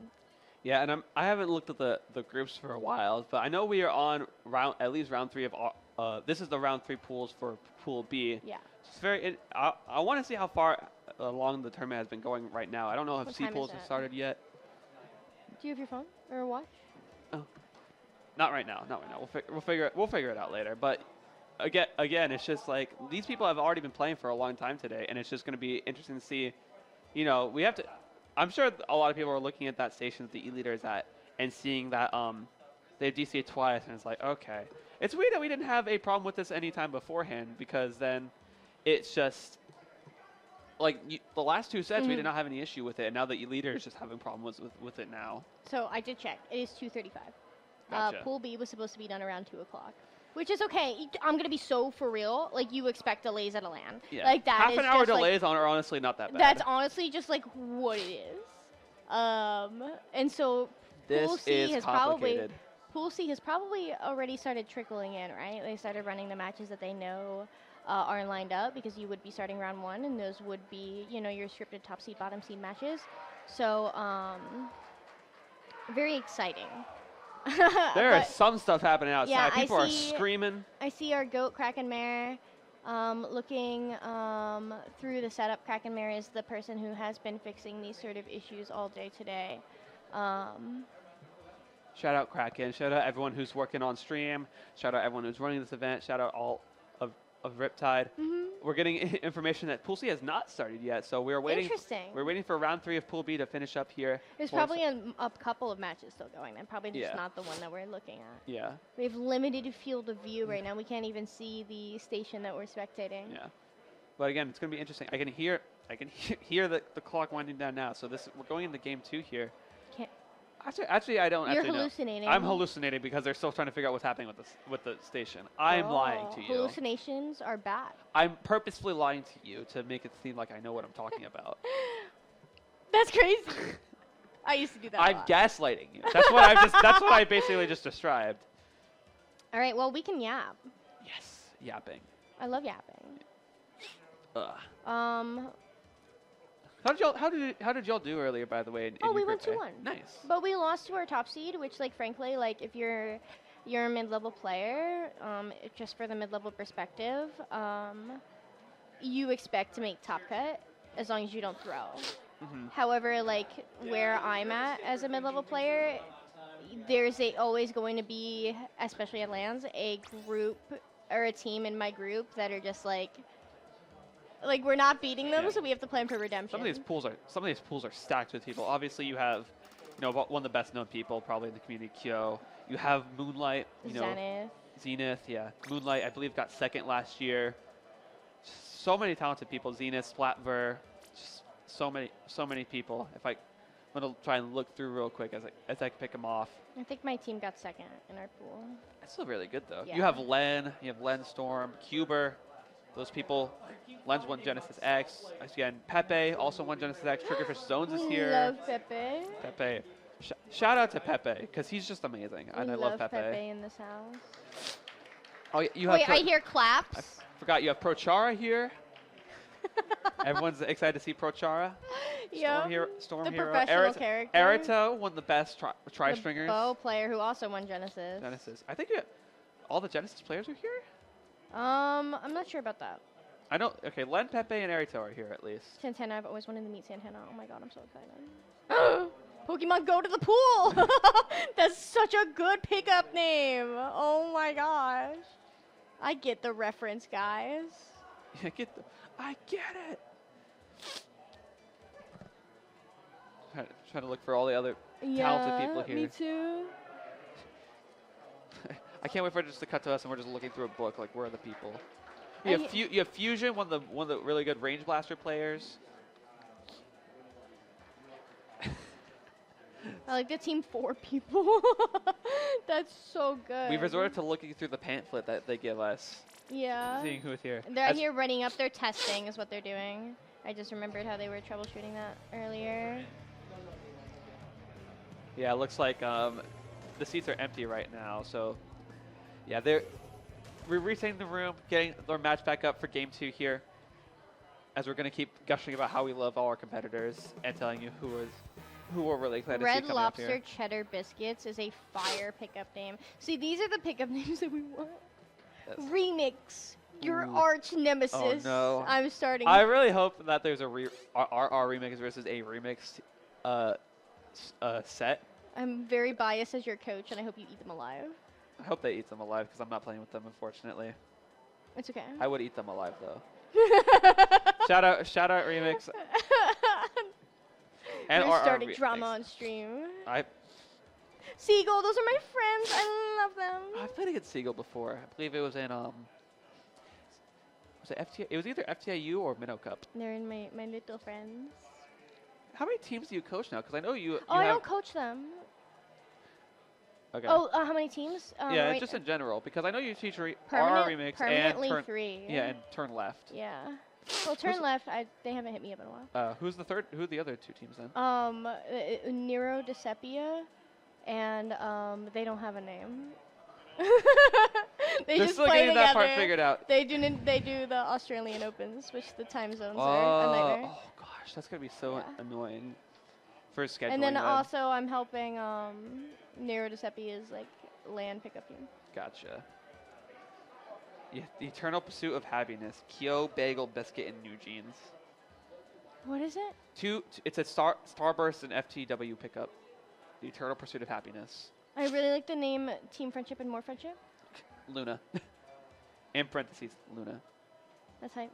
Yeah, and I haven't looked at the groups for a while, but I know we are on at least round 3 of this is the round 3 pools for Pool B. Yeah. It's I want to see how far along the tournament has been going right now. I don't know if C pools have started yet. Do you have your phone or a watch? Oh. Not right now. We'll figure it out later. But again, it's just these people have already been playing for a long time today, and it's just going to be interesting to see. We have to. I'm sure a lot of people are looking at that station that the E leader is at and seeing that they've DC'd twice, and it's okay. It's weird that we didn't have a problem with this any time beforehand, because then it's just the last 2 sets we did not have any issue with it, and now the E leader is just having problems with it now. So I did check. It is 2:35. Gotcha. Pool B was supposed to be done around 2 o'clock. Which is okay. I'm gonna be so for real. Like you expect delays at a LAN. Yeah. Like that Half is an hour just, like, delays are honestly not that bad. that's honestly just like what it is. And so Pool This C is has complicated. Pool C has probably already started trickling in, right? They started running the matches that they know are lined up because you would be starting round 1, and those would be, you know, your scripted top seed, bottom seed matches. So, very exciting. There is But some stuff happening outside. yeah, People are see- screaming. I see our goat Kraken Mare looking through the setup. Kraken Mare is the person who has been fixing these sort of issues all day today. Shout out Kraken. Shout out everyone who's working on stream. Shout out everyone who's running this event. Shout out all of Riptide. We're getting information that Pool C has not started yet, so we're waiting. Interesting. We're waiting for round 3 of Pool B to finish up here. There's for- probably a couple of matches still going, and probably just Yeah. not the one that we're looking at. Yeah, We have limited field of view right now. We can't even see the station that we're spectating. yeah. But again, it's going to be interesting. I can hear the clock winding down now. So we're going into game 2 here. Can't, Actually, I don't you're actually know. hallucinating. I'm hallucinating because they're still trying to figure out what's happening with the station. I'm lying to you. Hallucinations are bad. I'm purposefully lying to you to make it seem like I know what I'm talking about. That's crazy. I used to do that. a I'm lot. gaslighting you. That's what that's what I basically just described. All right. Well, we can yap. Yes, yapping. I love yapping. Ugh. How did y'all do earlier, by the way? In Oh, your we group went A? 2-1. Nice. But we lost to our top seed, which, like, frankly, like, if you're a mid-level player, just for the mid-level perspective, you expect to make top cut as long as you don't throw. However, like, where I'm at as a mid-level player, there's always going to be, especially at LANs, a group or a team in my group that are just like we're not beating them, Yeah. so we have to plan for redemption. Some of these pools are stacked with people. Obviously, you have, one of the best known people probably in the community, Kyo. You have Moonlight, Zenith, yeah. Moonlight, I believe, got second last year. So many talented people. Zenith, Splatver, just so many people. I'm gonna try and look through real quick as I pick them off. I think my team got second in our pool. That's still really good though. Yeah. You have Len, Storm, Cuber. Those people. Len's won Genesis X. Again, Pepe also won Genesis X. Triggerfish Zones is here. Love Pepe. Pepe. Shout out to Pepe, because he's just amazing. And I love Pepe. In this house. Oh, you have Wait, I hear claps. forgot you have Prochara here. Everyone's excited to see Prochara. Yeah. Storm The Hero. professional character. Erito, one of the best tri-stringers. The bow player who also won Genesis. Genesis. I think all the Genesis players are here? I'm not sure about that. I know. Okay, Len, Pepe, and Erito are here at least. Santana, I've always wanted to meet Santana. Oh my god, I'm so excited. Pokemon Go to the pool! That's such a good pickup name. Oh my gosh. I get the reference, guys. I get it. Trying to look for all the other talented people here. Me too. I can't wait for it just to cut to us and we're just looking through a book. Like, where are the people? You have Fusion, one of the really good Range Blaster players. I like the team 4 people. That's so good. We've resorted to looking through the pamphlet that they give us, Yeah. seeing who is here. They're here running up their testing is what they're doing. I just remembered how they were troubleshooting that earlier. Yeah, it looks like the seats are empty right now. So, yeah, we're retaining the room, getting our match back up for game 2 here, as we're going to keep gushing about how we love all our competitors and telling you who we're really excited to see Red coming Lobster up here. Cheddar Biscuits is a fire pickup name. See, these are the pickup names that we want. Remix. Your Ooh. arch nemesis. Oh, no. I'm starting. I really hope that there's a our remix versus a remix set. I'm very biased as your coach, and I hope you eat them alive. I hope they eat them alive because I'm not playing with them, unfortunately. It's okay. I would eat them alive though. shout out remix. And We're our starting remix. drama on stream. I Seagull, those are my friends. I love them. I've played against Seagull before. I believe it was in was it FTA? It was either FTIU or Minnow Cup. They're in my little friends. How many teams do you coach now? Because I know you. Oh, I don't coach them. Okay. Oh, how many teams? yeah, right- just in general, because I know you teach RR remix and permanently turn. 3. Yeah, and turn left. Yeah. Well, turn left. They haven't hit me up in a while. Who's the third? Who are the other 2 teams then? Nero Decepia, and they don't have a name. They They're just still play getting that part together. figured out. They do the Australian Opens, which the time zones are a nightmare. Oh gosh, that's gonna be so Yeah. annoying for scheduling. And then then. also I'm helping Nero Deceppia's like land pickup team. Gotcha. Yeah, the eternal pursuit of happiness. Kyo, Bagel, Biscuit, and New Jeans. What is it? It's a Starburst and FTW pickup. The eternal pursuit of happiness. I really like the name Team Friendship and More Friendship. Luna. In parentheses, Luna. That's hype.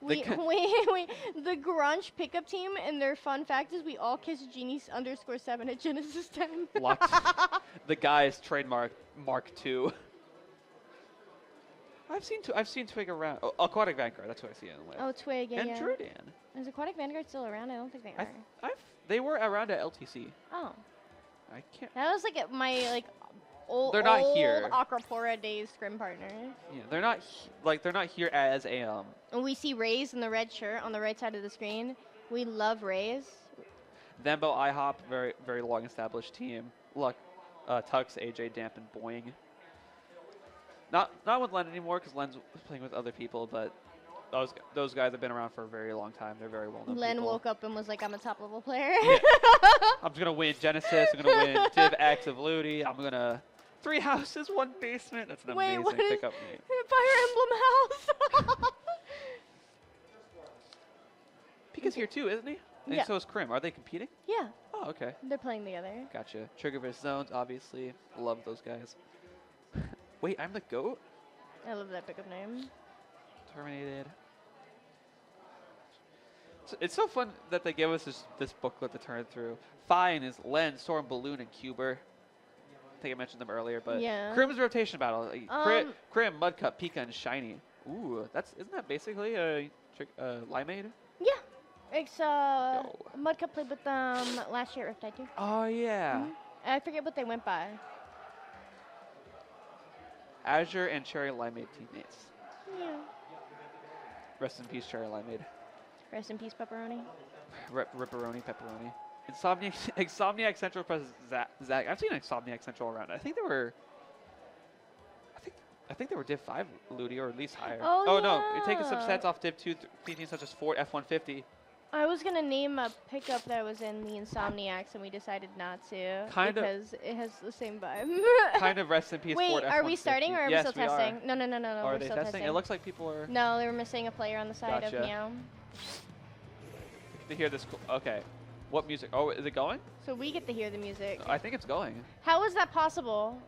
The Wait, co- wait. The Grunge pickup team, and their fun fact is we all kiss Genies_7 at Genesis 10. Locked. The guy's trademark Mark II. I've seen Twig around. Oh, Aquatic Vanguard. That's what I see in the way. Oh, Twig, yeah. And yeah. Drudan. Is Aquatic Vanguard still around? I don't think they are. They were around at LTC. Oh. I can't. That was like my old They're not here. Aquapora days scrim partner. Yeah, they're not here as a And we see Rays in the red shirt on the right side of the screen. We love Rays. Thembo, IHOP, very very long established team. Look, Tux, AJ, Damp, and Boing. Not with Len anymore because Len's playing with other people, but those guys have been around for a very long time. They're very well known. Len people. woke up and was like, I'm a top level player. Yeah. I'm just gonna win Genesis. I'm gonna win Div X of Ludi. I'm gonna 3 houses, 1 basement. That's an Wait, amazing what is pickup name. Fire Emblem House. Pika's here too, isn't he? And Yeah. so is Krim. Are they competing? Yeah, Oh, okay. they're playing together. Gotcha. Triggerverse Zones, obviously. Love those guys. Wait, I'm the GOAT? I love that pickup name. Terminated. It's so fun that they give us this booklet to turn through. Fine is Len, Storm, Balloon, and Cuber. I think I mentioned them earlier, but Yeah. Krim's rotation battle. Krim, Mudcup, Pika, and Shiny. Ooh, isn't that basically a Limeade? Yeah, it's Yo. Mudcup played with them last year at Riptide too. Oh yeah. I forget what they went by. Azure and Cherry Limeade teammates. Yeah. Rest in peace, Cherry Limeade. Rest in peace, pepperoni. Ripperoni, pepperoni. Insomniac Central press Zach. I've seen Insomniac Central around. I think they were Div 5 Ludi, or at least higher. Oh, no, you're taking some yeah. sets off Div 2 teams such as Ford F-150. I was gonna name a pickup that was in the Insomniacs, and we decided not to because it has the same vibe. Kind of rest in peace. Wait, Ford are we F-150. starting or are Yes, we still we testing? Are. No. Are We're they still testing? It looks like people are. No, they were missing a player on the side Gotcha. of Meow. To hear this. Okay. What music? Oh, is it going? So we get to hear the music. I think it's going. How is that possible?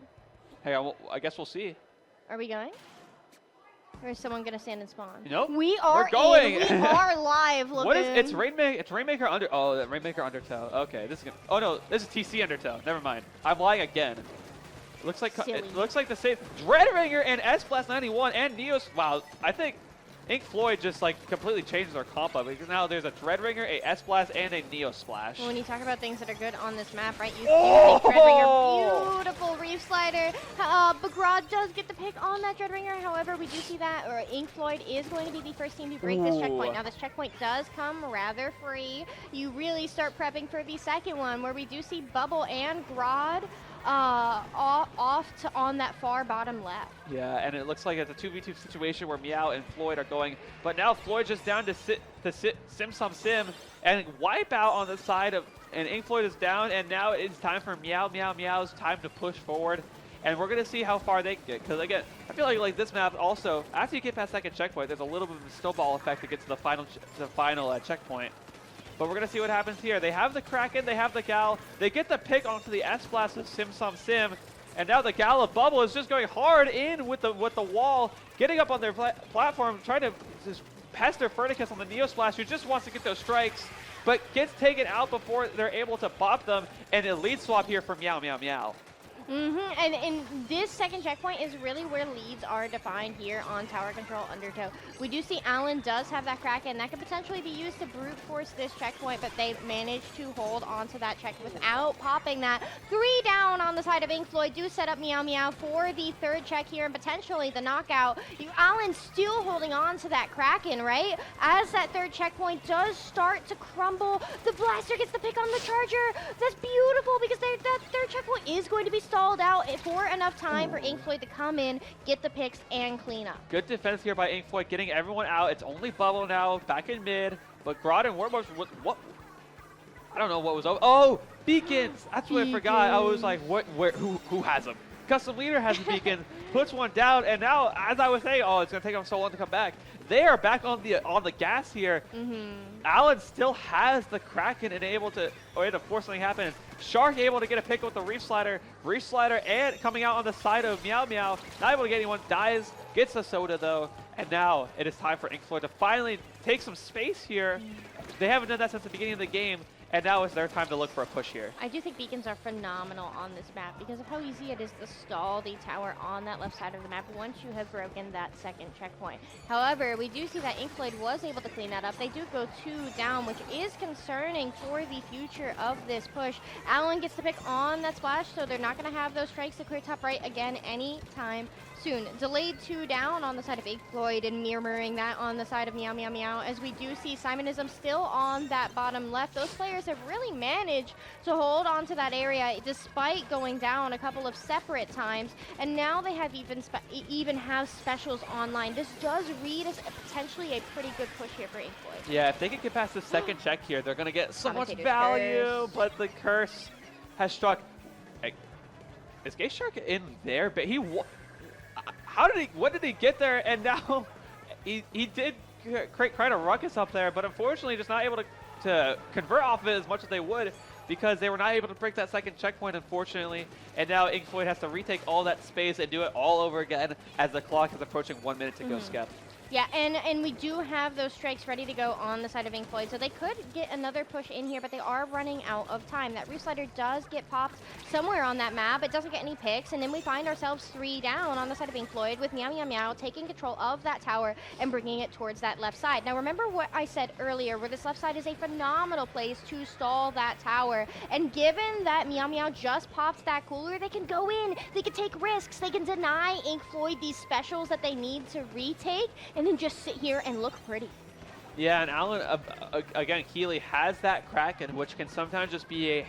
Hey, I guess we'll see. Are we going? Or is someone gonna stand and spawn? Nope. We are going. We are live. Look. What is? It's Rainmaker. It's Rainmaker under. Oh, that Rainmaker Undertow. Okay, this is gonna. Oh no, this is TC Undertow. Never mind. I'm lying again. Looks like Silly. it looks like the same. Dreadringer and S-91 and Neos. Wow, I think Floyd just like completely changed their comp up because now there's a Dreadringer, a S-Blast, and a Neo Splash. When you talk about things that are good on this map, right? You Oh! think Dreadringer, beautiful Reef Slider. Bagrod does get the pick on that Dreadringer. However, we do see that Floyd is going to be the first team to break this checkpoint. Now, this checkpoint does come rather free. You really start prepping for the second one, where we do see Bubble and Grod off to on that far bottom left. Yeah, and it looks like it's a 2v2 situation where Meow and Floyd are going, but now Floyd just down to Sim and wipe out on the side of, and Ink Floyd is down, and now it's time for Meow's time to push forward, and we're gonna see how far they can get. Because again, I feel like this map also, after you get past second checkpoint, there's a little bit of a snowball effect to get to the final checkpoint. But we're going to see what happens here. They have the Kraken, they have the Gal. They get the pick onto the S-Blast of Sim. And now the Gal of Bubble is just going hard in with the wall, getting up on their platform, trying to just pester Furnicus on the Neo Splash, who just wants to get those strikes, but gets taken out before they're able to pop them. And a lead swap here for Meow. And this second checkpoint is really where leads are defined here on tower control undertow. We do see Alan does have that Kraken that could potentially be used to brute force this checkpoint, but they managed to hold onto that check without popping that. 3 down on the side of Ink. Floyd do set up Meow Meow for the third check here and potentially the knockout. Alan still holding on to that Kraken, right? As that third checkpoint does start to crumble, the Blaster gets the pick on the Charger. That's beautiful because that third checkpoint is going to be stalled out for enough time for Ink Floyd to come in, get the picks, and clean up. Good defense here by Ink Floyd, getting everyone out. It's only Bubble now, back in mid, but Grodd and Warbucks, what? I don't know what was over. Oh, beacons! That's what I forgot. I was like, who has them? Custom Leader has a beacon, puts one down, and now, as I was saying, oh, it's going to take them so long to come back. They are back on the gas here. Alan still has the Kraken and able to force something happen. Shark able to get a pick with the Reef Slider, and coming out on the side of Meow Meow. Not able to get anyone, dies, gets the soda though, and now it is time for Ink Floyd to finally take some space here. They haven't done that since the beginning of the game. And now it's their time to look for a push here. I do think beacons are phenomenal on this map because of how easy it is to stall the tower on that left side of the map once you have broken that second checkpoint. However, we do see that Ink Floyd was able to clean that up. They do go 2 down, which is concerning for the future of this push. Alan gets the pick on that splash, so they're not going to have those strikes to clear top right again anytime soon. Delayed 2 down on the side of Ink Floyd and mirroring that on the side of Meow Meow Meow, as we do see Simonism still on that bottom left. Those players have really managed to hold on to that area despite going down a couple of separate times, and now they have even have specials online. This does read as potentially a pretty good push here for Ink Floyd. Yeah, if they can get past the second check here, they're going to get so much Commentators value, curse. but the curse has struck. Hey, is Gay Shark in there? But what did he get there? And now he did create quite a ruckus up there, but unfortunately just not able to convert off of it as much as they would because they were not able to break that second checkpoint, unfortunately. And now Ink Floyd has to retake all that space and do it all over again as the clock is approaching 1 minute to go, Skep. Yeah, and we do have those strikes ready to go on the side of Ink Floyd, so they could get another push in here, but they are running out of time. That Reef Slider does get popped somewhere on that map. It doesn't get any picks, and then we find ourselves 3 down on the side of Ink Floyd with Meow Meow Meow taking control of that tower and bringing it towards that left side. Now remember what I said earlier, where this left side is a phenomenal place to stall that tower, and given that Meow Meow just popped that cooler, they can go in, they can take risks, they can deny Ink Floyd these specials that they need to retake, and then just sit here and look pretty. Yeah, and Alan, again, Keeley has that Kraken, which can sometimes just be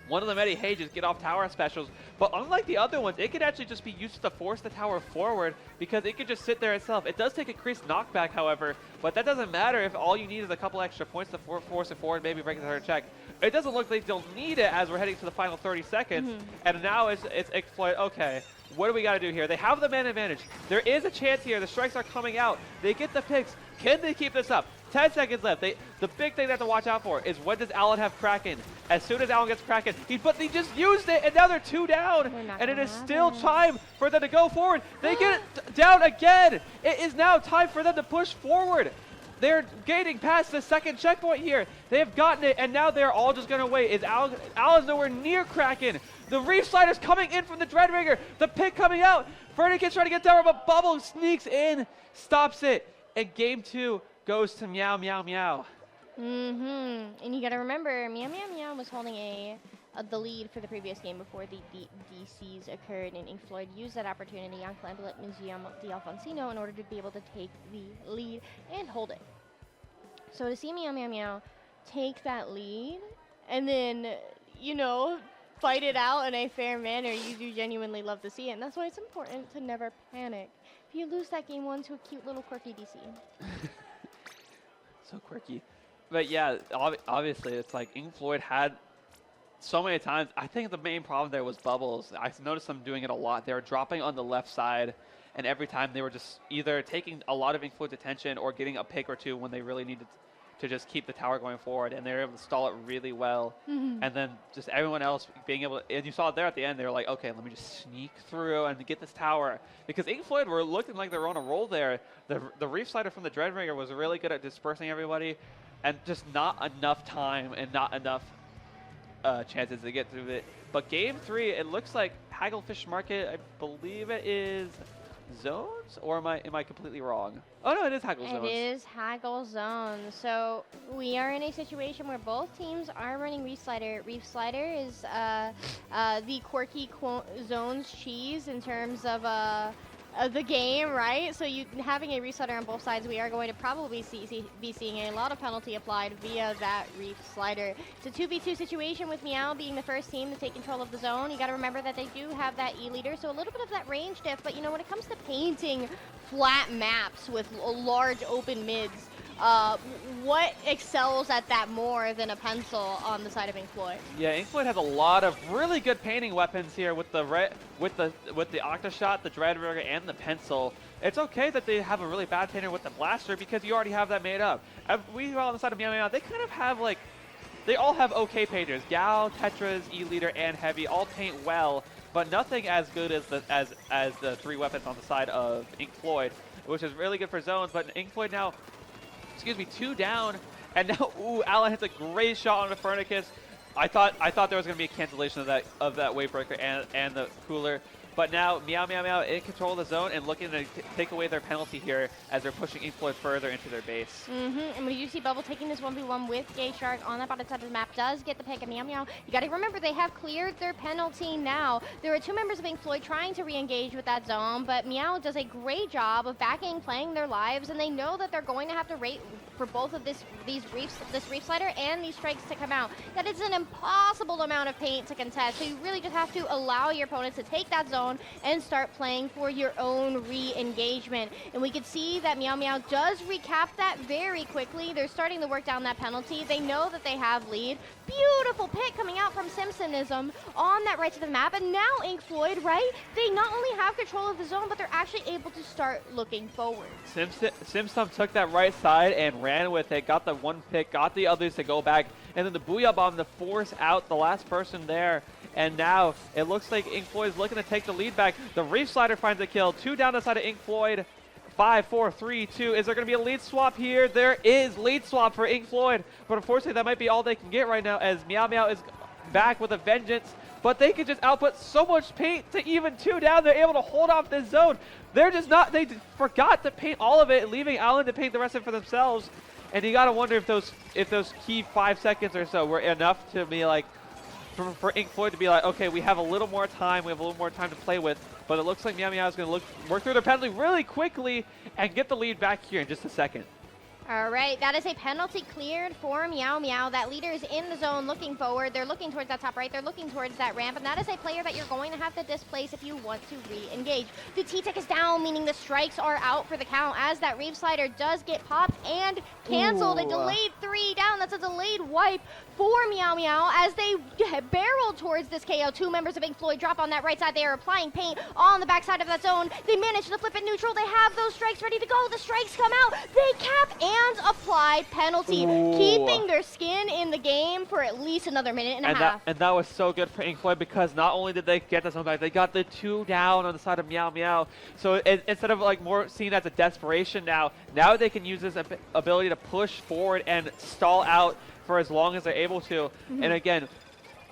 one of the many, hey, just get off tower specials. But unlike the other ones, it could actually just be used to force the tower forward because it could just sit there itself. It does take increased knockback, however, but that doesn't matter if all you need is a couple extra points to force it forward, maybe break the third check. It doesn't look like they'll need it as we're heading to the final 30 seconds. And now it's Ink Floyd, okay. What do we got to do here? They have the man advantage. There is a chance here. The strikes are coming out. They get the picks. Can they keep this up? 10 seconds left. The big thing they have to watch out for is when does Alan have Kraken? As soon as Alan gets Kraken, but they just used it, and now they're 2 down. And it is still time for them to go forward. They get it down again. It is now time for them to push forward. They're gaining past the second checkpoint here. They have gotten it, and now they're all just going to wait. Is Alan's nowhere near Kraken. The Reef Slider's coming in from the Dreadringer. The pick coming out. Fernikid's trying to get down, but Bubble sneaks in, stops it. And game 2 goes to Meow Meow Meow. And you got to remember, Meow Meow Meow was holding the lead for the previous game before the DCs occurred, and Ink Floyd used that opportunity on Clambelet Museum D'Alfonsino in order to be able to take the lead and hold it. So to see Meow Meow Meow take that lead and then, you know, fight it out in a fair manner, you do genuinely love to see it, and that's why it's important to never panic. If you lose that game 1 to a cute little quirky DC. So quirky. But yeah, obviously it's like Ink Floyd had so many times. I think the main problem there was Bubbles. I noticed them doing it a lot. They were dropping on the left side, and every time they were just either taking a lot of Ink Floyd's attention or getting a pick or two when they really needed to just keep the tower going forward, and they were able to stall it really well. And then just everyone else being able to, and you saw it there at the end, they were like, okay, let me just sneak through and get this tower. Because Ink Floyd were looking like they were on a roll there. The Reef Slider from the Dreadringer was really good at dispersing everybody, and just not enough time and not enough chances to get through it. But game 3, it looks like Hagglefish Market. I believe it is zones, or am I completely wrong? Oh no, it is Haggle zones. It is Haggle Zone. So we are in a situation where both teams are running Reef Slider. Reef Slider is the quirky zones cheese in terms of the game, right? So having a Reef Slider on both sides, we are going to probably be seeing a lot of penalty applied via that Reef Slider. It's a 2v2 situation with Meow being the first team to take control of the zone. You got to remember that they do have that E leader, so a little bit of that range diff. But when it comes to painting flat maps with large open mids, what excels at that more than a pencil on the side of Ink Floyd? Yeah, Ink Floyd has a lot of really good painting weapons here with the Octashot, the Dreadburger, and the pencil. It's okay that they have a really bad painter with the blaster because you already have that made up. We on the side of Meow Meow, they kind of have they all have okay painters. Gal, Tetras, E-Leader, and Heavy all paint well, but nothing as good as the 3 weapons on the side of Ink Floyd, which is really good for zones. But Ink Floyd now, 2 down, and now Alan hits a great shot on the Furnicus. I thought there was going to be a cancellation of that Wavebreaker and the cooler. But now Meow Meow Meow in control of the zone and looking to take away their penalty here as they're pushing Ink Floyd further into their base. And we do see Bubble taking this 1v1 with Gay Shark on that bottom side of the map. Does get the pick of Meow Meow. You got to remember they have cleared their penalty now. There are 2 members of Ink Floyd trying to re-engage with that zone, but Meow does a great job of backing, playing their lives, and they know that they're going to have to rate for both of this Reef Slider and these strikes to come out. That is an impossible amount of paint to contest, so you really just have to allow your opponents to take that zone and start playing for your own re-engagement. And we can see that Meow Meow does recap that very quickly. They're starting to work down that penalty. They know that they have lead. Beautiful pick coming out from Simpsonism on that right side of the map. And now Ink Floyd, right? They not only have control of the zone, but they're actually able to start looking forward. Simpson took that right side and ran with it, got the 1 pick, got the others to go back, and then the Booyah Bomb to force out the last person there. And now it looks like Ink Floyd is looking to take the lead back. The Reef Slider finds a kill. 2 down the side of Ink Floyd. 5, 4, 3, 2. Is there going to be a lead swap here? There is lead swap for Ink Floyd. But unfortunately, that might be all they can get right now as Meow Meow is back with a vengeance. But they can just output so much paint to even 2 down. They're able to hold off this zone. They're just not, they forgot to paint all of it, leaving Alan to paint the rest of it for themselves. And you got to wonder if those key 5 seconds or so were enough to be like, for Ink Floyd to be like, okay, we have a little more time, we have a little more time to play with, but it looks like Meow Meow is going to work through their penalty really quickly and get the lead back here in just a second. All right, that is a penalty cleared for Meow Meow. That leader is in the zone looking forward. They're looking towards that top right. They're looking towards that ramp, and that is a player that you're going to have to displace if you want to re-engage. The T-Tech is down, meaning the strikes are out for the count as that Reef Slider does get popped and canceled. A delayed 3 down. That's a delayed wipe for Meow Meow as they barrel towards this KO. 2 members of Ink Floyd drop on that right side. They are applying paint on the backside of that zone. They manage to flip it neutral. They have those strikes ready to go. The strikes come out. They cap and applied penalty, keeping their skin in the game for at least another minute and a half. And that was so good for Ink Floyd because not only did they get this one back, they got the 2 down on the side of Meow Meow. So instead of more seen as a desperation now they can use this ability to push forward and stall out for as long as they're able to. And again,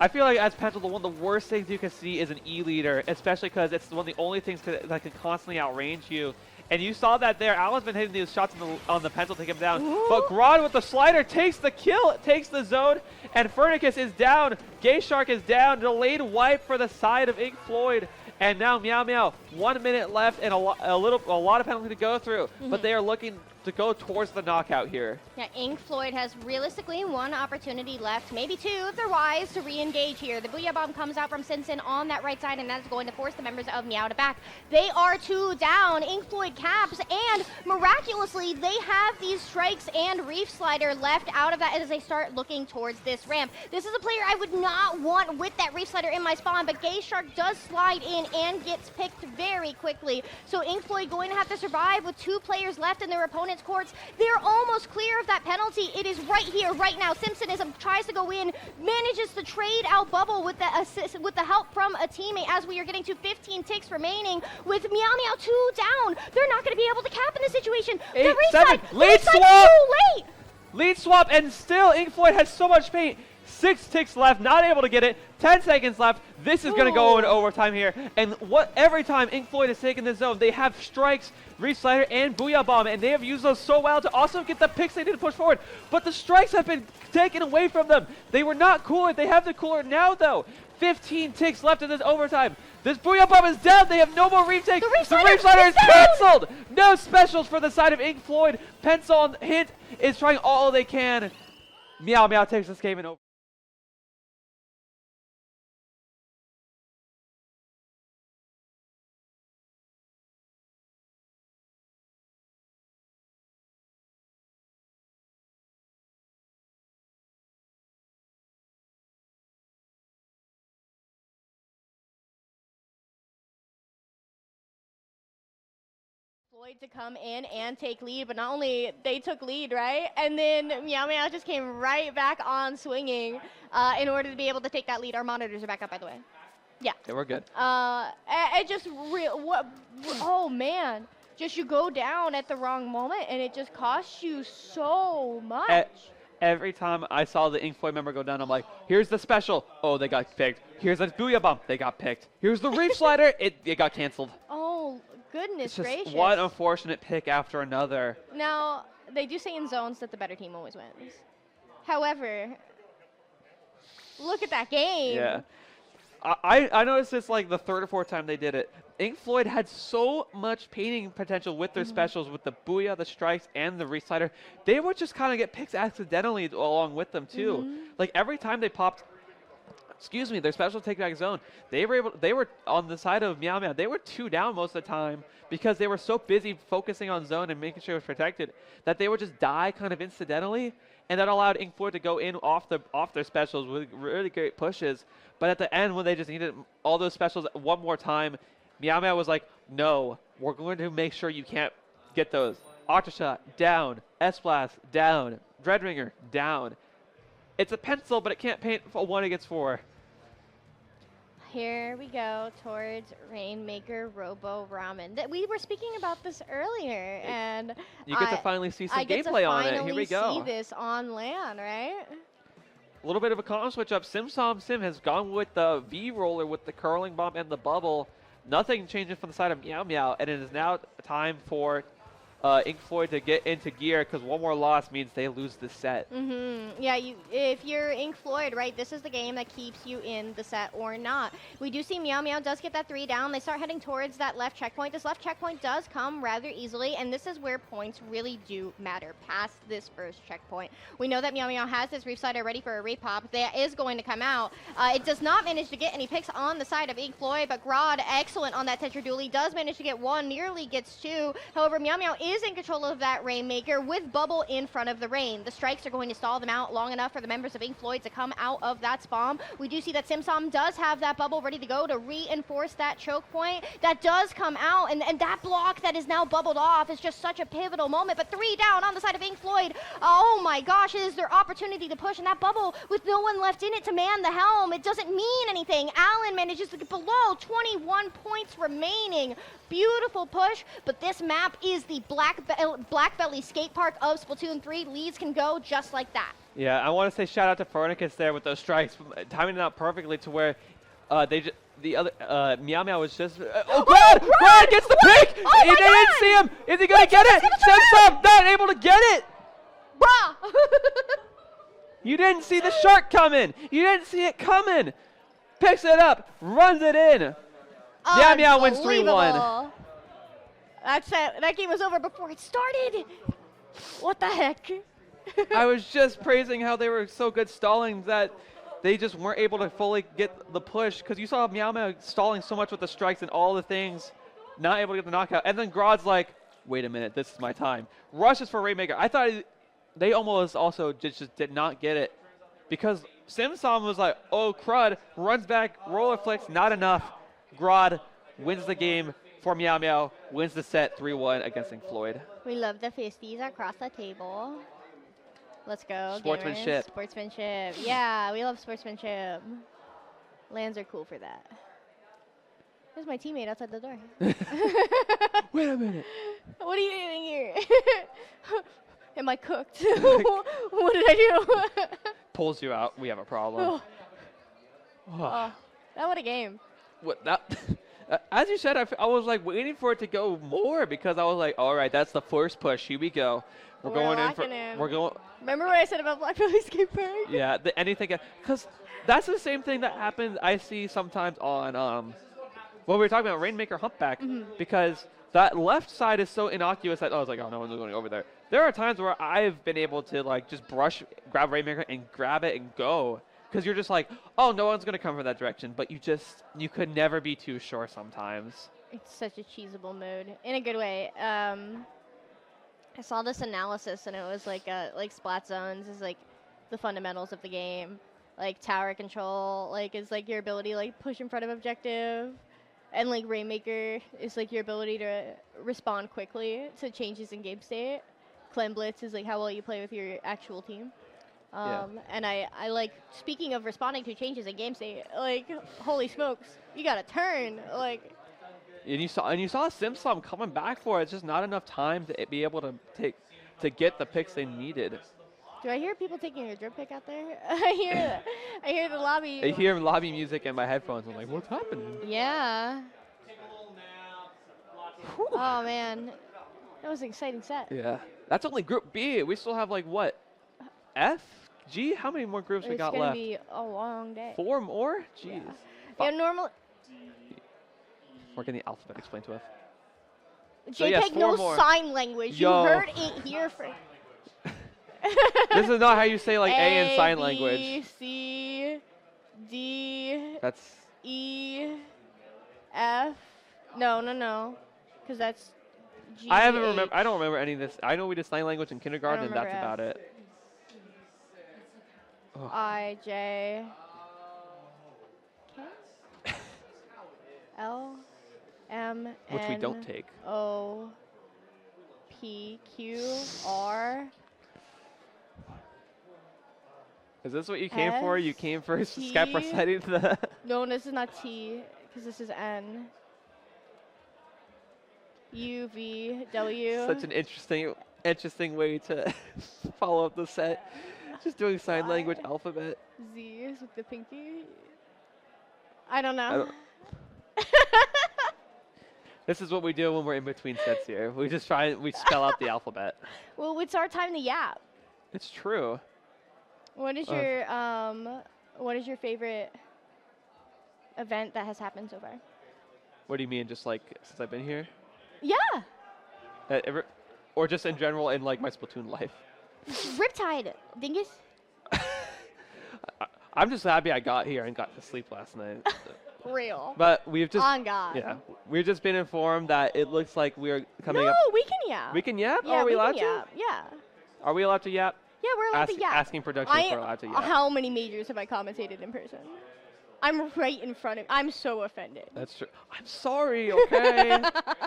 I feel like as Pencil, one of the worst things you can see is an E-leader, especially because it's one of the only things that can constantly outrange you. And you saw that there. Alan's been hitting these shots on the pencil to take him down. But Grodd with the slider takes the kill, takes the zone, and Furnicus is down. Gay Shark is down. Delayed wipe for the side of Ink Floyd. And now Meow Meow, 1 minute left and a lot of penalty to go through. But they are looking to go towards the knockout here. Yeah, Ink Floyd has realistically 1 opportunity left, maybe 2 if they're wise to re-engage here. The Booyah Bomb comes out from Simpson on that right side, and that's going to force the members of Meow to back. They are 2 down. Ink Floyd caps, and miraculously, they have these strikes and Reef Slider left out of that as they start looking towards this ramp. This is a player I would not want with that Reef Slider in my spawn, but Gay Shark does slide in and gets picked very quickly. So Ink Floyd going to have to survive with 2 players left in their opponent's courts. They're almost clear of that penalty. It is right here, right now. Simpsonism tries to go in, manages to trade out Bubble with the assist, with the help from a teammate as we are getting to 15 ticks remaining with Meow Meow 2 down. They're not going to be able to cap in this situation. 8, the 7, lead swap! too late! Lead swap, and still Ink Floyd has so much paint. 6 ticks left, not able to get it. 10 seconds left. This is going to go into overtime here. And every time Ink Floyd has taken the zone, they have strikes, Reach Slider, and Booyah Bomb, and they have used those so well to also get the picks they need to push forward. But the strikes have been taken away from them. They were not cooler. They have the cooler now, though. 15 ticks left in this overtime. This Booyah Bomb is down. They have no more retake. The Reach Slider is canceled. No specials for the side of Ink Floyd. Pencil on Hint is trying all they can. Meow Meow takes this game in over. Floyd to come in and take lead, but not only they took lead, right? And then Meow Meow just came right back on swinging in order to be able to take that lead. Our monitors are back up, by the way. Yeah. Yeah, we're good. It just oh man, just you go down at the wrong moment and it just costs you so much. Every time I saw the Ink Floyd member go down, I'm like, here's the special. Oh, they got picked. Here's a Booyah Bomb. They got picked. Here's the Reef Slider. It got canceled. Oh, goodness It's gracious. just one unfortunate pick after another. Now, they do say in zones that the better team always wins. However, look at that game. Yeah. I noticed this like the third or fourth time they did it. Ink Floyd had so much painting potential with their specials, with the Booyah, the strikes, and the Reslider. They would just kind of get picks accidentally along with them too. Like every time they popped, their special takeback zone, they were on the side of Meow Meow. They were 2 down most of the time because they were so busy focusing on zone and making sure it was protected that they would just die kind of incidentally, and that allowed Ink Floyd to go in off their specials with really great pushes. But at the end, when they just needed all those specials one more time, Meow Meow was like, no, we're going to make sure you can't get those. Octoshot, down. S-Blast, down. Dreadringer, down. It's a pencil, but it can't paint a 1 against 4. Here we go towards Rainmaker Robo Ramen. We were speaking about this earlier, and You get to finally see some I get gameplay to on it. finally Here we go. see this on LAN, right? A little bit of a column switch up. Sim has gone with the V-roller with the curling bomb and the bubble. Nothing changing from the side of Meow Meow, and it is now time for Ink Floyd to get into gear because one more loss means they lose the set. Yeah, if you're Ink Floyd, right, this is the game that keeps you in the set or not. We do see Meow Meow does get that 3 down. They start heading towards that left checkpoint. This left checkpoint does come rather easily, and this is where points really do matter past this first checkpoint. We know that Meow Meow has this Reef Slider ready for a repop. That is going to come out. It does not manage to get any picks on the side of Ink Floyd, but Grodd, excellent on that Tetra Dually, does manage to get 1, nearly gets 2. However, Meow Meow is in control of that Rainmaker with Bubble in front of the Rain. The strikes are going to stall them out long enough for the members of Ink Floyd to come out of that spawn. We do see that Simsom does have that Bubble ready to go to reinforce that choke point. That does come out, and that block that is now bubbled off is just such a pivotal moment. But 3 down on the side of Ink Floyd. Oh my gosh, it is their opportunity to push, and that Bubble with no one left in it to man the helm, it doesn't mean anything. Allen manages to get below 21 points remaining. Beautiful push, but this map is the Black Belly skate park of Splatoon 3. Leads can go just like that. Yeah, I want to say shout out to Fernicus there with those strikes, timing it out perfectly to where the other Meow Meow was just Brad gets the pick. Oh They didn't see him. Is he gonna get it? Samsung not able to get it. Bruh! You didn't see the shark coming. You didn't see it coming. Picks it up, runs it in. Meow Meow wins 3-1. That game was over before it started. What the heck? I was just praising how they were so good stalling that they just weren't able to fully get the push, because you saw Meow Meow stalling so much with the strikes and all the things, not able to get the knockout. And then Grodd's like, wait a minute, this is my time. Rushes for Rainmaker. I thought they almost also just did not get it, because Simsom was like, oh crud, runs back, roller flicks, not enough. Grodd wins the game for Meow Meow, wins the set 3-1 against Ink Floyd. We love the fisties across the table. Let's go, Sportsmanship. gamers. Sportsmanship. Yeah, we love sportsmanship. Lands are cool for that. There's my teammate outside the door. Wait a minute. What are you doing here? Am I cooked? What did I do? pulls you out, we have a problem. Oh, that what a game. What that? As you said, I was like waiting for it to go more because I was like, all right, that's the first push. Here we go. We're going in for. locking in. We're going. Remember what I said about Black Belly Skate Park? Yeah, anything, because that's the same thing that happens. I see sometimes on when we were talking about Rainmaker Humpback, because that left side is so innocuous that I was like, oh, no one's going over there. There are times where I've been able to like just grab Rainmaker and grab it and go, because you're just like, oh, no one's gonna come from that direction, but you could never be too sure sometimes. It's such a cheesable mode in a good way. I saw this analysis and it was like splat zones is like the fundamentals of the game. Like tower control is like your ability to like push in front of objective, and like Rainmaker is like your ability to respond quickly to changes in game state. Clem Blitz is like how well you play with your actual team. And I like, speaking of responding to changes in game state, like holy smokes, you gotta turn like. And you saw Simsum coming back for it. It's just not enough time to be able to get the picks they needed. Do I hear people taking a drip pick out there? I hear the lobby. I hear lobby music in my headphones. I'm like, what's happening? Yeah. Oh man, that was an exciting set. Yeah, that's only Group B. We still have like what? F, G? How many more groups we got left? It's gonna be a long day. 4 more? Jeez. Yeah, normal. We're getting the alphabet explained to us. JPEG yes, 4 knows more. sign language. Yo. You heard it here first. This is not how you say like A in sign B, language. C, D, That's E, F. No. Because that's G. I don't remember any of this. I know we did sign language in kindergarten, and that's remember about it. Oh. I, J, K, L, M, Which we don't N, take. O, P, Q, R. Is this what you came for? You came for T. Skype reciting the. No, this is not T, because this is N. U, V, W. Such an interesting way to follow up the set. Just doing sign language alphabet. Z is with the pinky. I don't know. This is what we do when we're in between sets here. We just we spell out the alphabet. Well, it's our time to yap. It's true. What is your favorite event that has happened so far? What do you mean, just like since I've been here? Yeah. Or just in general in like my Splatoon life? Riptide, dingus. I'm just happy I got here and got to sleep last night. Real. But we've just On God. Yeah, we've just been informed that it looks like we're coming No, up. we can yap. We can yap? Yeah, Are we allowed can to? yap. Yeah. Are we allowed to yap? Yeah, we're allowed to yap. Asking production if we're allowed to yap. How many majors have I commentated in person? I'm right in front of. I'm so offended. That's true. I'm sorry. Okay.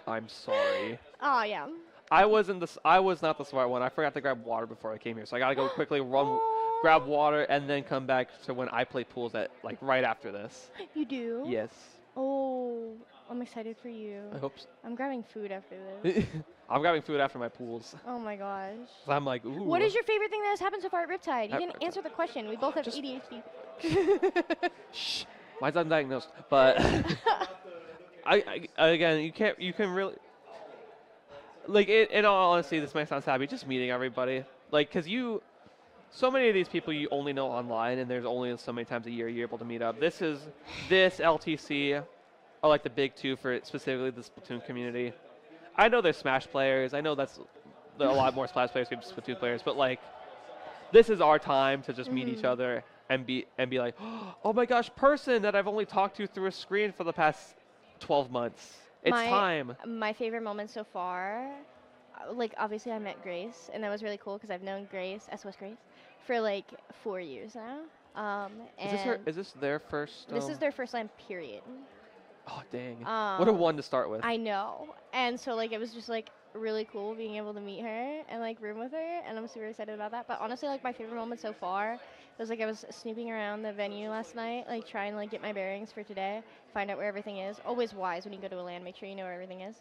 I'm sorry. Oh yeah. I was not the smart one. I forgot to grab water before I came here, so I gotta go quickly run, grab water, and then come back to when I play pools at like right after this. You do? Yes. Oh, I'm excited for you. I hope so. I'm grabbing food after this. I'm grabbing food after my pools. Oh my gosh. So I'm like, ooh. What is your favorite thing that has happened so far at Riptide? You At didn't Riptide. answer the question. We both have Just- ADHD. Shh. Mine's undiagnosed, but again, you can really, like, in all honesty, this might sound sappy, just meeting everybody, like, because so many of these people you only know online, and there's only so many times a year you're able to meet up. This LTC are like the big two for specifically the Splatoon community. I know there's Smash players, I know there are a lot more Splash players than Splatoon players, but like, this is our time to just meet each other and be like, oh my gosh, person that I've only talked to through a screen for the past 12 months. It's time. My favorite moment so far, like obviously I met Grace, and that was really cool because I've known Grace, SOS Grace, for like 4 years now. Is this their first? This is their first LAN period. Oh dang! What a one to start with. I know, and so like it was just like really cool being able to meet her and like room with her, and I'm super excited about that. But honestly, like my favorite moment so far was like I was snooping around the venue last night, like trying to like get my bearings for today, find out where everything is. Always wise when you go to a LAN, make sure you know where everything is.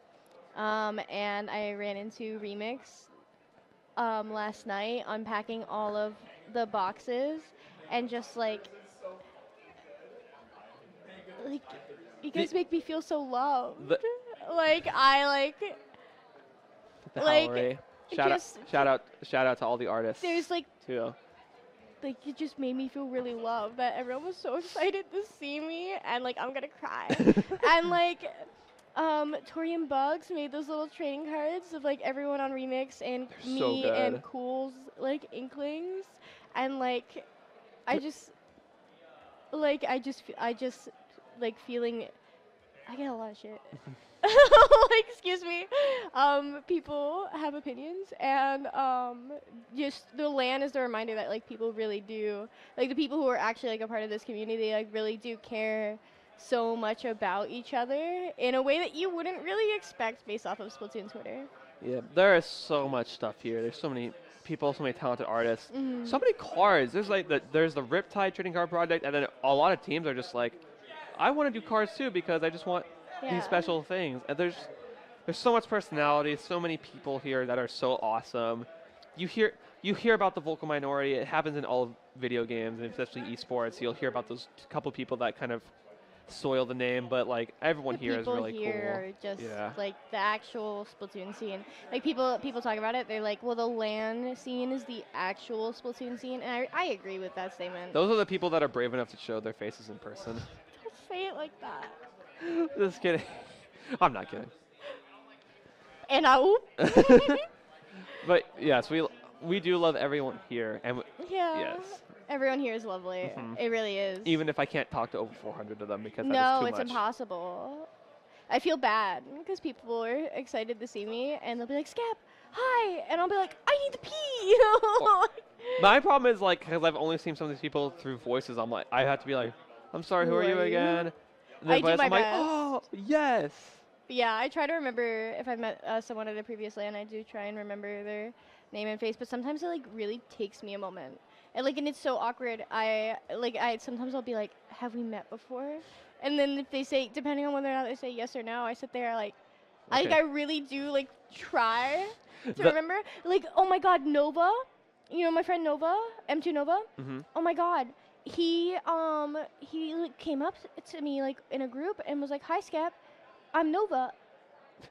And I ran into Remix last night, unpacking all of the boxes, and just like you guys make me feel so loved. Like I like The like Howlery. just Shout out to all the artists. there's like too. it just made me feel really loved that everyone was so excited to see me, and like I'm gonna cry. And like Tori and Bugs made those little trading cards of like everyone on Remix and They're so me good. and Cool's like Inklings, and like I just like feeling I get a lot of shit. Like, excuse me. People have opinions, and just the LAN is the reminder that like people really do, like the people who are actually like a part of this community, like really do care so much about each other in a way that you wouldn't really expect based off of Splatoon Twitter. Yeah, there is so much stuff here. There's so many people, so many talented artists, so many cards. There's like there's the Riptide trading card project, and then a lot of teams are just like, I want to do cards too because I just want these special things. And there's so much personality, so many people here that are so awesome. You hear about the vocal minority. It happens in all video games, and especially esports. You'll hear about those couple people that kind of soil the name, but like everyone The here is really people here cool. are just Yeah. like the actual Splatoon scene. Like people talk about it. They're like, well, the LAN scene is the actual Splatoon scene, and I agree with that statement. Those are the people that are brave enough to show their faces in person. Don't say it like that. Just kidding. I'm not kidding. And I But yes, we do love everyone here, and yeah. yes, Everyone here is lovely. It really is. even if I can't talk to over 400 of them because that no, is too it's much. impossible. I feel bad because people are excited to see me, and they'll be like, "Scap, hi," and I'll be like, "I need to pee," you know. My problem is like because I've only seen some of these people through voices. I'm like, I have to be like, I'm sorry, who are you Who are you? again? And I then do voice, my I'm like, best. oh yes. Yeah, I try to remember if I've met someone at a previous LAN. I do try and remember their name and face, but sometimes it like really takes me a moment, and it's so awkward. I sometimes I'll be like, "Have we met before?" And then if they say, depending on whether or not they say yes or no, I sit there like, Okay. I really do like try to The- remember. Like, oh my God, Nova, you know my friend Nova, M2 Nova. Mhm. Oh my God, he like, came up to me like in a group and was like, "Hi, Scap, I'm Nova,"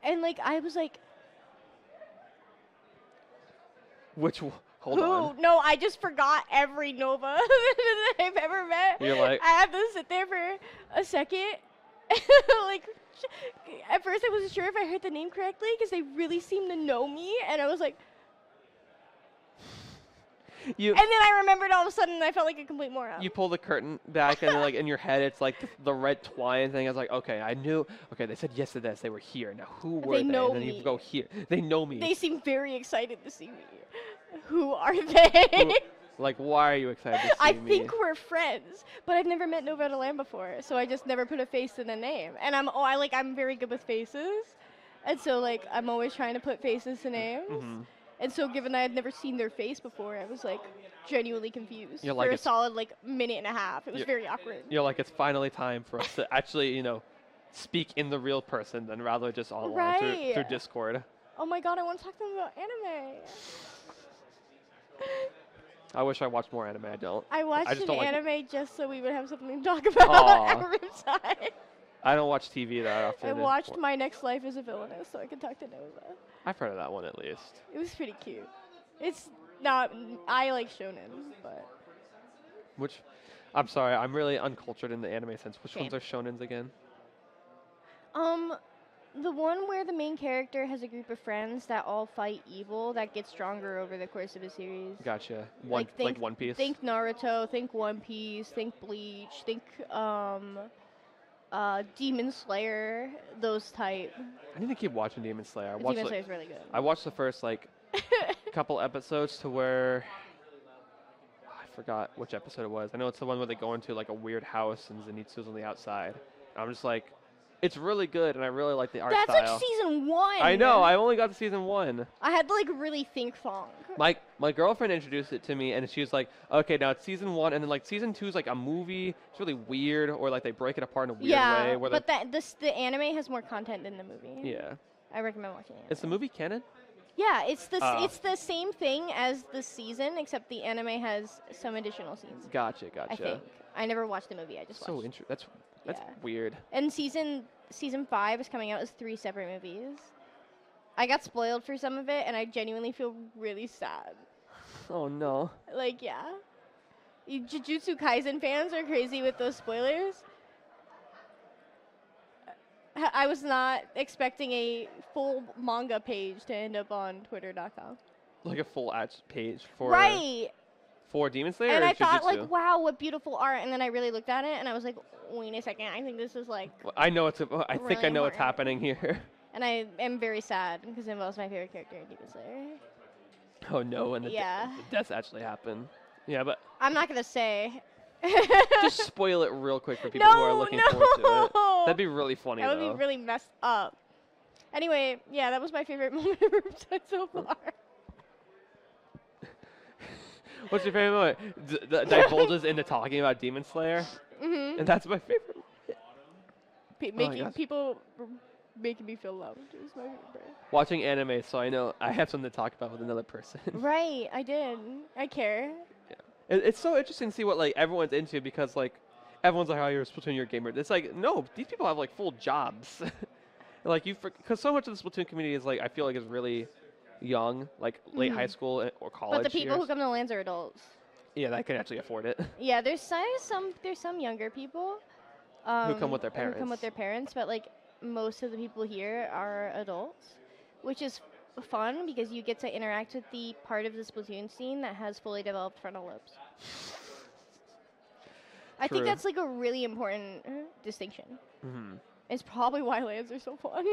and like I was like, Hold who? on. No, I just forgot every Nova that I've ever met. You're like- I had to sit there for a second. Like, at first I wasn't sure if I heard the name correctly because they really seemed to know me, and I was like, You and then I remembered all of a sudden, and I felt like a complete moron. you pull the curtain back and then, like in your head it's like the red twine thing. I was like, okay, I knew. Okay, they said yes to this. They were here. Now who were they? know And then me. you go here. They know me. They seem very excited to see me. Who are they? Like, why are you excited to see I me? think we're friends, but I've never met Nova at a LAN before, so I just never put a face in a name. And I'm very good with faces, and so like I'm always trying to put faces to names. Mm-hmm. And so given that I had never seen their face before, I was like genuinely confused You're like, for a it's- solid like minute and a half. It was You're- very awkward. You're like, it's finally time for us to actually, speak in the real person than rather just online through Right. Discord. Oh my God, I want to talk to them about anime. I wish I watched more anime. I don't. I watched just an don't like- anime just so we would have something to talk about Aw. at Riptide. I don't watch TV that often. I watched My Next Life as a Villainess so I could talk to Nova. I've heard of that one at least. It was pretty cute. It's not. I like shonen, but Which, I'm sorry, I'm really uncultured in the anime sense. Which Same. ones are shonens again? the one where the main character has a group of friends that all fight evil that gets stronger over the course of a series. Gotcha. think, One Piece. Think Naruto. Think One Piece. Think Bleach. Think Demon Slayer. Those type. I need to keep watching Demon Slayer. Demon Slayer is really good. I watched the first couple episodes to where I forgot which episode it was. I know it's the one where they go into like a weird house and Zenitsu's on the outside. I'm just like, it's really good and I really like the art That's style. like season 1. I know. I only got to season 1. I had to like really think long. My girlfriend introduced it to me and she was like, okay, now it's season 1 and then like season 2 is like a movie. It's really weird or like they break it apart in a weird way. Where but the anime has more content than the movie. yeah. I recommend watching it. Is the movie canon? Yeah, it's the same thing as the season, except the anime has some additional scenes. Gotcha. I think. I never watched the movie. I just So watched. interesting. That's Yeah. weird. And season 5 is coming out as 3 separate movies. I got spoiled for some of it, and I genuinely feel really sad. Oh no. Like, yeah. You Jujutsu Kaisen fans are crazy with those spoilers. I was not expecting a full manga page to end up on Twitter.com. Like a full ad page for Right. for Demon Slayer. And or I thought, Jujutsu? like, wow, what beautiful art. And then I really looked at it, and I was like, wait a second. I think this is, like, Well, I know it's. I think really I know what's important. happening here. and I am very sad because it involves my favorite character in Demon Slayer. Oh no, and the Yeah. deaths actually happen. Yeah, but I'm not going to say. just spoil it real quick for people who are looking forward to it. No. That'd be really funny That would though. be really messed up. Anyway, yeah, that was my favorite moment of Riptide so far. What's your favorite moment? Divulges into talking about Demon Slayer, Mm-hmm. and that's my favorite. Making gosh. people making me feel loved is my favorite. Watching anime, so I know I have something to talk about with another person. Right, I did. I care. It's so interesting to see what like everyone's into because like everyone's like, oh, you're a Splatoon, you're a gamer. It's like no, these people have like full jobs. Like because so much of the Splatoon community is like I feel like is really young, like late high school or college. But the people years. who come to LANs are adults. Yeah, that can actually afford it. Yeah, there's some younger people Who come with their Who come with parents. their parents, but like most of the people here are adults, which is fun because you get to interact with the part of the Splatoon scene that has fully developed frontal lobes. I think True. that's like a really important distinction. Mm-hmm. It's probably why LANs are so fun.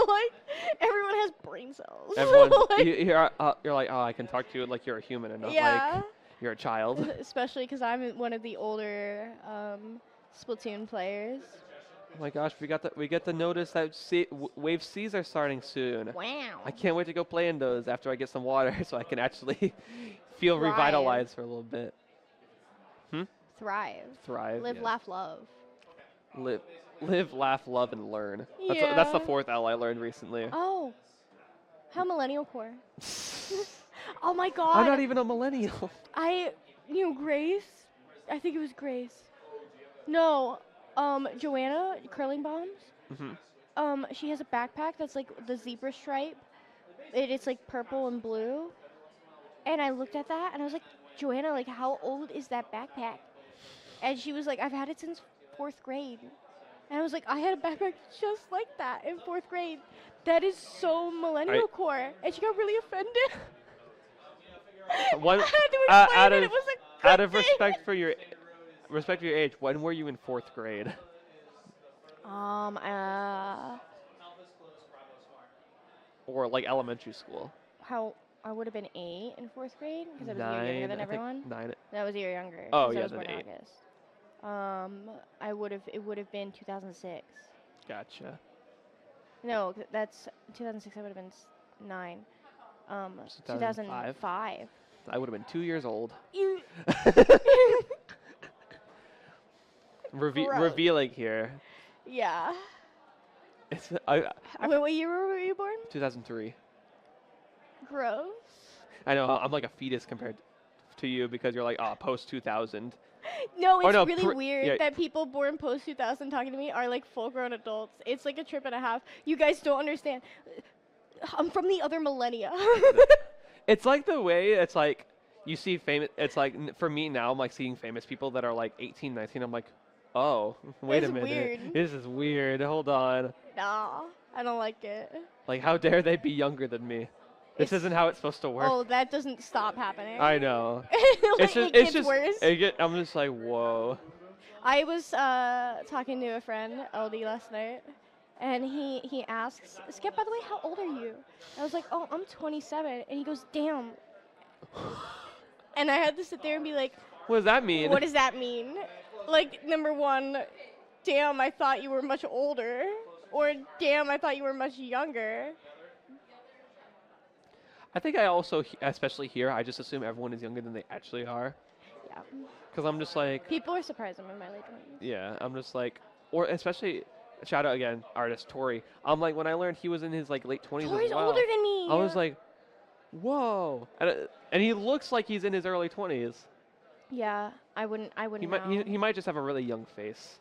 Like everyone has brain cells. Everyone, Like, you're like, oh, I can talk to you like you're a human and not yeah. like you're a child. Especially because I'm one of the older Splatoon players. Oh my gosh, we get to notice that Wave C's are starting soon. Wow. I can't wait to go play in those after I get some water so I can actually feel Thrive. revitalized for a little bit. Thrive. Thrive. Live, yes. laugh, love. Live, laugh, love, and learn. That's the Yeah. 4th L I learned recently. Oh. How millennial core. Oh my god. I'm not even a millennial. I knew Grace. I think it was Grace. No. Joanna, Curling Bombs. Mhm. She has a backpack that's like the zebra stripe. It's like purple and blue. And I looked at that and I was like, Joanna, like how old is that backpack? And she was like, I've had it since 4th grade. And I was like, I had a backpack just like that in 4th grade. That is so millennial core. And she got really offended. One, I had to explain out it. of It was a good out of thing. respect for your age, when were you in 4th grade? Or like elementary school? How I would have been 8 in 4th grade because I was a year younger than I think everyone. 9. That was a year younger. Oh, 'cause I yeah, was then born in 8. August. It would have been 2006. Gotcha. No, that's 2006. I would have been 9. 2005. 2005. I would have been 2 years old. You. Gross. Revealing here. Yeah. It's Wait, what year were you born? 2003. Gross. I know I'm like a fetus compared to you because you're like post 2000. No, it's no, really weird yeah. that people born post 2000 talking to me are like full-grown adults. It's like a trip and a half. You guys don't understand. I'm from the other millennia. It's like the way it's like you see famous. It's like for me now, I'm like seeing famous people that are like 18, 19. I'm like, oh, wait It's a minute. weird. This is weird. Hold on. Nah, I don't like it. Like, how dare they be younger than me? This It's- isn't how it's supposed to work. Oh, that doesn't stop happening. I know. Like, it gets worse. I'm just like, whoa. I was talking to a friend, LD, last night, and he asks, Skip, by the way, how old are you? I was like, oh, I'm 27. And he goes, damn. And I had to sit there and be like, What does that mean? what does that mean? Like, number one, damn, I thought you were much older. Or, damn, I thought you were much younger. I think I also, especially here, I just assume everyone is younger than they actually are. Yeah. Because I'm just like, People are surprised I'm in my late 20s. yeah, I'm just like, or especially, shout out again, artist Tori. I'm like, when I learned he was in his like late 20s Tori's as well, older than me. I was like, Whoa. And he looks like he's in his early 20s. Yeah, I wouldn't He know. he might just have a really young face.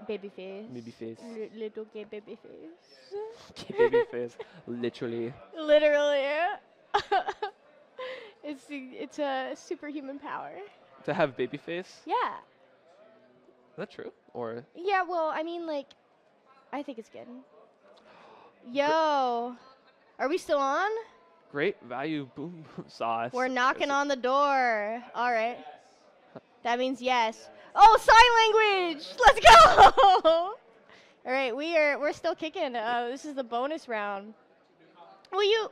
Baby face. Baby face. Little gay baby face. Baby face. Literally. Literally. It's a superhuman power. To have baby face? Yeah. Is that true? Or Yeah, well, I mean, like, I think it's good. Yo. Are we still on? great value boom sauce. We're knocking on the door. All right. That means yes. Oh, sign language. Let's go. All right, we're still kicking. This is the bonus round.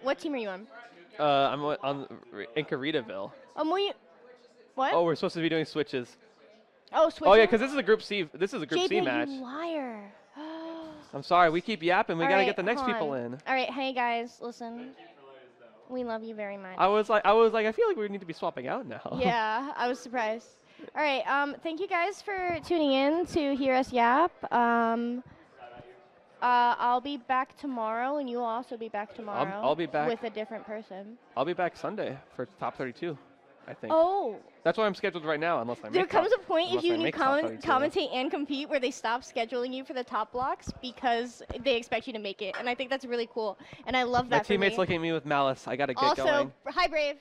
What team are you on? I'm on Incaritaville. What? Oh, we're supposed to be doing switches. Oh, switch. Oh yeah, because this is a group C. This is a group JP, C match. you liar. I'm sorry, we keep yapping. We All gotta right, get the next hold people on. in. All right, hey guys, listen. We love you very much. I was like, I feel like we need to be swapping out now. Yeah, I was surprised. All right, thank you guys for tuning in to hear us yap. I'll be back tomorrow, and you'll also be back tomorrow. I'll be back. with a different person. I'll be back Sunday for top 32, I think. Oh, That's why I'm scheduled right now, unless I make there comes top, a point if unless you I can make top 32. commentate and compete where they stop scheduling you for the top blocks because they expect you to make it, and I think that's really cool. And I love My that. teammates for me. looking at me with malice. I gotta get Also, going. hi Brave.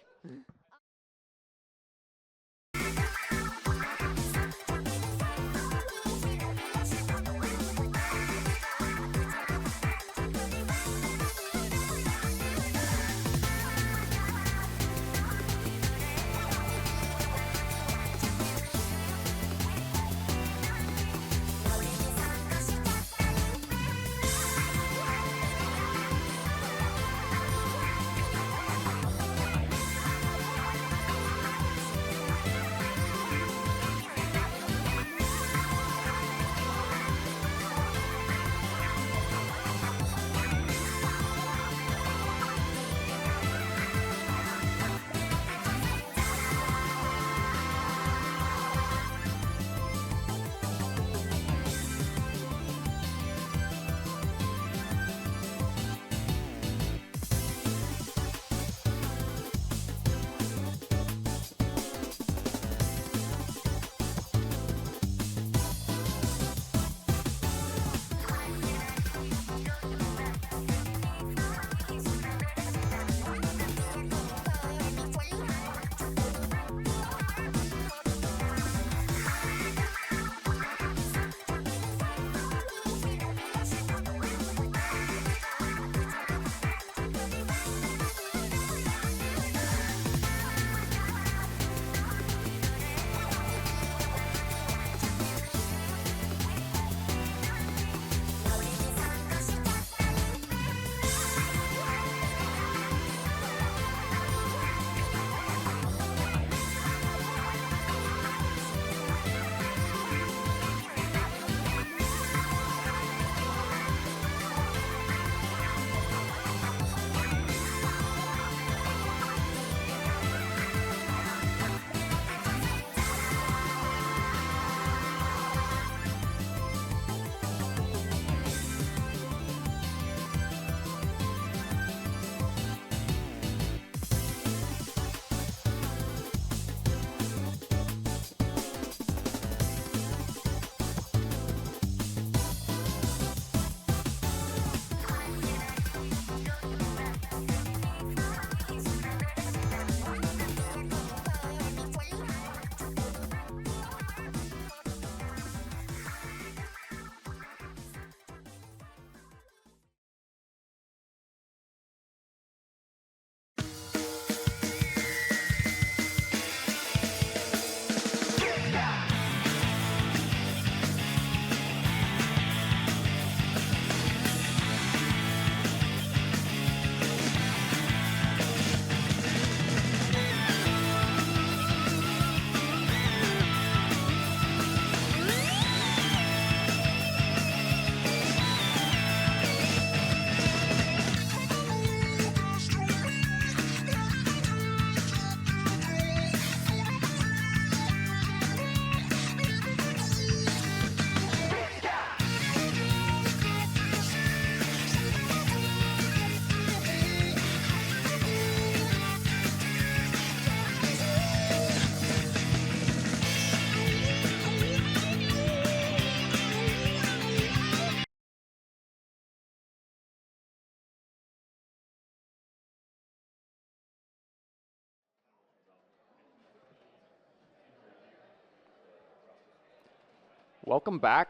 Welcome back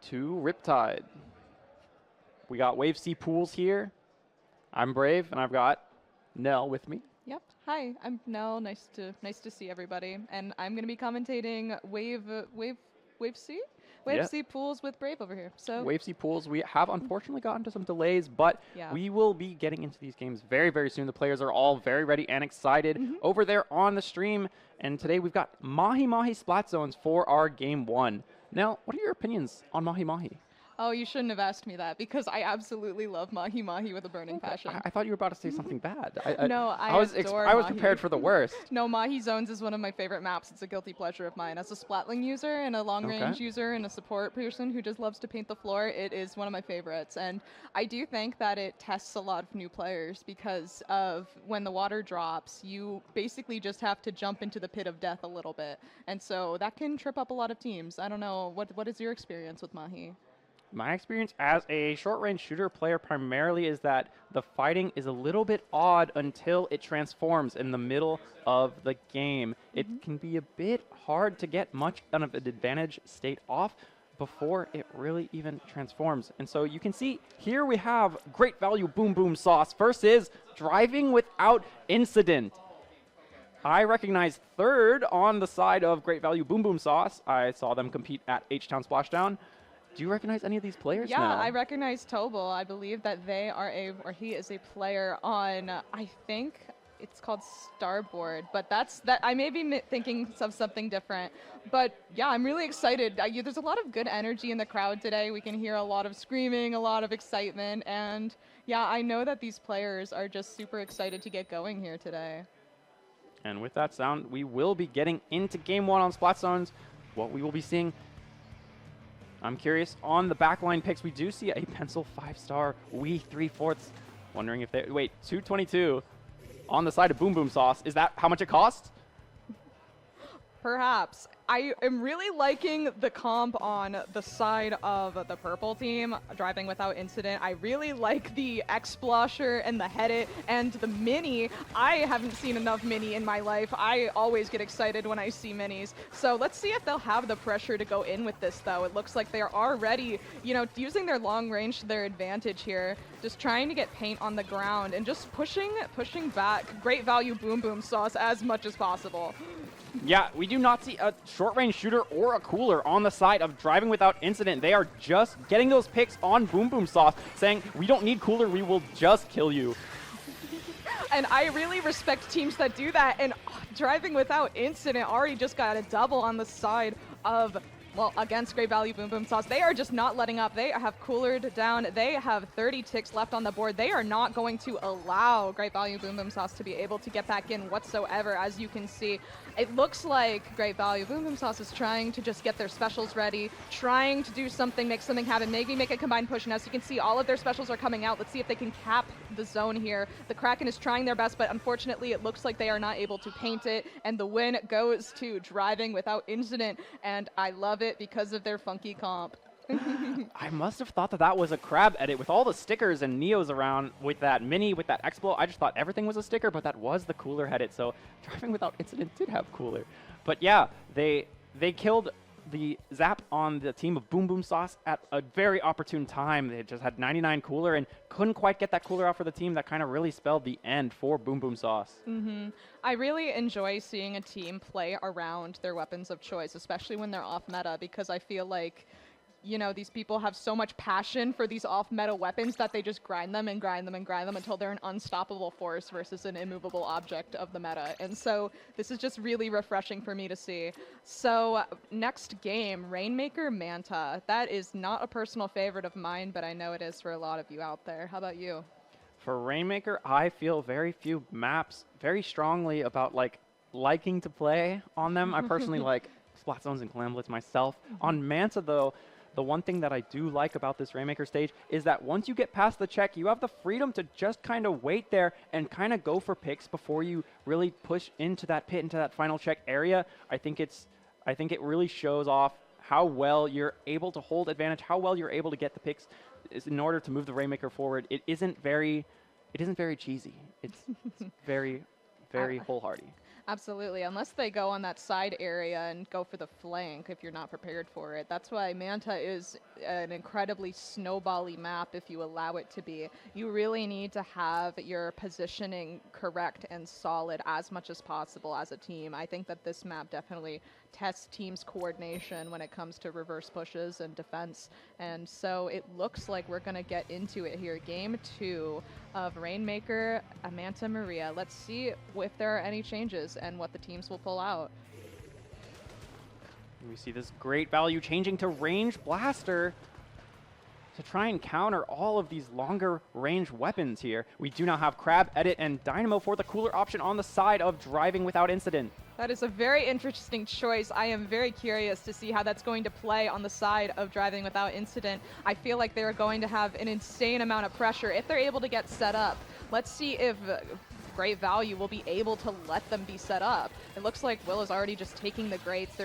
to Riptide. We got Wave C Pools here. I'm Brave, and I've got Nell with me. Yep. Hi, I'm Nell. Nice to see everybody. And I'm going to be commentating Wave C? Wave C Pools with Brave over here. So Wave C Pools, we have unfortunately gotten to some delays, but we will be getting into these games very, very soon. The players are all very ready and excited over there on the stream. And today we've got Mahi Mahi Splat Zones for our Game 1. Now, what are your opinions on Mahi Mahi? Oh, you shouldn't have asked me that because I absolutely love Mahi Mahi with a burning passion. I thought you were about to say something bad. No, I was prepared for the worst. No, Mahi Zones is one of my favorite maps. It's a guilty pleasure of mine. As a Splatling user and a long-range user and a support person who just loves to paint the floor, it is one of my favorites. And I do think that it tests a lot of new players because of when the water drops, you basically just have to jump into the pit of death a little bit. And so that can trip up a lot of teams. I don't know, what is your experience with Mahi? My experience as a short-range shooter player primarily is that the fighting is a little bit odd until it transforms in the middle of the game. It can be a bit hard to get much of an advantage state off before it really even transforms. And so you can see here we have Great Value Boom Boom Sauce versus Driving Without Incident. I recognize third on the side of Great Value Boom Boom Sauce. I saw them compete at H-Town Splashdown. Do you recognize any of these players now? Yeah, I recognize Tobal. I believe that he is a player on, I think it's called Starboard, but I may be thinking of something different. But yeah, I'm really excited. There's a lot of good energy in the crowd today. We can hear a lot of screaming, a lot of excitement, and yeah, I know that these players are just super excited to get going here today. And with that sound, we will be getting into Game 1 on Splat Zones. What we will be seeing, I'm curious, on the backline picks, we do see a pencil 5-star Wee 3/4. Wondering if they, wait, 222 on the side of Boom Boom Sauce. Is that how much it costs? Perhaps. I am really liking the comp on the side of the purple team, Driving Without Incident. I really like the X-Splosher and the Headit and the Mini. I haven't seen enough Mini in my life. I always get excited when I see Minis. So let's see if they'll have the pressure to go in with this, though. It looks like they're already, using their long range to their advantage here, just trying to get paint on the ground and just pushing back Great Value Boom Boom Sauce as much as possible. Yeah, we do not see a short-range shooter or a cooler on the side of Driving Without Incident. They are just getting those picks on Boom Boom Sauce, saying, we don't need cooler, we will just kill you. And I really respect teams that do that, and Driving Without Incident already just got a double on the side of, well, against Great Value Boom Boom Sauce. They are just not letting up. They have coolered down. They have 30 ticks left on the board. They are not going to allow Great Value Boom Boom Sauce to be able to get back in whatsoever, as you can see. It looks like Great Value Boom Boom Sauce is trying to just get their specials ready, trying to do something, make something happen, maybe make a combined push. And as you can see, all of their specials are coming out. Let's see if they can cap the zone here. The Kraken is trying their best, but unfortunately, it looks like they are not able to paint it. And the win goes to Driving Without Incident. And I love it because of their funky comp. I must have thought that was a crab edit with all the stickers and Neos around with that Mini, with that Explo. I just thought everything was a sticker, but that was the cooler headed. So Driving Without Incident did have cooler. But yeah, they killed the Zap on the team of Boom Boom Sauce at a very opportune time. They just had 99 cooler and couldn't quite get that cooler out for the team. That kind of really spelled the end for Boom Boom Sauce. I really enjoy seeing a team play around their weapons of choice, especially when they're off meta, because I feel like these people have so much passion for these off-meta weapons that they just grind them and grind them and grind them until they're an unstoppable force versus an immovable object of the meta. And so this is just really refreshing for me to see. So next game, Rainmaker Manta. That is not a personal favorite of mine, but I know it is for a lot of you out there. How about you? For Rainmaker, I feel very few maps very strongly about liking to play on them. I personally like Splat Zones and Glamblitz myself. On Manta, though, the one thing that I do like about this Rainmaker stage is that once you get past the check, you have the freedom to just kind of wait there and kind of go for picks before you really push into that pit, into that final check area. I think it really shows off how well you're able to hold advantage, how well you're able to get the picks in order to move the Rainmaker forward. It isn't very cheesy. It's very, very wholehearted. Absolutely, unless they go on that side area and go for the flank if you're not prepared for it. That's why Manta is an incredibly snowbally map if you allow it to be. You really need to have your positioning correct and solid as much as possible as a team. I think that this map definitely tests teams' coordination when it comes to reverse pushes and defense. And so it looks like we're going to get into it here. Game 2 of Rainmaker, Manta Maria. Let's see if there are any changes and what the teams will pull out. We see this great value changing to range blaster to try and counter all of these longer range weapons here. We do now have Crab, Edit, and Dynamo for the cooler option on the side of driving without incident. That is a very interesting choice. I am very curious to see how that's going to play on the side of driving without incident. I feel like they're going to have an insane amount of pressure if they're able to get set up. Let's see if Great Value will be able to let them be set up. It looks like Will is already just taking the Greats.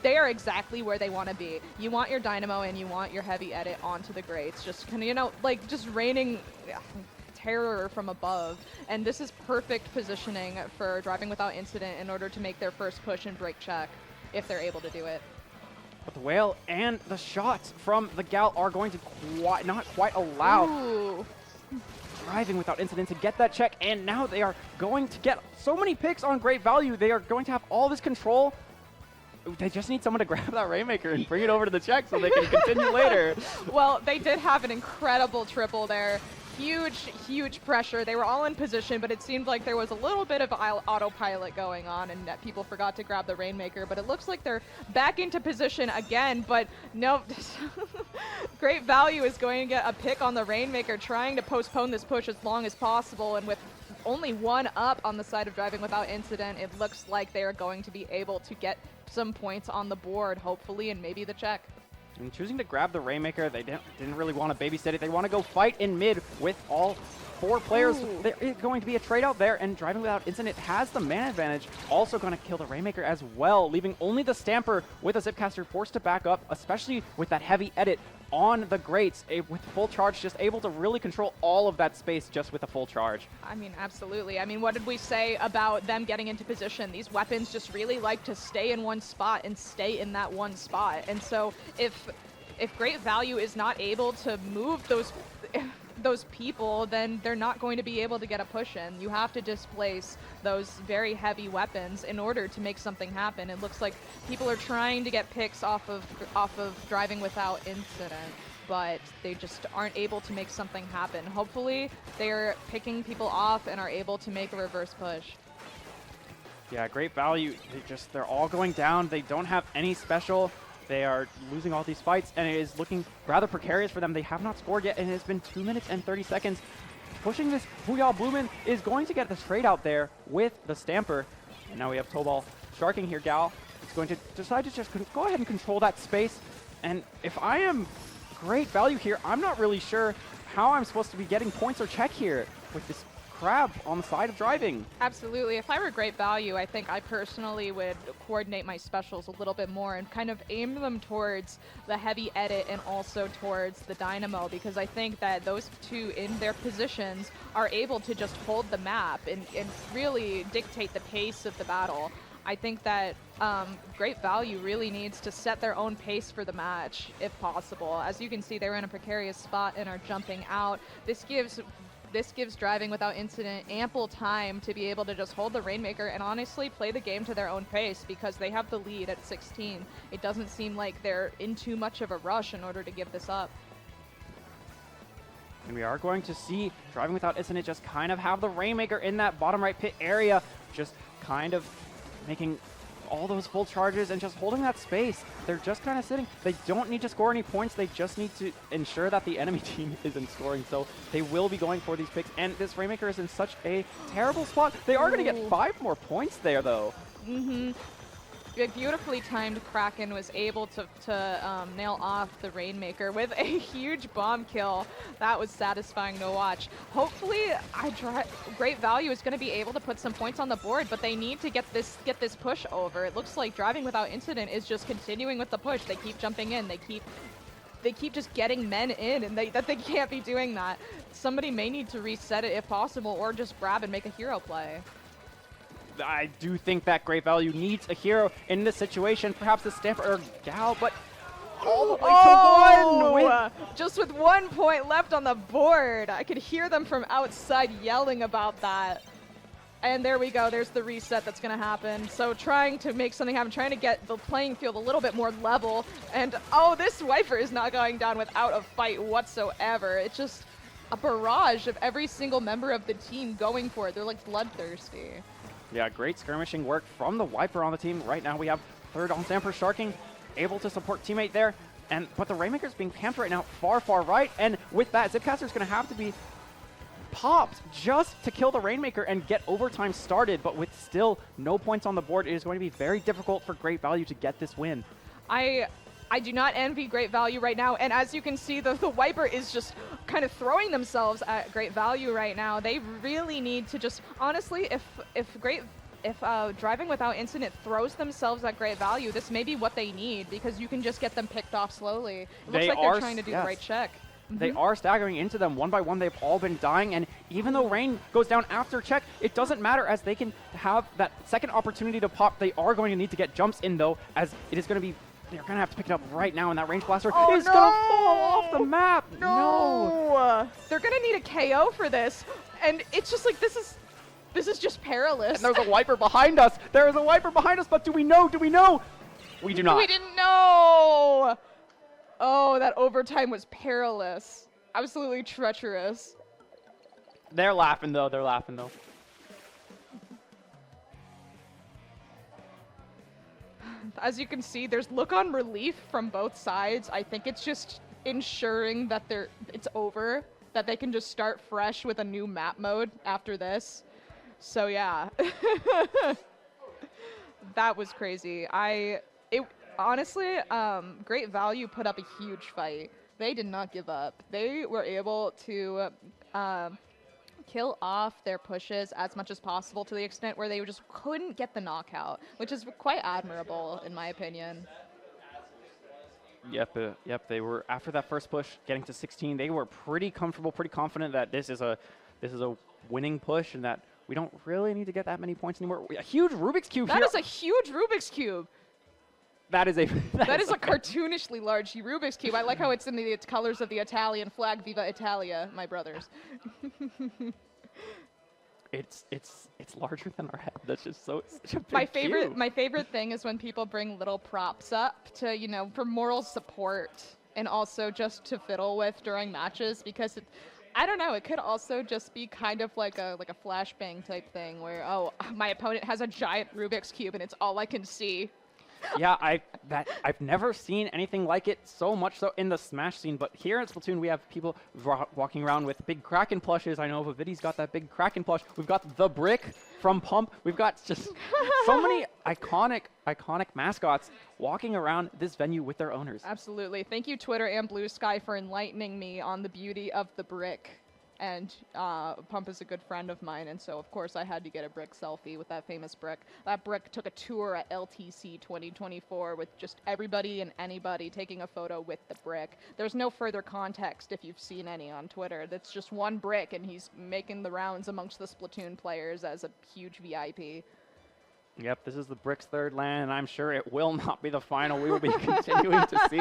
They are exactly where they want to be. You want your Dynamo and you want your Heavy Edit onto the Greats. Just kind of, you know, like just raining terror from above. And this is perfect positioning for driving without incident in order to make their first push and break check if they're able to do it. But the Whale and the shots from the Gal are going to not quite allow Ooh. driving without incident to get that check. And now they are going to get so many picks on Great Value. They are going to have all this control. They just need someone to grab that Rainmaker and bring it over to the check so they can continue later. Well, they did have an incredible triple there. Huge pressure. They were all in position, but it seemed like there was a little bit of autopilot going on and that people forgot to grab the Rainmaker, but it looks like they're back into position again, but no. Great Value is going to get a pick on the Rainmaker, trying to postpone this push as long as possible, and with only one up on the side of driving without incident, it looks like they are going to be able to get some points on the board, hopefully, and maybe the check. And choosing to grab the Rainmaker, they didn't really want to babysit it. They want to go fight in mid with all 4 players. Ooh. There is going to be a trade out there, and driving without incident has the man advantage. Also going to kill the Rainmaker as well, leaving only the Stamper with a Zipcaster forced to back up, especially with that Heavy Edit on the Greats. With full charge, just able to really control all of that space just with a full charge. I mean, absolutely. I mean, what did we say about them getting into position? These weapons just really like to stay in one spot and stay in that one spot. And so if Great Value is not able to move those people, then they're not going to be able to get a push in. You have to displace those very heavy weapons in order to make something happen. It looks like people are trying to get picks off of driving without incident, but they just aren't able to make something happen. Hopefully they're picking people off and are able to make a reverse push. Yeah, Great Value. They're all going down. They don't have any special. They are losing all these fights, and it is looking rather precarious for them. They have not scored yet, and it has been 2 minutes and 30 seconds. Pushing this Booyah Bloomin is going to get the trade out there with the Stamper. And now we have Tobal sharking here. Gal is going to decide to just go ahead and control that space. And if I am Great Value here, I'm not really sure how I'm supposed to be getting points or check here with this Crab on the side of driving. Absolutely. If I were Great Value, I think I personally would coordinate my specials a little bit more and kind of aim them towards the Heavy Edit and also towards the Dynamo, because I think that those two in their positions are able to just hold the map and really dictate the pace of the battle. I think that Great Value really needs to set their own pace for the match, if possible. As you can see, they're in a precarious spot and are jumping out. This gives driving without incident ample time to be able to just hold the Rainmaker and honestly play the game to their own pace, because they have the lead at 16. It doesn't seem like they're in too much of a rush in order to give this up. And we are going to see driving without incident just kind of have the Rainmaker in that bottom right pit area, just kind of making all those full charges and just holding that space. They're just kind of sitting. They don't need to score any points. They just need to ensure that the enemy team isn't scoring. So they will be going for these picks. And this Rainmaker is in such a terrible spot. They are going to get 5 more points there, though. Mm-hmm. A beautifully timed Kraken was able to nail off the Rainmaker with a huge bomb kill. That was satisfying to watch. Hopefully, Great Value is going to be able to put some points on the board, but they need to get this push over. It looks like driving without incident is just continuing with the push. They keep jumping in. They keep just getting men in, and they can't be doing that. Somebody may need to reset it if possible, or just grab and make a hero play. I do think that Great Value needs a hero in this situation. Perhaps the Stamper or Gal, but all the way to one! Just with 1 point left on the board. I could hear them from outside yelling about that. And there we go. There's the reset that's going to happen. So trying to make something happen, trying to get the playing field a little bit more level. And, oh, this Viper is not going down without a fight whatsoever. It's just a barrage of every single member of the team going for it. They're like bloodthirsty. Yeah, great skirmishing work from the Viper on the team. Right now we have third on Stamper Sharking, able to support teammate there. But the Rainmaker's being camped right now far, far right. And with that, Zipcaster's going to have to be popped just to kill the Rainmaker and get overtime started. But with still no points on the board, it is going to be very difficult for Great Value to get this win. I do not envy Great Value right now, and as you can see, the Viper is just kind of throwing themselves at Great Value right now. They really need to just, honestly, if Driving Without Incident throws themselves at Great Value, this may be what they need, because you can just get them picked off slowly. It looks like they're trying to do the right check. They are staggering into them one by one. They've all been dying, and even though Rain goes down after check, it doesn't matter as they can have that second opportunity to pop. They are going to need to get jumps in, though, as it is going to be they're going to have to pick it up right now, and that range blaster is going to fall off the map. No! They're going to need a KO for this, and it's just like, this is just perilous. And there's a Viper behind us. There is a Viper behind us, but do we know? Do we know? We do not. We didn't know! Oh, that overtime was perilous. Absolutely treacherous. They're laughing, though. They're laughing, though. As you can see, there's look on relief from both sides. I think it's just ensuring that it's over, that they can just start fresh with a new map mode after this. So yeah, that was crazy. Honestly, Great Value put up a huge fight. They did not give up. They were able to kill off their pushes as much as possible to the extent where they just couldn't get the knockout, which is quite admirable in my opinion. Yep, they were, after that first push, getting to 16, they were pretty comfortable, pretty confident that this is a winning push and that we don't really need to get that many points anymore. A huge Rubik's Cube here. That is a huge Rubik's Cube. That is a cartoonishly large Rubik's Cube. I like how it's in the colors of the Italian flag. Viva Italia, my brothers. It's larger than our head. That's just such a big cube. My favorite thing is when people bring little props up to, you know, for moral support and also just to fiddle with during matches, because I don't know, it could also just be kind of like a flashbang type thing where, oh, my opponent has a giant Rubik's Cube and it's all I can see. Yeah, I've never seen anything like it so much so in the Smash scene, but here in Splatoon we have people walking around with big Kraken plushes. I know Vivity's got that big Kraken plush. We've got the Brick from Pump. We've got just so many iconic mascots walking around this venue with their owners. Absolutely. Thank you, Twitter and Blue Sky, for enlightening me on the beauty of the Brick. And Pump is a good friend of mine, and so of course I had to get a Brick selfie with that famous Brick. That Brick took a tour at LTC 2024 with just everybody and anybody taking a photo with the Brick. There's no further context if you've seen any on Twitter. That's just one Brick, and he's making the rounds amongst the Splatoon players as a huge VIP. Yep, this is the Brick's third LAN, and I'm sure it will not be the final. We will be continuing to see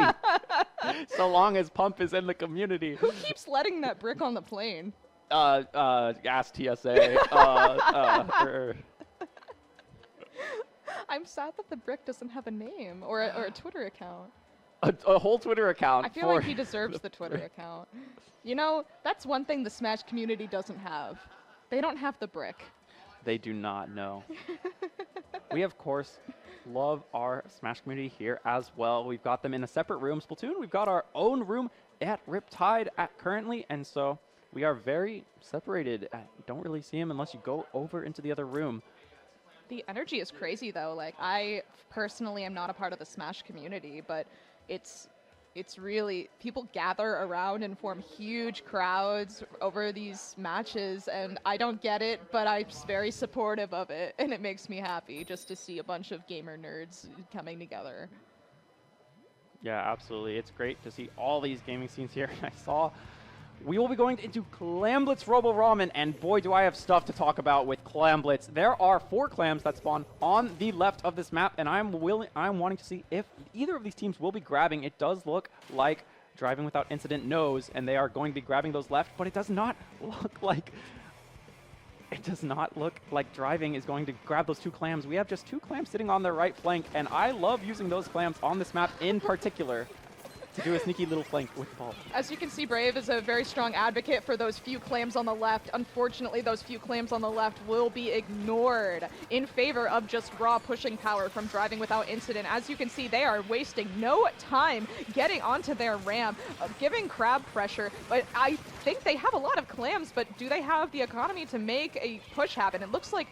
so long as Pump is in the community. Who keeps letting that Brick on the plane? Ask TSA. I'm sad that the Brick doesn't have a name or a Twitter account. A whole Twitter account. I feel like he deserves the Twitter account. You know, that's one thing the Smash community doesn't have. They don't have the Brick. They do not know. We, of course, love our Smash community here as well. We've got them in a separate room. Splatoon, we've got our own room at Riptide currently, and so we are very separated. Don't really see them unless you go over into the other room. The energy is crazy, though. Like, I personally am not a part of the Smash community, but it's really, people gather around and form huge crowds over these matches, and I don't get it, but I'm very supportive of it, and it makes me happy just to see a bunch of gamer nerds coming together. Yeah, absolutely. It's great to see all these gaming scenes here. I saw we will be going into Clamblitz Robo Ramen, and boy, do I have stuff to talk about with Clamblitz. There are 4 clams that spawn on the left of this map, and I'm wanting to see if either of these teams will be grabbing. It does look like Driving Without Incident knows, and they are going to be grabbing those left, but it does not look like Driving is going to grab those 2 clams. We have just 2 clams sitting on their right flank, and I love using those clams on this map in particular to do a sneaky little flank with the ball. As you can see, Brave is a very strong advocate for those few clams on the left. Unfortunately, those few clams on the left will be ignored in favor of just raw pushing power from Driving Without Incident. As you can see, they are wasting no time getting onto their ramp, giving crab pressure, but I think they have a lot of clams, but do they have the economy to make a push happen? It looks like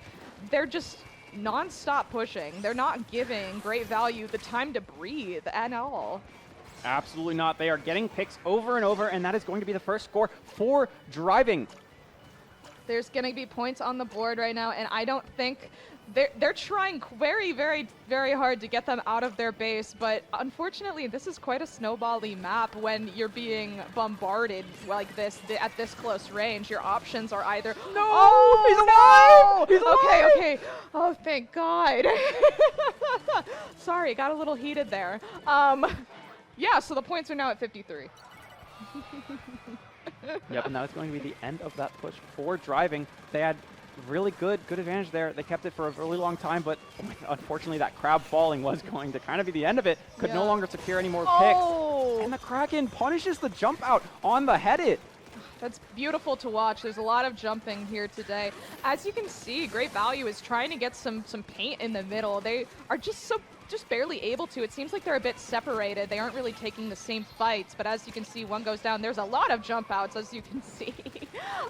they're just non-stop pushing. They're not giving Great Value the time to breathe at all. Absolutely not. They are getting picks over and over, and that is going to be the first score for Driving. There's going to be points on the board right now, and I don't think they're trying very, very, very hard to get them out of their base, but unfortunately, this is quite a snowbally map when you're being bombarded like this at this close range. Your options are either he's alive! Okay. Oh, thank God. Sorry, got a little heated there. Yeah, so the points are now at 53. Yep, and that is going to be the end of that push for Driving. They had really good advantage there. They kept it for a really long time, but unfortunately that crab falling was going to kind of be the end of it. Could no longer secure any more picks. And the Kraken punishes the jump out on the head it. That's beautiful to watch. There's a lot of jumping here today. As you can see, Great Value is trying to get some paint in the middle. They are just barely able to. It seems like they're a bit separated. They aren't really taking the same fights, but as you can see, one goes down. There's a lot of jump outs, as you can see.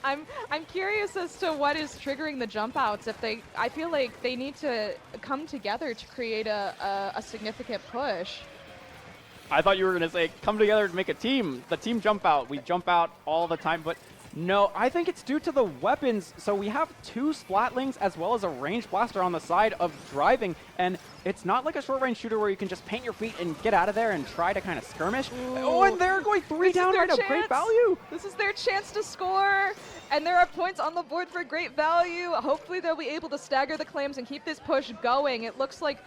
I'm curious as to what is triggering the jump outs. I feel like they need to come together to create a significant push. I thought you were going to say, come together to make a team. The team jump out. We jump out all the time, but no, I think it's due to the weapons. So we have 2 Splatlings as well as a range blaster on the side of Driving, and it's not like a short-range shooter where you can just paint your feet and get out of there and try to kind of skirmish. Ooh. Oh, and they're going 3 down right now. Great Value. This is their chance to score, and there are points on the board for Great Value. Hopefully they'll be able to stagger the clams and keep this push going. It looks like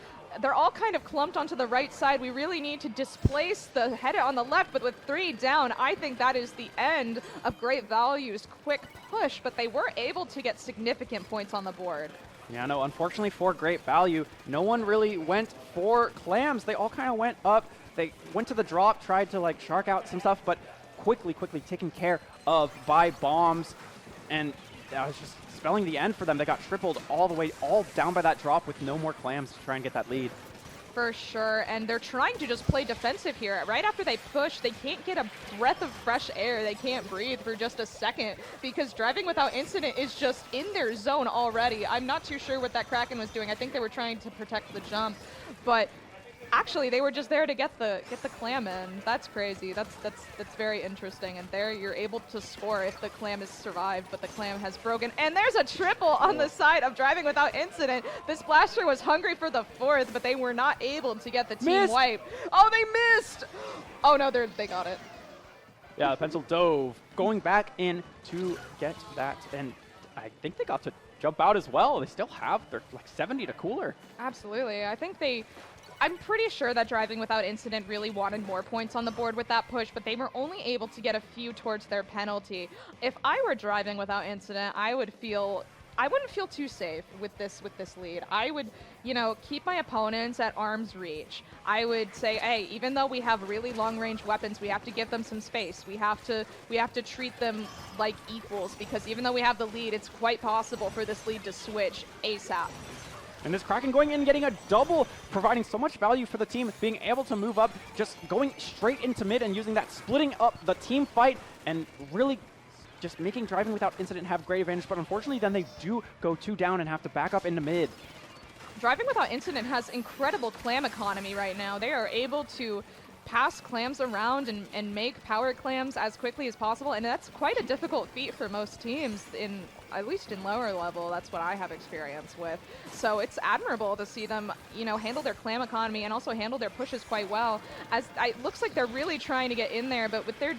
they're all kind of clumped onto the right side. We really need to displace the head on the left, but with 3 down, I think that is the end of Great Value's quick push, but they were able to get significant points on the board. Yeah, no, unfortunately for Great Value, no one really went for clams. They all kind of went up. They went to the drop, tried to like shark out some stuff, but quickly taken care of by bombs, and that was just spelling the end for them. They got tripled all the way, all down by that drop with no more clams to try and get that lead. For sure, and they're trying to just play defensive here. Right after they push, they can't get a breath of fresh air. They can't breathe for just a second because Driving Without Incident is just in their zone already. I'm not too sure what that Kraken was doing. I think they were trying to protect the jump, but actually they were just there to get the clam in. That's crazy. That's very interesting. And there you're able to score if the clam has survived, but the clam has broken. And there's a triple on the side of Driving Without Incident. This blaster was hungry for the 4th, but they were not able to get the team wipe. Oh, they missed! Oh no, they got it. Yeah, the pencil dove, going back in to get that, and I think they got to jump out as well. They still have, they're like 70 to cooler. Absolutely. I'm pretty sure that Driving Without Incident really wanted more points on the board with that push, but they were only able to get a few towards their penalty. If I were Driving Without Incident, I wouldn't feel too safe with this lead. I would, keep my opponents at arm's reach. I would say, hey, even though we have really long-range weapons, we have to give them some space. We have to treat them like equals, because even though we have the lead, it's quite possible for this lead to switch ASAP. And this Kraken going in and getting a double, providing so much value for the team, being able to move up, just going straight into mid and using that, splitting up the team fight, and really just making Driving Without Incident have great advantage. But unfortunately, then they do go 2 down and have to back up into mid. Driving Without Incident has incredible clam economy right now. They are able to pass clams around and make power clams as quickly as possible, and that's quite a difficult feat for most teams, at least in lower level. That's what I have experience with. So it's admirable to see them, handle their clam economy and also handle their pushes quite well. It looks like they're really trying to get in there, but with their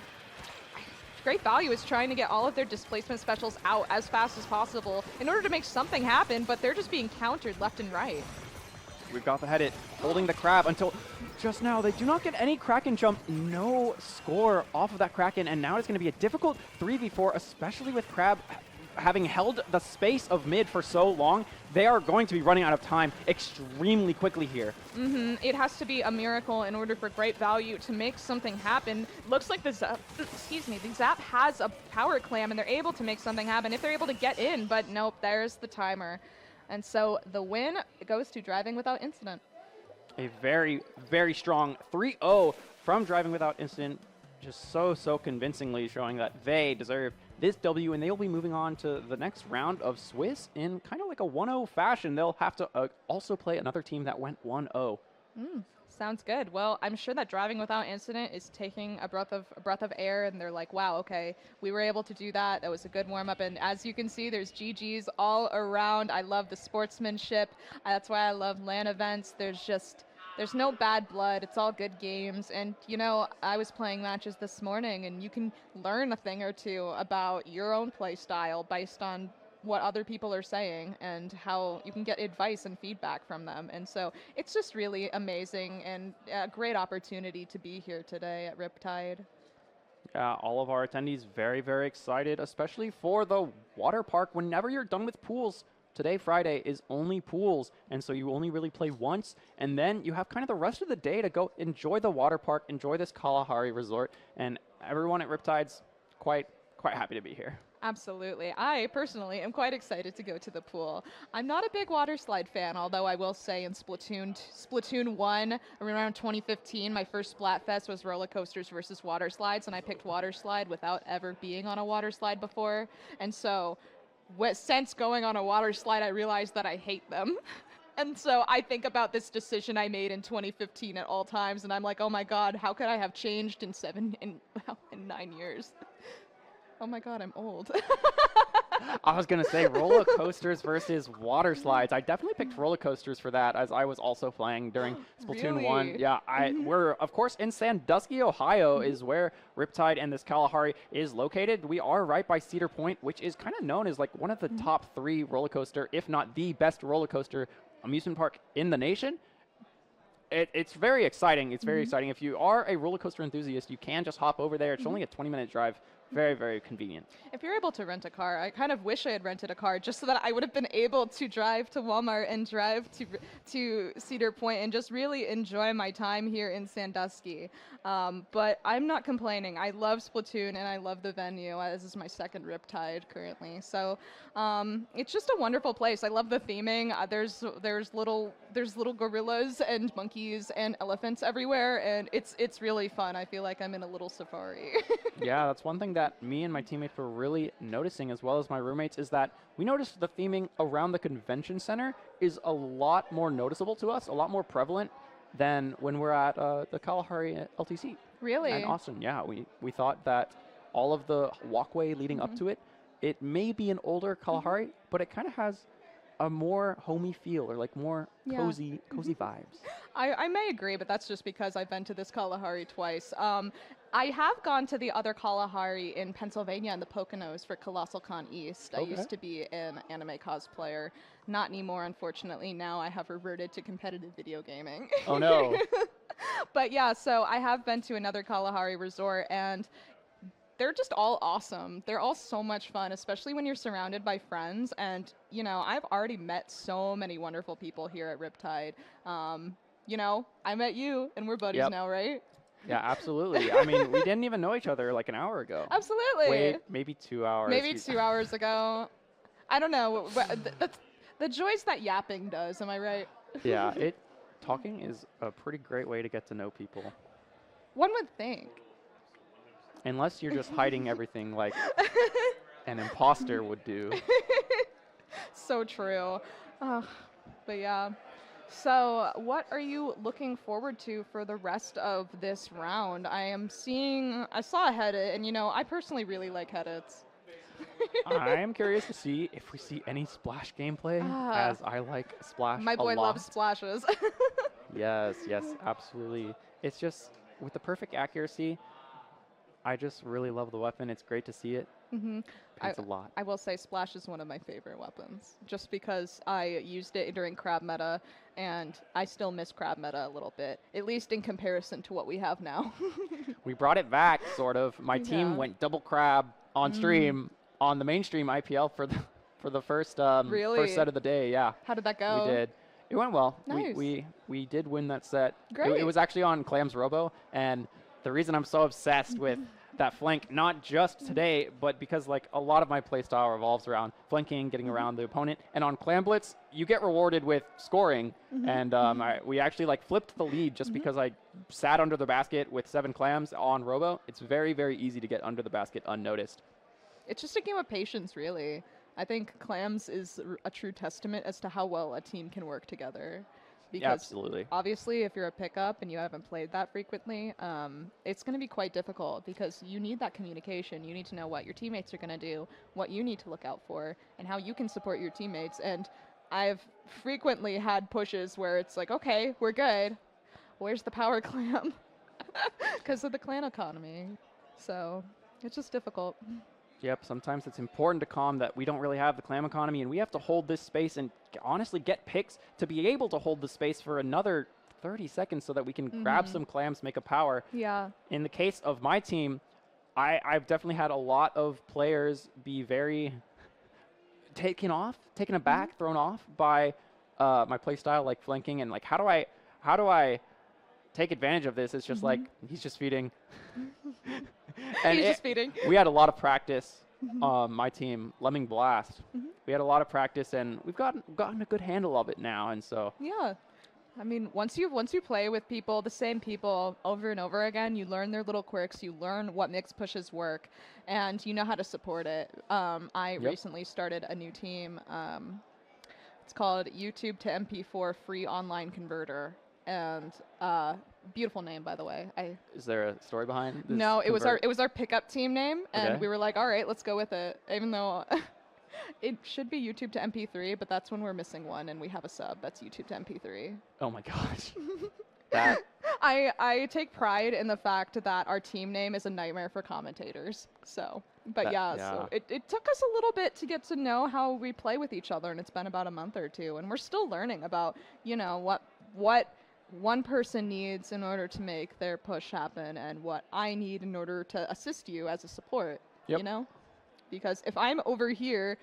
Great Value is trying to get all of their displacement specials out as fast as possible in order to make something happen, but they're just being countered left and right. We've got the Headit holding the Crab until just now. They do not get any Kraken jump. No score off of that Kraken, and now it's going to be a difficult 3v4, especially with Crab having held the space of mid for so long. They are going to be running out of time extremely quickly here. It has to be a miracle in order for Great Value to make something happen. Looks like the Zap, the Zap has a power clam, and they're able to make something happen if they're able to get in, but nope, there's the timer. And so the win goes to Driving Without Incident. A very, very strong 3-0 from Driving Without Incident, just so convincingly showing that they deserve this W, and they'll be moving on to the next round of Swiss in kind of like a 1-0 fashion. They'll have to also play another team that went 1-0. Sounds good. Well, I'm sure that Driving Without Incident is taking a breath of air, and they're like, wow, okay, we were able to do that. That was a good warm-up, and as you can see, there's GGs all around. I love the sportsmanship. That's why I love LAN events. There's no bad blood. It's all good games. And, you know, I was playing matches this morning, and you can learn a thing or two about your own play style based on what other people are saying and how you can get advice and feedback from them. And so it's just really amazing and a great opportunity to be here today at Riptide. Yeah, all of our attendees very, very excited, especially for the water park. Whenever you're done with pools, today, Friday, is only pools, and so you only really play once, and then you have kind of the rest of the day to go enjoy the water park, enjoy this Kalahari Resort, and everyone at Riptide's quite happy to be here. Absolutely. I personally am quite excited to go to the pool. I'm not a big water slide fan, although I will say in Splatoon 1, around 2015, my first Splatfest was roller coasters versus water slides, and I picked water slide without ever being on a water slide before. And so since going on a water slide, I realized that I hate them. And so I think about this decision I made in 2015 at all times, and I'm like, oh my God, how could I have changed in 9 years? Oh my God, I'm old. I was going to say roller coasters versus water slides. I definitely picked roller coasters for that, as I was also playing during Splatoon 1. Really? Yeah, we're, of course, in Sandusky, Ohio, is where Riptide and this Kalahari is located. We are right by Cedar Point, which is kind of known as like one of the top 3 roller coaster, if not the best roller coaster amusement park in the nation. It's very exciting. It's very exciting. If you are a roller coaster enthusiast, you can just hop over there. It's only a 20-minute drive. Very, very convenient. If you're able to rent a car, I kind of wish I had rented a car just so that I would have been able to drive to Walmart and drive to Cedar Point and just really enjoy my time here in Sandusky. But I'm not complaining. I love Splatoon and I love the venue. This is my second Riptide currently. So it's just a wonderful place. I love the theming. There's little gorillas and monkeys and elephants everywhere, and it's really fun. I feel like I'm in a little safari. Yeah, that's one thing that me and my teammates were really noticing, as well as my roommates, is that we noticed the theming around the convention center is a lot more noticeable to us, a lot more prevalent than when we're at the Kalahari LTC. Really? And Austin, yeah. We thought that all of the walkway leading up to it, it may be an older Kalahari, but it kind of has a more homey feel, or like more cozy vibes. I may agree, but that's just because I've been to this Kalahari twice. I have gone to the other Kalahari in Pennsylvania in the Poconos for Colossal Con East. Okay. I used to be an anime cosplayer. Not anymore, unfortunately. Now I have reverted to competitive video gaming. Oh no. But yeah, so I have been to another Kalahari resort, and they're just all awesome. They're all so much fun, especially when you're surrounded by friends. And, you know, I've already met so many wonderful people here at Riptide. You know, I met you, and we're buddies now, right? Yeah, absolutely. I mean, we didn't even know each other like an hour ago. Absolutely. Wait, maybe 2 hours. Maybe 2 hours ago. I don't know. That's the joys that yapping does, am I right? Yeah, talking is a pretty great way to get to know people. One would think. Unless you're just hiding everything like an imposter would do. So true. But yeah. So what are you looking forward to for the rest of this round? I saw a Headit, and you know, I personally really like Headits. I am curious to see if we see any Splash gameplay, as I like Splash My boy a lot. loves splashes. Yes, absolutely. It's just, with the perfect accuracy, I just really love the weapon. It's great to see it. Mm-hmm. It's a lot. I will say Splash is one of my favorite weapons, just because I used it during crab meta, and I still miss crab meta a little bit, at least in comparison to what we have now. We brought it back, sort of. My team Yeah. went double crab on stream on the mainstream IPL for the first Really? first set of the day. Yeah, How did that go? we did. It went well. Nice. We did win that set. Great. It was actually on Clam's Robo, and the reason I'm so obsessed with that flank, not just today, but because like a lot of my playstyle revolves around flanking, getting around the opponent, and on Clam Blitz, you get rewarded with scoring, and we actually like flipped the lead just because I sat under the basket with 7 clams on Robo. It's very, very easy to get under the basket unnoticed. It's just a game of patience, really. I think Clams is a true testament as to how well a team can work together. Because Absolutely. obviously, if you're a pickup and you haven't played that frequently, it's going to be quite difficult because you need that communication. You need to know what your teammates are going to do, what you need to look out for, and how you can support your teammates. And I've frequently had pushes where it's like, okay, we're good. Where's the power clam? Because of the clan economy. So it's just difficult. Yep, sometimes it's important to calm that we don't really have the clam economy, and we have to hold this space and honestly get picks to be able to hold the space for another 30 seconds so that we can grab some clams, make a power. Yeah. In the case of my team, I've definitely had a lot of players be very taken aback, thrown off by my play style, like flanking, and like how do I take advantage of this? It's just like he's just feeding. And He's just feeding. We had a lot of practice. My team, Lemming Blast. We had a lot of practice, and we've gotten a good handle of it now. And so Yeah. I mean, once you play with people, the same people over and over again, you learn their little quirks, you learn what mix pushes work, and you know how to support it. I recently started a new team. It's called YouTube to MP4 Free Online Converter, and beautiful name, by the way. is there a story behind this? No, it was our pickup team name, and Okay. we were like, all right, let's go with it, even though it should be YouTube to MP3, but that's when we're missing one, and we have a sub that's YouTube to MP3. Oh my gosh. That I take pride in the fact that our team name is a nightmare for commentators. So, but so it took us a little bit to get to know how we play with each other, and it's been about a month or two, and we're still learning about, what one person needs in order to make their push happen and what I need in order to assist you as a support, Yep. Because if I'm over here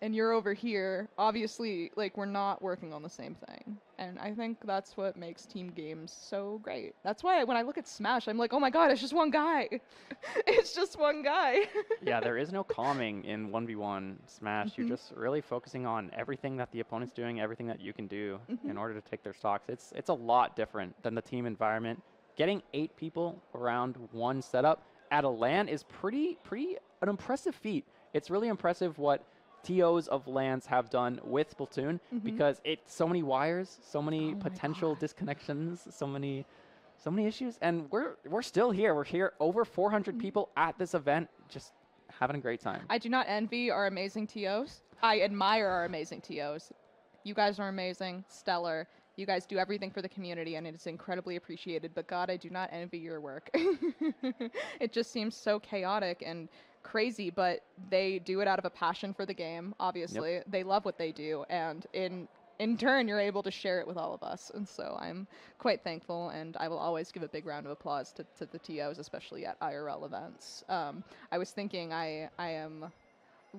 and you're over here, obviously, like, we're not working on the same thing. And I think that's what makes team games so great. That's why when I look at Smash, I'm like, oh my god, it's just one guy. It's just one guy. Yeah, there is no calming in 1v1 Smash. You're just really focusing on everything that the opponent's doing, everything that you can do in order to take their stocks. It's a lot different than the team environment. Getting 8 people around one setup at a LAN is pretty an impressive feat. It's really impressive what TOs of LANs have done with Splatoon because it's so many wires, so many potential disconnections, so many issues, and we're still here. We're here, over 400 people at this event, just having a great time. I do not envy our amazing TOs. I admire our amazing TOs. You guys are amazing, stellar. You guys do everything for the community, and it is incredibly appreciated. But God, I do not envy your work. It just seems so chaotic and crazy, but they do it out of a passion for the game, obviously. Yep. They love what they do, and in turn, you're able to share it with all of us. And so I'm quite thankful, and I will always give a big round of applause to the TOs, especially at IRL events. I was thinking I am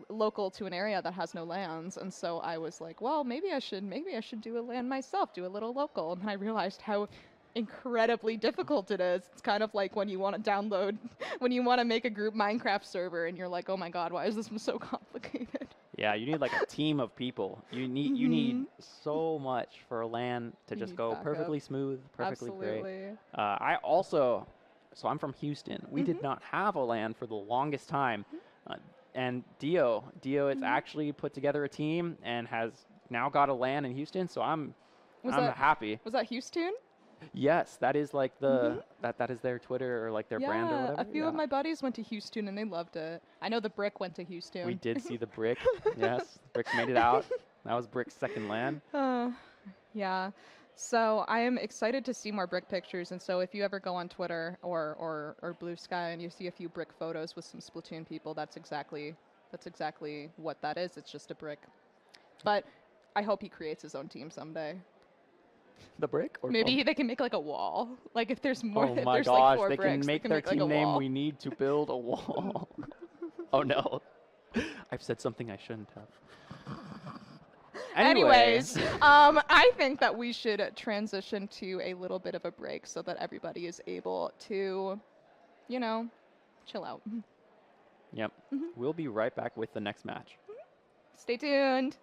local to an area that has no LANs, and so I was like, well, maybe I should do a LAN myself, do a little local. And then I realized how incredibly difficult it is. It's kind of like when you want to make a group Minecraft server, and you're like, oh my god, why is this so complicated? Yeah, you need like a team of people. You need so much for a LAN to You just need go backup. perfectly smooth, perfectly great. Absolutely. So I'm from Houston. We did not have a LAN for the longest time. And Dio has actually put together a team and has now got a LAN in Houston, so I'm happy. Was that Houston? Yes, that is like the that is their Twitter or like their brand or Yeah, whatever. a few of my buddies went to Houston and they loved it. I know the Brick went to Houston. We did see the Brick. Yes, Brick's made it out. That was Brick's second LAN. Yeah. So I am excited to see more brick pictures, and so if you ever go on Twitter or Blue Sky and you see a few brick photos with some Splatoon people, that's exactly what that is. It's just a brick. But I hope he creates his own team someday. The brick? Or Maybe they can make like a wall. Like if there's more, oh if my there's gosh, like 4 they bricks, can make their like, a team name. wall. We need to build a wall. Oh no. I've said something I shouldn't have. Anyways, I think that we should transition to a little bit of a break so that everybody is able to, you know, chill out. Yep. We'll be right back with the next match. Stay tuned.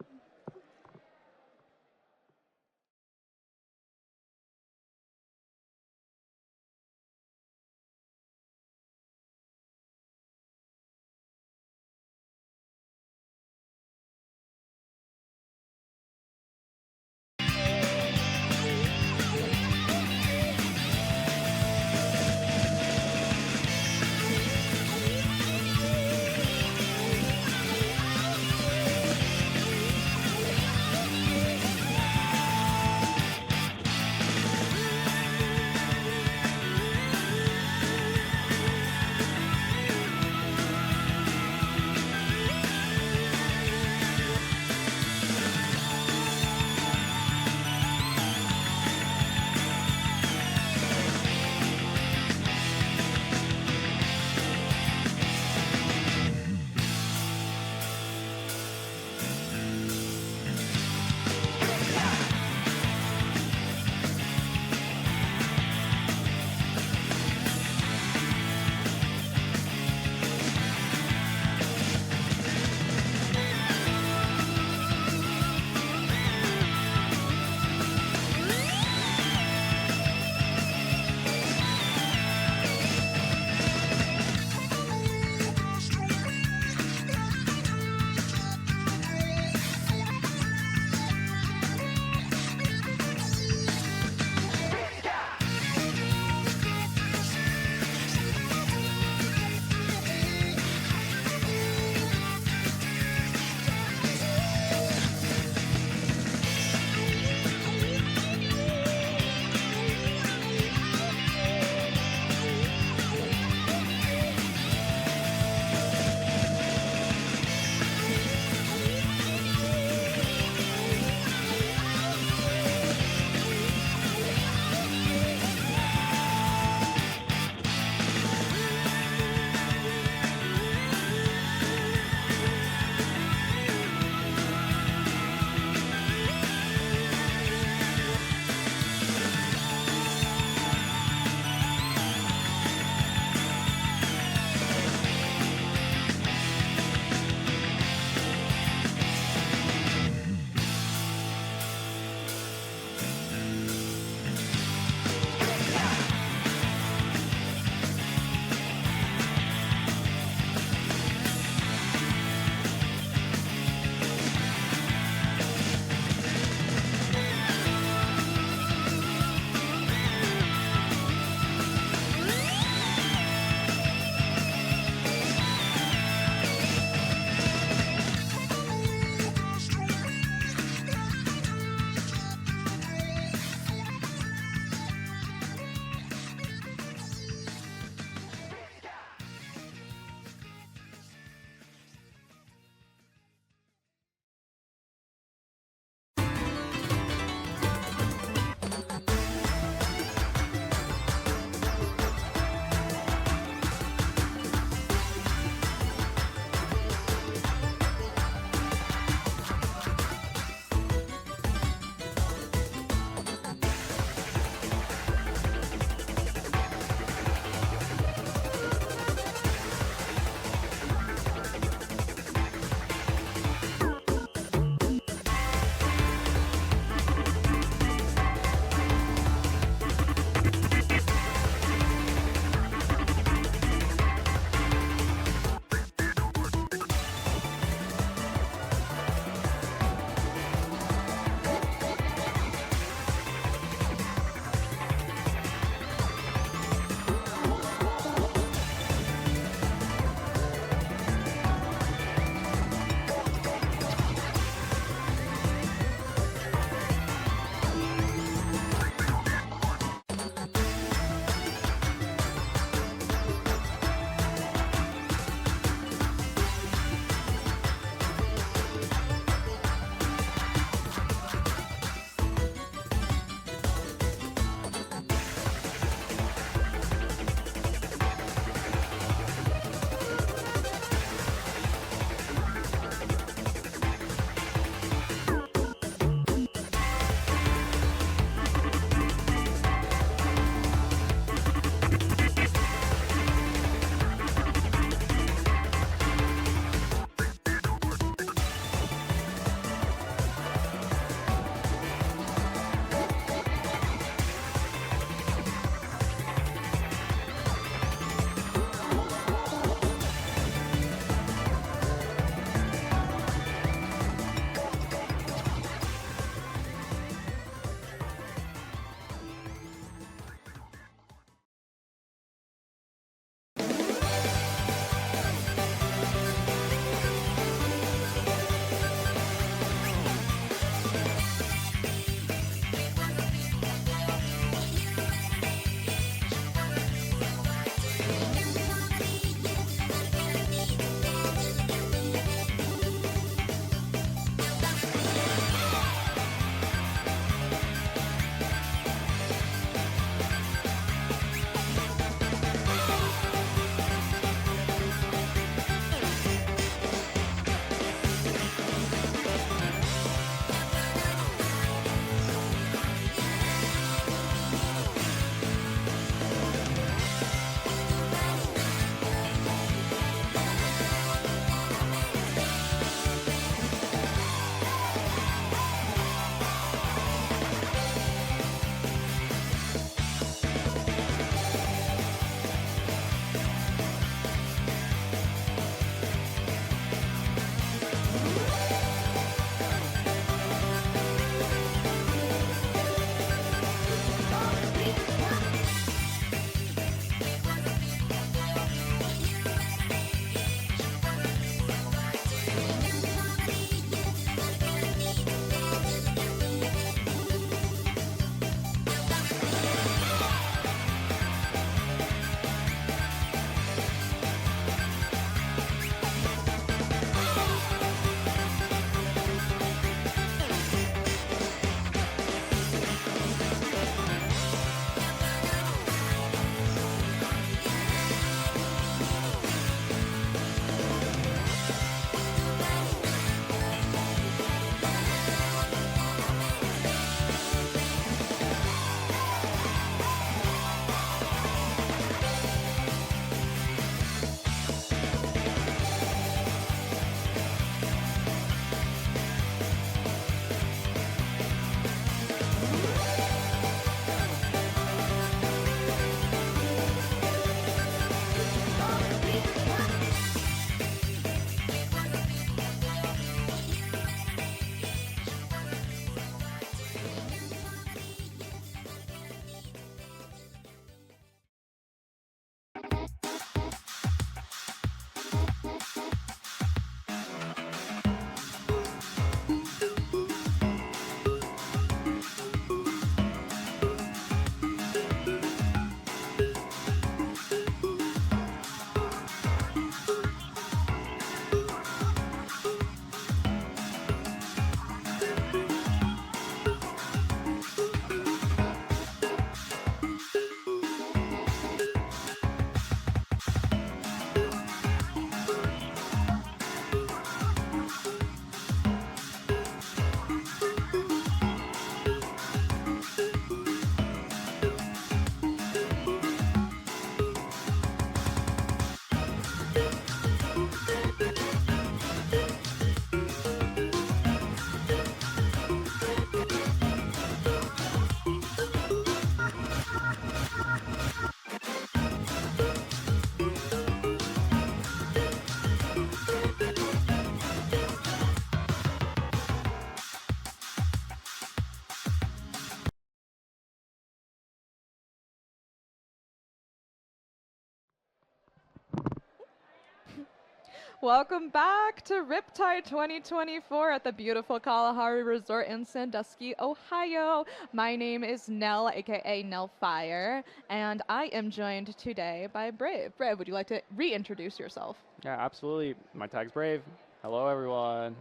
Welcome back to Riptide 2024 at the beautiful Kalahari Resort in Sandusky, Ohio. My name is Nell, aka Nellfire, and I am joined today by Brave. Brave, would you like to reintroduce yourself? Yeah, absolutely. My tag's Brave. Hello, everyone.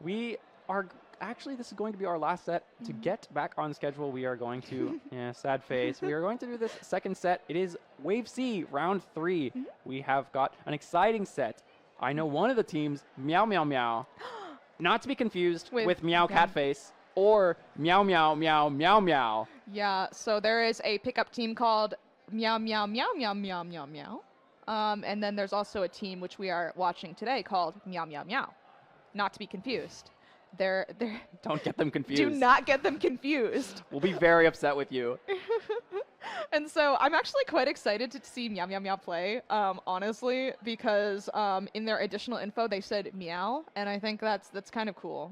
We are actually, this is going to be our last set. To get back on schedule, we are going to, yeah, sad face. We are going to do this second set. It is Wave C, round 3. We have got an exciting set. I know one of the teams, Meow Meow Meow, not to be confused with Meow Catface or Meow Meow Meow Meow Meow. Yeah, so there is a pickup team called Meow Meow Meow Meow Meow Meow Meow. And then there's also a team which we are watching today called Meow Meow Meow. Not to be confused. They're Don't get them confused. Do not get them confused. We'll be very upset with you. And so I'm actually quite excited to see Meow Meow Meow play, honestly, because in their additional info they said meow, and I think that's kind of cool.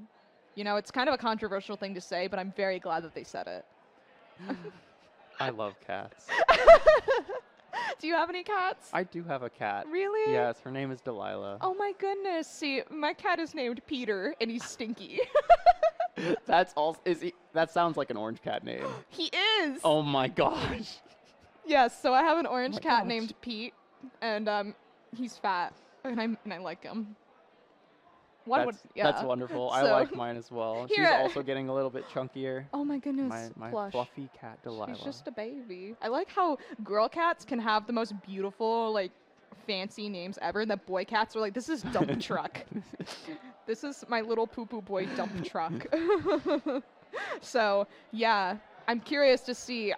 You know, it's kind of a controversial thing to say, but I'm very glad that they said it. I love cats. Do you have any cats? I do have a cat. Really? Yes, her name is Delilah. Oh my goodness. See, my cat is named Peter, and he's stinky. That's all. That sounds like an orange cat name. He is. Oh my gosh. Yes, so I have an orange my cat gosh. named Pete, and he's fat, and I like him. That's wonderful. I So, like mine as well. She's here- also getting a little bit chunkier. Oh my goodness, My plush. fluffy cat Delilah. She's just a baby. I like how girl cats can have the most beautiful, like, fancy names ever, and the boy cats are like, this is dump truck. This is my little poo-poo boy dump truck. So, yeah, I'm curious to see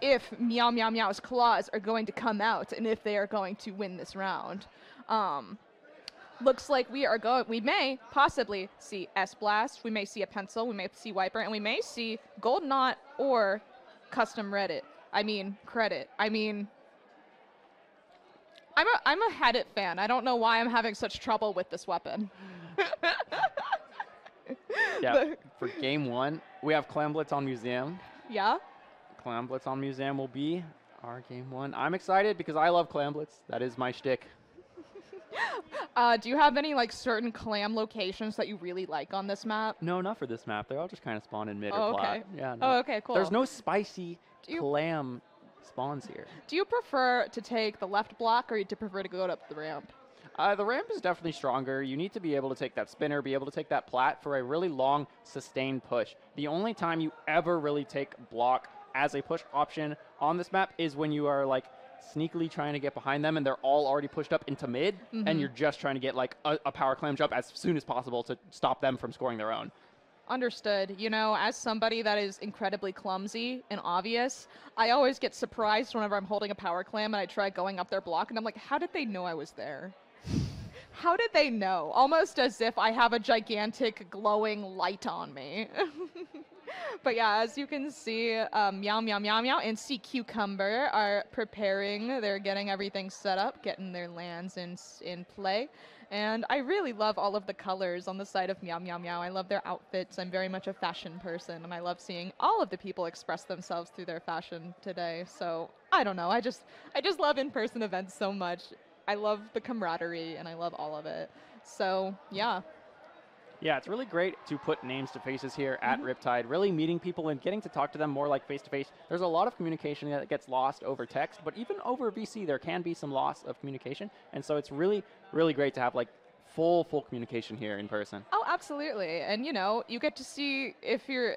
if Meow Meow Meow's claws are going to come out and if they are going to win this round. Looks like we may possibly see S-Blast, we may see a pencil, we may see Wiper, and we may see Gold Knot or custom credit. I'm a Hadit fan. I don't know why I'm having such trouble with this weapon. Yeah, for game 1, we have Clamblitz on Museum. Yeah? Clamblitz on Museum will be our game 1. I'm excited because I love Clamblitz. That is my shtick. Do you have any like certain clam locations that you really like on this map? No, not for this map. They're all just kind of spawn in mid Oh, or plat. okay. Yeah. No. Oh, okay, cool. There's no spicy Do you- clam spawns here. Do you prefer to take the left block or do you prefer to go up the ramp? The ramp is definitely stronger. You need to be able to take that spinner, be able to take that plat for a really long, sustained push. The only time you ever really take block as a push option on this map is when you are like sneakily trying to get behind them and they're all already pushed up into mid, and you're just trying to get like a power clam jump as soon as possible to stop them from scoring their own. Understood. You know, as somebody that is incredibly clumsy and obvious, I always get surprised whenever I'm holding a power clam and I try going up their block, and I'm like, how did they know I was there? How did they know? Almost as if I have a gigantic glowing light on me. But yeah, as you can see, Meow Meow Meow Meow and Sea Cucumber are preparing. They're getting everything set up, getting their lands in play. And I really love all of the colors on the side of Meow Meow Meow. I love their outfits. I'm very much a fashion person, and I love seeing all of the people express themselves through their fashion today. So I don't know. I just love in-person events so much. I love the camaraderie, and I love all of it. So yeah. Yeah, it's really great to put names to faces here at Riptide, really meeting people and getting to talk to them more like face-to-face. There's a lot of communication that gets lost over text, but even over VC, there can be some loss of communication. And so it's really, really great to have like full communication here in person. Oh, absolutely. And you know, you get to see if your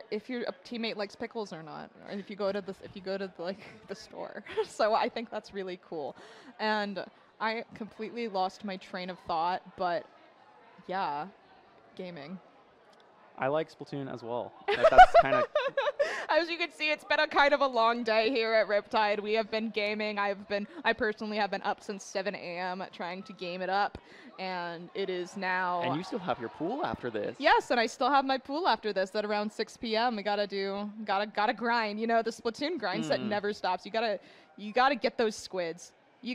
teammate likes pickles or not, or if you go to the store. So I think that's really cool. And I completely lost my train of thought, but yeah. Gaming. I like Splatoon as well. That's kind of... As you can see, it's been a kind of a long day here at Riptide. We have been gaming. I personally have been up since 7 a.m. trying to game it up, and it is now... And you still have your pool after this. Yes, and I still have my pool after this at around 6 p.m. We gotta grind. You know, the Splatoon grind set never stops. You gotta get those squids. You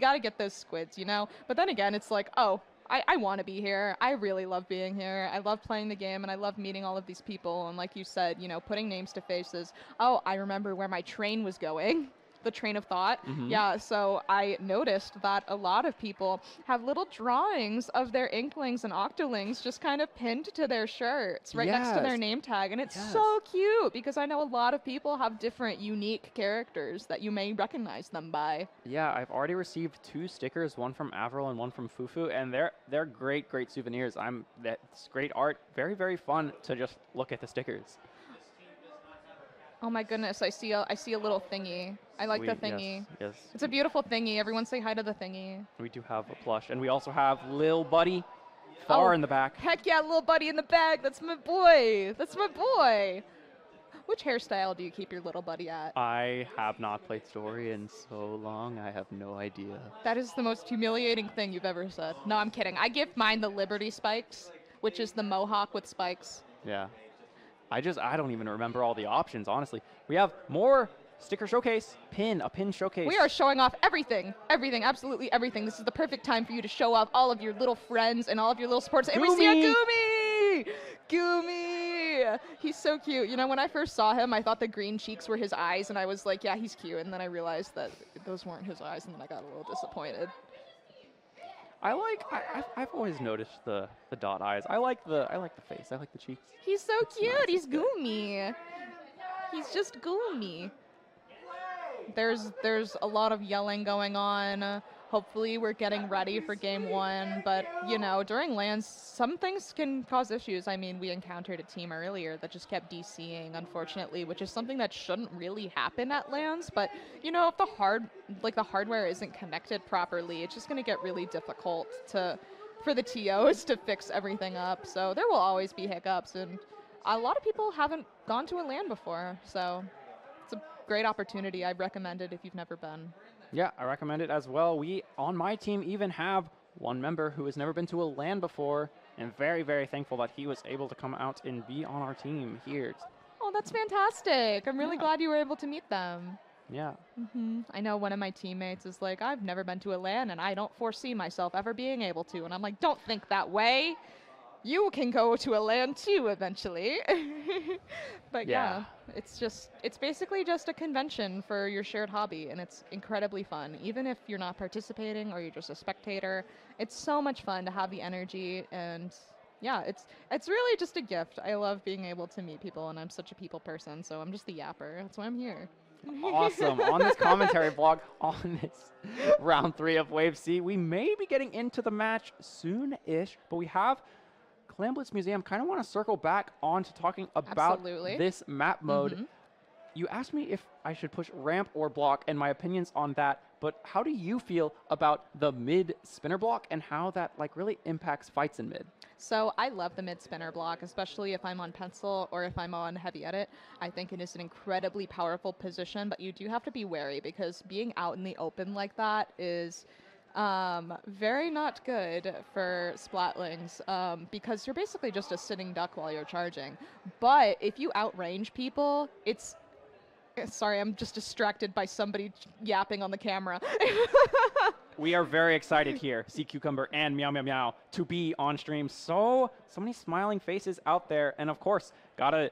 know? But then again, it's like, oh, I want to be here. I really love being here. I love playing the game, and I love meeting all of these people. And like you said, you know, putting names to faces. Oh, I remember where my train was going. the train of thought. Mhm. Yeah, so I noticed that a lot of people have little drawings of their Inklings and Octolings just kind of pinned to their shirts right next to their Yes. name tag. And it's Yes. so cute because I know a lot of people have different unique characters that you may recognize them by. Yeah, I've already received 2 stickers, one from Avril and one from Fufu, and they're great souvenirs. That's great art. Very, very fun to just look at the stickers. Oh my goodness, I see a little thingy. I like the thingy. Yes. It's a beautiful thingy. Everyone say hi to the thingy. We do have a plush, and we also have Lil Buddy far in the back. Heck yeah, little buddy in the bag. That's my boy. That's my boy. Which hairstyle do you keep your little buddy at? I have not played Story in so long, I have no idea. That is the most humiliating thing you've ever said. No, I'm kidding. I give mine the Liberty Spikes, which is the mohawk with spikes. Yeah. I don't even remember all the options, honestly. We have more sticker showcase, a pin showcase. We are showing off everything, absolutely everything. This is the perfect time for you to show off all of your little friends and all of your little supporters. And we see a Goomy! Goomy! He's so cute. You know, when I first saw him, I thought the green cheeks were his eyes, and I was like, yeah, he's cute. And then I realized that those weren't his eyes, and then I got a little disappointed. I've always noticed the dot eyes. I like the face. I like the cheeks. He's so cute. nice. He's Goomy. He's just Goomy. There's a lot of yelling going on. Hopefully we're getting ready for game 1, but you know, during LANs, some things can cause issues. I mean, we encountered a team earlier that just kept DCing, unfortunately, which is something that shouldn't really happen at LANs, but you know, if the hardware isn't connected properly, it's just going to get really difficult for the TOs to fix everything up. So there will always be hiccups, and a lot of people haven't gone to a LAN before, so it's a great opportunity. I recommend it if you've never been. Yeah, I recommend it as well. We, on my team, even have one member who has never been to a LAN before, and very, very thankful that he was able to come out and be on our team here. Oh, that's fantastic. I'm really Yeah. glad you were able to meet them. Yeah. I know one of my teammates is like, I've never been to a LAN, and I don't foresee myself ever being able to. And I'm like, don't think that way. You can go to a LAN too eventually. But yeah, it's basically just a convention for your shared hobby, and it's incredibly fun. Even if you're not participating or you're just a spectator, it's so much fun to have the energy, and yeah, it's really just a gift. I love being able to meet people, and I'm such a people person, so I'm just the yapper. That's why I'm here. Awesome. On this commentary blog, on this round 3 of Wave C, we may be getting into the match soon-ish, but we have Clan Blitz Museum. Kind of want to circle back on to talking about this map mode. You asked me if I should push ramp or block and my opinions on that, but how do you feel about the mid spinner block and how that really impacts fights in mid? So I love the mid spinner block, especially if I'm on pencil or if I'm on heavy edit. I think it is an incredibly powerful position, but you do have to be wary because being out in the open like that is very not good for splatlings because you're basically just a sitting duck while you're charging. But if you outrange people, it's... Sorry, I'm just distracted by somebody yapping on the camera. We are very excited here, see Cuecumber and Meow Meow Meow, to be on stream. So many smiling faces out there. And of course, gotta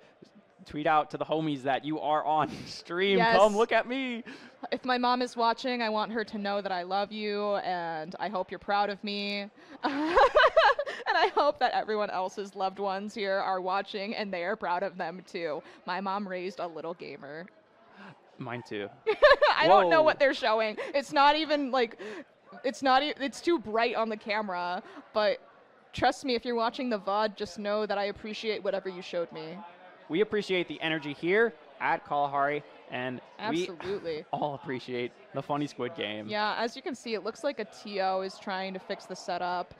tweet out to the homies that you are on stream. Yes. Come look at me. If my mom is watching, I want her to know that I love you, and I hope you're proud of me. And I hope that everyone else's loved ones here are watching, and they are proud of them too. My mom raised a little gamer. Mine too. I don't know what they're showing. It's not even like, it's too bright on the camera, but trust me, if you're watching the VOD, just know that I appreciate whatever you showed me. We appreciate the energy here at Kalahari, and Absolutely. we all appreciate the funny squid game. Yeah, as you can see, it looks like a TO is trying to fix the setup.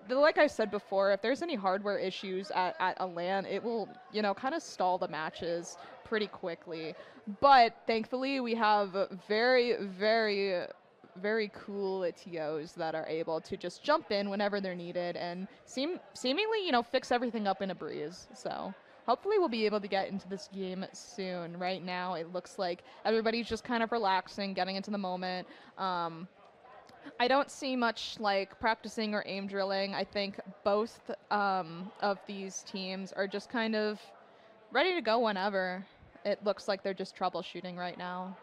Like I said before, if there's any hardware issues at a LAN, it will, kind of stall the matches pretty quickly. But thankfully, we have very, very, very cool TOs that are able to just jump in whenever they're needed and seemingly, fix everything up in a breeze. So hopefully we'll be able to get into this game soon. Right now, it looks like everybody's just kind of relaxing, getting into the moment. I don't see much practicing or aim drilling. I think both of these teams are just kind of ready to go whenever. It looks like they're just troubleshooting right now.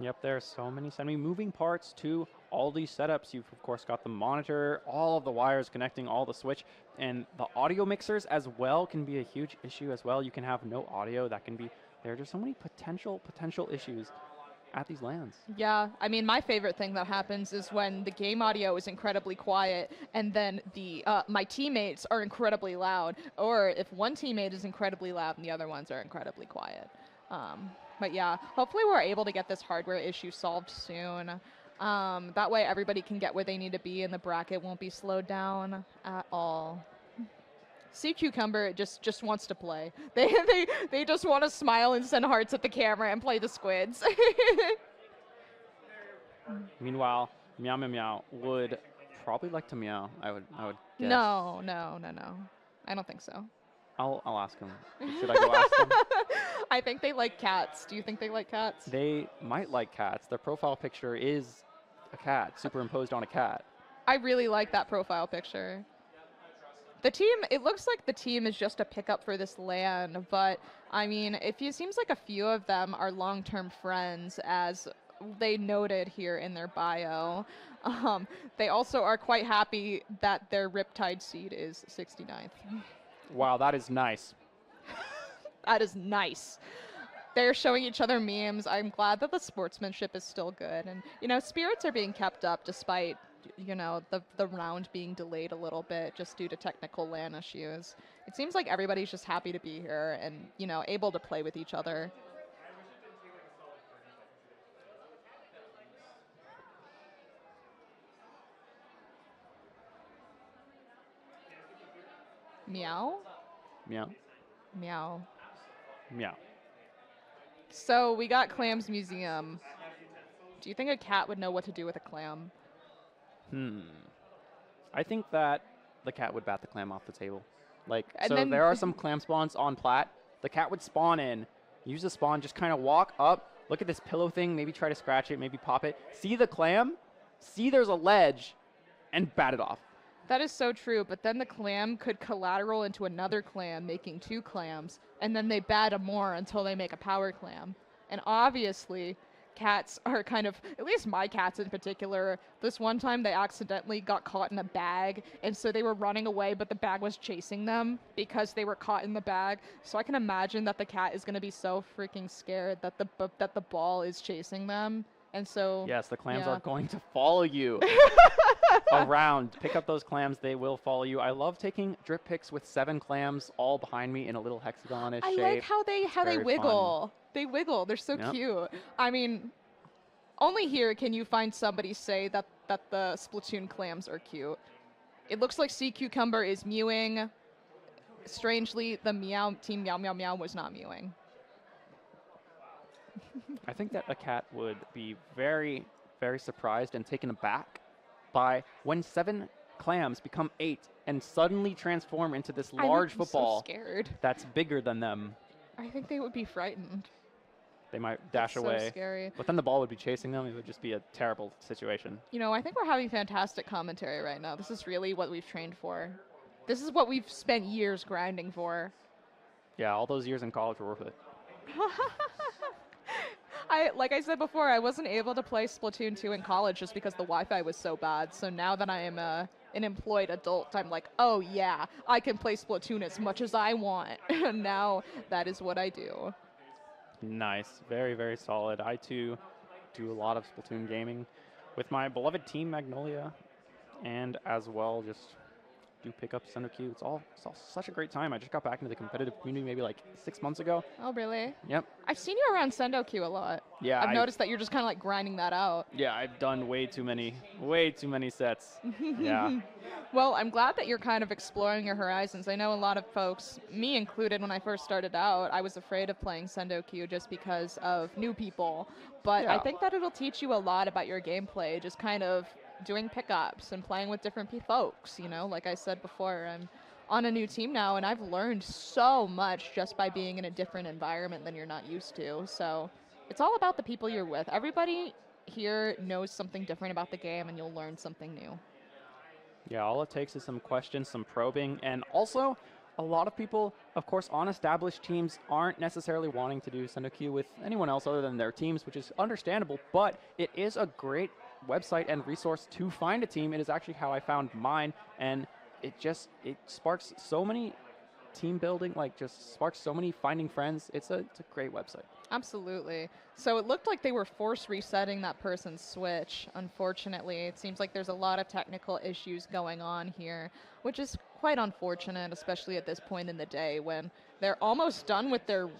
Yep, there are so many moving parts to all these setups. You've, of course, got the monitor, all of the wires connecting all the switch, and the audio mixers as well can be a huge issue as well. You can have no audio. That can be, there are just so many potential issues at these LANs. Yeah, I mean, my favorite thing that happens is when the game audio is incredibly quiet and then the my teammates are incredibly loud, or if one teammate is incredibly loud and the other ones are incredibly quiet. But yeah, hopefully we're able to get this hardware issue solved soon. That way everybody can get where they need to be and the bracket won't be slowed down at all. Cuecumber just wants to play. They just want to smile and send hearts at the camera and play the squids. Meanwhile, Meow Meow Meow would probably like to meow, I would guess. No. I don't think so. I'll ask him. Should I go ask them? I think they like cats. Do you think they like cats? They might like cats. Their profile picture is a cat, superimposed on a cat. I really like that profile picture. The team, it looks like the team is just a pickup for this LAN, but I mean, it seems like a few of them are long-term friends, as they noted here in their bio. They also are quite happy that their Riptide seed is 69th. Wow, that is nice. That is nice. They're showing each other memes. I'm glad that the sportsmanship is still good. And, you know, spirits are being kept up despite, you know, the round being delayed a little bit just due to technical LAN issues. It seems like everybody's just happy to be here and, you know, able to play with each other. Meow? Meow. Meow. Meow. So we got Clam's Museum. Do you think a cat would know what to do with a clam? I think that the cat would bat the clam off the table. Like, And so then- there are some clam spawns on plat. The cat would spawn in, use the spawn, just kind of walk up, look at this pillow thing, maybe try to scratch it, maybe pop it, see the clam, see there's a ledge, and bat it off. That is so true, but then the clam could collateral into another clam, making 2 clams, and then they bat a more until they make a power clam. And obviously, cats are kind of, at least my cats in particular, this one time they accidentally got caught in a bag, and so they were running away, but the bag was chasing them because they were caught in the bag. So I can imagine that the cat is going to be so freaking scared that the ball is chasing them. And so Yes, the clams yeah. are going to follow you around. Pick up those clams, they will follow you. I love taking drip picks with 7 clams all behind me in a little hexagon-ish I shape. like how they very wiggle. They wiggle. They're so Yep. cute. I mean, only here can you find somebody say that the Splatoon clams are cute. It looks like Cuecumber is mewing. Strangely, the Meow team Meow Meow Meow was not mewing. I think that a cat would be very, very surprised and taken aback by when 7 clams become 8 and suddenly transform into this large I would football be so scared. that's bigger than them. I think they would be frightened. They might dash That's away. So scary. But then the ball would be chasing them. It would just be a terrible situation. You know, I think we're having fantastic commentary right now. This is really what we've trained for. This is what we've spent years grinding for. Yeah, all those years in college were worth it. Like I said before, I wasn't able to play Splatoon 2 in college just because the Wi-Fi was so bad. So now that I am an employed adult, I'm like, oh yeah, I can play Splatoon as much as I want. And now that is what I do. Nice. Very, very solid. I, too, do a lot of Splatoon gaming with my beloved team, Magnolia, and as well just do pick up Sandusky. It's all such a great time. I just got back into the competitive community maybe like 6 months ago. Oh, really? Yep. I've seen you around Sandusky a lot. Yeah. I've noticed that you're just kind of like grinding that out. Yeah, I've done way too many sets. Yeah. Well, I'm glad that you're kind of exploring your horizons. I know a lot of folks, me included, when I first started out, I was afraid of playing Sandusky just because of new people. But I Yeah. think that it'll teach you a lot about your gameplay, just kind of doing pickups and playing with different folks. You know, like I said before, I'm on a new team now, and I've learned so much just by being in a different environment than you're not used to. So it's all about the people you're with. Everybody here knows something different about the game, and you'll learn something new. Yeah, all it takes is some questions, some probing, and also a lot of people, of course, on established teams aren't necessarily wanting to do send a queue with anyone else other than their teams, which is understandable, but it is a great website and resource to find a team. It is actually how I found mine, and it sparks so many team building, like just sparks so many finding friends. It's a great website. Absolutely. So it looked like they were force resetting that person's switch. Unfortunately, it seems like there's a lot of technical issues going on here, which is quite unfortunate, especially at this point in the day when they're almost done with their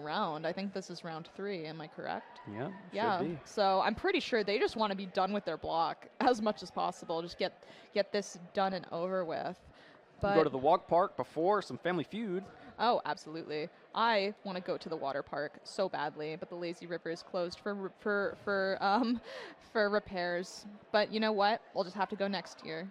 round. I think this is round 3. Am I correct? Yeah. Yeah. Should be. So I'm pretty sure they just want to be done with their block as much as possible. Just get this done and over with. But Go to the walk park before some Family Feud. oh, absolutely. I want to go to the water park so badly, but the lazy river is closed for repairs. But you know what? We'll just have to go next year.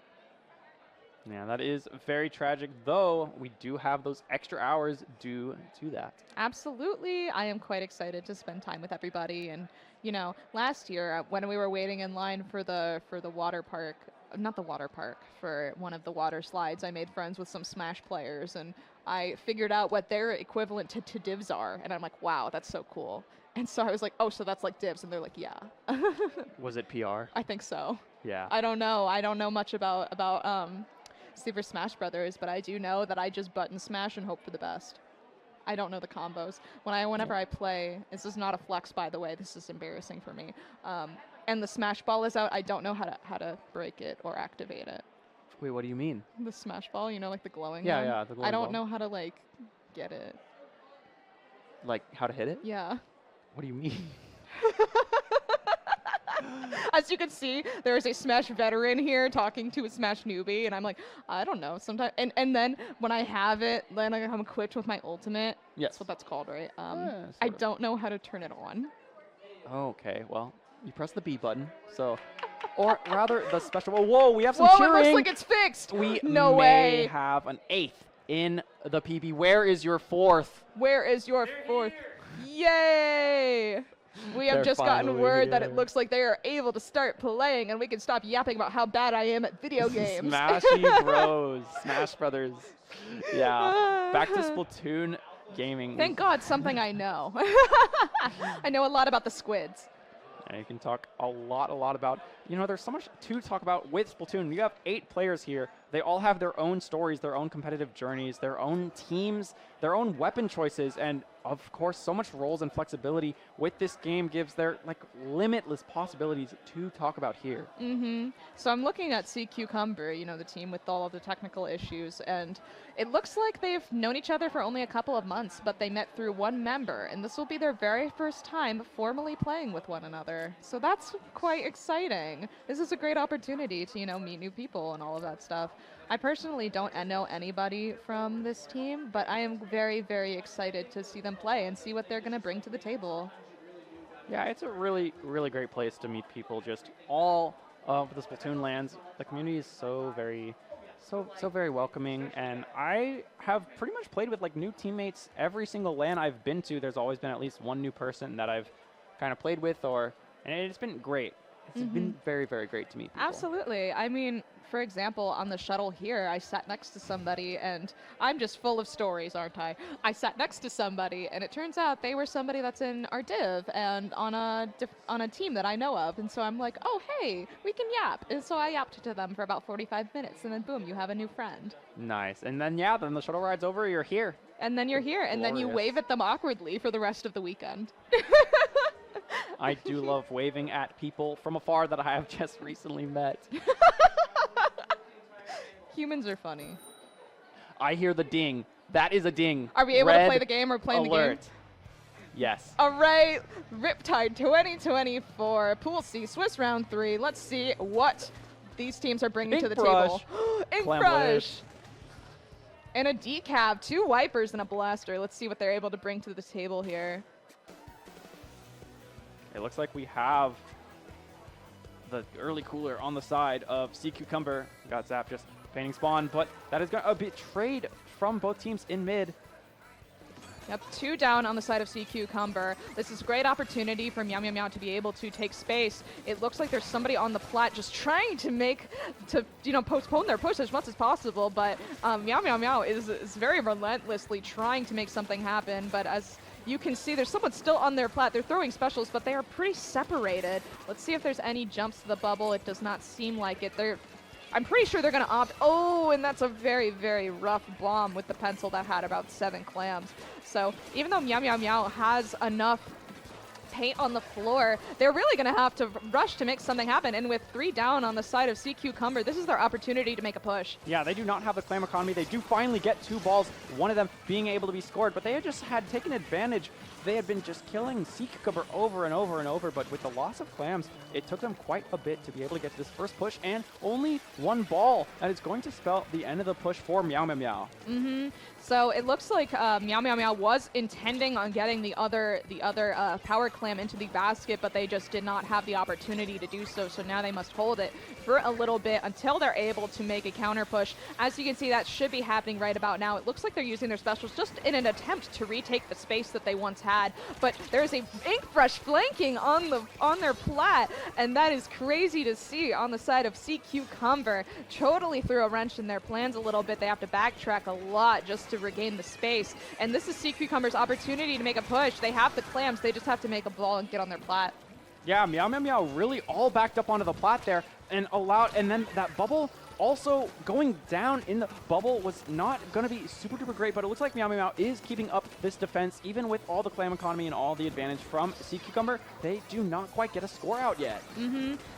Yeah, that is very tragic, though we do have those extra hours due to that. Absolutely. I am quite excited to spend time with everybody. And, you know, last year when we were waiting in line for the water park, not the water park, for one of the water slides, I made friends with some Smash players, and I figured out what their equivalent to divs are. And I'm like, wow, that's so cool. And so I was like, oh, so that's like divs. And they're like, yeah. Was it PR? I think so. Yeah. I don't know. I don't know much about Super Smash Brothers, but I do know that I just button smash and hope for the best. I don't know the combos. Whenever I play, this is not a flex, by the way. This is embarrassing for me. And the Smash Ball is out. I don't know how to break it or activate it. Wait, what do you mean? The Smash Ball, you know, like the glowing Yeah, one? yeah, the glowing I don't ball. know how to, like, get it. Like, how to hit it? Yeah. What do you mean? As you can see, there is a Smash veteran here talking to a Smash newbie, and I'm like, I don't know. Sometimes, and then when I have it, then I'm equipped with my ultimate. Yes. That's what that's called, right? Yeah, I sort of. don't know how to turn it on. Okay, well, you press the B button, so... Or rather, the special... Whoa, we have some Whoa, cheering! it looks like it's fixed! We no may way! have an 8th in the PB. Where is your 4th? Where is your 4th? Yay! We have They're just gotten finally word that it here. looks like they are able to start playing, and we can stop yapping about how bad I am at video games. Smashy Bros. Smash Brothers. Yeah. Back to Splatoon gaming. Thank God, something I know. I know a lot about the squids. And you can talk a lot about, you know, there's so much to talk about with Splatoon. You have 8 players here. They all have their own stories, their own competitive journeys, their own teams, their own weapon choices, and of course, so much roles and flexibility with this game gives their like limitless possibilities to talk about here. Mm-hmm. So I'm looking at cuecumber, you know, the team with all of the technical issues, and it looks like they've known each other for only a couple of months, but they met through one member, and this will be their very first time formally playing with one another. So that's quite exciting. This is a great opportunity to, you know, meet new people and all of that stuff. I personally don't know anybody from this team, but I am very, very excited to see them play and see what they're going to bring to the table. Yeah, it's a really, really great place to meet people just all of the Splatoon lands. The community is so very welcoming, and I have pretty much played with like new teammates every single LAN I've been to. There's always been at least one new person that I've kind of played with, and it's been great. It's been very, very great to meet people. Absolutely. I mean, for example, on the shuttle here, I sat next to somebody, and I'm just full of stories, aren't I? I sat next to somebody, and it turns out they were somebody that's in our div and on a team that I know of. And so I'm like, oh, hey, we can yap. And so I yapped to them for about 45 minutes, and then boom, you have a new friend. Nice. And then, yeah, then the shuttle ride's over, you're here. And then you're here, and then you Glorious. wave at them awkwardly for the rest of the weekend. I do love waving at people from afar that I have just recently met. Humans are funny. I hear the ding. That is a ding. Are we able to Red play the game or playing alert. the game? Yes. All right, Riptide 2024, Pool C, Swiss Round 3. Let's see what these teams are bringing Ink to the brush. table. Ink Clam brush. Blish. And a decaf, 2 wipers, and a blaster. Let's see what they're able to bring to the table here. It looks like we have the early cooler on the side of cuecumber. Got Zap just painting spawn, but that is a bit trade from both teams in mid. Yep, 2 down on the side of cuecumber. This is a great opportunity for Meow to be able to take space. It looks like there's somebody on the plat just trying to postpone their push as much as possible, but Meow is very relentlessly trying to make something happen, but as you can see, there's someone still on their plat. They're throwing specials, but they are pretty separated. Let's see if there's any jumps to the bubble. It does not seem like it. I'm pretty sure they're going to opt. Oh, and that's a very, very rough bomb with the pencil that had about 7 clams. So even though Meow has enough paint on the floor, they're really going to have to rush to make something happen. And with 3 down on the side of cuecumber, this is their opportunity to make a push. Yeah, they do not have the clam economy. They do finally get 2 balls, one of them being able to be scored, but they had just taken advantage. They had been just killing cuecumber over and over and over, but with the loss of clams, it took them quite a bit to be able to get to this first push, and only 1 ball, and it's going to spell the end of the push for Meow. So it looks like Meow was intending on getting the other power clam into the basket, but they just did not have the opportunity to do so. So now they must hold it for a little bit until they're able to make a counter push. As you can see, that should be happening right about now. It looks like they're using their specials just in an attempt to retake the space that they once had. But there's a ink brush flanking on their plat, and that is crazy to see on the side of cuecumber. Totally threw a wrench in their plans a little bit. They have to backtrack a lot just to regain the space. And this is cuecumber's opportunity to make a push. They have the clams. They just have to make a ball and get on their plat. Yeah, Meow really all backed up onto the plat there and then that bubble also going down in the bubble was not going to be super duper great, but it looks like Meow is keeping up this defense even with all the clam economy and all the advantage from cuecumber. They do not quite get a score out yet.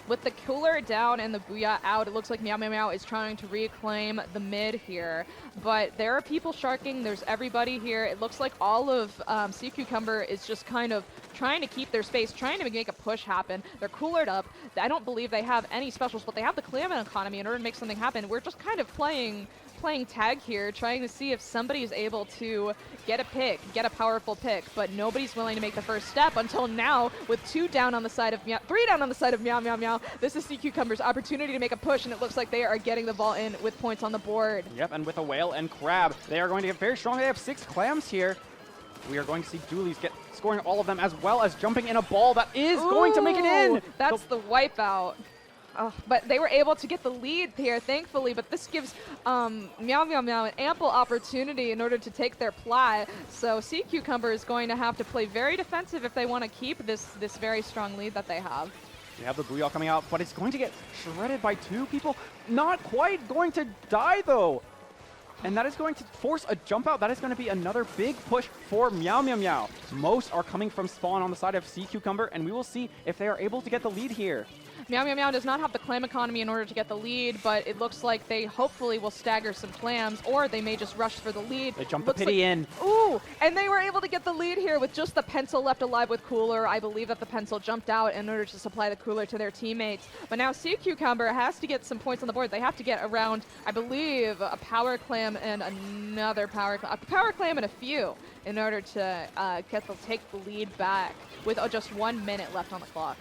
With the cooler down and the booyah out, it looks like Meow is trying to reclaim the mid here, but there are people sharking. There's everybody here. It looks like all of cuecumber is just kind of trying to keep their space, trying to make a push happen. They're coolered up. I don't believe they have any specials, but they have the clam economy in order to make something happen. We're just kind of playing tag here, trying to see if somebody is able to get a powerful pick, but nobody's willing to make the first step until now with 3 down on the side of Meow. This is cuecumber's opportunity to make a push, and it looks like they are getting the ball in with points on the board. Yep, and with a whale and crab, they are going to get very strong. They have 6 clams here. We are going to see Doolies scoring all of them, as well as jumping in a ball that is going to make it in. That's the wipeout. But they were able to get the lead here, thankfully, but this gives Meow an ample opportunity in order to take their plat. So cuecumber is going to have to play very defensive if they want to keep this very strong lead that they have. We have the booyah coming out, but it's going to get shredded by 2 people. Not quite going to die, though. And that is going to force a jump out. That is going to be another big push for Meow. Most are coming from spawn on the side of cuecumber, and we will see if they are able to get the lead here. Meow does not have the clam economy in order to get the lead, but it looks like they hopefully will stagger some clams, or they may just rush for the lead. They jump the pity in. Ooh, and they were able to get the lead here with just the pencil left alive with cooler. I believe that the pencil jumped out in order to supply the cooler to their teammates. But now cuecumber has to get some points on the board. They have to get around, I believe, a power clam and another power clam and a few in order to take the lead back with just 1 minute left on the clock.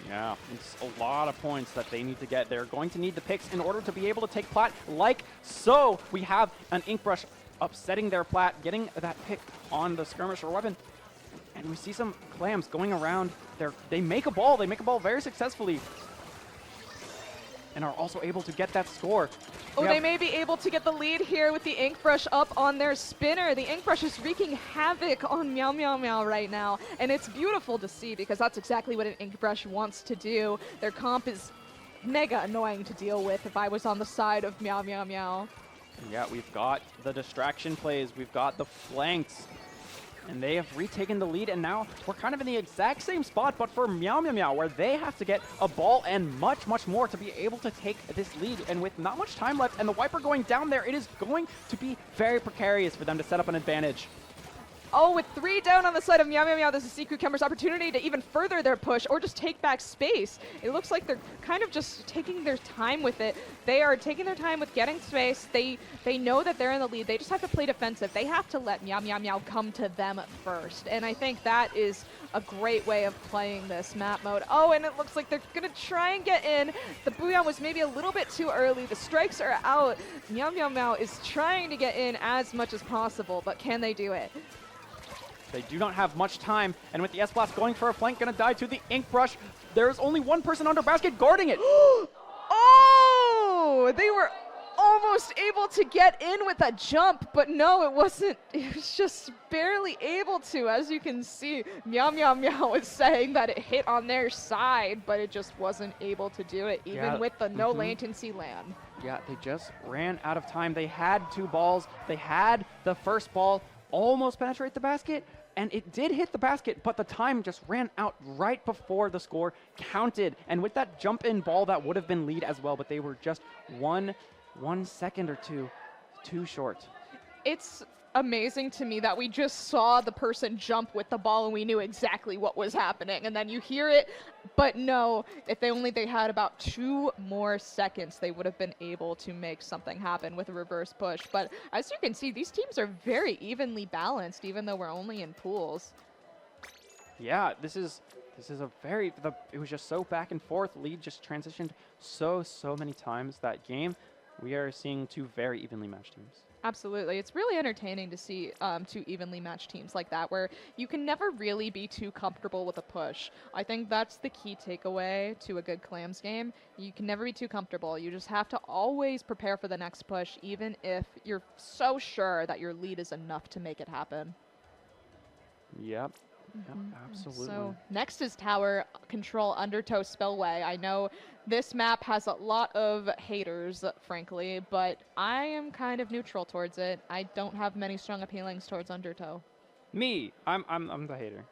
Yeah, it's a lot of points that they need to get. They're going to need the picks in order to be able to take plat like so. We have an ink brush upsetting their plat, getting that pick on the skirmisher weapon. And we see some clams going around. They make a ball. They make a ball very successfully. And are also able to get that score. Oh, they may be able to get the lead here with the ink brush up on their spinner. The ink brush is wreaking havoc on Meow right now, and it's beautiful to see because that's exactly what an ink brush wants to do. Their comp is mega annoying to deal with if I was on the side of Meow. Yeah, we've got the distraction plays. We've got the flanks. And they have retaken the lead, and now we're kind of in the exact same spot, but for Meow, where they have to get a ball and much, much more to be able to take this lead. And with not much time left and the Wiper going down there, it is going to be very precarious for them to set up an advantage. Oh, with 3 down on the side of Meow, this is cuecumber's opportunity to even further their push or just take back space. It looks like they're kind of just taking their time with it. They are taking their time with getting space. They know that they're in the lead. They just have to play defensive. They have to let Meow come to them first. And I think that is a great way of playing this map mode. Oh, and it looks like they're going to try and get in. The booyah was maybe a little bit too early. The strikes are out. Meow is trying to get in as much as possible, but can they do it? They do not have much time, and with the S-Blast going for a flank, gonna die to the Ink Brush. There's only one person under basket guarding it. Oh, they were almost able to get in with a jump, but no, it wasn't. It was just barely able to. As you can see, Meow Meow Meow was saying that it hit on their side, but it just wasn't able to do it, even with the no latency land. Yeah, they just ran out of time. They had 2 balls. They had the first ball almost penetrate the basket, and it did hit the basket, but the time just ran out right before the score counted. And with that jump-in ball, that would have been lead as well, but they were just one second or two too short. It's amazing to me that we just saw the person jump with the ball and we knew exactly what was happening. And then you hear it, but no, if they had about 2 more seconds, they would have been able to make something happen with a reverse push. But as you can see, these teams are very evenly balanced, even though we're only in pools. Yeah, this is a very, it was just so back and forth. Lead just transitioned so many times that game. We are seeing 2 very evenly matched teams. Absolutely. It's really entertaining to see 2 evenly matched teams like that, where you can never really be too comfortable with a push. I think that's the key takeaway to a good Clams game. You can never be too comfortable. You just have to always prepare for the next push, even if you're so sure that your lead is enough to make it happen. Yep. Yep, absolutely. So next is Tower Control Undertow Spillway. I know this map has a lot of haters, frankly, but I am kind of neutral towards it. I don't have many strong appealings towards Undertow. Me, I'm the hater.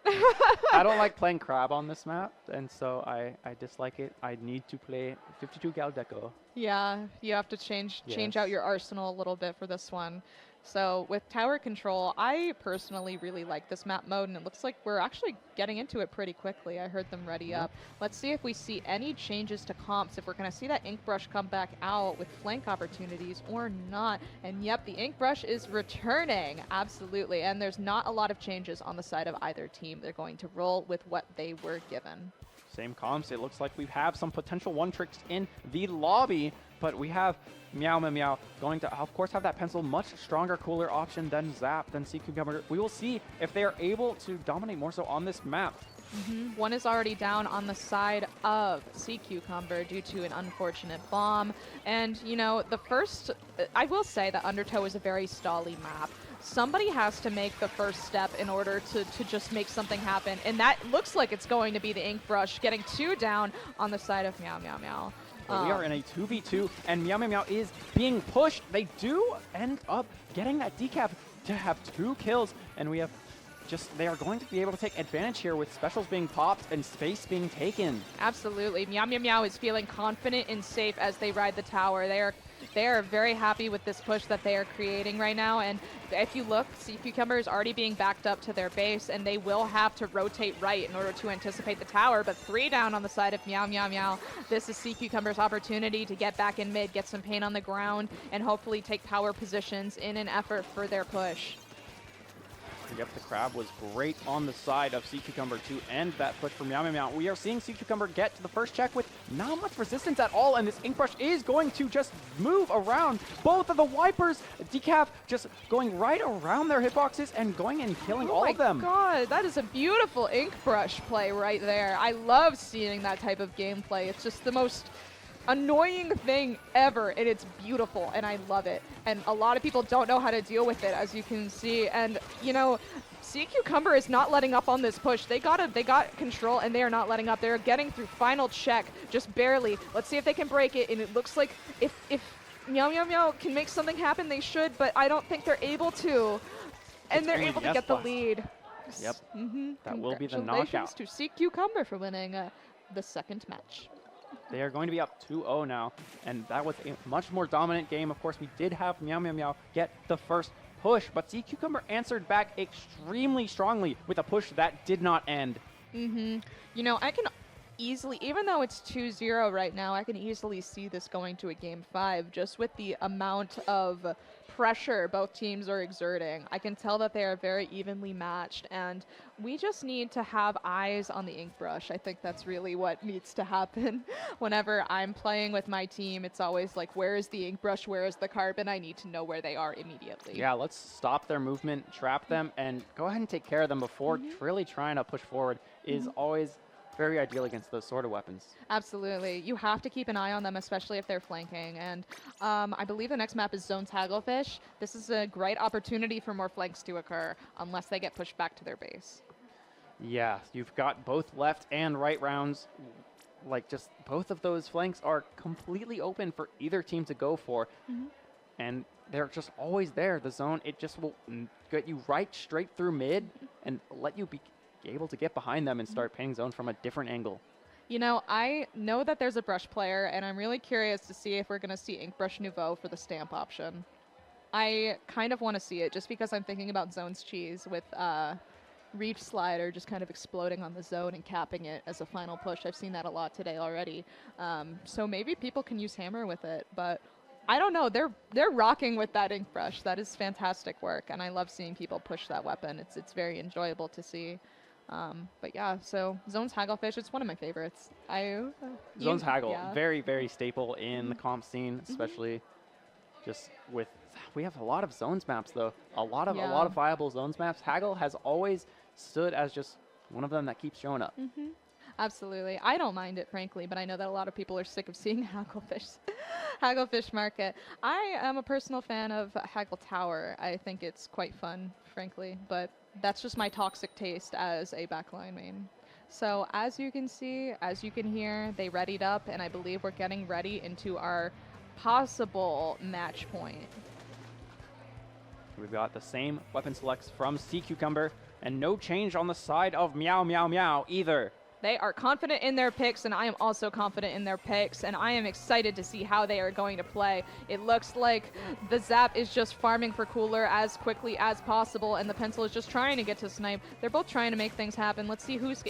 I don't like playing crab on this map, and so I dislike it. I need to play 52 gal deco. Yeah, you have to change out your arsenal a little bit for this one. So with Tower Control, I personally really like this map mode, and it looks like we're actually getting into it pretty quickly. I heard them ready up. Let's see if we see any changes to comps, if we're going to see that Ink Brush come back out with flank opportunities or not. And yep, the Ink Brush is returning, absolutely. And there's not a lot of changes on the side of either team. They're going to roll with what they were given. Same comps. It looks like we have some potential one tricks in the lobby, but we have Meow Meow Meow going to, of course, have that pencil. Much stronger, cooler option than Zap, than cuecumber. We will see if they are able to dominate more so on this map. One is already down on the side of cuecumber due to an unfortunate bomb. And, you know, the first, I will say that Undertow is a very stally map. Somebody has to make the first step in order to just make something happen. And that looks like it's going to be the Ink Brush, getting 2 down on the side of Meow Meow Meow. So we are in a 2v2, and Meow Meow Meow is being pushed. They do end up getting that decap to have 2 kills, and we have they are going to be able to take advantage here with specials being popped and space being taken. Absolutely. Meow Meow Meow is feeling confident and safe as they ride the tower. They are very happy with this push that they are creating right now. And if you look, cuecumber is already being backed up to their base, and they will have to rotate right in order to anticipate the tower. But 3 down on the side of Meow Meow Meow. This is cuecumber's opportunity to get back in mid, get some pain on the ground, and hopefully take power positions in an effort for their push. Yep, the crab was great on the side of cuecumber to end that push for Meow Meow Meow. We are seeing cuecumber get to the first check with not much resistance at all, and this Ink Brush is going to just move around both of the Wipers. Decaf just going right around their hitboxes and going and killing all of them. Oh my god, that is a beautiful Ink Brush play right there. I love seeing that type of gameplay. It's just the most annoying thing ever, and it's beautiful, and I love it. And a lot of people don't know how to deal with it, as you can see. And you know, cuecumber is not letting up on this push. They got control, and they are not letting up. They're getting through final check, just barely. Let's see if they can break it. And it looks like if Meow Meow Meow can make something happen, they should, but I don't think they're able to. And they're able to get the lead. Yep. That will be the knockout. knockout. To cuecumber for winning the second match. They are going to be up 2-0 now, and that was a much more dominant game. Of course, we did have Meow Meow Meow get the first push, but cuecumber answered back extremely strongly with a push that did not end. You know, I can easily, even though it's 2-0 right now, I can easily see this going to a game 5 just with the amount of pressure both teams are exerting. I can tell that they are very evenly matched, and we just need to have eyes on the ink brush. I think that's really what needs to happen. Whenever I'm playing with my team, it's always like, where is the ink brush, where is the carbon? I need to know where they are immediately. Yeah, let's stop their movement, trap them, and go ahead and take care of them before really trying to push forward is always very ideal against those sort of weapons. Absolutely. You have to keep an eye on them, especially if they're flanking. And I believe the next map is Zones Hagglefish. This is a great opportunity for more flanks to occur, unless they get pushed back to their base. Yeah, you've got both left and right rounds. Like, just both of those flanks are completely open for either team to go for. And they're just always there. The zone, it just will get you right straight through mid and let you be able to get behind them and start painting zone from a different angle. You know, I know that there's a brush player, and I'm really curious to see if we're going to see Ink Brush Nouveau for the stamp option. I kind of want to see it just because I'm thinking about Zone's cheese with Reef Slider just kind of exploding on the zone and capping it as a final push. I've seen that a lot today already. So maybe people can use Hammer with it, but I don't know. They're rocking with that ink brush. That is fantastic work, and I love seeing people push that weapon. It's very enjoyable to see. But yeah, so Zones Hagglefish, it's one of my favorites. Zones Haggle, very, very staple in the comp scene, especially just with, we have a lot of zones maps though. A lot of viable zones maps. Haggle has always stood as just one of them that keeps showing up. Absolutely. I don't mind it, frankly, but I know that a lot of people are sick of seeing Hagglefish. Hagglefish Market. I am a personal fan of Haggle Tower. I think it's quite fun, frankly, but that's just my toxic taste as a backline main. So as you can see, as you can hear, they readied up, and I believe we're getting ready into our possible match point. We've got the same weapon selects from Cuecumber, and no change on the side of Meow Meow Meow either. They are confident in their picks, and I am also confident in their picks, and I am excited to see how they are going to play. It looks like the Zap is just farming for Cooler as quickly as possible, and the Pencil is just trying to get to Snipe. They're both trying to make things happen. Let's see who's